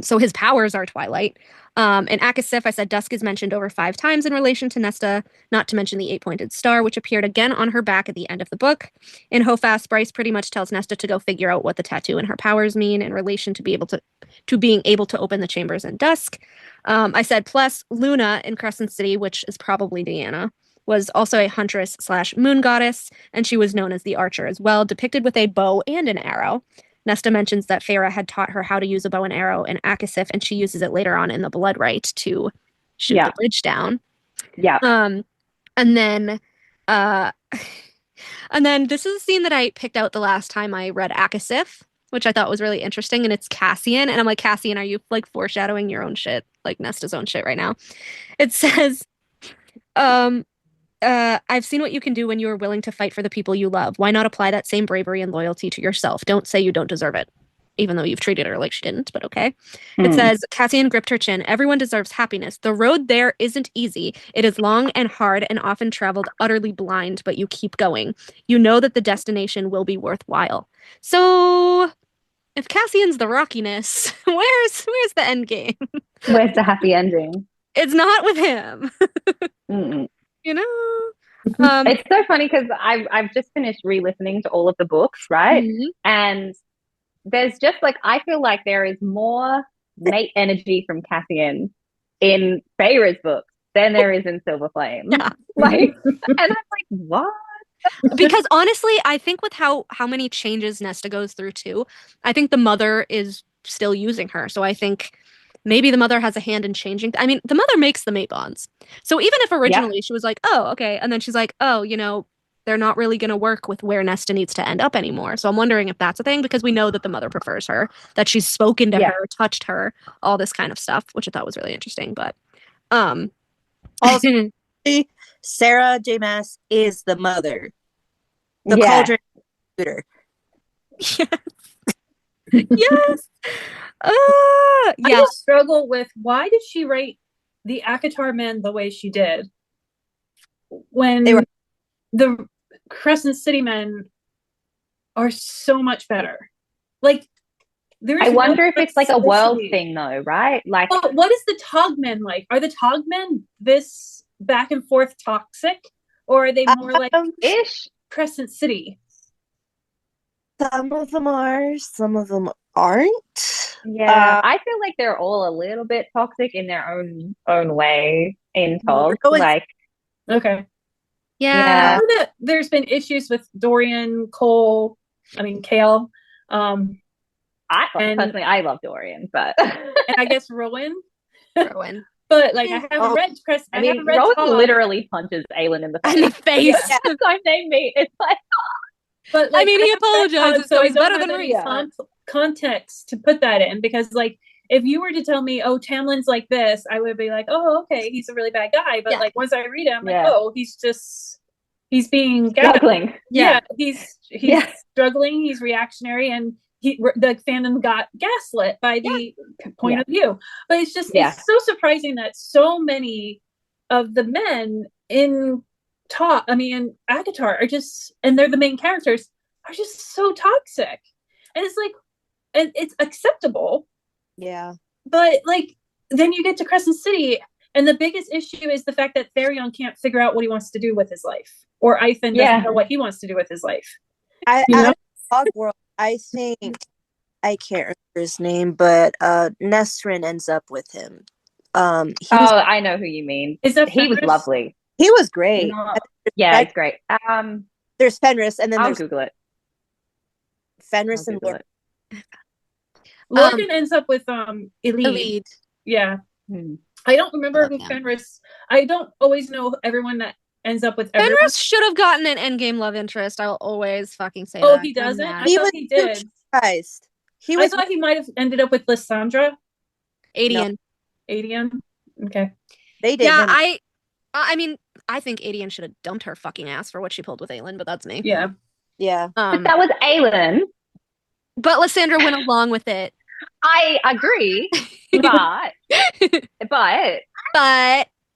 So his powers are Twilight. In Akasif, I said Dusk is mentioned over 5 times in relation to Nesta, not to mention the 8-pointed star, which appeared again on her back at the end of the book. In Hofast, Bryce pretty much tells Nesta to go figure out what the tattoo and her powers mean in relation to being able to open the chambers in Dusk. I said plus Luna in Crescent City, which is probably Deanna, was also a huntress / moon goddess, and she was known as the Archer as well, depicted with a bow and an arrow. Nesta mentions that Feyre had taught her how to use a bow and arrow in Akasif, and she uses it later on in the Blood Rite to shoot the bridge down. Yeah. And then this is a scene that I picked out the last time I read Akasif, which I thought was really interesting, and it's Cassian. And I'm like, Cassian, are you like foreshadowing your own shit, like Nesta's own shit right now? It says, I've seen what you can do when you are willing to fight for the people you love. Why not apply that same bravery and loyalty to yourself? Don't say you don't deserve it, even though you've treated her like she didn't, but okay. It says, Cassian gripped her chin. Everyone deserves happiness. The road there isn't easy. It is long and hard and often traveled utterly blind, but you keep going. You know that the destination will be worthwhile. So if Cassian's the rockiness, where's the end game? Where's the happy ending? It's not with him. You know, it's so funny because I've just finished re-listening to all of the books, right? And there's just like, I feel like there is more mate energy from Cassian in Feyre's books than there is in Silver Flame. And I'm like, what? Because honestly, I think with how many changes Nesta goes through too, I think the mother is still using her. So I think maybe the mother has a hand in changing. I mean, the mother makes the mate bonds. So even if originally she was like, oh, okay. And then she's like, oh, you know, they're not really going to work with where Nesta needs to end up anymore. So I'm wondering if that's a thing, because we know that the mother prefers her, that she's spoken to her, touched her, all this kind of stuff, which I thought was really interesting. But also, Sarah J. Maas is the mother. The cauldron shooter. Yes. Yes. I just struggle with, why did she write the Akatar men the way she did when the Crescent City men are so much better? Like, I wonder if it's like a world thing though, right? Like, what is the Tog men like? Are the Tog men this back and forth toxic, or are they more like ish Crescent City? Some of them are, some of them aren't. Yeah, I feel like they're all a little bit toxic in their own way in Tog. Like, okay, yeah. I know that there's been issues with Dorian, Cole. I mean, Kale. Personally, I love Dorian, but and I guess Rowan. But like, I haven't read Chris. I haven't read Rowan Tog. literally punches Aelin in the face. Don't name me. It's like. But like, I mean, he apologizes, so he's better than Rhea. Context to put that in, because like, if you were to tell me, oh, Tamlin's like this, I would be like, oh, okay, he's a really bad guy. But like, once I read him, like, oh, he's being struggling. He's struggling. He's reactionary, and the fandom got gaslit by the point of view. But it's just it's so surprising that so many of the men in Akatar are just, and they're the main characters, are just so toxic. And it's like, and it's acceptable. Yeah. But like, then you get to Crescent City, and the biggest issue is the fact that Therion can't figure out what he wants to do with his life. Or Ethan doesn't know what he wants to do with his life. Hogwarts, I think, I can't remember his name, but Nesrin ends up with him. I know who you mean. He was lovely. He was great. It's great. There's Fenris, and then I'll there's Google it. Fenris and Lorcan. Lorcan ends up with Elide. Yeah. I don't remember who Fenris. I don't always know everyone that ends up with everyone. Fenris should have gotten an endgame love interest. I'll always fucking say that. Oh, he doesn't? I thought he did. Surprised. I thought he might have ended up with Lysandra. Adian. No. Adian? Okay. They did. Yeah, I mean, I think Adian should have dumped her fucking ass for what she pulled with Aelin, but that's me. Yeah. Yeah. But that was Aelin. But Lysandra went along with it. I agree. But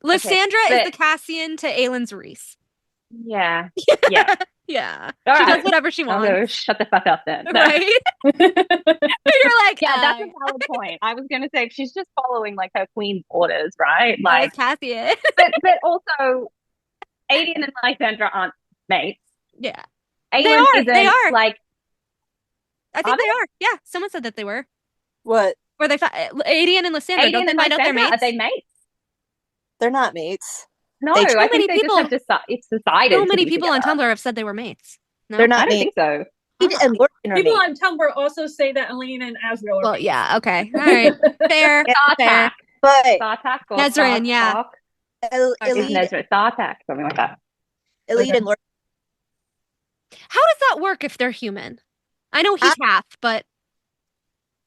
Lysandra is the Cassian to Aelin's Rhys. Yeah. Yeah. Yeah. All she right. does whatever she wants. I'll go shut the fuck up then. Right? You're like, yeah, that's a valid point. I was gonna say she's just following like her queen's orders, right? Like Cassian. but also Aedian and Lysandra aren't mates. Yeah. Aelin they are. Like I think they are. Yeah. Someone said that they were. What? Were they Aedian and Lysandra? Don't they find out they're mates? Are they mates? They're not mates. No, I think they just have it's decided. So many people on Tumblr have said they were mates. No, they're not. I don't think so. People on Tumblr also say that Elaine and Asriel are well, yeah, okay. All right. Fair. Fair. But Sartak or Nezran, yeah. Is Nezran Sartak, something like that. Elite and Lord. How does that work if they're human? I know he's half, but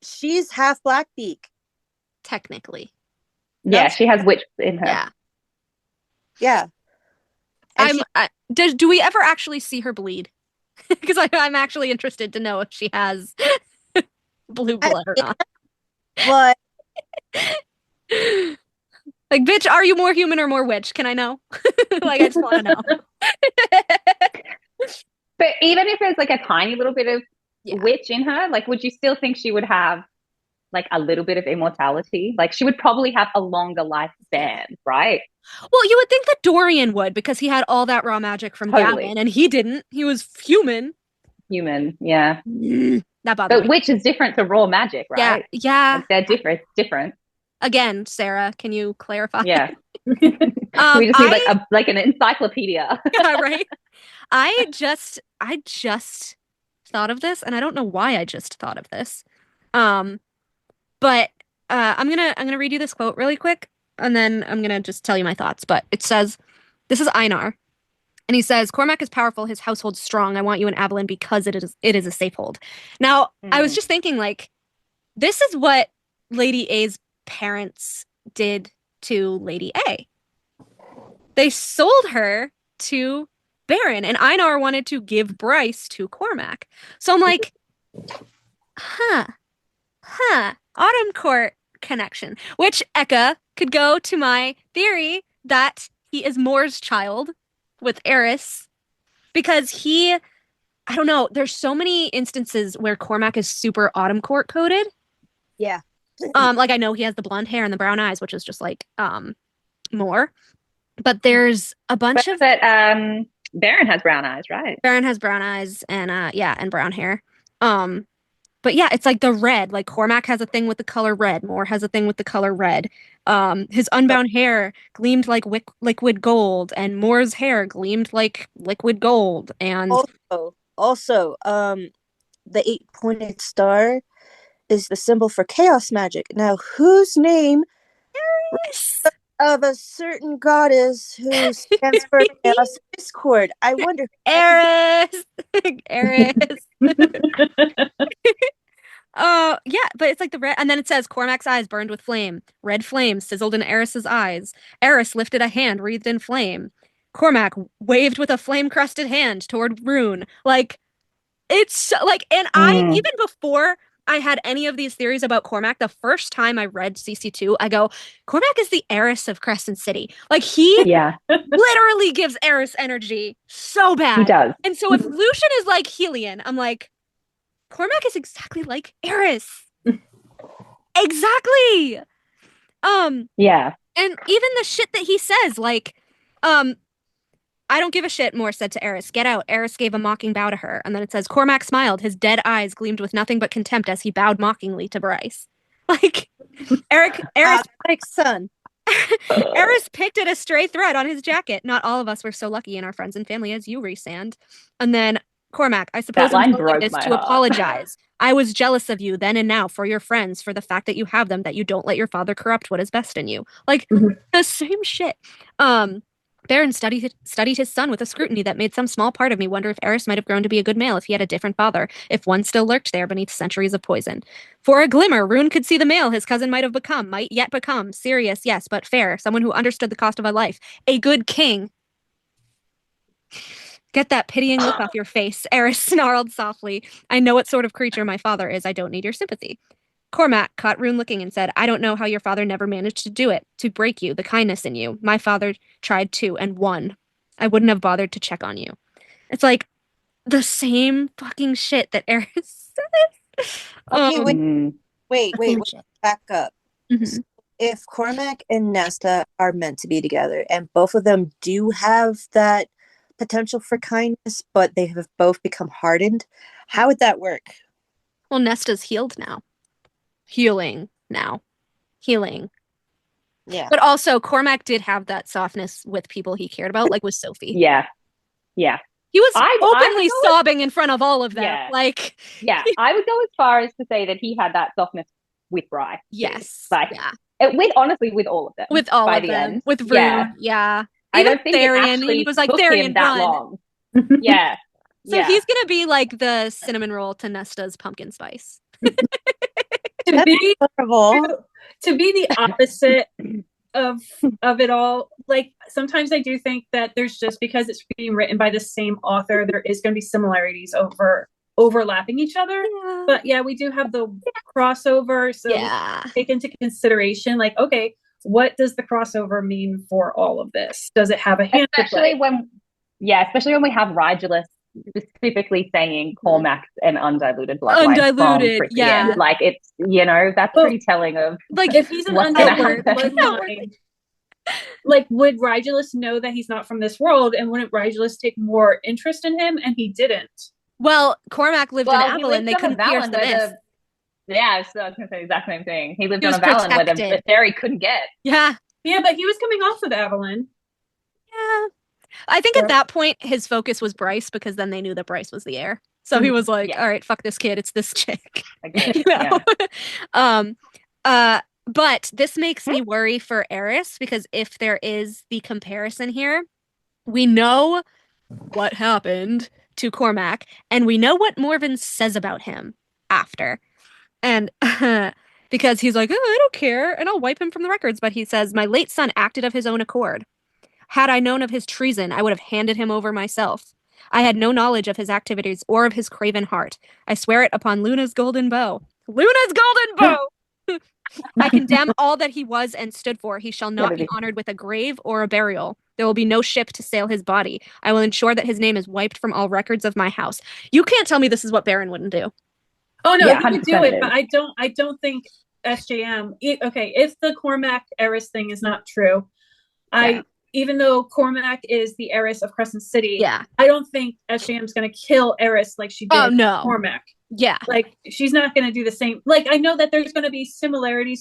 she's half Blackbeak. Technically. Yeah, she has witch in her. Yeah. Yeah. Do we ever actually see her bleed? Because I'm actually interested to know if she has blue blood or not. What? Like, bitch, are you more human or more witch? Can I know? Like, I just want to know. But even if there's like a tiny little bit of witch in her, like, would you still think she would have like a little bit of immortality? Like, she would probably have a longer lifespan, right? Well, you would think that Dorian would, because he had all that raw magic from Gavin, and he didn't. He was human. Human, yeah. That bothers me. But witch is different to raw magic, right? Yeah. Like, they're different. Different. Again, Sarah, can you clarify? Yeah. We just need like an encyclopedia. Yeah, right. I just thought of this, and I don't know why I just thought of this. But I'm gonna read you this quote really quick, and then I'm gonna just tell you my thoughts. But it says, this is Einar, and he says, Cormac is powerful, his household's strong. I want you in Avalon because it is a safe hold. Now, I was just thinking, like, this is what Lady A's parents did to Lady A. They sold her to Baron, and Einar wanted to give Bryce to Cormac. So I'm like, Autumn Court connection, which Eka could go to my theory that he is Moore's child with Eris, because I don't know, there's so many instances where Cormac is super Autumn Court coded. Yeah. Like, I know he has the blonde hair and the brown eyes, which is just like Moore, but there's a bunch of that. Baron has brown eyes, right? Baron has brown eyes and and brown hair. But yeah, it's like the red. Like, Cormac has a thing with the color red. Moore has a thing with the color red. His unbound hair gleamed like liquid gold, and Moore's hair gleamed like liquid gold. And also, the 8-pointed star is the symbol for chaos magic. Now, whose name of a certain goddess who stands for chaos discord? I wonder. Eris. Yeah, but it's like the red, and then it says Cormac's eyes burned with flame. Red flame sizzled in Eris's eyes. Eris lifted a hand wreathed in flame. Cormac waved with a flame-crusted hand toward Rune. Like, it's like, and I, even before I had any of these theories about Cormac, the first time I read CC2, I go, Cormac is the Eris of Crescent City. Like, he literally gives Eris energy so bad. He does. And so if Lucian is like Helion, I'm like, Cormac is exactly like Eris. Exactly. Yeah. And even the shit that he says, like, I don't give a shit, Moore said to Eris. Get out. Eris gave a mocking bow to her. And then it says, Cormac smiled. His dead eyes gleamed with nothing but contempt as he bowed mockingly to Bryce. Like, Eris... son. Eris picked at a stray thread on his jacket. Not all of us were so lucky in our friends and family as you, Rhysand. And then Cormac, I suppose I'm doing this to apologize. I was jealous of you then and now for your friends, for the fact that you have them, that you don't let your father corrupt what is best in you. Like, the same shit. Baron studied his son with a scrutiny that made some small part of me wonder if Eris might have grown to be a good male if he had a different father, if one still lurked there beneath centuries of poison. For a glimmer, Rune could see the male his cousin might yet become. Serious, yes, but fair. Someone who understood the cost of a life. A good king. Get that pitying look off your face, Eris snarled softly. I know what sort of creature my father is. I don't need your sympathy. Cormac caught Rune looking and said, I don't know how your father never managed to do it, to break you, the kindness in you. My father tried to and won. I wouldn't have bothered to check on you. It's like the same fucking shit that Eris says. Okay, wait, back up. So if Cormac and Nesta are meant to be together, and both of them do have that potential for kindness, but they have both become hardened, how would that work? Well, Nesta's healed now. Healing. Yeah. But also, Cormac did have that softness with people he cared about, like with Sophie. Yeah. He was openly sobbing in front of all of them. Yeah. I would go as far as to say that he had that softness with Bri. Yes. Honestly, with all of them. With all of them. End. With Rune. Yeah. I don't think Tharian, he was like, Tharian, that long. Yeah. So he's gonna be like the cinnamon roll to Nesta's pumpkin spice. to be the opposite of it all. Like, sometimes I do think that there's, just because it's being written by the same author, there is going to be similarities overlapping each other. But we do have the crossover, so take into consideration, like, okay, what does the crossover mean for all of this? Does it have a hand especially when we have Rigulus specifically saying Cormac's an undiluted bloodline from Frickian. Like, it's, that's pretty telling of, like, if he's an undiluted bloodline, like, would Rigulus know that he's not from this world, and wouldn't Rigulus take more interest in him? And he didn't. Well, Cormac lived in Avalon. They couldn't pierce the mist. Yeah, so I was going to say the exact same thing. He lived on a Avalon where the fairy couldn't get. Yeah, but he was coming off of Avalon. Yeah. I think at that point, his focus was Bryce, because then they knew that Bryce was the heir. So he was like, all right, fuck this kid. It's this chick. But this makes me worry for Eris, because if there is the comparison here, we know what happened to Cormac, and we know what Morven says about him after. And because he's like, I don't care, and I'll wipe him from the records. But he says, my late son acted of his own accord. Had I known of his treason, I would have handed him over myself. I had no knowledge of his activities or of his craven heart. I swear it upon Luna's golden bow. Luna's golden bow! I condemn all that he was and stood for. He shall not be honored with a grave or a burial. There will be no ship to sail his body. I will ensure that his name is wiped from all records of my house. You can't tell me this is what Baron wouldn't do. Oh no, he would do it, but I don't think SJM. Okay, if the Cormac Eris thing is not true, even though Cormac is the heiress of Crescent City, I don't think SJM's going to kill Eris like she did Cormac. Yeah. Like, she's not going to do the same. Like, I know that there's going to be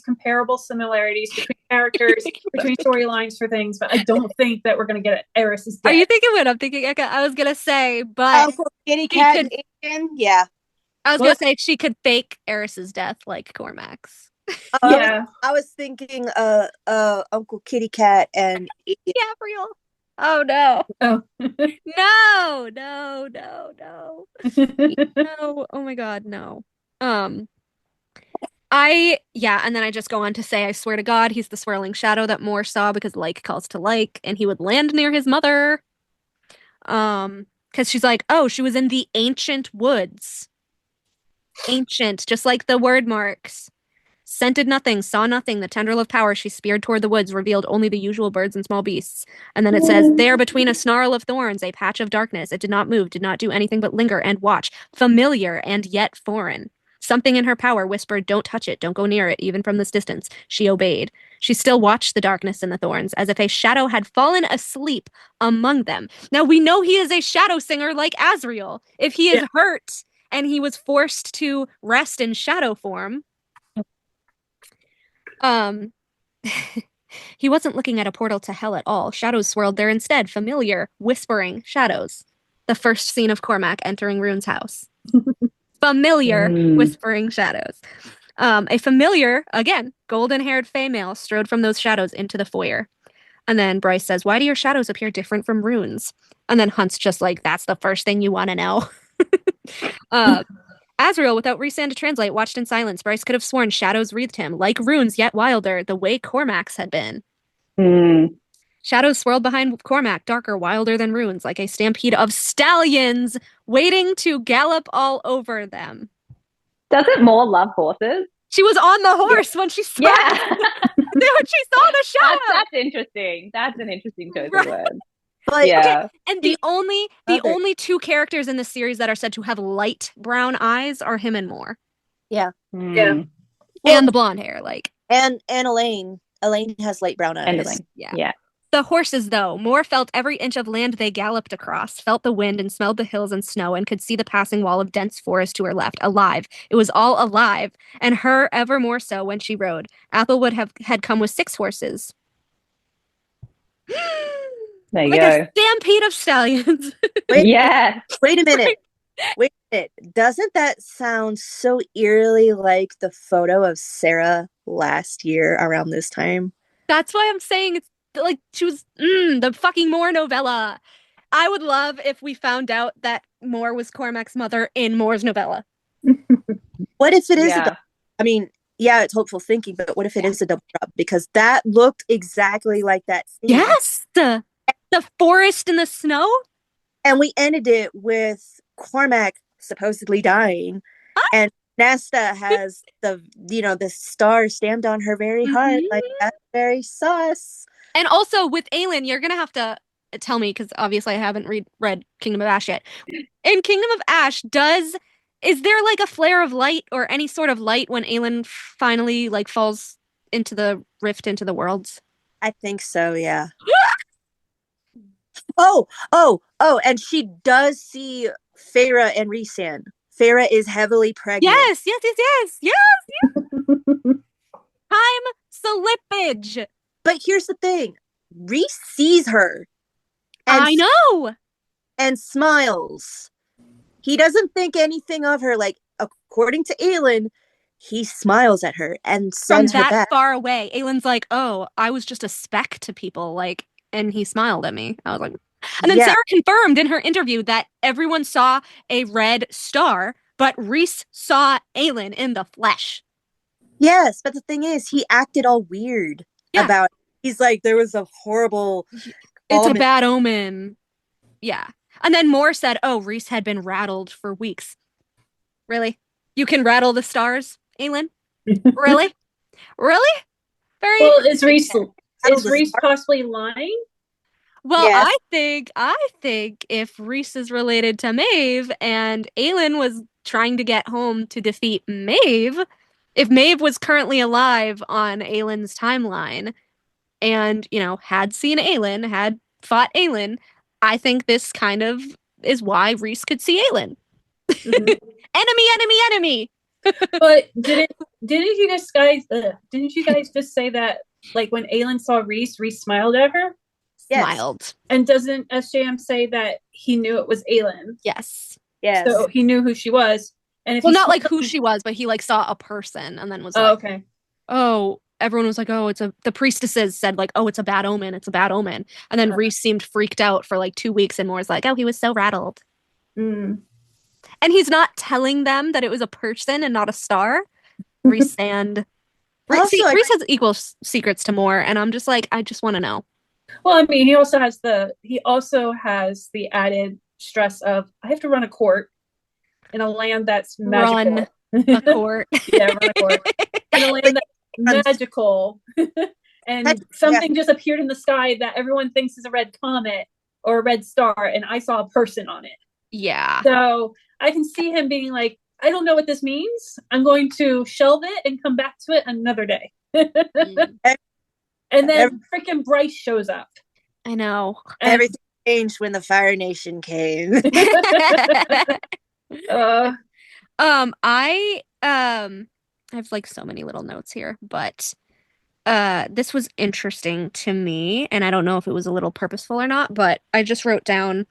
comparable similarities between characters, between storylines for things, but I don't think that we're going to get Eris's death. Are you thinking what I'm thinking, Eka? I was going to say, but... Kitty Cat, yeah. I was going to say she could fake Eris's death like Cormac's. I was thinking Uncle Kitty Cat and Gabriel. Oh no. Oh. No. No. Oh my god, no. And then I just go on to say, I swear to God, he's the swirling shadow that Moore saw, because like calls to like, and he would land near his mother. Because she's like, oh, she was in the ancient woods. Ancient, just like the word marks. Scented nothing, saw nothing. The tendril of power she speared toward the woods revealed only the usual birds and small beasts. And then it says, there between a snarl of thorns, a patch of darkness. It did not move, did not do anything but linger and watch. Familiar and yet foreign. Something in her power whispered, don't touch it, don't go near it, even from this distance. She obeyed. She still watched the darkness and the thorns, as if a shadow had fallen asleep among them. Now we know he is a shadow singer like Azriel. If he is hurt and he was forced to rest in shadow form, He wasn't looking at a portal to hell at all. Shadows swirled there instead, familiar, whispering shadows. The first scene of Cormac entering Rune's house. Familiar, whispering shadows. A familiar, again, golden-haired female strode from those shadows into the foyer. And then Bryce says, why do your shadows appear different from Rune's? And then Hunt's just like, that's the first thing you want to know. Azrael, without Rhysand to translate, watched in silence. Bryce could have sworn shadows wreathed him, like Rune's, yet wilder, the way Cormac's had been. Shadows swirled behind Cormac, darker, wilder than Rune's, like a stampede of stallions waiting to gallop all over them. Doesn't Moore love horses? She was on the horse when she saw when she saw the shadow. That's interesting. That's an interesting choice of words. But, okay, and the only two characters in the series that are said to have light brown eyes are him and Moore. Yeah. Yeah. And the blonde hair, like. And Elaine. Elaine has light brown eyes. And Elaine. Yeah. The horses, though, Moore felt every inch of land they galloped across, felt the wind and smelled the hills and snow, and could see the passing wall of dense forest to her left. Alive. It was all alive, and her ever more so when she rode. Athelwood had come with 6 horses. There you like go. a stampede of stallions. Wait a minute. Doesn't that sound so eerily like the photo of Sarah last year around this time? That's why I'm saying it's like she was the fucking Moore novella. I would love if we found out that Moore was Cormac's mother in Moore's novella. What if it is I mean, yeah, it's hopeful thinking, but what if it is a double drop? Because that looked exactly like that scene. Yes! The forest and the snow? And we ended it with Cormac supposedly dying. And Nesta has the star stamped on her very hard. Like, that's very sus. And also with Aelin, you're going to have to tell me, because obviously I haven't read Kingdom of Ash yet. In Kingdom of Ash, is there like a flare of light or any sort of light when Aelin finally like falls into the rift into the worlds? I think so, yeah. And she does see Feyre and Rhysand. Feyre is heavily pregnant. Yes. Time slippage. But here's the thing. Rhys sees her. I know. And smiles. He doesn't think anything of her. Like, according to Aelin, he smiles at her and sends her back. From that far away. Aelin's like, oh, I was just a speck to people. Like, and he smiled at me. I was like, and then Sarah confirmed in her interview that everyone saw a red star, but Rhys saw Aelin in the flesh. Yes, but the thing is, he acted all weird about it. He's like, there was a horrible... It's a bad omen. Yeah. And then Moore said, oh, Rhys had been rattled for weeks. Really? You can rattle the stars, Aelin? Really? Really? Very well, is Rhys possibly lying? Well, yes. I think if Rhys is related to Maeve and Aelin was trying to get home to defeat Maeve, if Maeve was currently alive on Aelin's timeline and, had seen Aelin, had fought Aelin, I think this kind of is why Rhys could see Aelin. Enemy. But didn't you guys just say that like when Aelin saw Rhys smiled at her? Yes. Smiled. And doesn't SJM say that he knew it was Aelin? Yes. So he knew who she was. And if not like who she was, but he like saw a person and then was like, okay. Oh, everyone was like, oh, the priestesses said like, oh, it's a bad omen. It's a bad omen. And then Rhys seemed freaked out for like 2 weeks and Moore's like, oh, he was so rattled. Mm. And he's not telling them that it was a person and not a star. Rhys has equal secrets to Moore. And I'm just like, I just want to know. Well, I mean, he also has the added stress of I have to run a court in a land that's magical. Run a court. Run a court. In a land that's magical. And something just appeared in the sky that everyone thinks is a red comet or a red star, and I saw a person on it. Yeah. So I can see him being like, I don't know what this means. I'm going to shelve it and come back to it another day. And then freaking Bryce shows up. I know. Everything changed when the Fire Nation came. I have like so many little notes here, but this was interesting to me, and I don't know if it was a little purposeful or not, but I just wrote down,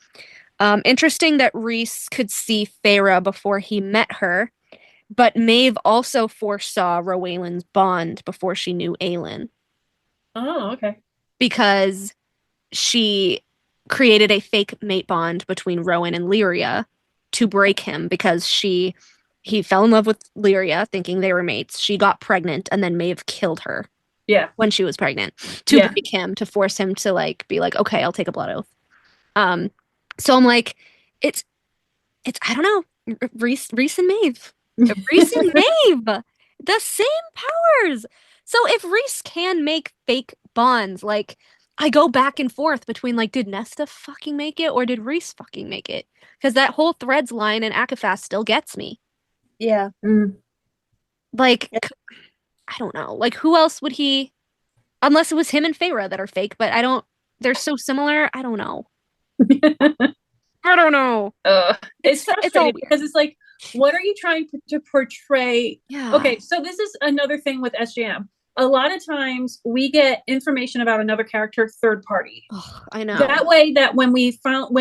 interesting that Rhys could see Feyre before he met her, but Maeve also foresaw Rowalin's bond before she knew Aelin. Oh, okay. Because she created a fake mate bond between Rowan and Lyria to break him because he fell in love with Lyria thinking they were mates. She got pregnant and then Maeve killed her. Yeah. When she was pregnant to break him, to force him to like be like, okay, I'll take a blood oath. So I'm like, it's I don't know, Rhys and Maeve. Rhys and Maeve, the same powers. So if Rhys can make fake bonds, like I go back and forth between like, did Nesta fucking make it or did Rhys fucking make it? Because that whole Threads line in Akafast still gets me. Yeah. Like, I don't know. Like, who else would he? Unless it was him and Feyre that are fake, but I don't. They're so similar. I don't know. I don't know. It's frustrating because it's like, what are you trying to portray? Yeah. Okay, so this is another thing with SJM. A lot of times we get information about another character third party. Oh, I know. That way that when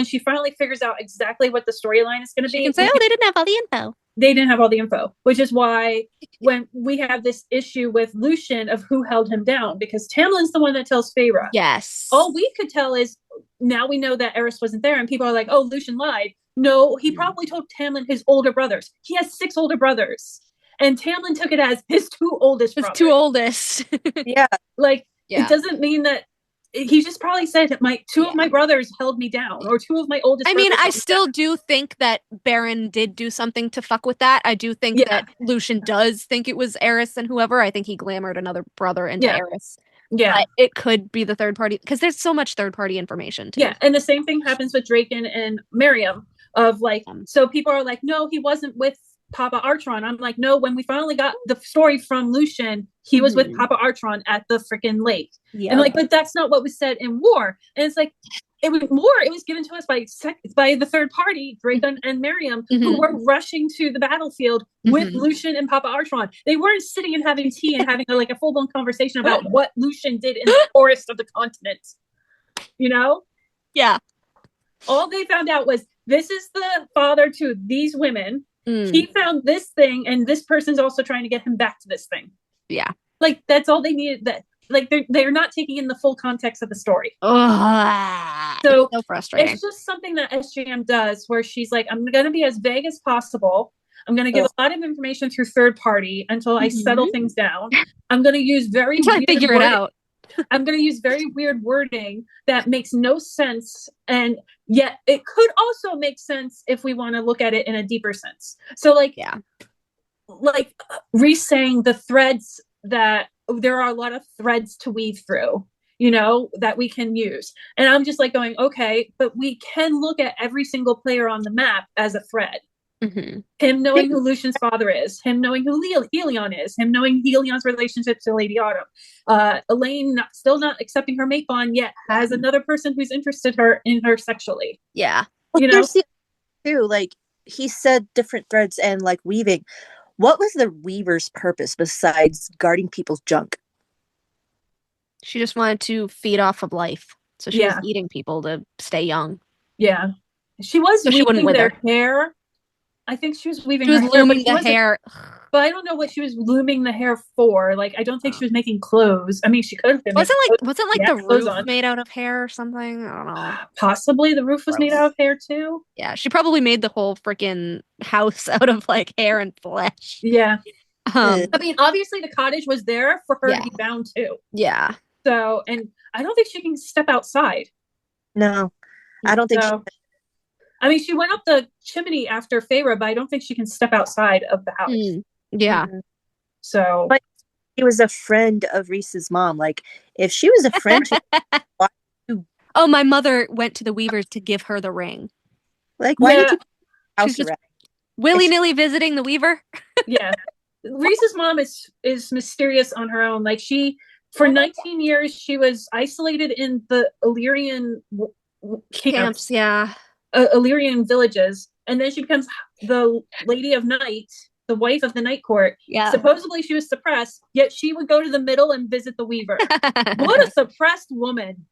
she finally figures out exactly what the storyline is going to be, she can say, oh, they didn't have all the info. They didn't have all the info, which is why when we have this issue with Lucien of who held him down, because Tamlin's the one that tells Feyre. Yes. All we could tell is now we know that Eris wasn't there, and people are like, oh, Lucien lied. No, he probably told Tamlin his older brothers. He has 6 older brothers. And Tamlin took it as his 2 oldest brothers. His 2 oldest. Yeah. Like, it doesn't mean that he just probably said my 2 of my brothers held me down, or 2 of my oldest. I mean, I still do think that Baron did do something to fuck with that. I do think that Lucien does think it was Eris and whoever. I think he glamored another brother into Eris. Yeah. But it could be the third party because there's so much third party information too. Yeah, and the same thing happens with Draken and Miriam of like, so people are like, no, he wasn't with Papa Artron. I'm like, no, when we finally got the story from Lucien, he was with Papa Artron at the freaking lake. Yeah. And like, but that's not what was said in War. And it's like, it was given to us by the third party, Draken and Miriam, who were rushing to the battlefield with Lucien and Papa Artron. They weren't sitting and having tea and having a full-blown conversation about what Lucien did in the forest of the continent. You know? Yeah. All they found out was, this is the father to these women. He found this thing, and this person's also trying to get him back to this thing. Yeah. Like, that's all they needed. That, like, they're not taking in the full context of the story. So frustrating. It's just something that SJM does, where she's like, I'm going to be as vague as possible. I'm going to give a lot of information through third party until I settle things down. I'm going to use very until I figure it out. I'm going to use very weird wording that makes no sense, and yet it could also make sense if we want to look at it in a deeper sense. So, like, Rhys saying the threads, that there are a lot of threads to weave through, you know, that we can use. And I'm just like going, okay, but we can look at every single player on the map as a thread. Him knowing who Lucian's father is, him knowing who Helion is, him knowing Helion's relationship to Lady Autumn. Elaine still not accepting her mate bond yet has another person who's interested in her sexually. Yeah. Well, you know, too, like he said different threads and like weaving. What was the weaver's purpose besides guarding people's junk? She just wanted to feed off of life. So she was eating people to stay young. Yeah. She was weaving their hair. I think she was weaving her looming the hair. But I don't know what she was looming the hair for. Like, I don't think she was making clothes. I mean, she could have been. Wasn't like the roof made out of hair or something? I don't know. Possibly the roof was made out of hair too. Yeah, she probably made the whole freaking house out of like hair and flesh. Yeah. I mean, obviously the cottage was there for her to be bound to. Yeah. So, and I don't think she can step outside. No, I don't think so. I mean, she went up the chimney after Feyre, but I don't think she can step outside of the house. Yeah. So, but she was a friend of Rhys's mom. Like, if she was a friend, oh, my mother went to the Weavers to give her the ring. Like, why did you house just willy-nilly visiting the Weaver? Yeah. Rhys's mom is mysterious on her own. Like, for 19 years, she was isolated in the Illyrian camps. Yeah. Illyrian villages, and then she becomes the Lady of Night the wife of the Night Court. Yeah. Supposedly she was suppressed, yet she would go to the middle and visit the Weaver. What a suppressed woman.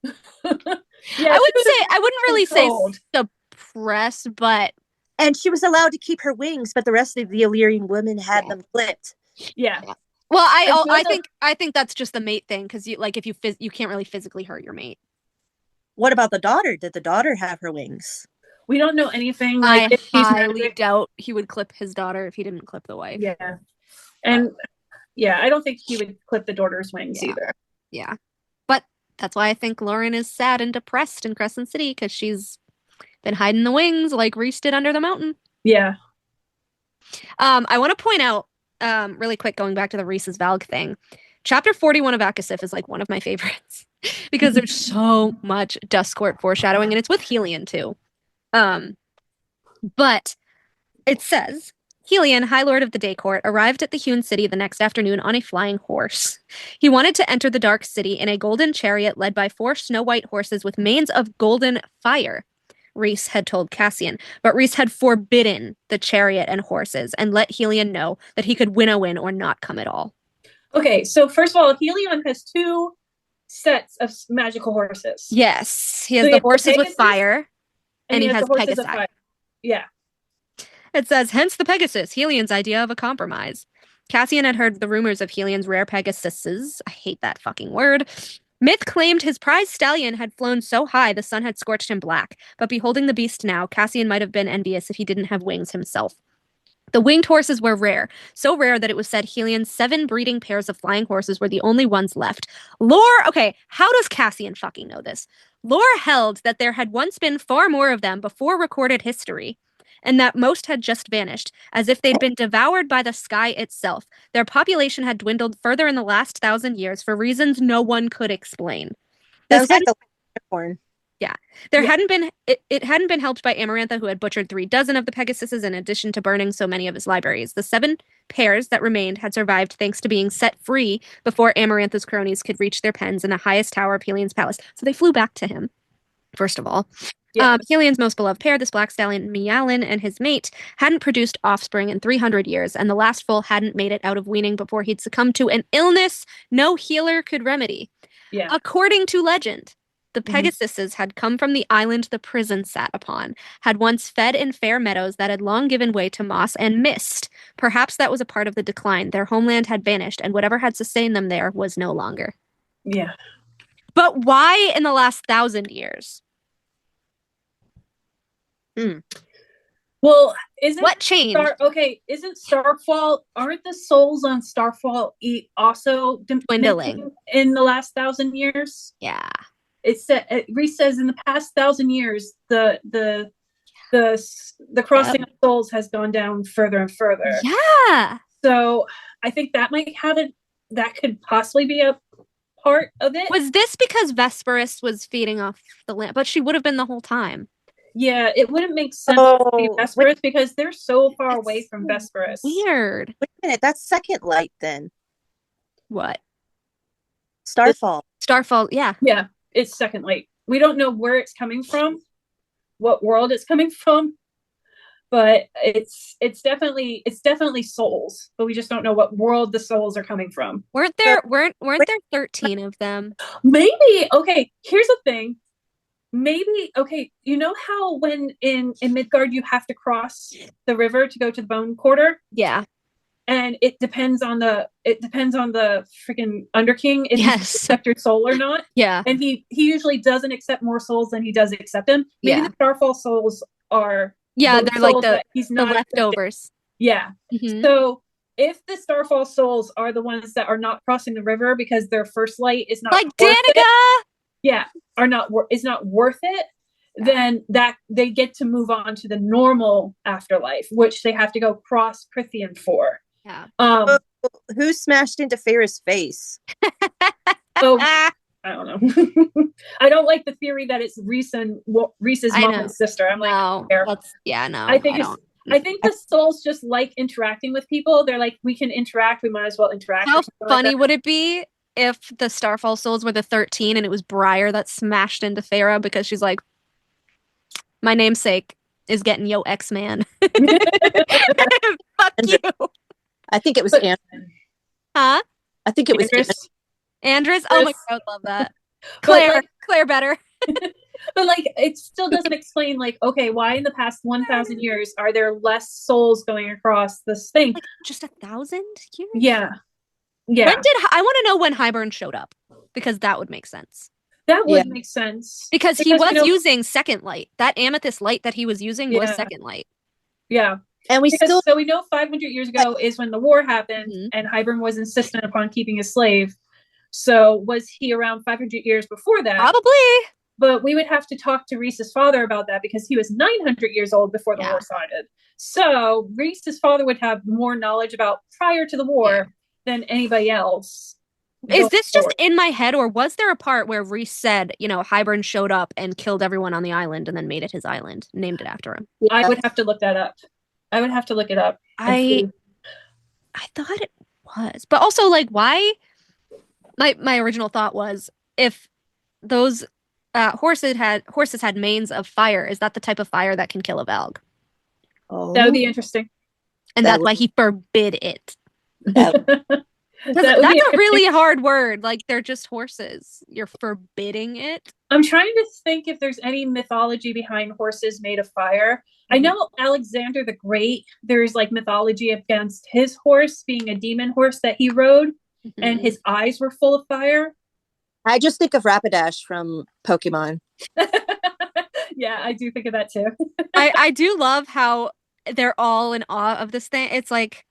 Yeah, I wouldn't really say suppressed, but and she was allowed to keep her wings, but the rest of the Illyrian women had them clipped. Yeah. Well, I think that's just the mate thing, because you can't really physically hurt your mate. What about the daughter? Did the daughter have her wings? We don't know anything. I highly doubt he would clip his daughter if he didn't clip the wife. Yeah. And I don't think he would clip the daughter's wings either. Yeah. But that's why I think Lauren is sad and depressed in Crescent City, because she's been hiding the wings like Rhys did under the mountain. Yeah. I want to point out really quick, going back to the Rhys's Valg thing. Chapter 41 of Akasif is like one of my favorites because there's so much Duskcourt foreshadowing, and it's with Helion too. But it says, Helion, High Lord of the Day Court, arrived at the Hewn City the next afternoon on a flying horse. He wanted to enter the Dark City in a golden chariot led by 4 snow-white horses with manes of golden fire, Rhys had told Cassian, but Rhys had forbidden the chariot and horses and let Helion know that he could winnow in or not come at all. Okay, so first of all, Helion has 2 sets of magical horses. Yes, he has the horses with fire, and he has Pegasi. Yeah. It says, hence the Pegasus, Helion's idea of a compromise. Cassian had heard the rumors of Helion's rare Pegasuses. I hate that fucking word. Myth claimed his prize stallion had flown so high the sun had scorched him black, but beholding the beast now, Cassian might have been envious if he didn't have wings himself. The winged horses were rare, so rare that it was said Helion's 7 breeding pairs of flying horses were the only ones left. Okay, how does Cassian fucking know this? Lore held that there had once been far more of them before recorded history, and that most had just vanished, as if they'd been devoured by the sky itself. Their population had dwindled further in the last 1,000 years for reasons no one could explain. That was like the unicorn. Yeah. It hadn't been helped by Amarantha, who had butchered 36 of the Pegasuses in addition to burning so many of his libraries. The 7 pairs that remained had survived thanks to being set free before Amarantha's cronies could reach their pens in the highest tower of Helion's palace. So they flew back to him, first of all. Yeah. Helion's most beloved pair, this black stallion Mialin and his mate, hadn't produced offspring in 300 years, and the last foal hadn't made it out of weaning before he'd succumbed to an illness no healer could remedy. Yeah. According to legend, the Pegasuses had come from the island the prison sat upon, had once fed in fair meadows that had long given way to moss and mist. Perhaps that was a part of the decline. Their homeland had vanished, and whatever had sustained them there was no longer. Yeah. But why in the last 1,000 years? Well, isn't what changed? Isn't Starfall? Aren't the souls on Starfall also dwindling in the last 1,000 years? Yeah. Rhys says in the past 1,000 years, the crossing of souls has gone down further and further. Yeah. So I think that might have it. That could possibly be a part of it. Was this because Vesperus was feeding off the lamp? But she would have been the whole time. Yeah, it wouldn't make sense to be Vesperus because they're so far away from Vesperus. Weird. Wait a minute, that's Second Light then. What? Starfall. Starfall, yeah. Yeah, it's Second Light. We don't know where it's coming from, what world it's coming from, but it's definitely souls, but we just don't know what world the souls are coming from. Weren't there 13 of them? Maybe. Okay, here's the thing. Maybe, okay, you know how when in Midgard you have to cross the river to go to the Bone Quarter? Yeah. And it depends on the freaking Underking if you accept your soul or not. Yeah. And he usually doesn't accept more souls than he does accept them. Maybe the Starfall souls are they're like the leftovers. Yeah. Mm-hmm. So if the Starfall souls are the ones that are not crossing the river because their first light is not like Danica! Is not worth it, then that they get to move on to the normal afterlife, which they have to go cross Prithian for. Yeah. Who smashed into Feyre's face? I don't know. I don't like the theory that it's Rhys's mom and sister. I'm no. I think the souls just like interacting with people. They're like, we can interact. We might as well interact. How funny would it be if the Starfall souls were the 13 and it was Briar that smashed into Feyre because she's like, my namesake, is getting yo X-Man. Fuck you. I think it was Andrew. Huh? I think it was Andrus. Oh my god, I love that. Claire, Claire better. But like, it still doesn't explain, like, okay, why in the past 1,000 years are there less souls going across this thing? Like, just 1,000 years? Yeah. When did I want to know when Hybern showed up? Because that would make sense. That would make sense. Because he was using second light. That amethyst light that he was using was second light. Yeah. And so we know 500 years ago is when the war happened, and Hybern was insistent upon keeping a slave. So was he around 500 years before that? Probably. But we would have to talk to Rhys's father about that, because he was 900 years old before the war started. So Rhys's father would have more knowledge about prior to the war than anybody else. Is this just in my head, or was there a part where Rhys said, you know, Hybern showed up and killed everyone on the island and then made it his island, named it after him? I would have to look that up. I would have to look it up. I thought it was. But also, like, why? My original thought was, if those horses had manes of fire, is that the type of fire that can kill a Valg? Oh. That would be interesting. And that's why he forbid it. That's a really hard word. Like, they're just horses. You're forbidding it. I'm trying to think if there's any mythology behind horses made of fire. I know Alexander the Great, there's like mythology against his horse being a demon horse that he rode, and his eyes were full of fire. I just think of Rapidash from Pokemon. Yeah, I do think of that too. I do love how they're all in awe of this thing. It's like,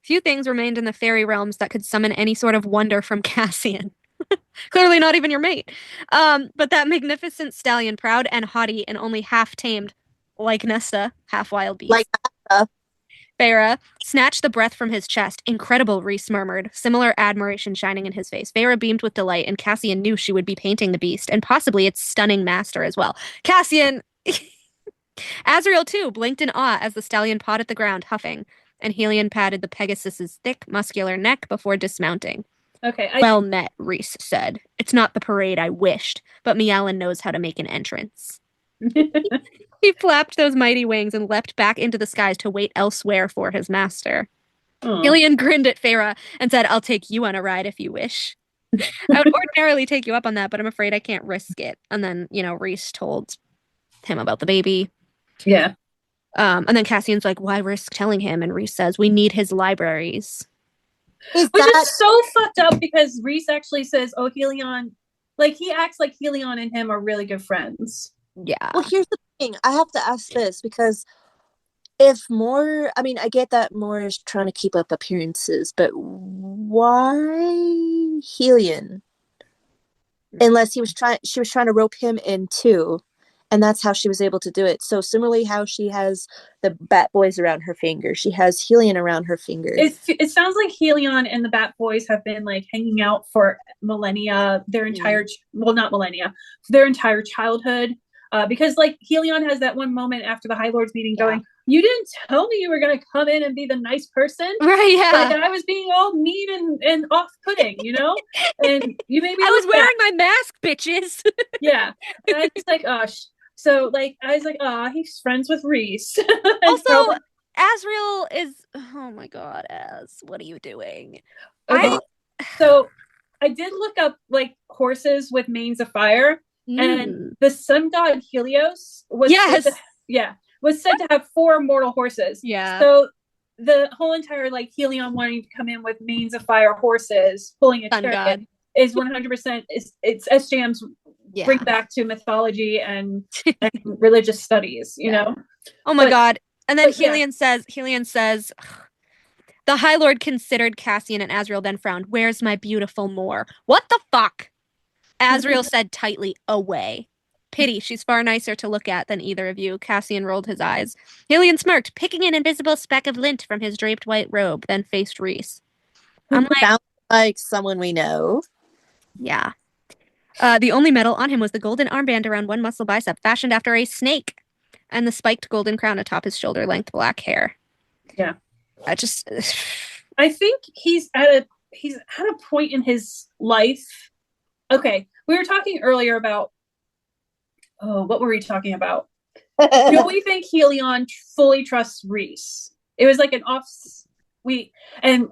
few things remained in the fairy realms that could summon any sort of wonder from Cassian. Clearly not even your mate. But that magnificent stallion, proud and haughty and only half tamed, like Nesta, half wild beast. Like Nesta. Feyre snatched the breath from his chest. Incredible, Rhys murmured, similar admiration shining in his face. Feyre beamed with delight, and Cassian knew she would be painting the beast, and possibly its stunning master as well. Cassian! Azriel, too, blinked in awe as the stallion pawed at the ground, huffing, and Helion patted the Pegasus's thick, muscular neck before dismounting. Okay. Well met, Rhys said. It's not the parade I wished, but Mialyn knows how to make an entrance. He flapped those mighty wings and leapt back into the skies to wait elsewhere for his master. Helion grinned at Feyre and said, I'll take you on a ride if you wish. I would ordinarily take you up on that, but I'm afraid I can't risk it. And then, you know, Rhys told him about the baby. Yeah. And then Cassian's like, why risk telling him? And Rhys says, we need his libraries. Which is so fucked up, because Rhys actually says, oh, Helion, like, he acts like Helion and him are really good friends. Yeah. Well, here's the thing. I have to ask this, because if Mor, I mean, I get that Mor is trying to keep up appearances, but why Helion? Unless she was trying to rope him in too. And that's how she was able to do it. So similarly, how she has the Bat Boys around her finger, she has Helion around her finger. It sounds like Helion and the Bat Boys have been like hanging out for millennia, their entire, well, not millennia, their entire childhood. Because like Helion has that one moment after the High Lords meeting going, you didn't tell me you were going to come in and be the nice person. Right, yeah. Like, I was being all mean and off-putting, you know? And you made me I was wearing my mask, bitches. Yeah. And I was like, oh, so, like, I was like, he's friends with Rhys. Also, Azriel is, oh my god, Az, what are you doing? Okay. So, I did look up, like, horses with manes of fire, and the sun god Helios was said to have 4 mortal horses. Yeah. So, the whole entire, like, Helion wanting to come in with manes of fire horses, pulling a chariot, is 100%, it's SJM's bring back to mythology and religious studies, you know? Oh my god. And then Helion says, the High Lord considered Cassian, and Azriel then frowned. Where's my beautiful Mor? What the fuck? Azriel said tightly, away. Pity, she's far nicer to look at than either of you. Cassian rolled his eyes. Helion smirked, picking an invisible speck of lint from his draped white robe, then faced Rhys. I'm like, sounds like someone we know. Yeah. The only metal on him was the golden armband around one muscle bicep, fashioned after a snake, and the spiked golden crown atop his shoulder-length black hair. Yeah. I think he's at a point in his life. Okay, we were talking earlier about what were we talking about? Do we think Helion fully trusts Reese? It was like an we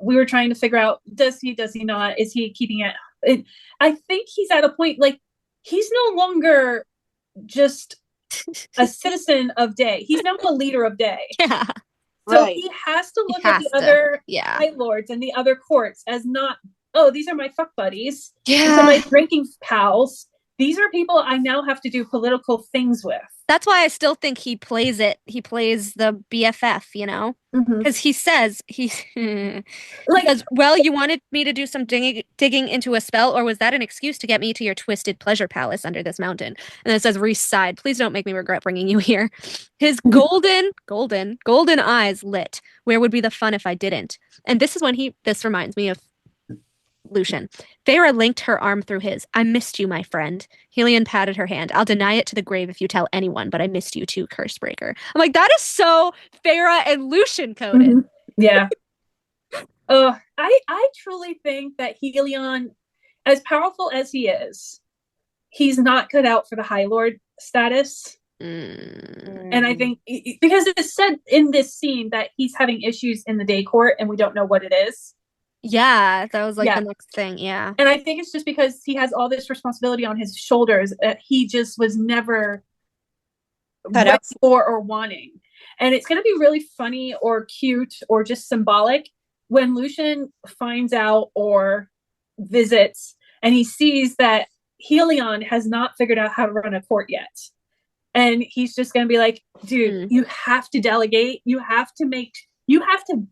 were trying to figure out, does he not? Is he keeping it? I think he's at a point, like, he's no longer just a citizen of Day. He's now the leader of Day. Yeah. So he has to look at the other High Lords and the other courts as not, oh, these are my fuck buddies. Yeah. These are my drinking pals. These are people I now have to do political things with. That's why I still think he plays it. He plays the BFF, you know? Because he says, well, you wanted me to do some digging into a spell, or was that an excuse to get me to your twisted pleasure palace under this mountain? And then it says, Reese sighed, please don't make me regret bringing you here. His golden eyes lit. Where would be the fun if I didn't? And this is when this reminds me of Lucian. Feyre linked her arm through his. I missed you, my friend. Helion patted her hand. I'll deny it to the grave if you tell anyone, but I missed you too, Cursebreaker. I'm like, that is so Feyre and Lucian coded. Yeah. I truly think that Helion, as powerful as he is, he's not cut out for the High Lord status. And I think, because it's said in this scene that he's having issues in the Day Court and we don't know what it is. Yeah, that was like the next thing. Yeah. And I think it's just because he has all this responsibility on his shoulders that he just was never ready for or wanting. And it's going to be really funny or cute or just symbolic when Lucian finds out or visits and he sees that Helion has not figured out how to run a court yet. And he's just going to be like, dude, you have to delegate. You have to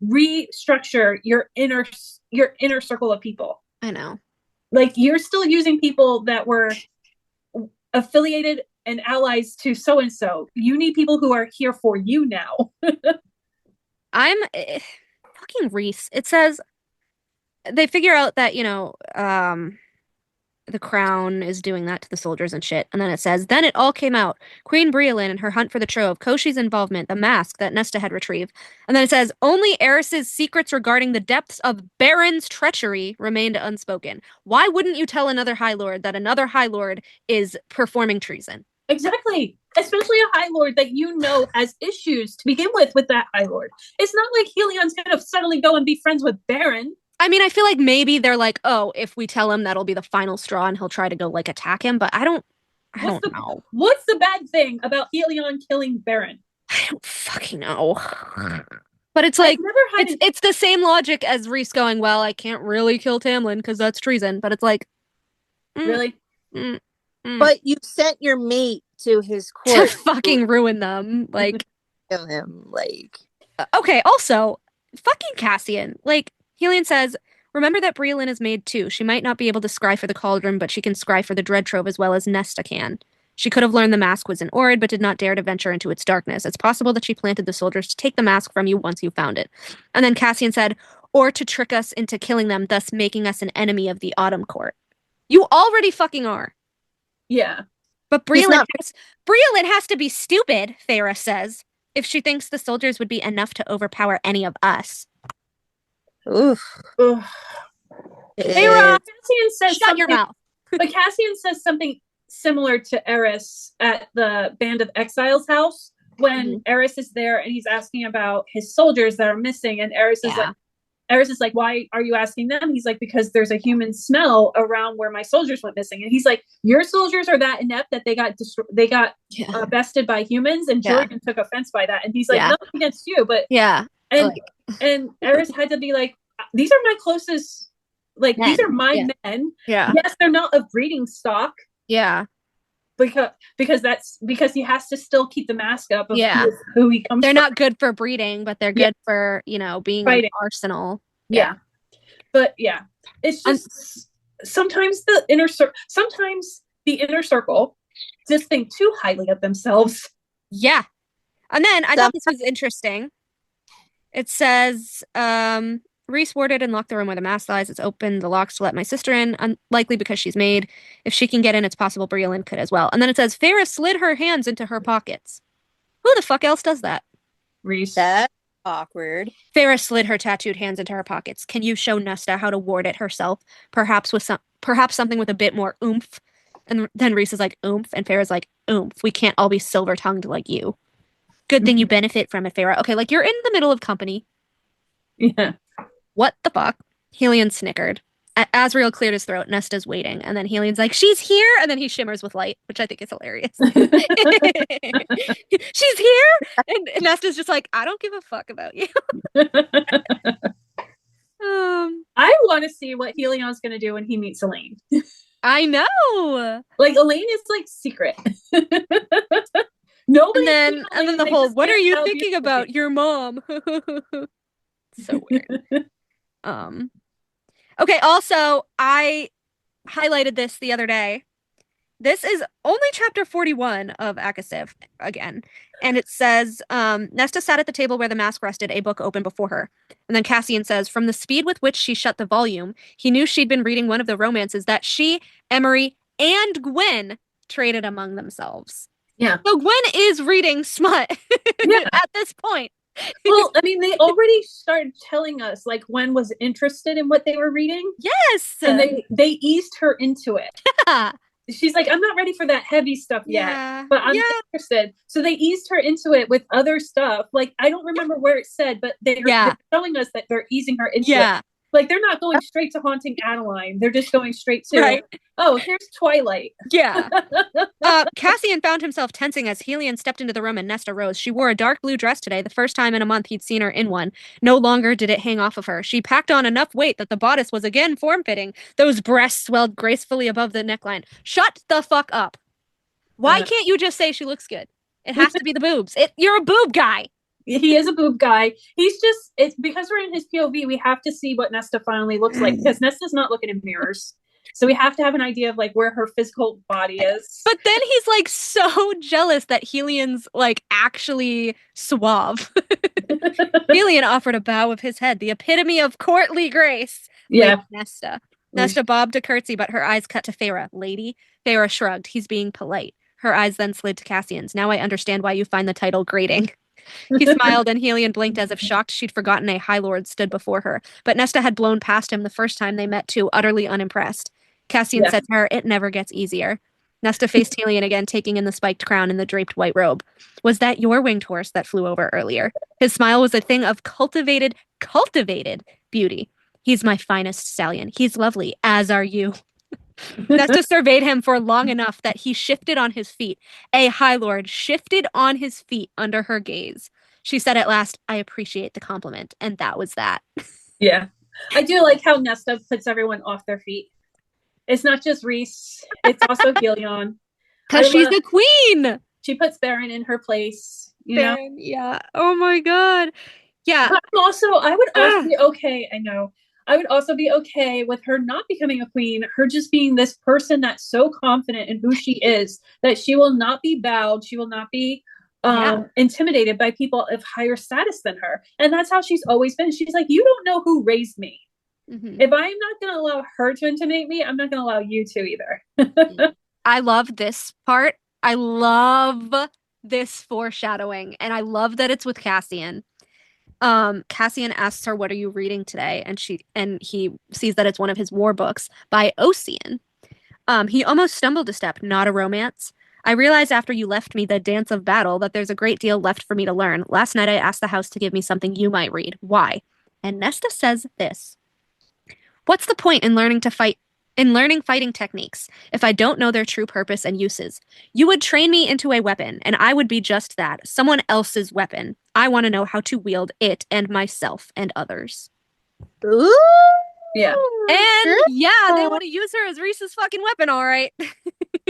restructure your inner circle of people. I know. Like, you're still using people that were affiliated and allies to so-and-so. You need people who are here for you now. I'm fucking Reese. It says they figure out that, you know, the crown is doing that to the soldiers and shit. And then it says, then it all came out. Queen Briolyn and her hunt for the trove, Koshi's involvement, the mask that Nesta had retrieved. And then it says, only Eris's secrets regarding the depths of Baron's treachery remained unspoken. Why wouldn't you tell another High Lord that another High Lord is performing treason? Exactly. Especially a High Lord that you know has issues to begin with that High Lord. It's not like Helion's going to suddenly go and be friends with Baron. I mean, I feel like maybe they're like, oh, if we tell him, that'll be the final straw and he'll try to go like attack him. But I don't know. What's the bad thing about Helion killing Baron? I don't fucking know. But it's like, it's the same logic as Reese going, well, I can't really kill Tamlin because that's treason. But it's like, really? But you sent your mate to his court to fucking ruin them. Like, kill him. Like, okay, also, fucking Cassian. Like, Helion says, remember that Briolyn is made too. She might not be able to scry for the cauldron, but she can scry for the dread trove as well as Nesta can. She could have learned the mask was in Orid, but did not dare to venture into its darkness. It's possible that she planted the soldiers to take the mask from you once you found it. And then Cassian said, or to trick us into killing them, thus making us an enemy of the Autumn Court. You already fucking are. Yeah. But Briolyn has to be stupid, Feyre says, if she thinks the soldiers would be enough to overpower any of us. Oof. Feyre, Cassian says shut your mouth. But Cassian says something similar to Eris at the Band of Exiles house when Eris is there and he's asking about his soldiers that are missing, and Eris is like, why are you asking them? He's like, because there's a human smell around where my soldiers went missing. And he's like, your soldiers are that inept that they got bested by humans, and Jordan took offense by that. And he's like, nothing against you, but and Eris had to be like, these are my closest, like, men. These are my men. Yeah. Yes, they're not of breeding stock. Yeah. Because he has to still keep the mask up of who he comes They're from. not good for breeding, but they're good for, you know, being an arsenal. Yeah. But yeah. It's just sometimes the inner circle just think too highly of themselves. Yeah. And then I thought this was interesting. It says, Reese warded and locked the room where the mask lies. It's opened the locks to let my sister in, unlikely because she's maid. If she can get in, it's possible Briolyn could as well. And then it says, Feyre slid her hands into her pockets. Who the fuck else does that? Reese. That's awkward. Feyre slid her tattooed hands into her pockets. Can you show Nesta how to ward it herself? Perhaps something with a bit more oomph. And then Rhys is like, oomph. And Feyre's like, oomph. We can't all be silver-tongued like you. Good thing you benefit from it, Feyre. Okay, like, you're in the middle of company. Yeah. What the fuck? Helion snickered. Asriel cleared his throat. Nesta's waiting. And then Helion's like, she's here! And then he shimmers with light, which I think is hilarious. She's here! And Nesta's just like, I don't give a fuck about you. I want to see what Helion's going to do when he meets Elaine. I know! Like, Elaine is, like, secret. Nobody. And then the whole, what are you thinking about? Your mom. So weird. Okay, also, I highlighted this the other day. This is only chapter 41 of Akasiv again. And it says, Nesta sat at the table where the mask rested, a book open before her. And then Cassian says, from the speed with which she shut the volume, he knew she'd been reading one of the romances that she, Emery, and Gwen traded among themselves. Yeah. So Gwen is reading smut at this point. Well, I mean, they already started telling us, like, Gwen was interested in what they were reading. Yes! And they eased her into it. Yeah. She's like, I'm not ready for that heavy stuff yet, but I'm interested. So they eased her into it with other stuff. Like, I don't remember where it said, but they're showing us that they're easing her into it. Like, they're not going straight to Haunting Adeline. They're just going straight to, oh, here's Twilight. Yeah. Cassian found himself tensing as Helion stepped into the room and Nesta rose. She wore a dark blue dress today, the first time in a month he'd seen her in one. No longer did it hang off of her. She packed on enough weight that the bodice was again form-fitting. Those breasts swelled gracefully above the neckline. Shut the fuck up. Why can't you just say she looks good? It has to be the boobs. You're a boob guy. He is a boob guy. It's because we're in his POV, we have to see what Nesta finally looks like, because Nesta's not looking in mirrors. So we have to have an idea of, like, where her physical body is. But then he's, like, so jealous that Helion's, like, actually suave. Helion offered a bow of his head, the epitome of courtly grace. Yeah. Nesta. Nesta bobbed a curtsy, but her eyes cut to Feyre. Lady? Feyre shrugged. He's being polite. Her eyes then slid to Cassian's. Now I understand why you find the title grating. He smiled and Helion blinked as if shocked she'd forgotten a High Lord stood before her. But Nesta had blown past him the first time they met too, utterly unimpressed. Cassian said to her, it never gets easier. Nesta faced Helion again, taking in the spiked crown and the draped white robe. Was that your winged horse that flew over earlier? His smile was a thing of cultivated beauty. He's my finest stallion. He's lovely, as are you. Nesta surveyed him for long enough that he shifted on his feet. A High Lord shifted on his feet under her gaze. She said at last, I appreciate the compliment. And that was that. Yeah. I do like how Nesta puts everyone off their feet. It's not just Rhys. It's also Helion. Because she's the queen. She puts Baron in her place. Baron, yeah. Oh my God. Yeah. But I would also be okay. I know. I would also be okay with her not becoming a queen, her just being this person that's so confident in who she is that she will not be bowed, she will not be intimidated by people of higher status than her. And that's how she's always been. She's like, you don't know who raised me. Mm-hmm. If I'm not going to allow her to intimidate me, I'm not going to allow you to either. I love this part. I love this foreshadowing. And I love that it's with Cassian. Cassian asks her, what are you reading today? And he sees that it's one of his war books by Ossian. He almost stumbled a step, not a romance. I realized after you left me the dance of battle that there's a great deal left for me to learn. Last night I asked the house to give me something you might read. Why? And Nesta says this. What's the point in learning fighting techniques if I don't know their true purpose and uses? You would train me into a weapon, and I would be just that, someone else's weapon. I want to know how to wield it and myself and others. Ooh. Yeah. And they want to use her as Rhys's fucking weapon, all right.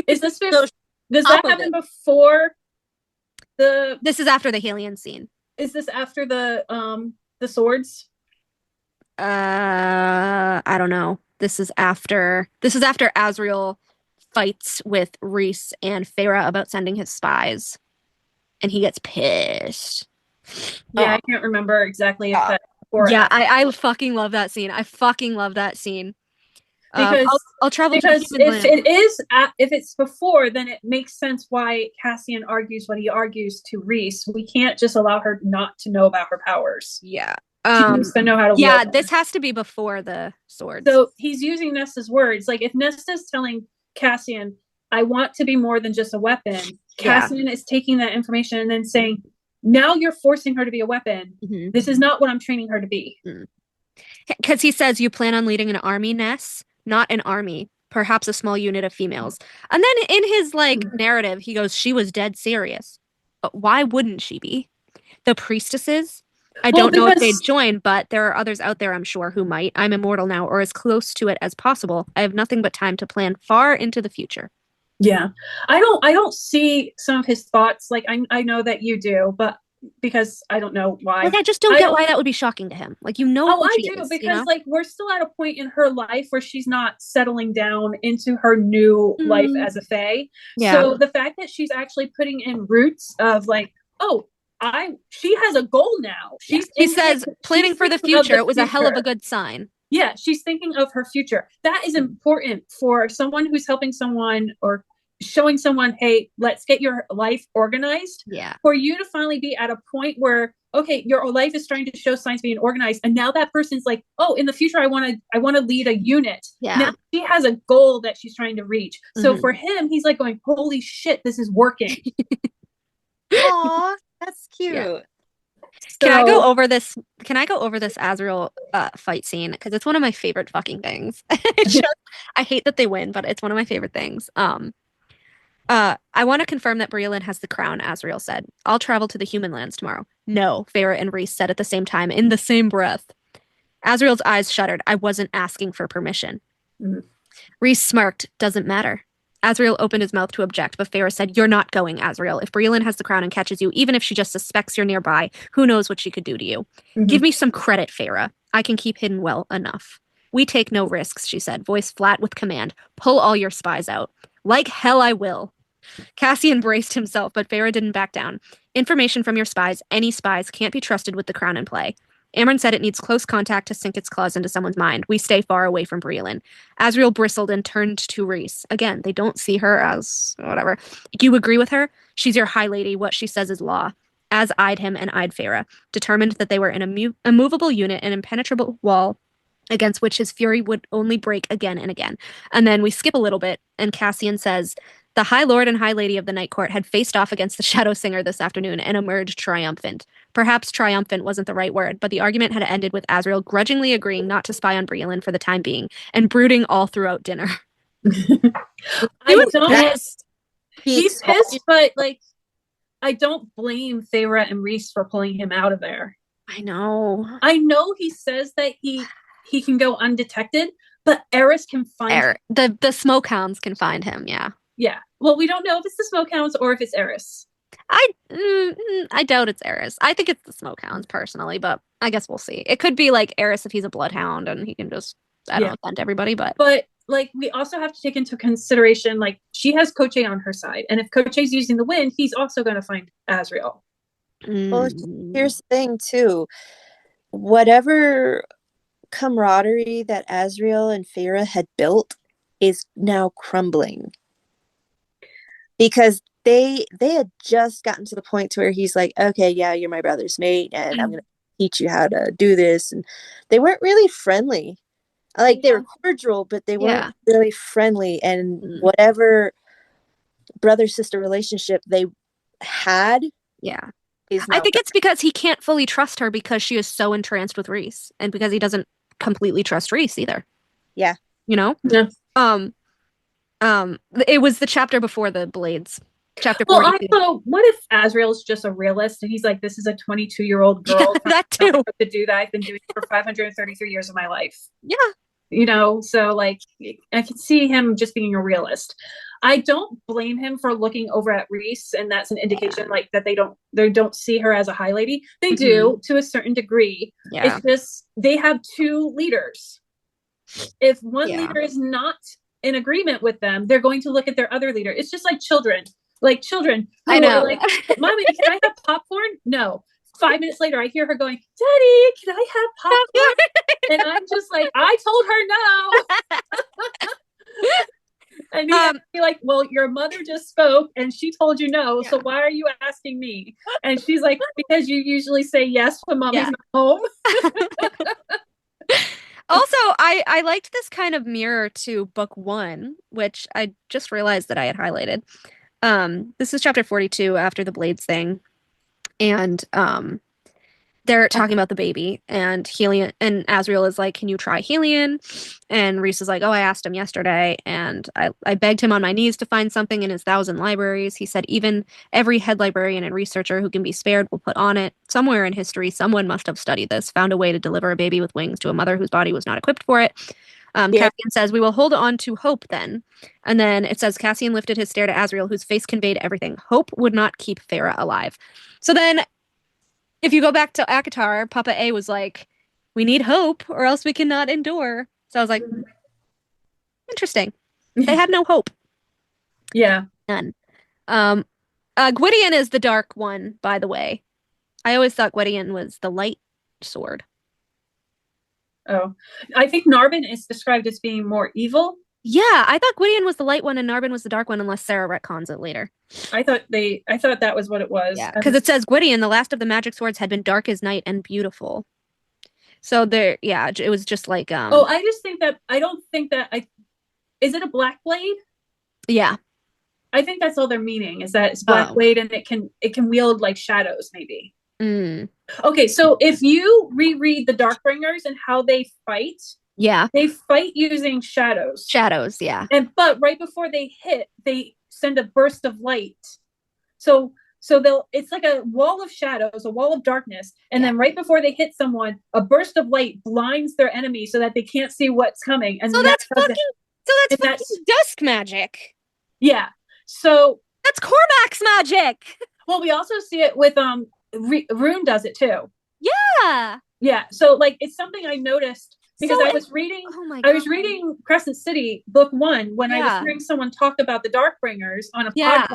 Does that happen before This is after the Helion scene. Is this after the swords? I don't know. This is after Asriel fights with Rhys and Feyre about sending his spies. And he gets pissed. Yeah, I can't remember exactly if that's before. Yeah, I fucking love that scene. I fucking love that scene. Because I'll travel because if it's before, then it makes sense why Cassian argues what he argues to Rhys. We can't just allow her not to know about her powers. Yeah. She needs to know how to wield them. This has to be before the swords. So he's using Nesta's words. Like if Nesta's telling Cassian, I want to be more than just a weapon. Cassian is taking that information and then saying, now you're forcing her to be a weapon. Mm-hmm. This is not what I'm training her to be. Because he says, you plan on leading an army, Ness, not an army, perhaps a small unit of females. And then in his narrative, he goes, she was dead serious. But why wouldn't she be? The priestesses? I don't know if they'd join, but there are others out there, I'm sure, who might. I'm immortal now, or as close to it as possible. I have nothing but time to plan far into the future. Yeah. I don't see some of his thoughts. Like, I know that you do, but because I don't know why. Like, I just don't get why that would be shocking to him. Like, Oh, I do, because we're still at a point in her life where she's not settling down into her new life as a fae. Yeah. So the fact that she's actually putting in roots of she has a goal now. He says planning for the future. It was a hell of a good sign. Yeah, she's thinking of her future. That is important for someone who's helping someone or showing someone, hey, let's get your life organized. Yeah. For you to finally be at a point where, okay, your life is starting to show signs being organized. And now that person's like, oh, in the future, I want to lead a unit. Yeah. Now she has a goal that she's trying to reach. So for him, he's like going, holy shit, this is working. Aw, that's cute. Yeah. Can I go over this Azrael fight scene? Because it's one of my favorite fucking things. I hate that they win, but it's one of my favorite things. I want to confirm that Breelyn has the crown, Azrael said. I'll travel to the human lands tomorrow. No, Farah and Rhys said at the same time, in the same breath. Azrael's eyes shuddered. I wasn't asking for permission. Rhys smirked. Doesn't matter. Azrael opened his mouth to object, but Farah said, you're not going, Azrael. If Breelyn has the crown and catches you, even if she just suspects you're nearby, who knows what she could do to you? Give me some credit, Farah. I can keep hidden well enough. We take no risks, she said, voice flat with command. Pull all your spies out. Like hell I will. Cassian braced himself, but Farah didn't back down. Information from your spies, any spies, can't be trusted with the crown in play. Amryn said it needs close contact to sink its claws into someone's mind. We stay far away from Breelyn. Azrael bristled and turned to Rhys. Again, they don't see her as whatever. You agree with her? She's your high lady. What she says is law. Az eyed him and eyed Farah, determined that they were in a immovable unit, an impenetrable wall against which his fury would only break again and again. And then we skip a little bit, and Cassian says, the High Lord and High Lady of the Night Court had faced off against the Shadow Singer this afternoon and emerged triumphant. Perhaps triumphant wasn't the right word, but the argument had ended with Azrael grudgingly agreeing not to spy on Breelyn for the time being and brooding all throughout dinner. He's pissed, but I don't blame Farah and Rhys for pulling him out of there. I know he says that he can go undetected, but Eris can find him. The smoke hounds can find him, yeah. Yeah. Well, we don't know if it's the smoke hounds or if it's Eris. I doubt it's Eris. I think it's the smoke hounds personally, but I guess we'll see. It could be like Eris if he's a bloodhound and he can just hunt everybody, but we also have to take into consideration she has Koche on her side, and if Koche's using the wind, he's also going to find Azrael. Well, here's the thing too. Whatever camaraderie that Azrael and Farah had built is now crumbling. Because they had just gotten to the point to where he's like, okay, yeah, you're my brother's mate, and I'm going to teach you how to do this. And they weren't really friendly. They were cordial, but they weren't really friendly. And whatever brother-sister relationship they had, I think it's because he can't fully trust her because she is so entranced with Rhys, and because he doesn't completely trust Rhys either. Yeah. You know? Yeah. It was the chapter before the Blades. Chapter 42. Well, also, what if Azrael's just a realist and he's like, this is a 22-year-old girl that too. To do that I've been doing for 533 years of my life. Yeah. So I could see him just being a realist. I don't blame him for looking over at Rhys, and that's an indication that they don't see her as a high lady. They do to a certain degree. Yeah. It's just they have two leaders. If one leader is not in agreement with them, they're going to look at their other leader. It's just like children. I know. Mommy, can I have popcorn? No. 5 minutes later, I hear her going, Daddy, can I have popcorn? And I'm just like, I told her no. And he has to be like, well, your mother just spoke and she told you no. So why are you asking me? And she's like, because you usually say yes when mommy's not home. Also, I liked this kind of mirror to book 1, which I just realized that I had highlighted. This is chapter 42 after the Blades thing. And they're talking about the baby, and Helion and Asriel is like, "Can you try Helion?" And Rhys is like, "Oh, I asked him yesterday, and I begged him on my knees to find something in his 1,000 libraries. He said even every head librarian and researcher who can be spared will put on it. Somewhere in history, someone must have studied this, found a way to deliver a baby with wings to a mother whose body was not equipped for it." Cassian says, "We will hold on to hope then." And then it says, Cassian lifted his stare to Asriel, whose face conveyed everything. Hope would not keep Farah alive. So then, if you go back to Akatar, Papa A was like, "We need hope, or else we cannot endure." So I was like, interesting. They had no hope. Yeah. None. Gwydion is the dark one, by the way. I always thought Gwydion was the light sword. Oh, I think Narbin is described as being more evil. Yeah, I thought Gwydion was the light one and Narbin was the dark one, unless Sarah retcons it later. I thought that was what it was. Yeah, because it says Gwydion, the last of the magic swords, had been dark as night and beautiful. So there, yeah, it was just like Oh, I just think that is it a black blade? Yeah. I think that's all they're meaning, is that it's black blade and it can wield like shadows, maybe. Okay, so if you reread the Darkbringers and how they fight, they fight using shadows. Shadows, yeah. But right before they hit, they send a burst of light. So it's like a wall of shadows, a wall of darkness, and then right before they hit someone, a burst of light blinds their enemy so that they can't see what's coming. And that's fucking dusk magic. Yeah. So that's Cormac's magic. Well, we also see it with Rune does it too. Yeah. Yeah. So like it's something I noticed because I was reading Crescent City book 1 when I was hearing someone talk about the Darkbringers on a podcast.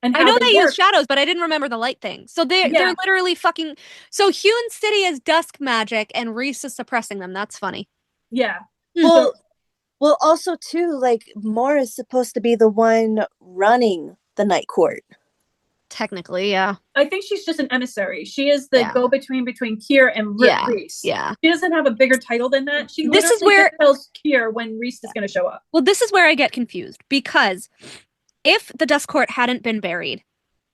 And I know they use shadows, but I didn't remember the light thing. So they're literally fucking. So Hewn City is dusk magic, and Rhys is suppressing them. That's funny. Yeah. Well, also too, like Mor is supposed to be the one running the Night Court. Technically, yeah. I think she's just an emissary. She is the go-between between Kier and Rhys. Yeah. She doesn't have a bigger title than that. This is where tells Kier when Rhys is going to show up. Well, this is where I get confused, because if the Dusk Court hadn't been buried,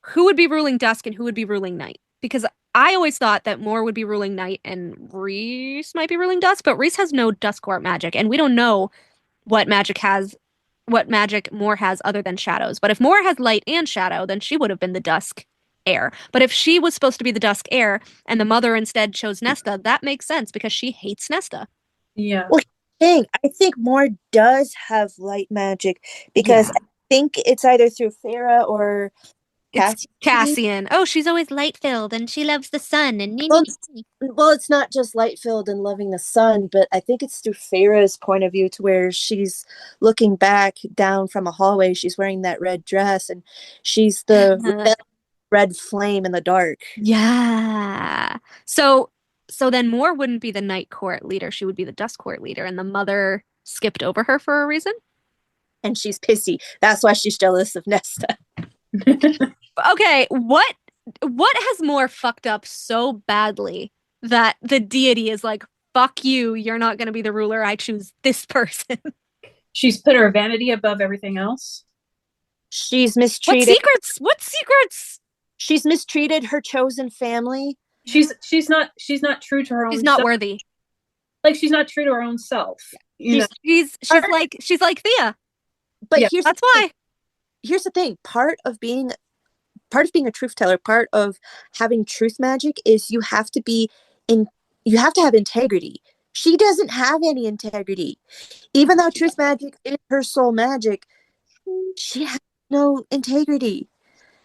who would be ruling Dusk and who would be ruling Night? Because I always thought that Mor would be ruling Night and Rhys might be ruling Dusk, but Rhys has no Dusk Court magic, and we don't know what magic Mor has other than shadows. But if Mor has light and shadow, then she would have been the Dusk heir. But if she was supposed to be the Dusk heir and the mother instead chose Nesta, that makes sense because she hates Nesta. Yeah. Well, I think Mor does have light magic because I think it's either through Farah or Cassian. Oh, she's always light-filled and she loves the sun. And well, it's not just light-filled and loving the sun, but I think it's through Farah's point of view to where she's looking back down from a hallway. She's wearing that red dress and she's the red flame in the dark. Yeah. So then Mor wouldn't be the Night Court leader. She would be the Dusk Court leader, and the mother skipped over her for a reason. And she's pissy. That's why she's jealous of Nesta. Okay, what has Mor fucked up so badly that the deity is like, fuck you, you're not going to be the ruler, I choose this person? She's put her vanity above everything else. She's mistreated. What secrets? She's mistreated her chosen family. She's not true to her own. She's not worthy. Like she's not true to her own self. She's like Thea. But that's why. Here's the thing. Part of being a truth teller, part of having truth magic is you have to have integrity. She doesn't have any integrity. Even though truth magic is her soul magic, she has no integrity.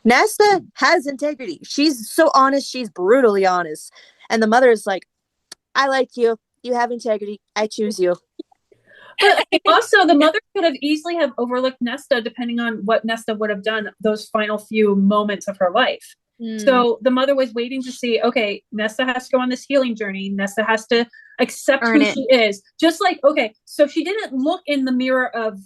Nesta has integrity. She's so honest, she's brutally honest. And the mother is like, I like you. You have integrity. I choose you. But also, the mother could have easily have overlooked Nesta, depending on what Nesta would have done those final few moments of her life. So the mother was waiting to see, okay, Nesta has to go on this healing journey. Nesta has to accept who she is. Just like, okay, so she didn't look in the mirror of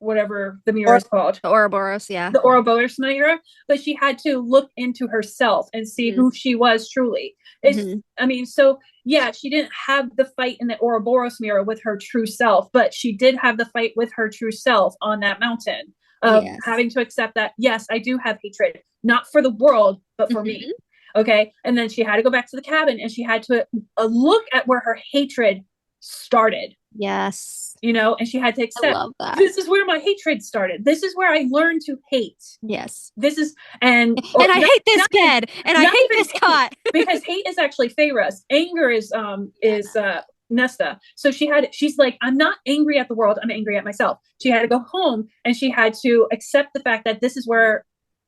whatever the mirror is called. The Ouroboros, yeah. The Ouroboros mirror, but she had to look into herself and see who she was truly. I mean, so yeah, she didn't have the fight in the Ouroboros mirror with her true self, but she did have the fight with her true self on that mountain of having to accept that, yes, I do have hatred, not for the world, but for me. Okay. And then she had to go back to the cabin and she had to look at where her hatred started. Yes. You know, and she had to accept, this is where my hatred started. This is where I learned to hate. Yes. This is, and I hate this bed, and I hate this cot. Because hate is actually Feyre's. Anger is Nesta. So she's like, I'm not angry at the world, I'm angry at myself. She had to go home and she had to accept the fact that this is where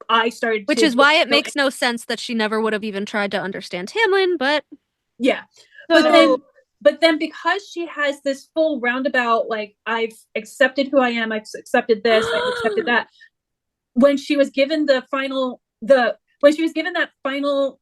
I started. Which is why it makes no sense that she never would have even tried to understand Tamlin, but yeah. But then because she has this full roundabout, like, I've accepted who I am, I've accepted this, I've accepted that. When she was given that final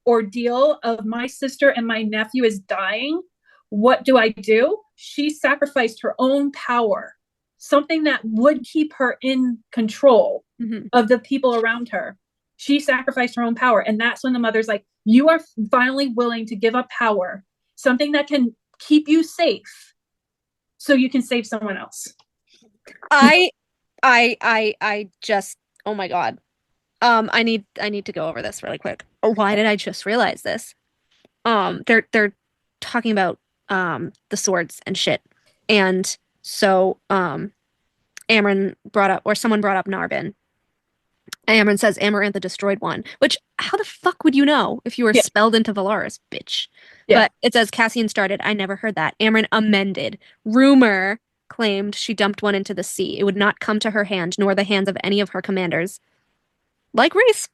ordeal of my sister and my nephew is dying, what do? She sacrificed her own power, something that would keep her in control of the people around her. She sacrificed her own power. And that's when the mother's like, you are finally willing to give up power, something that can keep you safe so you can save someone else. I just, oh my God. I need to go over this really quick. Why did I just realize this? They're talking about the swords and shit. And so Amren someone brought up Narbin. Amren says Amarantha destroyed one, which how the fuck would you know if you were spelled into Valaris, bitch? Yeah. But it says Cassian started. I never heard that. Amren amended. Rumor claimed she dumped one into the sea. It would not come to her hand, nor the hands of any of her commanders. Like Rhys.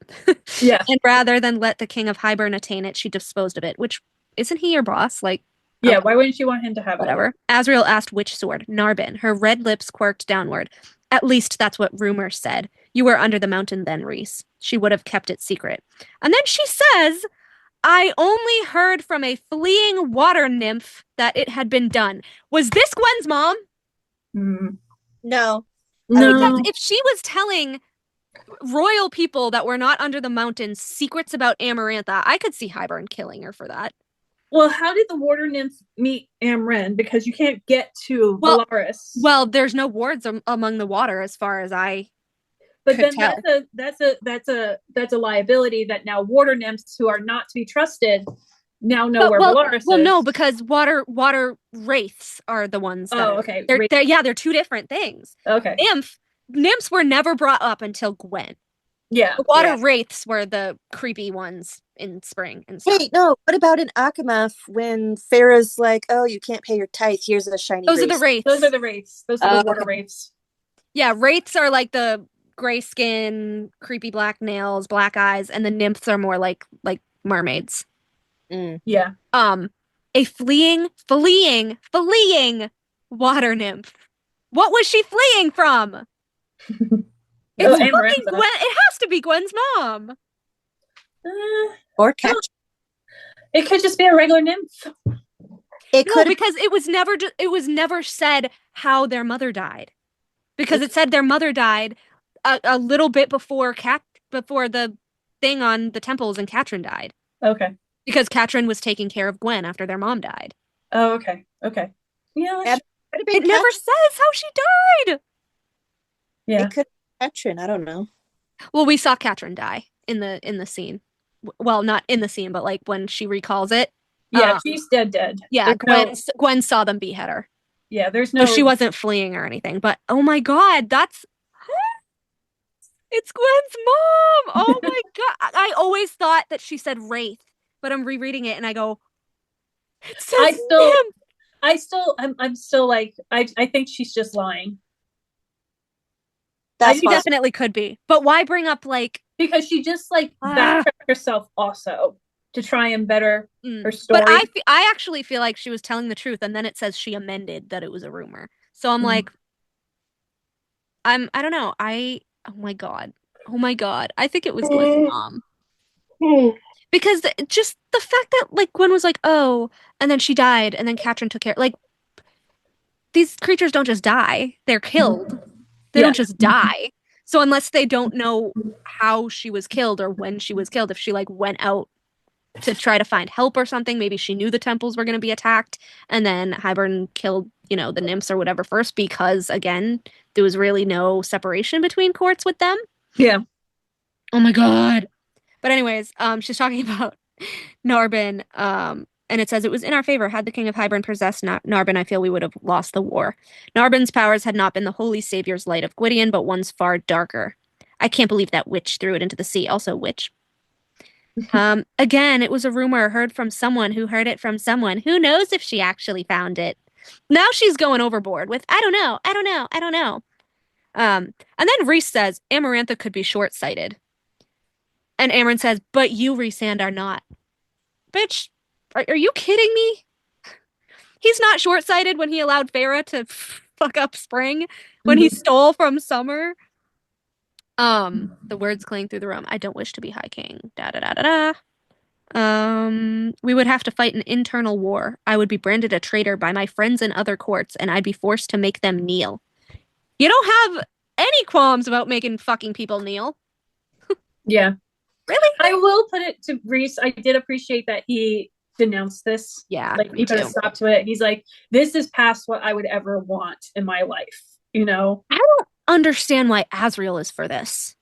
Yeah. And rather than let the king of Hybern attain it, she disposed of it, which isn't he your boss? Like, yeah, why wouldn't you want him to have whatever? Azriel asked which sword. Narbin. Her red lips quirked downward. At least that's what rumor said. You were under the mountain then, Rhys. She would have kept it secret. And then she says, I only heard from a fleeing water nymph that it had been done. Was this Gwen's mom? No. Because if she was telling royal people that were not under the mountains secrets about Amarantha, I could see Hybern killing her for that. Well, how did the water nymph meet Amren? Because you can't get to Valaris. Well, there's no wards among the water, as far as I. But then that's a liability that now water nymphs who are not to be trusted now know where Valaris is. Well, no, because water wraiths are the ones. Okay. They're two different things. Okay. Nymphs were never brought up until Gwen. Yeah. The water wraiths were the creepy ones in spring and stuff. Wait, no. What about in Akamath when Farah's like, "Oh, you can't pay your tithe. Here's a shiny." Those are the wraiths. Those are the wraiths. Those are the water wraiths. Yeah, wraiths are like the gray skin, creepy black nails, black eyes, and the nymphs are more like mermaids. Yeah. A fleeing water nymph. What was she fleeing from? It's fucking Gwen. It has to be Gwen's mom. Or Catch. It could just be a regular nymph. Because it was never said how their mother died. Because it said their mother died a little bit before the thing on the temples and Katrin died. Okay. Because Katrin was taking care of Gwen after their mom died. Oh, okay. Okay. Yeah. It never says how she died. Yeah. It could be Katrin. I don't know. Well, we saw Katrin die in the scene. Well, not in the scene, but like when she recalls it. Yeah, she's dead. Yeah, Gwen saw them behead her. Yeah, there's no. So she wasn't fleeing or anything. But oh my god, it's Gwen's mom. Oh my god, I always thought that she said wraith, but I'm rereading it and I go, it says I'm still like, I think she's just lying. She definitely could be, but why bring up like, because she just like backtracked herself also to try and better her story. But I actually feel like she was telling the truth, and then it says she amended that it was a rumor. So I'm like, I don't know. Oh my god, I think it was Gwen's mom. Because just the fact that like Gwen was like, oh, and then she died, and then Katrin took care. Like, these creatures don't just die; they're killed. They don't just die. So unless they don't know how she was killed or when she was killed, if she like went out to try to find help or something, maybe she knew the temples were going to be attacked, and then Hybern killed, the nymphs or whatever first, because again, there was really no separation between courts with them. Yeah. Oh my god. But anyways, she's talking about Narbin, and it says, it was in our favor. Had the king of Hybern possessed Narbin, I feel we would have lost the war. Narbin's powers had not been the holy savior's light of Gwydion, but one's far darker. I can't believe that witch threw it into the sea. Also, witch. Again, it was a rumor heard from someone who heard it from someone. Who knows if she actually found it? Now she's going overboard with, I don't know. And then Rhys says, Amarantha could be short-sighted. And Amren says, but you, Rhysand, are not. Bitch, are you kidding me? He's not short-sighted when he allowed Feyre to fuck up Spring, when he stole from Summer. The words clang through the room. I don't wish to be High King. We would have to fight an internal war. I would be branded a traitor by my friends in other courts, and I'd be forced to make them kneel. You don't have any qualms about making fucking people kneel. Yeah. Really? I will put it to Rhys. I did appreciate that he denounced this. Yeah. Like, he put a stop to it. He's like, this is past what I would ever want in my life, I don't understand why Azriel is for this.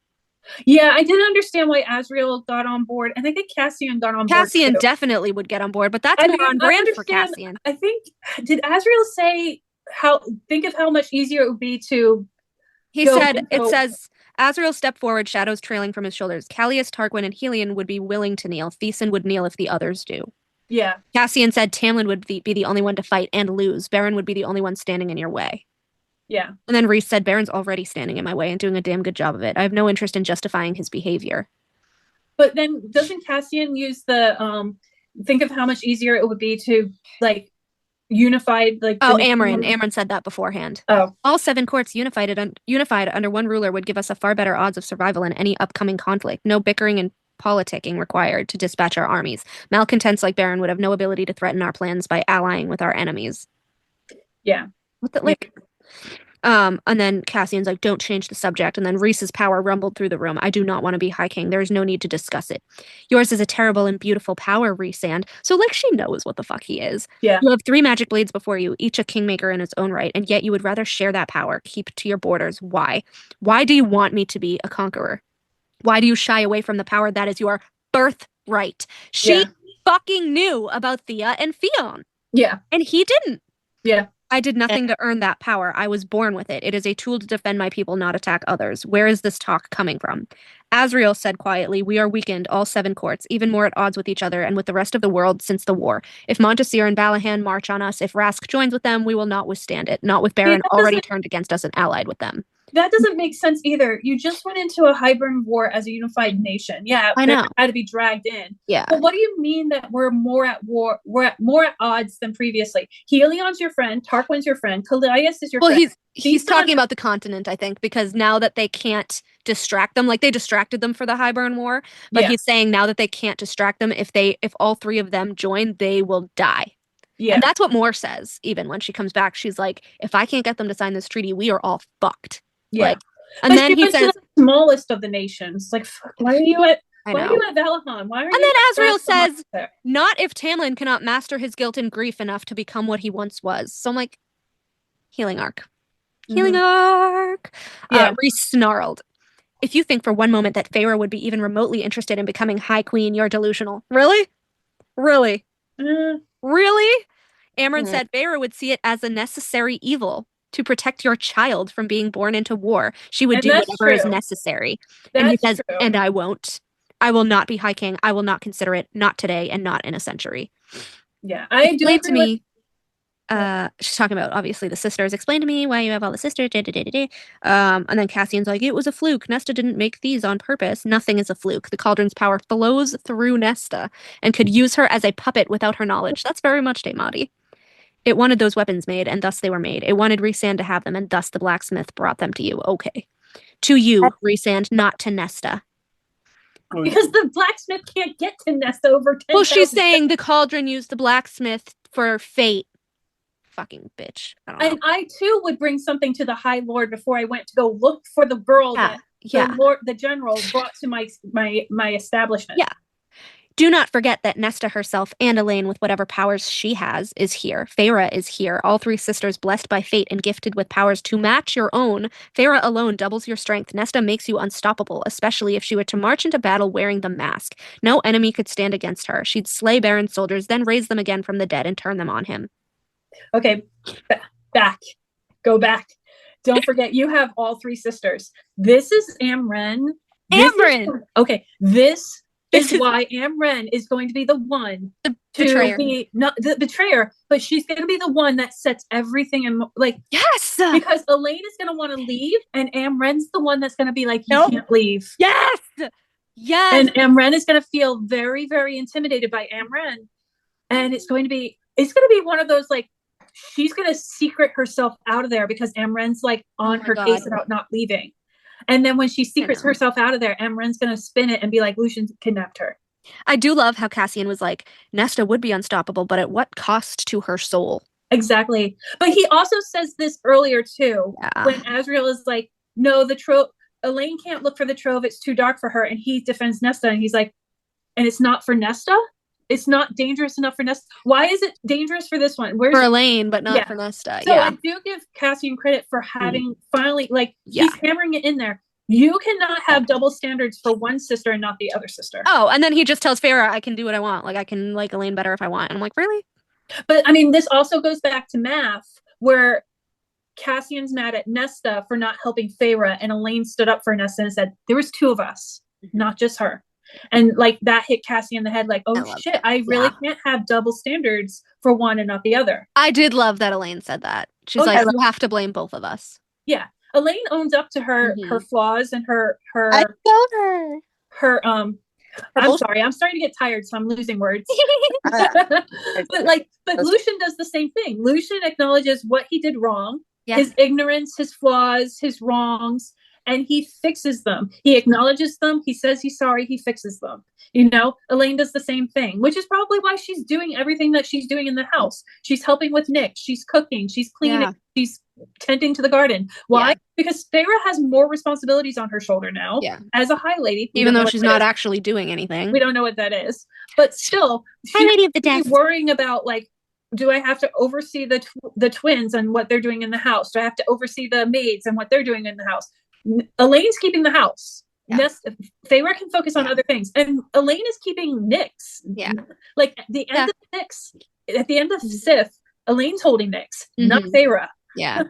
Yeah, I didn't understand why Azriel got on board, and I think Cassian got on board. Cassian definitely would get on board, but that's more on brand for Cassian. I think, did Azriel say think of how much easier it would be to He said, it says, Azriel stepped forward, shadows trailing from his shoulders. Callias, Tarquin, and Helion would be willing to kneel. Thesan would kneel if the others do. Yeah. Cassian said Tamlin would be the only one to fight and lose. Baron would be the only one standing in your way. Yeah. And then Rhys said, Baron's already standing in my way and doing a damn good job of it. I have no interest in justifying his behavior. But then doesn't Cassian use the think of how much easier it would be to like unified like Amren said that beforehand. All 7 courts unified under one ruler would give us a far better odds of survival in any upcoming conflict. No bickering and politicking required to dispatch our armies. Malcontents like Baron would have no ability to threaten our plans by allying with our enemies. Yeah. What the and then Cassian's like, don't change the subject. And then Rhys's power rumbled through the room. I do not want to be High King. There is no need to discuss it. Yours is a terrible and beautiful power, Rhysand. So like she knows what the fuck he is. Yeah. You have 3 magic blades before you, each a kingmaker in its own right, and yet you would rather share that power, keep to your borders. Why? Why do you want me to be a conqueror? Why do you shy away from the power that is your birthright? She fucking knew about Thea and Fionn. Yeah. And he didn't. Yeah. I did nothing to earn that power. I was born with it. It is a tool to defend my people, not attack others. Where is this talk coming from? Azriel said quietly, we are weakened, all 7 courts, even more at odds with each other and with the rest of the world since the war. If Montesir and Balahan march on us, if Rask joins with them, we will not withstand it. Not with Baron already turned against us and allied with them. That doesn't make sense either. You just went into a Hybern war as a unified nation. Yeah, I know. Had to be dragged in. Yeah. But what do you mean that we're more at war? We're more at odds than previously. Helion's your friend. Tarquin's your friend. Callias is your friend. Well, he's talking about the continent, I think, because now that they can't distract them, like they distracted them for the Hybern war, but he's saying now that they can't distract them, if all 3 of them join, they will die. Yeah. And that's what Moore says. Even when she comes back, she's like, if I can't get them to sign this treaty, we are all fucked. Yeah. And then he says, the smallest of the nations. Like, fuck, why are you at Valahan? Why are you? And then Azriel says, not if Tamlin cannot master his guilt and grief enough to become what he once was. So I'm like, healing arc. Healing arc. Yeah. Rhys snarled. If you think for one moment that Feyre would be even remotely interested in becoming High Queen, you're delusional. Really? Really? Really? Amren said Feyre would see it as a necessary evil to protect your child from being born into war. She would do whatever is necessary. And he says, and I won't. I will not be High King. I will not consider it, not today and not in a century. Yeah, I do. To me, she's talking about, obviously, the sisters. Explain to me why you have all the sisters. And then Cassian's like, it was a fluke. Nesta didn't make these on purpose. Nothing is a fluke. The cauldron's power flows through Nesta and could use her as a puppet without her knowledge. That's very much Daemati. It wanted those weapons made, and thus they were made. It wanted Rhysand to have them, and thus the blacksmith brought them to you. Okay. To you, Rhysand, not to Nesta. Because the blacksmith can't get to Nesta over 10,000. Well, she's saying the cauldron used the blacksmith for fate. fucking bitch. I don't know. And I too would bring something to the High Lord before I went to go look for the girl that the general brought to my establishment. Yeah. Do not forget that Nesta herself and Elaine, with whatever powers she has, is here. Feyre is here. All three sisters blessed by fate and gifted with powers to match your own. Feyre alone doubles your strength. Nesta makes you unstoppable, especially if she were to march into battle wearing the mask. No enemy could stand against her. She'd slay Baron's soldiers, then raise them again from the dead and turn them on him. Okay, back. Go back. Don't forget, you have all three sisters. This is Amren. This is why Amren is going to be the one to be not the betrayer, but she's going to be the one that sets everything in yes, because Elaine is going to want to leave, and Amren's the one that's going to be like, you can't leave. Yes, and Amren is going to feel very, very intimidated by Amren, and it's going to be one of those like she's going to secret herself out of there because Amren's like on her case about not leaving. And then when she secrets herself out of there, Amren's going to spin it and be like, Lucian kidnapped her. I do love how Cassian was like, Nesta would be unstoppable, but at what cost to her soul? Exactly. But he also says this earlier, too, when Azriel is like, no, the trove, Elaine can't look for the trove. It's too dark for her. And he defends Nesta. And he's like, and it's not for Nesta? It's not dangerous enough for Nesta. Why is it dangerous for this one? For Elaine, but not for Nesta. So I do give Cassian credit for having finally, he's hammering it in there. You cannot have double standards for one sister and not the other sister. Oh, and then he just tells Feyre, I can do what I want. Like, I can like Elaine better if I want. And I'm like, really? But, I mean, this also goes back to math, where Cassian's mad at Nesta for not helping Feyre, and Elaine stood up for Nesta and said, there was two of us, not just her. And like that hit Cassie in the head, like, oh shit, I really can't have double standards for one and not the other. I did love that Elaine said that. She's like, you have to blame both of us. Yeah. Elaine owns up to her flaws and her I love her. I'm sorry, I'm starting to get tired, so I'm losing words. But Lucian does the same thing. Lucian acknowledges what he did wrong, his ignorance, his flaws, his wrongs, and he fixes them. He acknowledges them. He says he's sorry. He fixes them. You know, Elaine does the same thing, which is probably why she's doing everything that she's doing in the house. She's helping with Nick. She's cooking. She's cleaning. She's tending to the garden. Why? Yeah. Because Feyre has more responsibilities on her shoulder now as a high lady. Even though she's not actually doing anything. We don't know what that is. But still, high lady of the desk. Worrying about like, do I have to oversee the twins and what they're doing in the house? Do I have to oversee the maids and what they're doing in the house? Elaine's keeping the house. Feyre can focus on other things, and Elaine is keeping Nyx. Yeah, like at the end of Nyx, at the end of Sif, Elaine's holding Nyx, not Feyre. Yeah,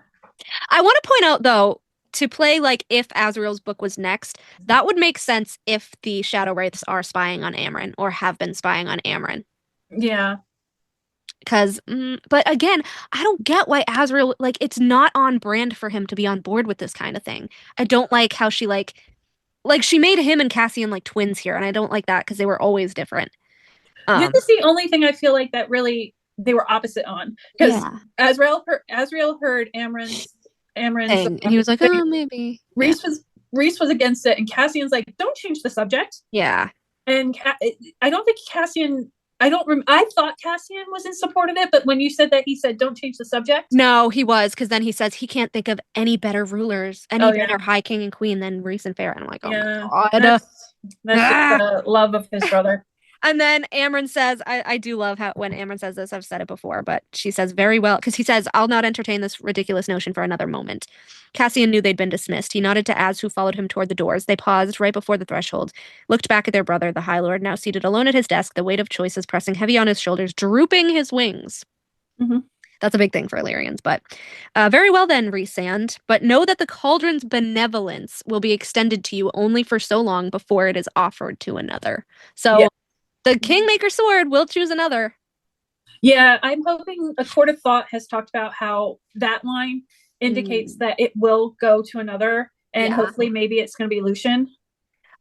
I want to point out though, to play like if Azriel's book was next, that would make sense if the Shadow Wraiths are spying on Amren or have been spying on Amren. Yeah. Because, but again, I don't get why Azriel, like, it's not on brand for him to be on board with this kind of thing. I don't like how she, like, she made him and Cassian, like, twins here, and I don't like that because they were always different. This is the only thing I feel like that really, they were opposite on. Because Azriel heard Amren's and he was like, oh, maybe. Rhys was against it, and Cassian's like, don't change the subject. Yeah. And I don't think Cassian... I thought Cassian was in support of it, but when you said that, he said, don't change the subject. No, he was, because then he says he can't think of any better rulers, better High King and Queen than Rhys and Feyre. And I'm like, oh my God. That's the love of his brother. And then Amren says, I do love how when Amren says this, I've said it before, but she says very well, because he says, I'll not entertain this ridiculous notion for another moment. Cassian knew they'd been dismissed. He nodded to Az, who followed him toward the doors. They paused right before the threshold, looked back at their brother, the High Lord, now seated alone at his desk, the weight of choices pressing heavy on his shoulders, drooping his wings. That's a big thing for Illyrians, but very well then, Rhysand. But know that the cauldron's benevolence will be extended to you only for so long before it is offered to another. So the Kingmaker sword will choose another. Yeah, I'm hoping A Court of Thought has talked about how that line indicates that it will go to another, and hopefully maybe it's going to be Lucian.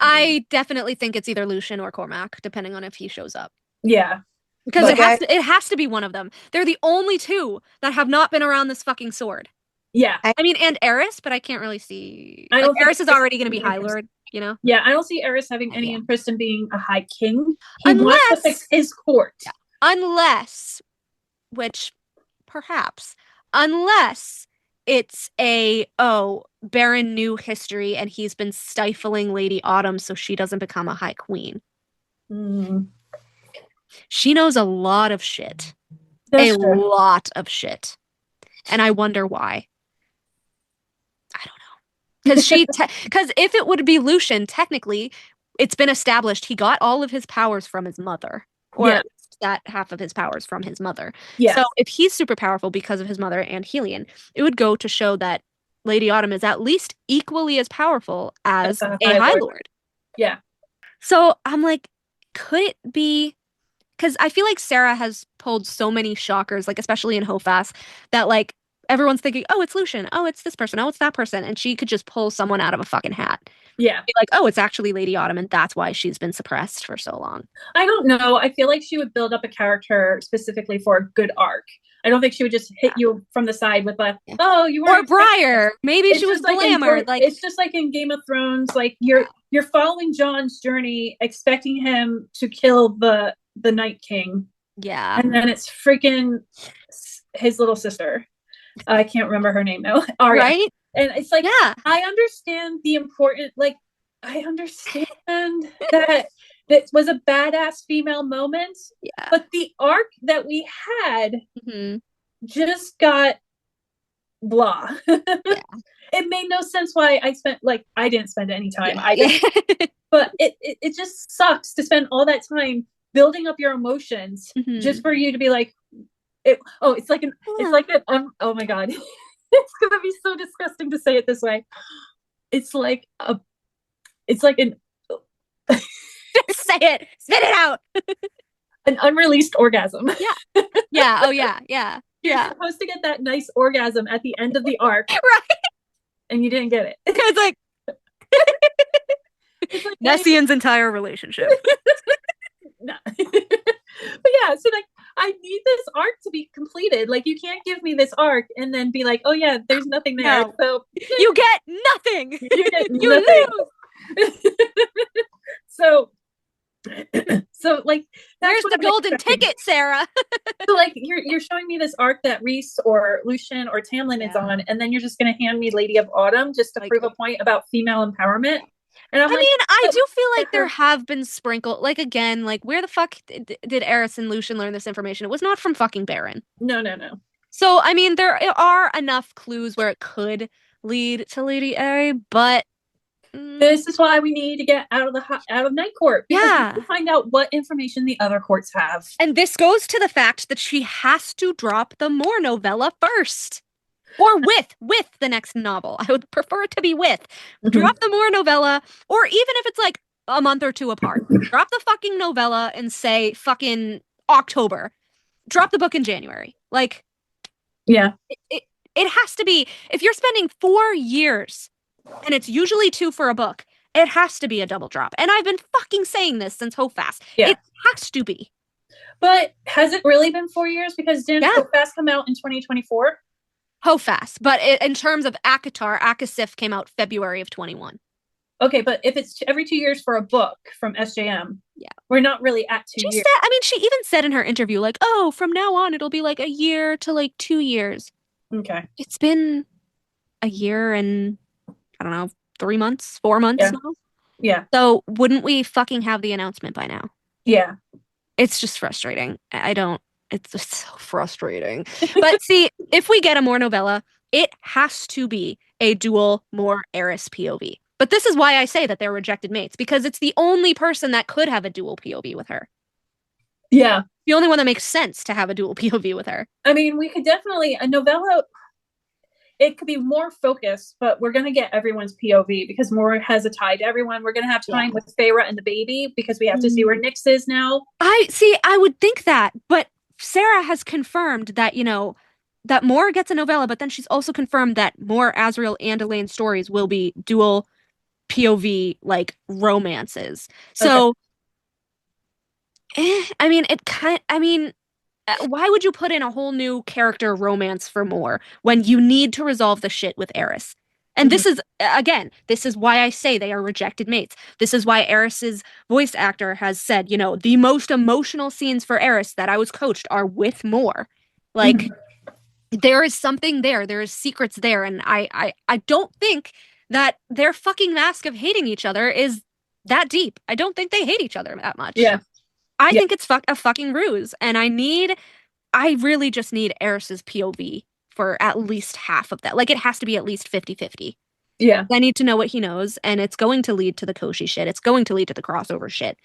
I definitely think it's either Lucian or Cormac, depending on if he shows up. Yeah. Because it has to be one of them. They're the only two that have not been around this fucking sword. Yeah. I mean, and Eris, but I can't really see... Eris is already going to be High Lord, you know? Yeah, I don't see Eris having any interest in being a High King. He wants to fix his court. Yeah. Unless, which perhaps. Unless it's Baron knew history and he's been stifling Lady Autumn so she doesn't become a High Queen. She knows a lot of shit. That's true. Lot of shit. And I wonder why. I don't know. Because if it would be Lucian, technically, it's been established he got all of his powers from his mother. Or that half of his powers from his mother. Yeah. So if he's super powerful because of his mother and Helion, it would go to show that Lady Autumn is at least equally as powerful as a High Lord. Yeah. So I'm like, could it be? Because I feel like Sarah has pulled so many shockers, like especially in Hofas, that like everyone's thinking, oh, it's Lucian. Oh, it's this person. Oh, it's that person. And she could just pull someone out of a fucking hat. Yeah. Be like, oh, it's actually Lady Autumn, and that's why she's been suppressed for so long. I don't know. I feel like she would build up a character specifically for a good arc. I don't think she would just hit you from the side with a, oh, you were or Briar. Maybe she was glamored. Like it's just like in Game of Thrones. Like you're following Jon's journey, expecting him to kill the Night King. Yeah. And then it's freaking his little sister. I can't remember her name now. Arya. Right? And it's like, I understand the important, like, I understand that it was a badass female moment. Yeah. But the arc that we had just got blah. Yeah. It made no sense why I didn't spend any time. But it just sucks to spend all that time building up your emotions just for you to be like, it's like oh my god. It's gonna be so disgusting to say it this way. It's like an say it, spit it out. An unreleased orgasm. Yeah. Yeah. Oh yeah. Yeah. You're supposed to get that nice orgasm at the end of the arc. Right. And you didn't get it. It's like Nessian's entire relationship. No. But yeah, so like I need this arc to be completed. Like you can't give me this arc and then be like, oh yeah, there's nothing there. No. So you get nothing. You get you lose. So like there's the golden ticket, Sarah. So like you're showing me this arc that Rhys or Lucian or Tamlin is on, and then you're just gonna hand me Lady of Autumn just to prove a point about female empowerment. And I mean, I do feel like there have been sprinkled, like again, like where the fuck did Eris and Lucian learn this information? It was not from fucking Baron. No. So I mean, there are enough clues where it could lead to Lady Aerie, but this is why we need to get out of Night Court. Because we find out what information the other courts have. And this goes to the fact that she has to drop the Moore novella first. Or with the next novel. I would prefer it to be with. Drop the Moore novella, or even if it's like a month or two apart. Drop the fucking novella and say fucking October. Drop the book in January. Like, yeah. It has to be, if you're spending 4 years, and it's usually 2 for a book, it has to be a double drop. And I've been fucking saying this since Hofas. Yeah. It has to be. But has it really been 4 years? Because didn't Hofas come out in 2024? Hofas, but in terms of ACOTAR, ACOSIF came out February of 21. Okay, but if it's every 2 years for a book from SJM, we're not really at 2 years. She even said in her interview, like, oh, from now on, it'll be like a year to like 2 years. Okay. It's been a year and, I don't know, 3 months, 4 months now? Yeah. So wouldn't we fucking have the announcement by now? Yeah. It's just frustrating. It's just so frustrating. But see, if we get a Moore novella, it has to be a dual Moore Eris POV. But this is why I say that they're rejected mates, because it's the only person that could have a dual POV with her. Yeah. The only one that makes sense to have a dual POV with her. I mean, we could definitely, a novella, it could be more focused, but we're going to get everyone's POV because Moore has a tie to everyone. We're going to have time with Feyre and the baby because we have to see where Nyx is now. I would think that, but Sarah has confirmed that, that Moore gets a novella, but then she's also confirmed that Moore, Azriel, and Elaine's stories will be dual POV, like, romances. So, why would you put in a whole new character romance for Moore when you need to resolve the shit with Eris? And this is why I say they are rejected mates. This is why Eris's voice actor has said, the most emotional scenes for Eris that I was coached are with Moore. Like, there is something there. There is secrets there. And I don't think that their fucking mask of hating each other is that deep. I don't think they hate each other that much. Yeah. I think it's a fucking ruse. And I really just need Eris's POV for at least half of that. Like, it has to be at least 50-50. Yeah. I need to know what he knows, and it's going to lead to the Koshi shit. It's going to lead to the crossover shit.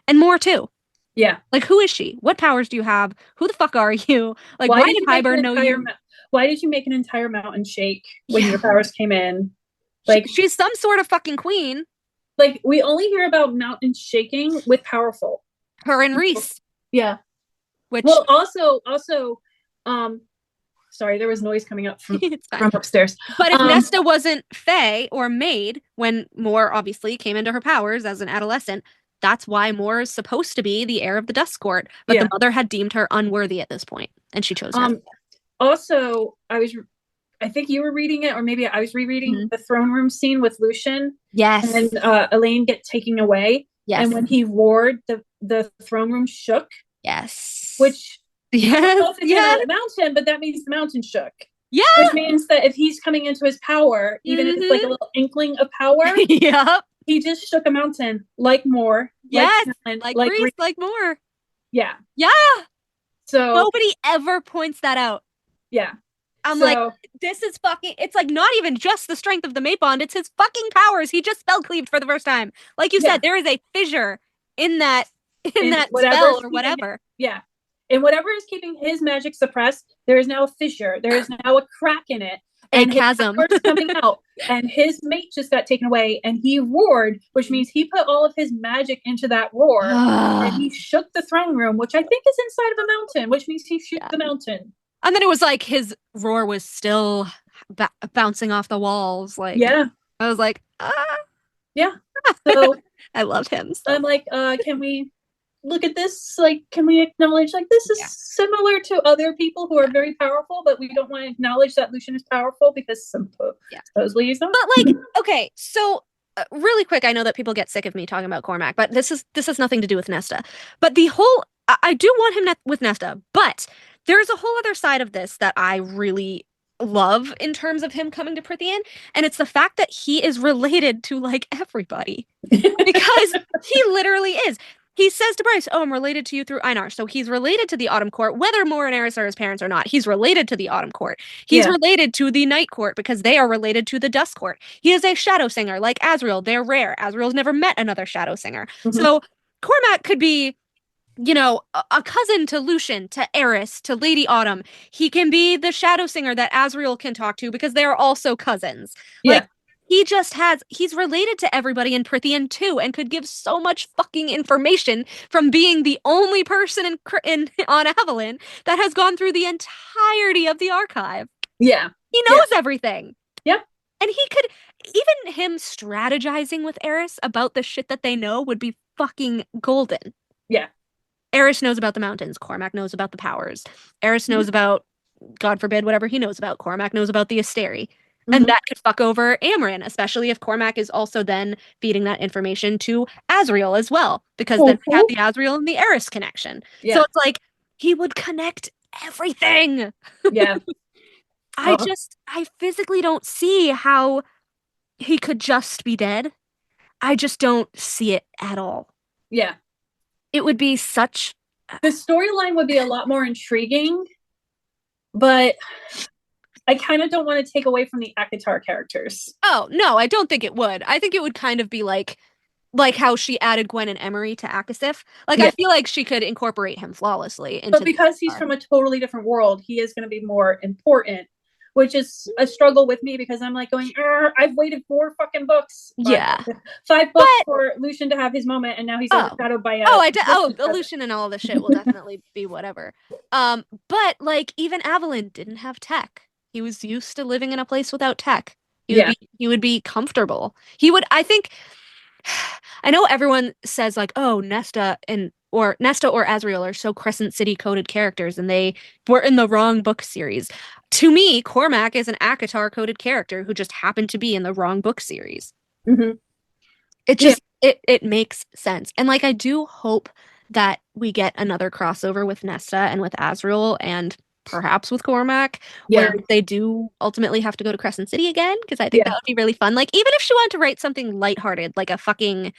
And more, too. Yeah. Like, who is she? What powers do you have? Who the fuck are you? Like, why did Hybern know you? Why did you make an entire mountain shake when your powers came in? Like, she's some sort of fucking queen. Like, we only hear about mountains shaking with powerful. Her and Reese. Yeah. Which, well, also, sorry, there was noise coming up from upstairs. But if Nesta wasn't Fae or Maid, when Moore obviously came into her powers as an adolescent, that's why Moore is supposed to be the heir of the Dust Court. But the mother had deemed her unworthy at this point, and she chose Nesta. Also, I think you were reading it, or maybe I was rereading the throne room scene with Lucian. Yes. And Elaine get taken away. Yes. And when he roared, the throne room shook. Yes. Which, yes. A mountain, but that means the mountain shook. Yeah. Which means that if he's coming into his power, even if it's like a little inkling of power, he just shook a mountain like Moore. Yes. Like Reese, like Moore. Yeah. Yeah. So nobody ever points that out. Yeah. I'm like, this is fucking, it's like not even just the strength of the mate bond, it's his fucking powers. He just spell cleaved for the first time. Like you said, there is a fissure in that spell or whatever. And whatever is keeping his magic suppressed, there is now a fissure. There is now a crack in it. A chasm. His coming out. And his mate just got taken away and he roared, which means he put all of his magic into that roar. And he shook the throne room, which I think is inside of a mountain, which means he shook the mountain. And then it was like his roar was still bouncing off the walls. Like, I was like, Yeah. So I love him. So I'm like, can we look at this? Like, can we acknowledge, like, this is similar to other people who are very powerful, but we don't want to acknowledge that Lucian is powerful because supposedly he's not. But like, okay, so really quick, I know that people get sick of me talking about Cormac, but this has nothing to do with Nesta. But I do want him with Nesta, but there's a whole other side of this that I really love in terms of him coming to Prythian, and it's the fact that he is related to like everybody. Because he literally is. He says to Bryce, "Oh, I'm related to you through Einar." So he's related to the Autumn Court, whether Moore and Eris are his parents or not. He's related to the Autumn Court. He's related to the Night Court because they are related to the Dust Court. He is a Shadow Singer like Azriel. They're rare. Azriel's never met another Shadow Singer. So Cormac could be, you know, a cousin to Lucian, to Eris, to Lady Autumn. He can be the Shadow Singer that Azriel can talk to because they are also cousins. Like, he's related to everybody in Prythian too, and could give so much fucking information from being the only person on Evelyn that has gone through the entirety of the archive. Yeah. He knows everything. Yeah. And he could, even him strategizing with Eris about the shit that they know would be fucking golden. Yeah. Eris knows about the mountains. Cormac knows about the powers. Eris knows about, God forbid, whatever he knows about. Cormac knows about the Asteri. And that could fuck over Amarin, especially if Cormac is also then feeding that information to Azriel as well. Because then we have the Azriel and the Eris connection. Yeah. So it's like, he would connect everything. Yeah. I physically don't see how he could just be dead. I just don't see it at all. Yeah. It would be such... The storyline would be a lot more intriguing, but I kind of don't want to take away from the Akatar characters. Oh, no, I don't think it would. I think it would kind of be like how she added Gwen and Emery to Akasif. Like, I feel like she could incorporate him flawlessly. But because he's from a totally different world, he is going to be more important, which is a struggle with me because I'm like going, I've waited 4 fucking books. 5 books for Lucian to have his moment, and now he's overshadowed by Lucian and all this shit will definitely be whatever. But like, even Evelyn didn't have tech. He was used to living in a place without tech. He would be comfortable. I know everyone says like, oh, Nesta or Azriel are so Crescent City coded characters and they were in the wrong book series. To me, Cormac is an Akatar coded character who just happened to be in the wrong book series. It just, it makes sense. And like, I do hope that we get another crossover with Nesta and with Azriel, and perhaps with Cormac, where they do ultimately have to go to Crescent City again, because I think that would be really fun. Like, even if she wanted to write something lighthearted, like a fucking,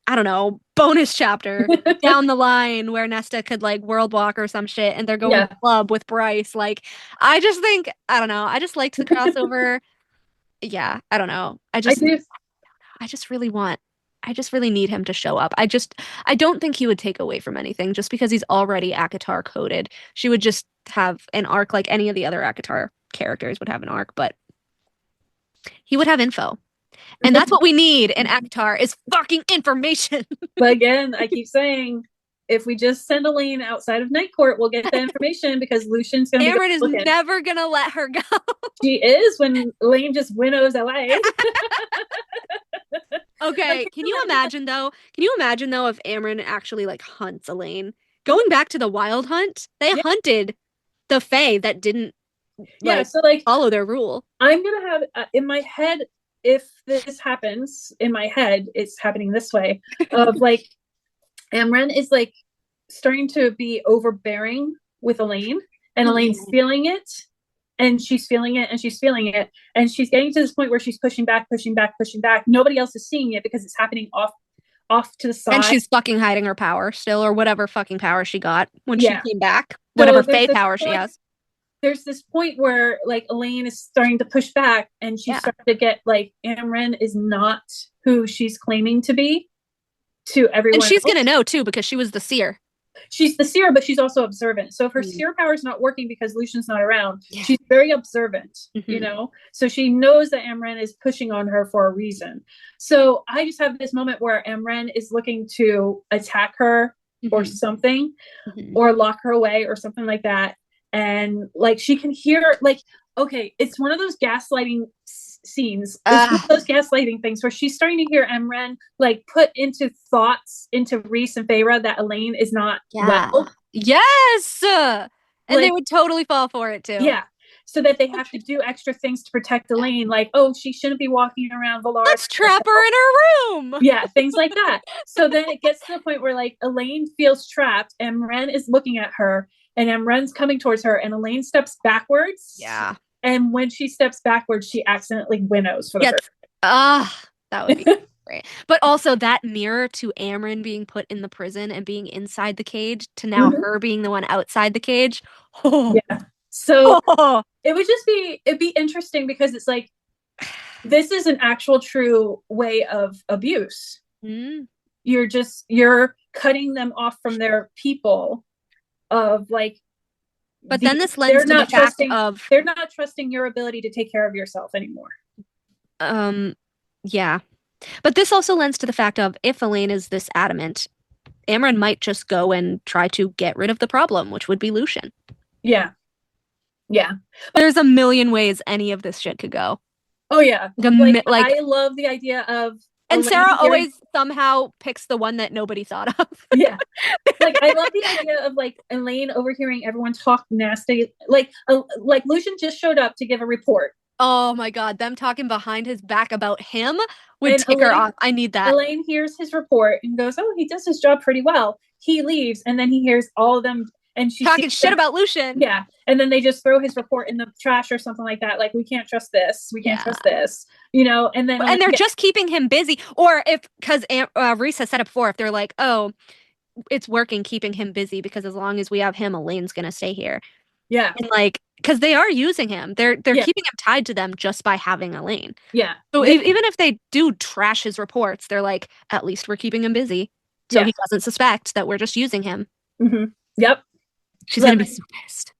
I don't know, bonus chapter down the line where Nesta could like world walk or some shit and they're going to the club with Bryce. Like, I just think, I don't know, I just liked the crossover. Yeah, I don't know. I just really need him to show up. I don't think he would take away from anything just because he's already ACOTAR coded. She would just have an arc like any of the other ACOTAR characters would have an arc, but he would have info. And that's what we need in ACOTAR is fucking information. But again, I keep saying, if we just send Elaine outside of Night Court, we'll get the information because Lucian's going to Cameron is never going to let her go. She is when Elaine just winnows away. Okay, can you imagine though if Amryn actually like hunts Elaine? Going back to the Wild Hunt, they hunted the Fae that didn't follow their rule. I'm going to have in my head, if this happens, in my head, it's happening this way of like Amryn is like starting to be overbearing with Elaine, and Elaine's feeling it, and she's feeling it, and she's feeling it, and she's getting to this point where she's pushing back. Nobody else is seeing it because it's happening off to the side. And she's fucking hiding her power still, or whatever fucking power she got when she came back. Whatever Fae power she has. There's this point where like Elaine is starting to push back, and she's starting to get like Amryn is not who she's claiming to be to everyone. And she's gonna know too because she was the seer. She's the seer, but she's also observant. So if her seer power is not working because Lucian's not around, she's very observant, you know? So she knows that Amryn is pushing on her for a reason. So I just have this moment where Amryn is looking to attack her or something, or lock her away or something like that. And like she can hear, like, okay, it's one of those gaslighting scenes. It's one of those gaslighting things where she's starting to hear Amryn like put into thoughts into Rhys and Feyre that Elaine is not well. Yes, and like, they would totally fall for it too. Yeah, so that they have to do extra things to protect Elaine. Like, oh, she shouldn't be walking around Valar. Let's trap her in her room. Yeah, things like that. So then it gets to the point where like Elaine feels trapped, and Amryn is looking at her, and Amryn's coming towards her, and Elaine steps backwards. Yeah. And when she steps backwards, she accidentally winnows for the first time. That would be great. But also that mirror to Amryn being put in the prison and being inside the cage to now her being the one outside the cage. Oh. Yeah. So it would just it'd be interesting because it's like, this is an actual true way of abuse. You're cutting them off from their people of like, but then this lends to the fact of they're not trusting your ability to take care of yourself anymore. Yeah. But this also lends to the fact of if Elaine is this adamant, Amryn might just go and try to get rid of the problem, which would be Lucian. Yeah. Yeah. There's a million ways any of this shit could go. Oh yeah. Like I love the idea of and Sarah always somehow picks the one that nobody thought of. Yeah. Like, I love the idea of, like, Elaine overhearing everyone talk nasty. Like Lucian just showed up to give a report. Oh, my God. Them talking behind his back about him would tick her off. I need that. Elaine hears his report and goes, oh, he does his job pretty well. He leaves, and then he hears all of them. And she's talking shit about Lucian. Yeah. And then they just throw his report in the trash or something like that. Like, we can't trust this. We can't trust this. You know, and then. And they're just keeping him busy. Or because Rhys has said it before, if they're like, oh, it's working keeping him busy because as long as we have him, Elaine's going to stay here. Yeah. And like, because they are using him. They're keeping him tied to them just by having Elaine. Yeah. So even if they do trash his reports, they're like, at least we're keeping him busy. So he doesn't suspect that we're just using him. Yep. She's gonna be so pissed.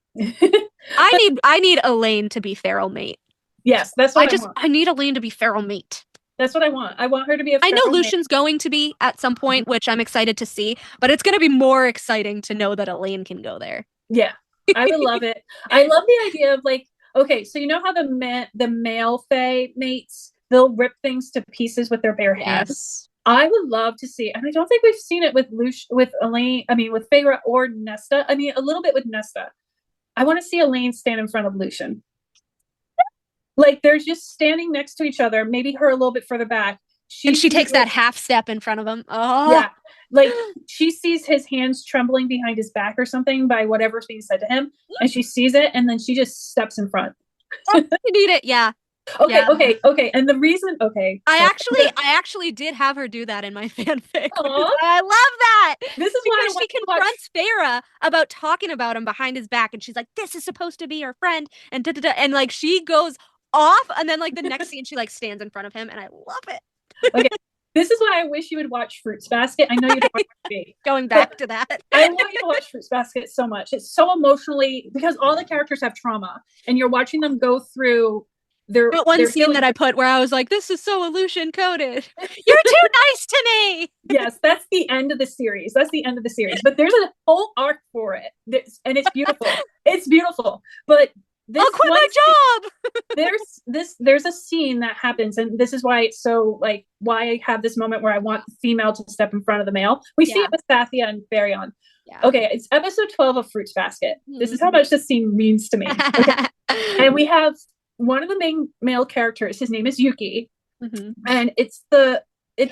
I need Elaine to be feral mate. Yes, that's what I need Elaine to be feral mate. That's what I want. I want her to be a feral I know Lucian's going to be at some point, which I'm excited to see, but it's gonna be more exciting to know that Elaine can go there. Yeah. I would love it. I love the idea of like, okay, so you know how the male Fae mates, they'll rip things to pieces with their bare hands. I would love to see, and I don't think we've seen it with Elaine. I mean, with Feyre or Nesta. I mean, a little bit with Nesta. I want to see Elaine stand in front of Lucian. Like they're just standing next to each other. Maybe her a little bit further back. She takes that half step in front of him. Oh, yeah. Like she sees his hands trembling behind his back or something by whatever's being said to him, and she sees it, and then she just steps in front. You need it, yeah. Okay. And the reason, I actually did have her do that in my fanfic. I love that. This is why she confronts Farah about talking about him behind his back, and she's like, "This is supposed to be your friend," and and like she goes off, and then like the next scene, she like stands in front of him, and I love it. Okay. This is why I wish you would watch Fruits Basket. I know you don't watch TV. Going back to that. I want you to watch Fruits Basket so much. It's so emotionally, because all the characters have trauma, and you're watching them go through their scene that I put where I was like, this is so illusion coded. You're too nice to me. Yes, that's the end of the series. But there's a whole arc for it. And it's beautiful. It's beautiful. But I'll quit my job. there's a scene that happens, and this is why it's so like why I have this moment where I want the female to step in front of the male. We see it with Sathia and Baryon. Yeah. Okay, it's episode 12 of Fruits Basket. This is how much this scene means to me. Okay. And we have one of the main male characters. His name is Yuki, and it's a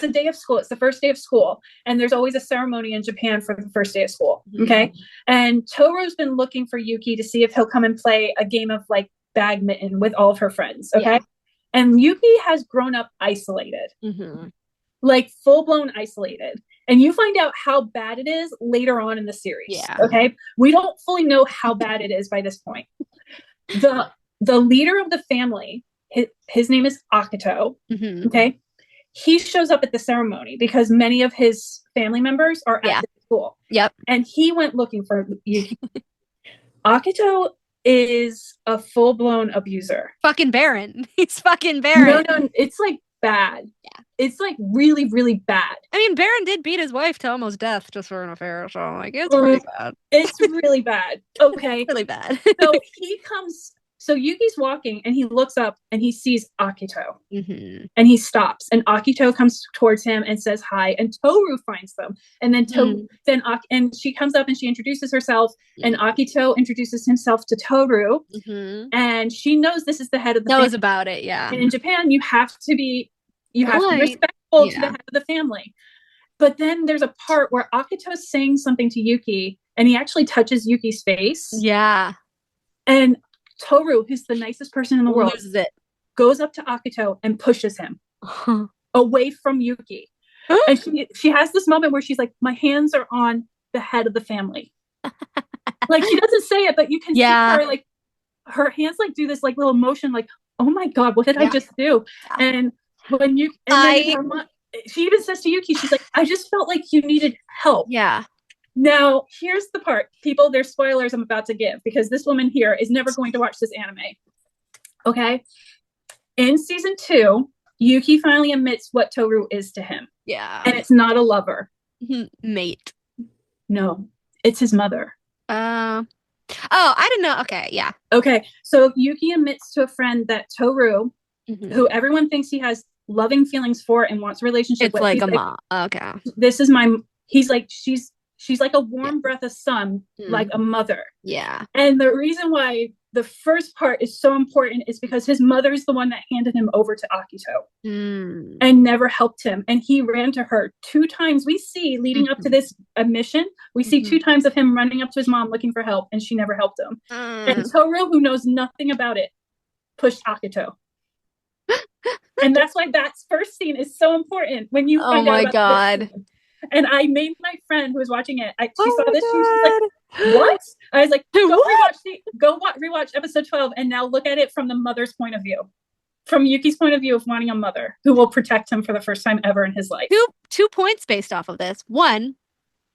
day of school. It's the first day of school, and there's always a ceremony in Japan for the first day of school. Okay, and Toru's been looking for Yuki to see if he'll come and play a game of like badminton with all of her friends. Okay, and Yuki has grown up isolated, like full blown isolated. And you find out how bad it is later on in the series. Yeah. Okay, we don't fully know how bad it is by this point. The leader of the family, his name is Akito. Okay. He shows up at the ceremony because many of his family members are at the school. Yep. And he went looking for Yuki. Akito is a full-blown abuser. Fucking Baron. He's fucking Baron. No, it's like bad. Yeah. It's like really, really bad. I mean, Baron did beat his wife to almost death just for an affair, so like it's pretty bad. It's really bad. Okay. Really bad. So Yuki's walking and he looks up and he sees Akito and he stops, and Akito comes towards him and says hi, and Toru finds them, and then and she comes up and she introduces herself, and Akito introduces himself to Toru, and she knows this is the head of the family. About it, yeah. And in Japan, you have to be respectful to the head of the family. But then there's a part where Akito is saying something to Yuki, and he actually touches Yuki's face. Yeah. And Toru, who's the nicest person in the world, goes up to Akito and pushes him away from Yuki. And she has this moment where she's like, my hands are on the head of the family. Like, she doesn't say it, but you can see her, like, her hands, like, do this, like, little motion, like, oh my God, what did I just do? And when she even says to Yuki, she's like, I just felt like you needed help. Yeah. Now, here's the part. People, there's spoilers I'm about to give, because this woman here is never going to watch this anime. Okay? In season 2, Yuki finally admits what Toru is to him. Yeah. And it's not a lover. Mate. No, it's his mother. Oh, I didn't know. Okay, yeah. Okay, so Yuki admits to a friend that Toru, who everyone thinks he has loving feelings for and wants a relationship with. It's like a mom. Okay. He's like, she's like a warm breath of sun, like a mother. Yeah. And the reason why the first part is so important is because his mother is the one that handed him over to Akito and never helped him. And he ran to her 2 times. We see leading up to this admission, we see 2 times of him running up to his mom looking for help, and she never helped him. And Toru, who knows nothing about it, pushed Akito. And that's why that first scene is so important when you find out about God. And I made my friend who was watching it. She saw this. She was like, "What?" I was like, "Go rewatch episode 12, and now look at it from the mother's point of view, from Yuki's point of view of wanting a mother who will protect him for the first time ever in his life." 2 points based off of this. One,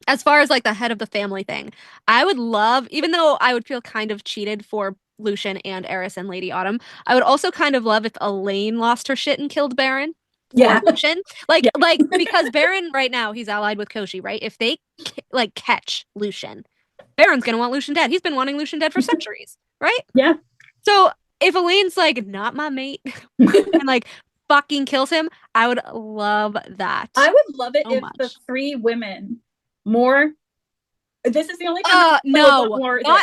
as far as like the head of the family thing, I would love, even though I would feel kind of cheated for Lucian and Eris and Lady Autumn, I would also kind of love if Elaine lost her shit and killed Baron. Yeah. Lucian. Like because Baron right now, he's allied with Koshi, right? If they like catch Lucian, Baron's gonna want Lucian dead. He's been wanting Lucian dead for centuries, right? Yeah. So if Elaine's like not my mate and like fucking kills him, I would love that. I would love it if the 3 women this is the only time not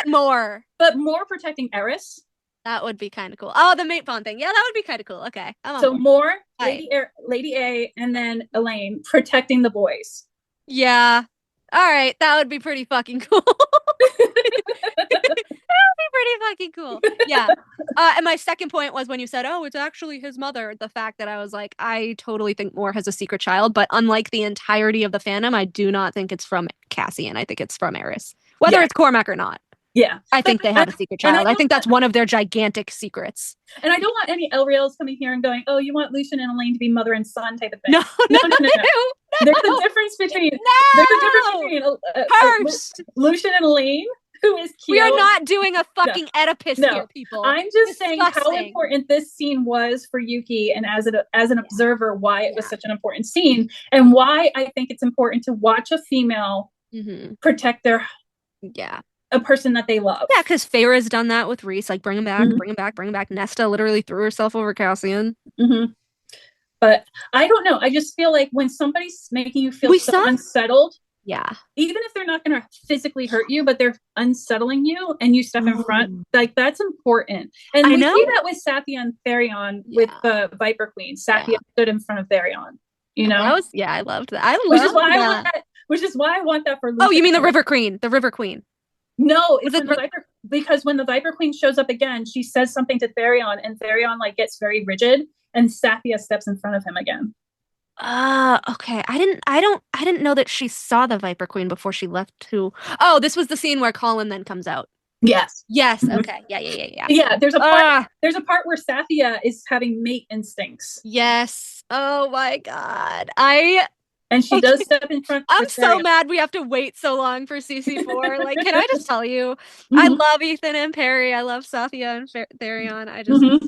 more. But more protecting Eris. That would be kind of cool. Oh, the mate pawn thing. Yeah, that would be kind of cool. Okay. So more Lady A and then Elaine protecting the boys. Yeah. All right. That would be pretty fucking cool. Pretty fucking cool. Yeah. And my second point was when you said, oh, it's actually his mother. The fact that I was like, I totally think Moore has a secret child, but unlike the entirety of the fandom, I do not think it's from Cassian. I think it's from Eris. Whether it's Cormac or not. Yeah. I think they have a secret child. I think that's one of their gigantic secrets. And I don't want any Elreals coming here and going, oh, you want Lucian and Elaine to be mother and son type of thing. No. There's a difference between Lucian and Elaine. Who is cute. We are not doing a fucking Oedipus here, people. I'm just saying how important this scene was for Yuki, and as an observer, why it was such an important scene, and why I think it's important to watch a female protect their a person that they love. Yeah, because Feyre's done that with Rhys, like bring him back, bring him back, bring him back. Nesta literally threw herself over Cassian. But I don't know. I just feel like when somebody's making you feel so unsettled. Yeah. Even if they're not going to physically hurt you, but they're unsettling you and you step in front, like that's important. And we see that with Sathya and Therion with the Viper Queen. Sathya stood in front of Therion, you know? I loved that. Which is why I want that for Lucian. Oh, you mean the River Queen. The River Queen. No, it's because when the Viper Queen shows up again, she says something to Therion and Therion like gets very rigid and Sathya steps in front of him again. Okay. I didn't know that she saw the Viper Queen before she left to. Oh, this was the scene where Colin then comes out. Yes. Okay. Yeah. Yeah. There's a part where Sathya is having mate instincts. Yes. Oh my God. And she does step in front. I'm so mad we have to wait so long for CC4. Like, can I just tell you, I love Ethan and Perry. I love Sathya and Therion. I just love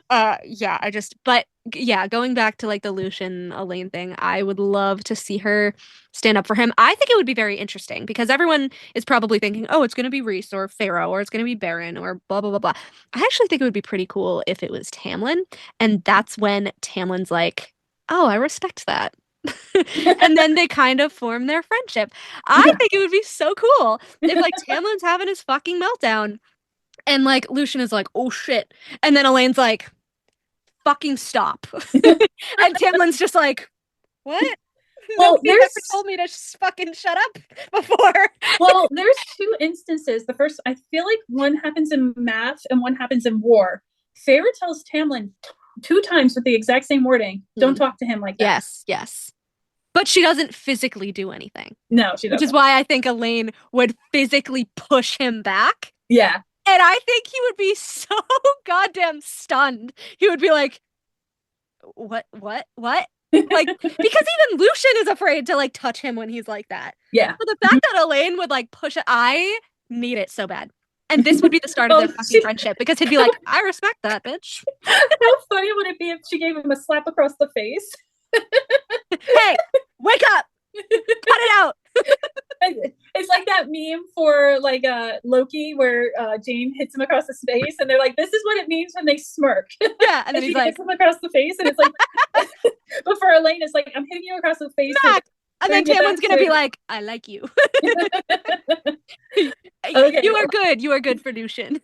them. Going back to like the Lucian Elaine thing, I would love to see her stand up for him. I think it would be very interesting because everyone is probably thinking, oh, it's going to be Rhys or Pharaoh or it's going to be Baron or blah, blah, blah, blah. I actually think it would be pretty cool if it was Tamlin. And that's when Tamlin's like, oh, I respect that. And then they kind of form their friendship. I think it would be so cool if like Tamlin's having his fucking meltdown and like Lucian is like, oh shit. And then Elaine's like, fucking stop. And Tamlin's just like, what? Well, you never told me to fucking shut up before. Well, there's two instances. The first, I feel like one happens in math and one happens in war. Feyre tells Tamlin two times with the exact same wording, don't talk to him like that. Yes. But she doesn't physically do anything. No, she doesn't. Which is why I think Elaine would physically push him back. Yeah. And I think he would be so goddamn stunned. He would be like, what? Like, because even Lucian is afraid to like touch him when he's like that. Yeah. So the fact that Elaine would like push it, I need it so bad. And this would be the start of their fucking friendship because he'd be like, I respect that, bitch. How funny would it be if she gave him a slap across the face? Hey, wake up! Cut it out! It's like that meme for like Loki where Jane hits him across his face and they're like, this is what it means when they smirk. Yeah, and then he's like, hits him across the face and it's like, but for Elaine, it's like, I'm hitting you across the face. And then Tamlin's gonna be like, I like you. Okay. You are good for Lucian.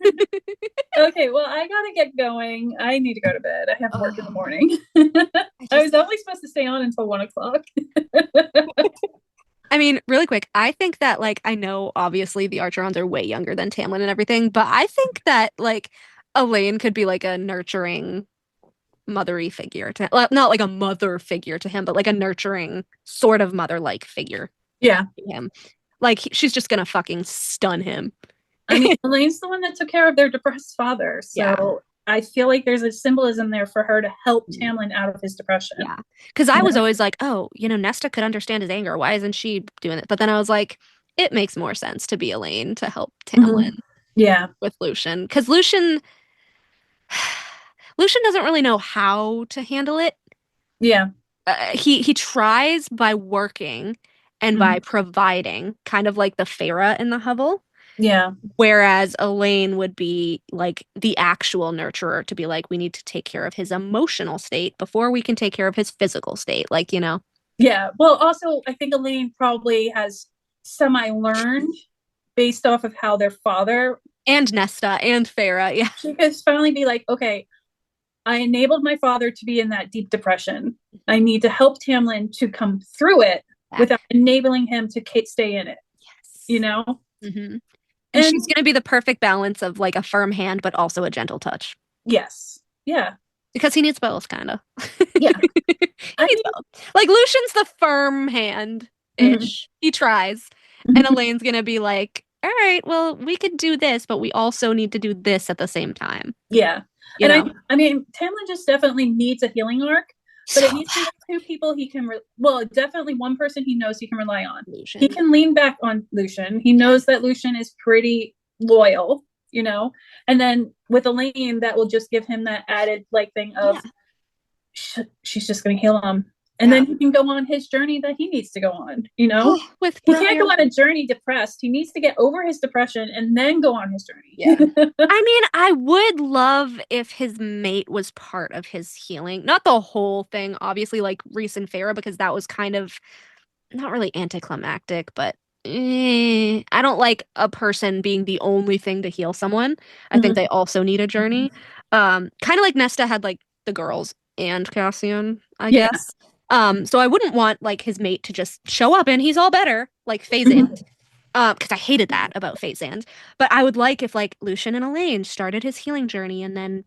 Okay, well, I gotta get going. I need to go to bed. I have work in the morning. I was only supposed to stay on until 1:00. I mean, really quick, I think that, like, I know obviously the Archerons are way younger than Tamlin and everything, but I think that, like, Elaine could be, like, a nurturing, mothery figure to not like a mother figure to him, but like a nurturing, sort of mother-like figure. Yeah. To him. Like, she's just gonna fucking stun him. I mean, Elaine's the one that took care of their depressed father, so I feel like there's a symbolism there for her to help Tamlin out of his depression. Yeah, because I was always like, oh, Nesta could understand his anger. Why isn't she doing it? But then I was like, it makes more sense to be Elaine to help Tamlin. Yeah, with Lucian, because Lucian doesn't really know how to handle it. Yeah, he tries by working and by providing, kind of like the Feyre in the hovel. Yeah. Whereas Elaine would be like the actual nurturer to be like, we need to take care of his emotional state before we can take care of his physical state. Like, Yeah. Well, also, I think Elaine probably has semi-learned based off of how their father... And Nesta and Feyre, yeah. She could finally be like, okay, I enabled my father to be in that deep depression. I need to help Tamlin to come through it without enabling him to stay in it. Yes. You know? Mm-hmm. And she's going to be the perfect balance of like a firm hand, but also a gentle touch. Yes. Yeah. Because he needs both, kind of. Yeah. He needs both. Like, Lucian's the firm hand-ish. Mm-hmm. He tries. Mm-hmm. And Elaine's going to be like, all right, well, we could do this, but we also need to do this at the same time. Yeah. And I mean, Tamlin just definitely needs a healing arc, but it needs to be two people he can, definitely one person he knows he can rely on. Lucian. He can lean back on Lucian. He knows that Lucian is pretty loyal, you know? And then with Elaine, that will just give him that added like thing of, she's just going to heal him. And then he can go on his journey that he needs to go on, you know? He can't go on a journey depressed. He needs to get over his depression and then go on his journey. Yeah. I mean, I would love if his mate was part of his healing. Not the whole thing, obviously, like Rhys and Feyre, because that was kind of not really anticlimactic, but I don't like a person being the only thing to heal someone. I think they also need a journey. Kind of like Nesta had like the girls and Cassian, I guess. So I wouldn't want like his mate to just show up and he's all better, like Phazand. Because I hated that about Phazand. But I would like if like Lucian and Elaine started his healing journey, and then,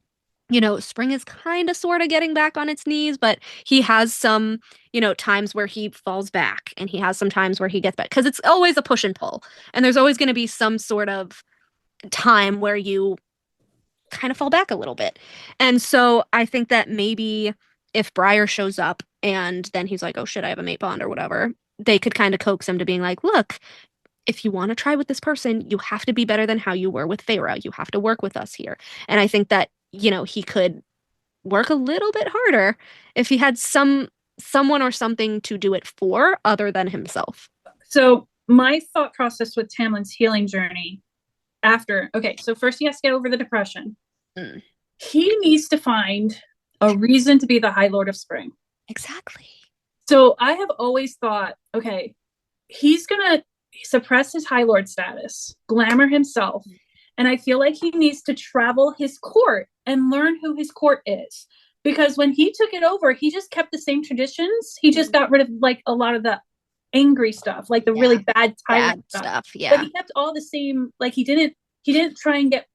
you know, Spring is kind of sort of getting back on its knees, but he has some, you know, times where he falls back, and he has some times where he gets back, because it's always a push and pull, and there's always going to be some sort of time where you kind of fall back a little bit. And so I think that maybe if Briar shows up and then he's like, oh shit, I have a mate bond or whatever, they could kind of coax him to being like, look, if you want to try with this person, you have to be better than how you were with Feyre. You have to work with us here. And I think that, you know, he could work a little bit harder if he had someone or something to do it for other than himself. So my thought process with Tamlin's healing journey so first he has to get over the depression. He needs to find a reason to be the High Lord of Spring. Exactly. So I have always thought, okay, he's going to suppress his High Lord status, glamour himself, and I feel like he needs to travel his court and learn who his court is. Because when he took it over, he just kept the same traditions. He just got rid of like a lot of the angry stuff, like the really bad tyrant stuff. Yeah. But he kept all the same, like he didn't try and get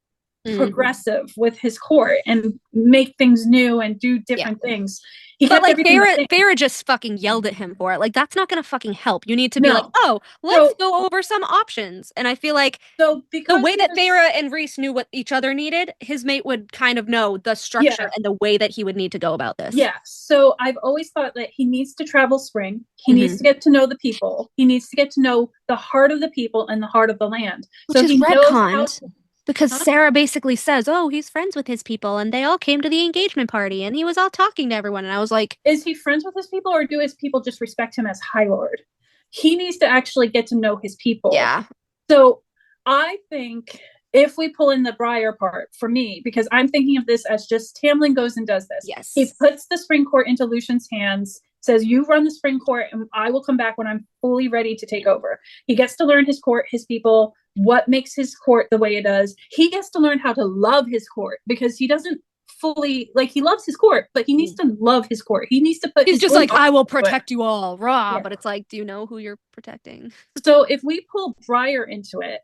progressive with his court and make things new and do different things. But like Feyre just fucking yelled at him for it. Like, that's not gonna fucking help. You need to be like, oh, let's go over some options. And I feel like the way that Feyre and Rhys knew what each other needed, his mate would kind of know the structure and the way that he would need to go about this. Yeah. So I've always thought that he needs to travel Spring. He needs to get to know the people. He needs to get to know the heart of the people and the heart of the land. Which is retconned. Because Sarah basically says, oh, he's friends with his people, and they all came to the engagement party, and he was all talking to everyone. And I was like, is he friends with his people, or do his people just respect him as High Lord? He needs to actually get to know his people. Yeah. So I think if we pull in the Briar part, for me, because I'm thinking of this as just Tamlin goes and does this. Yes. He puts the Spring Court into Lucian's hands, says, you run the Spring Court, and I will come back when I'm fully ready to take over. He gets to learn his court, his people, what makes his court the way it does. He gets to learn how to love his court, because he doesn't fully, like, he loves his court, but he needs to love his court. He needs to put he's just like, I will protect you all, rah. Yeah. But it's like, do you know who you're protecting? So if we pull Briar into it,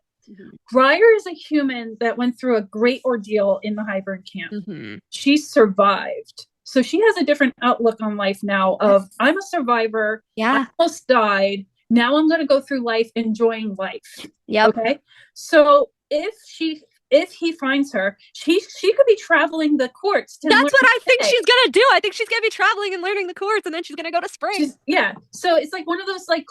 Briar is a human that went through a great ordeal in the Hybern camp. She survived. So she has a different outlook on life now of, I'm a survivor. Yeah. I almost died. Now I'm going to go through life enjoying life. Yep. Okay. So if he finds her, she could be traveling the courts. That's what I think she's going to do. I think she's going to be traveling and learning the courts, and then she's going to go to Spring. So it's like one of those, like,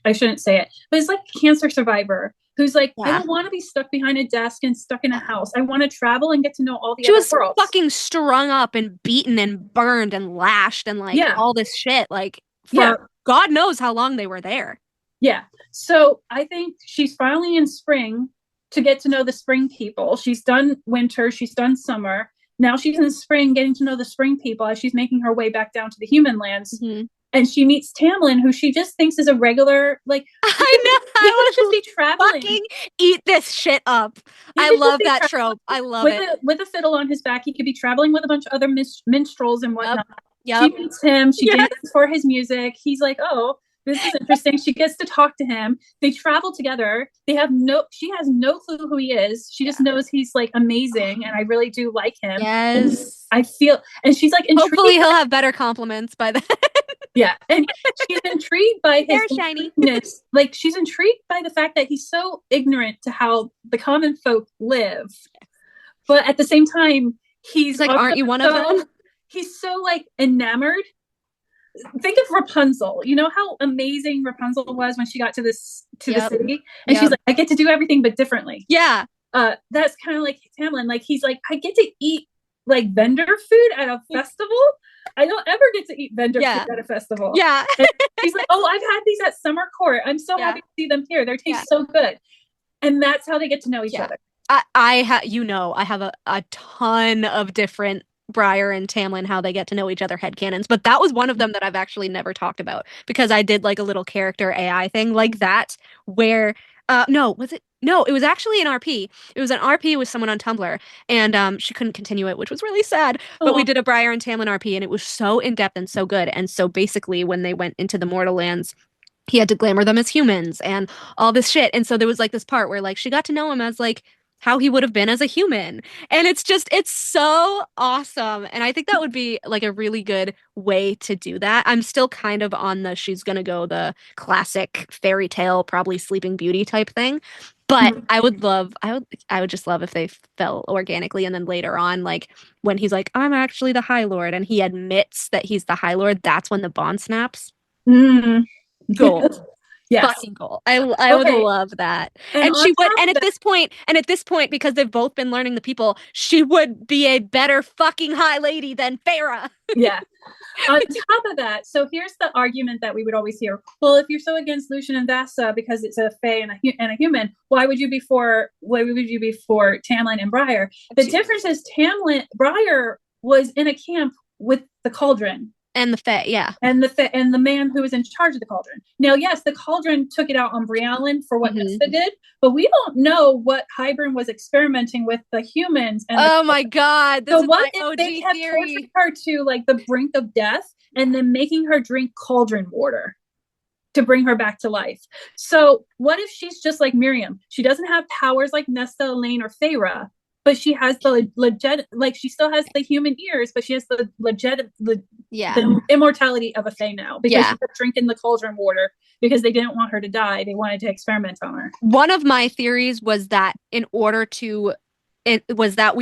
I shouldn't say it, but it's like a cancer survivor who's like, I don't want to be stuck behind a desk and stuck in a house. I want to travel and get to know all the other worlds. She was fucking strung up and beaten and burned and lashed and like all this shit. Like, God knows how long they were there. Yeah. So I think she's finally in Spring to get to know the Spring people. She's done winter. She's done summer. Now she's in Spring getting to know the Spring people as she's making her way back down to the human lands. And she meets Tamlin, who she just thinks is a regular, like, I know. He would just be traveling. Fucking eat this shit up. I love that trope. I love it. With a fiddle on his back, he could be traveling with a bunch of other minstrels and whatnot. Yep. She meets him. She dances for his music. He's like, oh, this is interesting. She gets to talk to him. They travel together. She has no clue who he is. She just knows he's like amazing, and I really do like him. Yes. And I feel, and she's like intrigued. Hopefully he'll have better compliments by then. Yeah, and she's intrigued by his shiny. Like, she's intrigued by the fact that he's so ignorant to how the common folk live, but at the same time, he's like, aren't you one of them? He's so like enamored. Think of Rapunzel. You know how amazing Rapunzel was when she got to the city, and she's like, I get to do everything but differently. Yeah. That's kind of like Tamlin. Like, he's like, I get to eat like vendor food at a festival. I don't ever get to eat vendor food at a festival. Yeah. He's like, oh, I've had these at summer court. I'm so happy to see them here. Their taste so good. And that's how they get to know each other. I have a ton of different Briar and Tamlin, how they get to know each other headcanons, but that was one of them that I've actually never talked about, because I did like a little character AI thing like that where it was actually an RP. It was an RP with someone on Tumblr, and she couldn't continue it, which was really sad. But we did a Briar and Tamlin RP, and it was so in-depth and so good. And so basically when they went into the Mortal Lands, he had to glamour them as humans and all this shit. And so there was like this part where like she got to know him as like how he would have been as a human. And it's so awesome. And I think that would be like a really good way to do that. I'm still kind of on she's gonna go the classic fairy tale, probably Sleeping Beauty type thing. But I would just love if they fell organically, and then later on, like when he's like, I'm actually the High Lord, and he admits that he's the High Lord, that's when the bond snaps. Gold. Yes. Fucking gold. I would love that. And she would, and at this point, because they've both been learning the people, she would be a better fucking high lady than Farah. Yeah. On top of that, so here's the argument that we would always hear. Well, if you're so against Lucian and Vasa because it's a fae and a human, why would you be for Tamlin and Briar? The difference is Briar was in a camp with the Cauldron. And the fae, yeah. And the man who was in charge of the Cauldron. Now, yes, the Cauldron took it out on Brialyn for what Nesta did, but we don't know what Hybern was experimenting with the humans. And my God. This is what my OG if they had theory. tortured her to like the brink of death and then making her drink Cauldron water to bring her back to life? So what if she's just like Miriam? She doesn't have powers like Nesta, Elaine, or Feyre, but she has the legit, like she still has the human ears, but she has the the immortality of a fae now, because she's drinking the Cauldron water because they didn't want her to die. They wanted to experiment on her. One of my theories was that we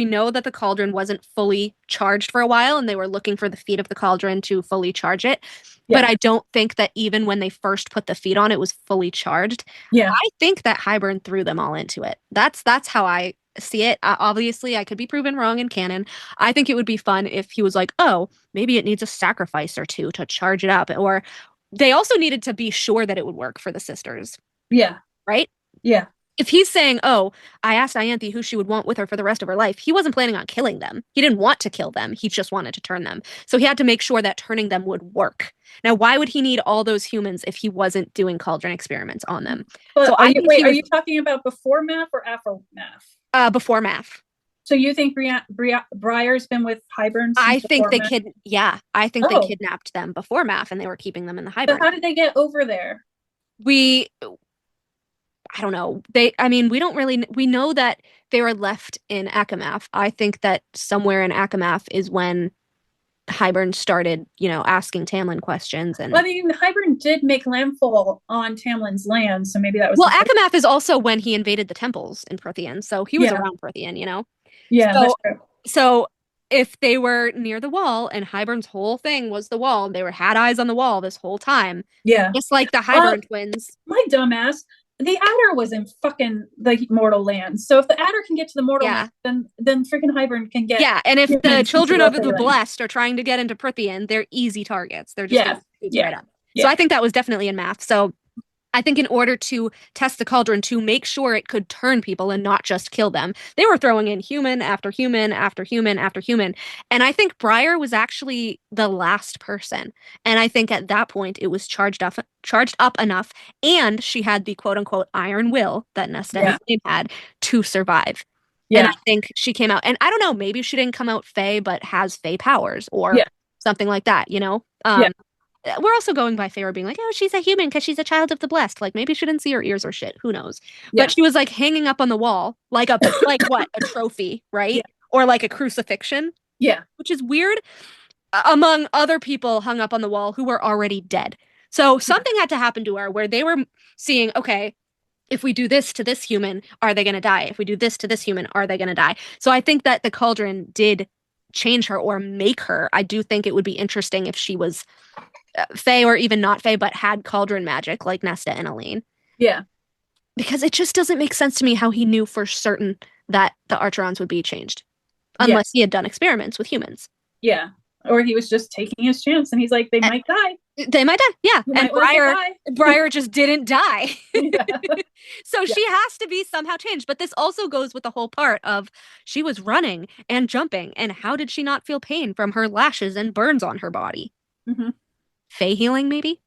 know that the Cauldron wasn't fully charged for a while, and they were looking for the feet of the Cauldron to fully charge it. Yeah. But I don't think that even when they first put the feet on, it was fully charged. Yeah. I think that Hybern threw them all into it. That's how I see it. Obviously, I could be proven wrong in canon. I think it would be fun if he was like, oh, maybe it needs a sacrifice or two to charge it up. Or they also needed to be sure that it would work for the sisters. Yeah. Right? Yeah. If he's saying, oh, I asked Ianthe who she would want with her for the rest of her life, he wasn't planning on killing them. He didn't want to kill them. He just wanted to turn them. So he had to make sure that turning them would work. Now, why would he need all those humans if he wasn't doing Cauldron experiments on them? But are you talking about before math or after math? Before math. So you think Briar's been with Hybern? I think they kidnapped them before math, and they were keeping them in the Hybern. So how did they get over there? I don't know. We know that they were left in Akamath. I think that somewhere in Akamath is when Hybern started, asking Tamlin questions. And Hybern did make landfall on Tamlin's land, so maybe that was. Well, Akamath is also when he invaded the temples in Prythian, so he was around Prythian, Yeah, that's true. So if they were near the wall, and Hybern's whole thing was the wall, they had eyes on the wall this whole time. Yeah, just like the Hybern twins. My dumbass. The Adder was in fucking the Mortal Lands. So if the Adder can get to the Mortal Lands, then freaking Hybern can get. Yeah, and if the children of the blessed are trying to get into Prythian, they're easy targets. They're just right up. Yeah. So I think that was definitely in math. So I think in order to test the Cauldron to make sure it could turn people and not just kill them, they were throwing in human after human after human after human. And I think Briar was actually the last person. And I think at that point it was charged up enough, and she had the quote unquote iron will that Nesta had to survive. Yeah. And I think she came out, and I don't know, maybe she didn't come out Fae, but has Fae powers or something like that, we're also going by Feyre being like, oh, she's a human because she's a child of the blessed. Like, maybe she didn't see her ears or shit. Who knows? Yeah. But she was like hanging up on the wall, like like what? A trophy, right? Yeah. Or like a crucifixion. Yeah. Which is weird. Among other people hung up on the wall who were already dead. So something had to happen to her where they were seeing, okay, if we do this to this human, are they going to die? If we do this to this human, are they going to die? So I think that the cauldron did change her or make her. I do think it would be interesting if she was Fae or even not Fae, but had cauldron magic like Nesta and Elaine. Yeah. Because it just doesn't make sense to me how he knew for certain that the Archerons would be changed. Unless he had done experiments with humans. Yeah. Or he was just taking his chance and he's like, they might die. They might die, yeah. And Briar just didn't die. Yeah. So she has to be somehow changed. But this also goes with the whole part of she was running and jumping. And how did she not feel pain from her lashes and burns on her body? Mm-hmm. Fae healing, maybe?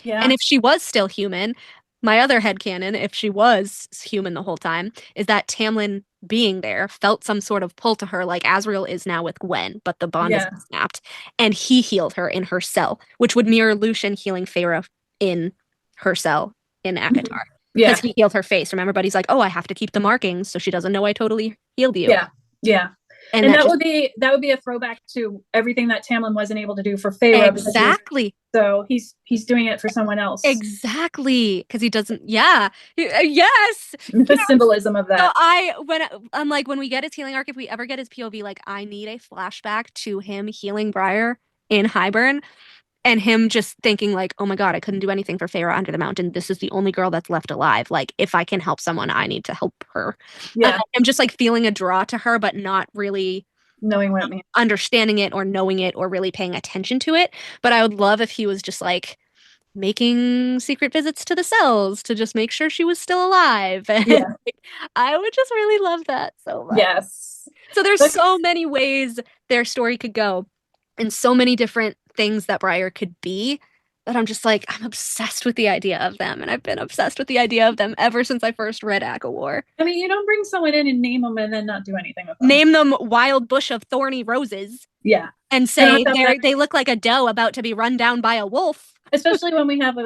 Yeah. And if she was still human, my other headcanon, if she was human the whole time, is that Tamlin being there felt some sort of pull to her like Azriel is now with Gwen, but the bond is snapped. And he healed her in her cell, which would mirror Lucian healing Feyre in her cell in Akatar. Because he healed her face, remember? But he's like, oh, I have to keep the markings so she doesn't know I totally healed you. Yeah, yeah. And that would be a throwback to everything that Tamlin wasn't able to do for Feyre. Exactly. So he's doing it for someone else. Exactly, because he doesn't. Yeah. Yes. The symbolism of that. So when we get his healing arc, if we ever get his POV, like I need a flashback to him healing Briar in Hybern, and him just thinking like, oh my god, I couldn't do anything for Feyre under the mountain. This is the only girl that's left alive. Like, if I can help someone, I need to help her. Yeah. I'm just like feeling a draw to her, but not really knowing what it means, understanding it or knowing it or really paying attention to it. But I would love if he was just like making secret visits to the cells to just make sure she was still alive. And I would just really love that so much. Yes. So there's so many ways their story could go and so many different things that Briar could be that I'm just like, I'm obsessed with the idea of them. And I've been obsessed with the idea of them ever since I first read ACOWAR. I mean, you don't bring someone in and name them and then not do anything with them. Name them Wild Bush of Thorny Roses. Yeah. And say they look like a doe about to be run down by a wolf. Especially when we have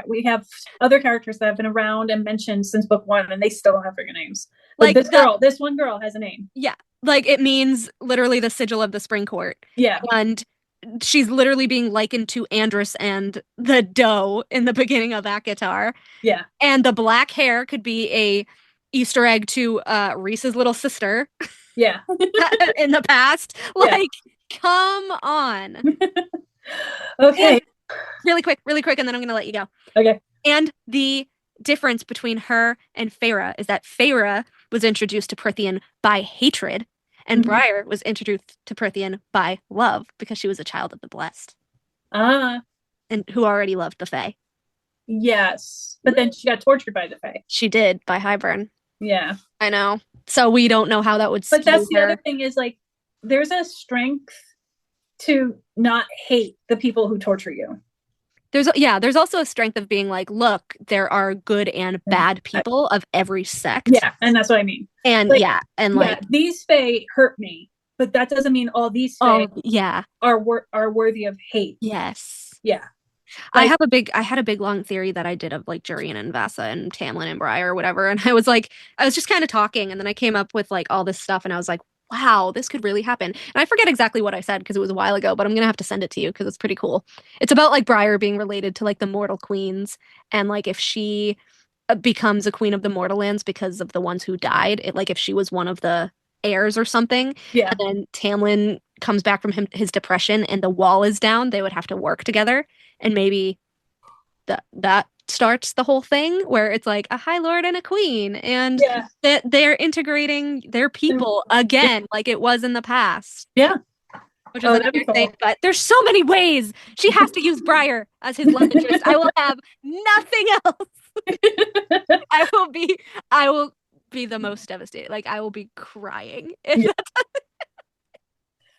we have other characters that have been around and mentioned since book 1 and they still don't have freaking names. Like this one girl has a name. Yeah. Like it means literally the sigil of the Spring Court. Yeah. And she's literally being likened to Andrus and the doe in the beginning of Akatar. Yeah. And the black hair could be a Easter egg to Rhys's little sister. Yeah. In the past. Like, come on. Okay. And really quick, and then I'm going to let you go. Okay. And the difference between her and Feyre is that Feyre was introduced to Prythian by hatred, and Briar was introduced to Prythian by love because she was a child of the blessed. And who already loved the Fae. Yes. But then she got tortured by the Fae. She did, by Hybern. Yeah. I know. So we don't know how that would But that's the other thing is like, there's a strength to not hate the people who torture you. There's also a strength of being like, look, there are good and bad people of every sect. Yeah, and that's what I mean. And like these Fae hurt me, but that doesn't mean all these Fae are worthy of hate. Yes. Yeah. I had a big long theory that I did of like Jurian and Vasa and Tamlin and Briar or whatever, and I was just kind of talking, and then I came up with like all this stuff, and I was like, wow, this could really happen. And I forget exactly what I said because it was a while ago, but I'm gonna have to send it to you because it's pretty cool. It's about like Briar being related to like the mortal queens, and like if she becomes a queen of the mortal lands because of the ones who died, like if she was one of the heirs or something, and then Tamlin comes back from his depression and the wall is down, they would have to work together, and maybe that starts the whole thing where it's like a High Lord and a Queen, and they're integrating their people again, like it was in the past. Yeah. Which is another thing, but there's so many ways. She has to use Briar as his love interest. I will have nothing else. I will be the most devastated. Like I will be crying if that's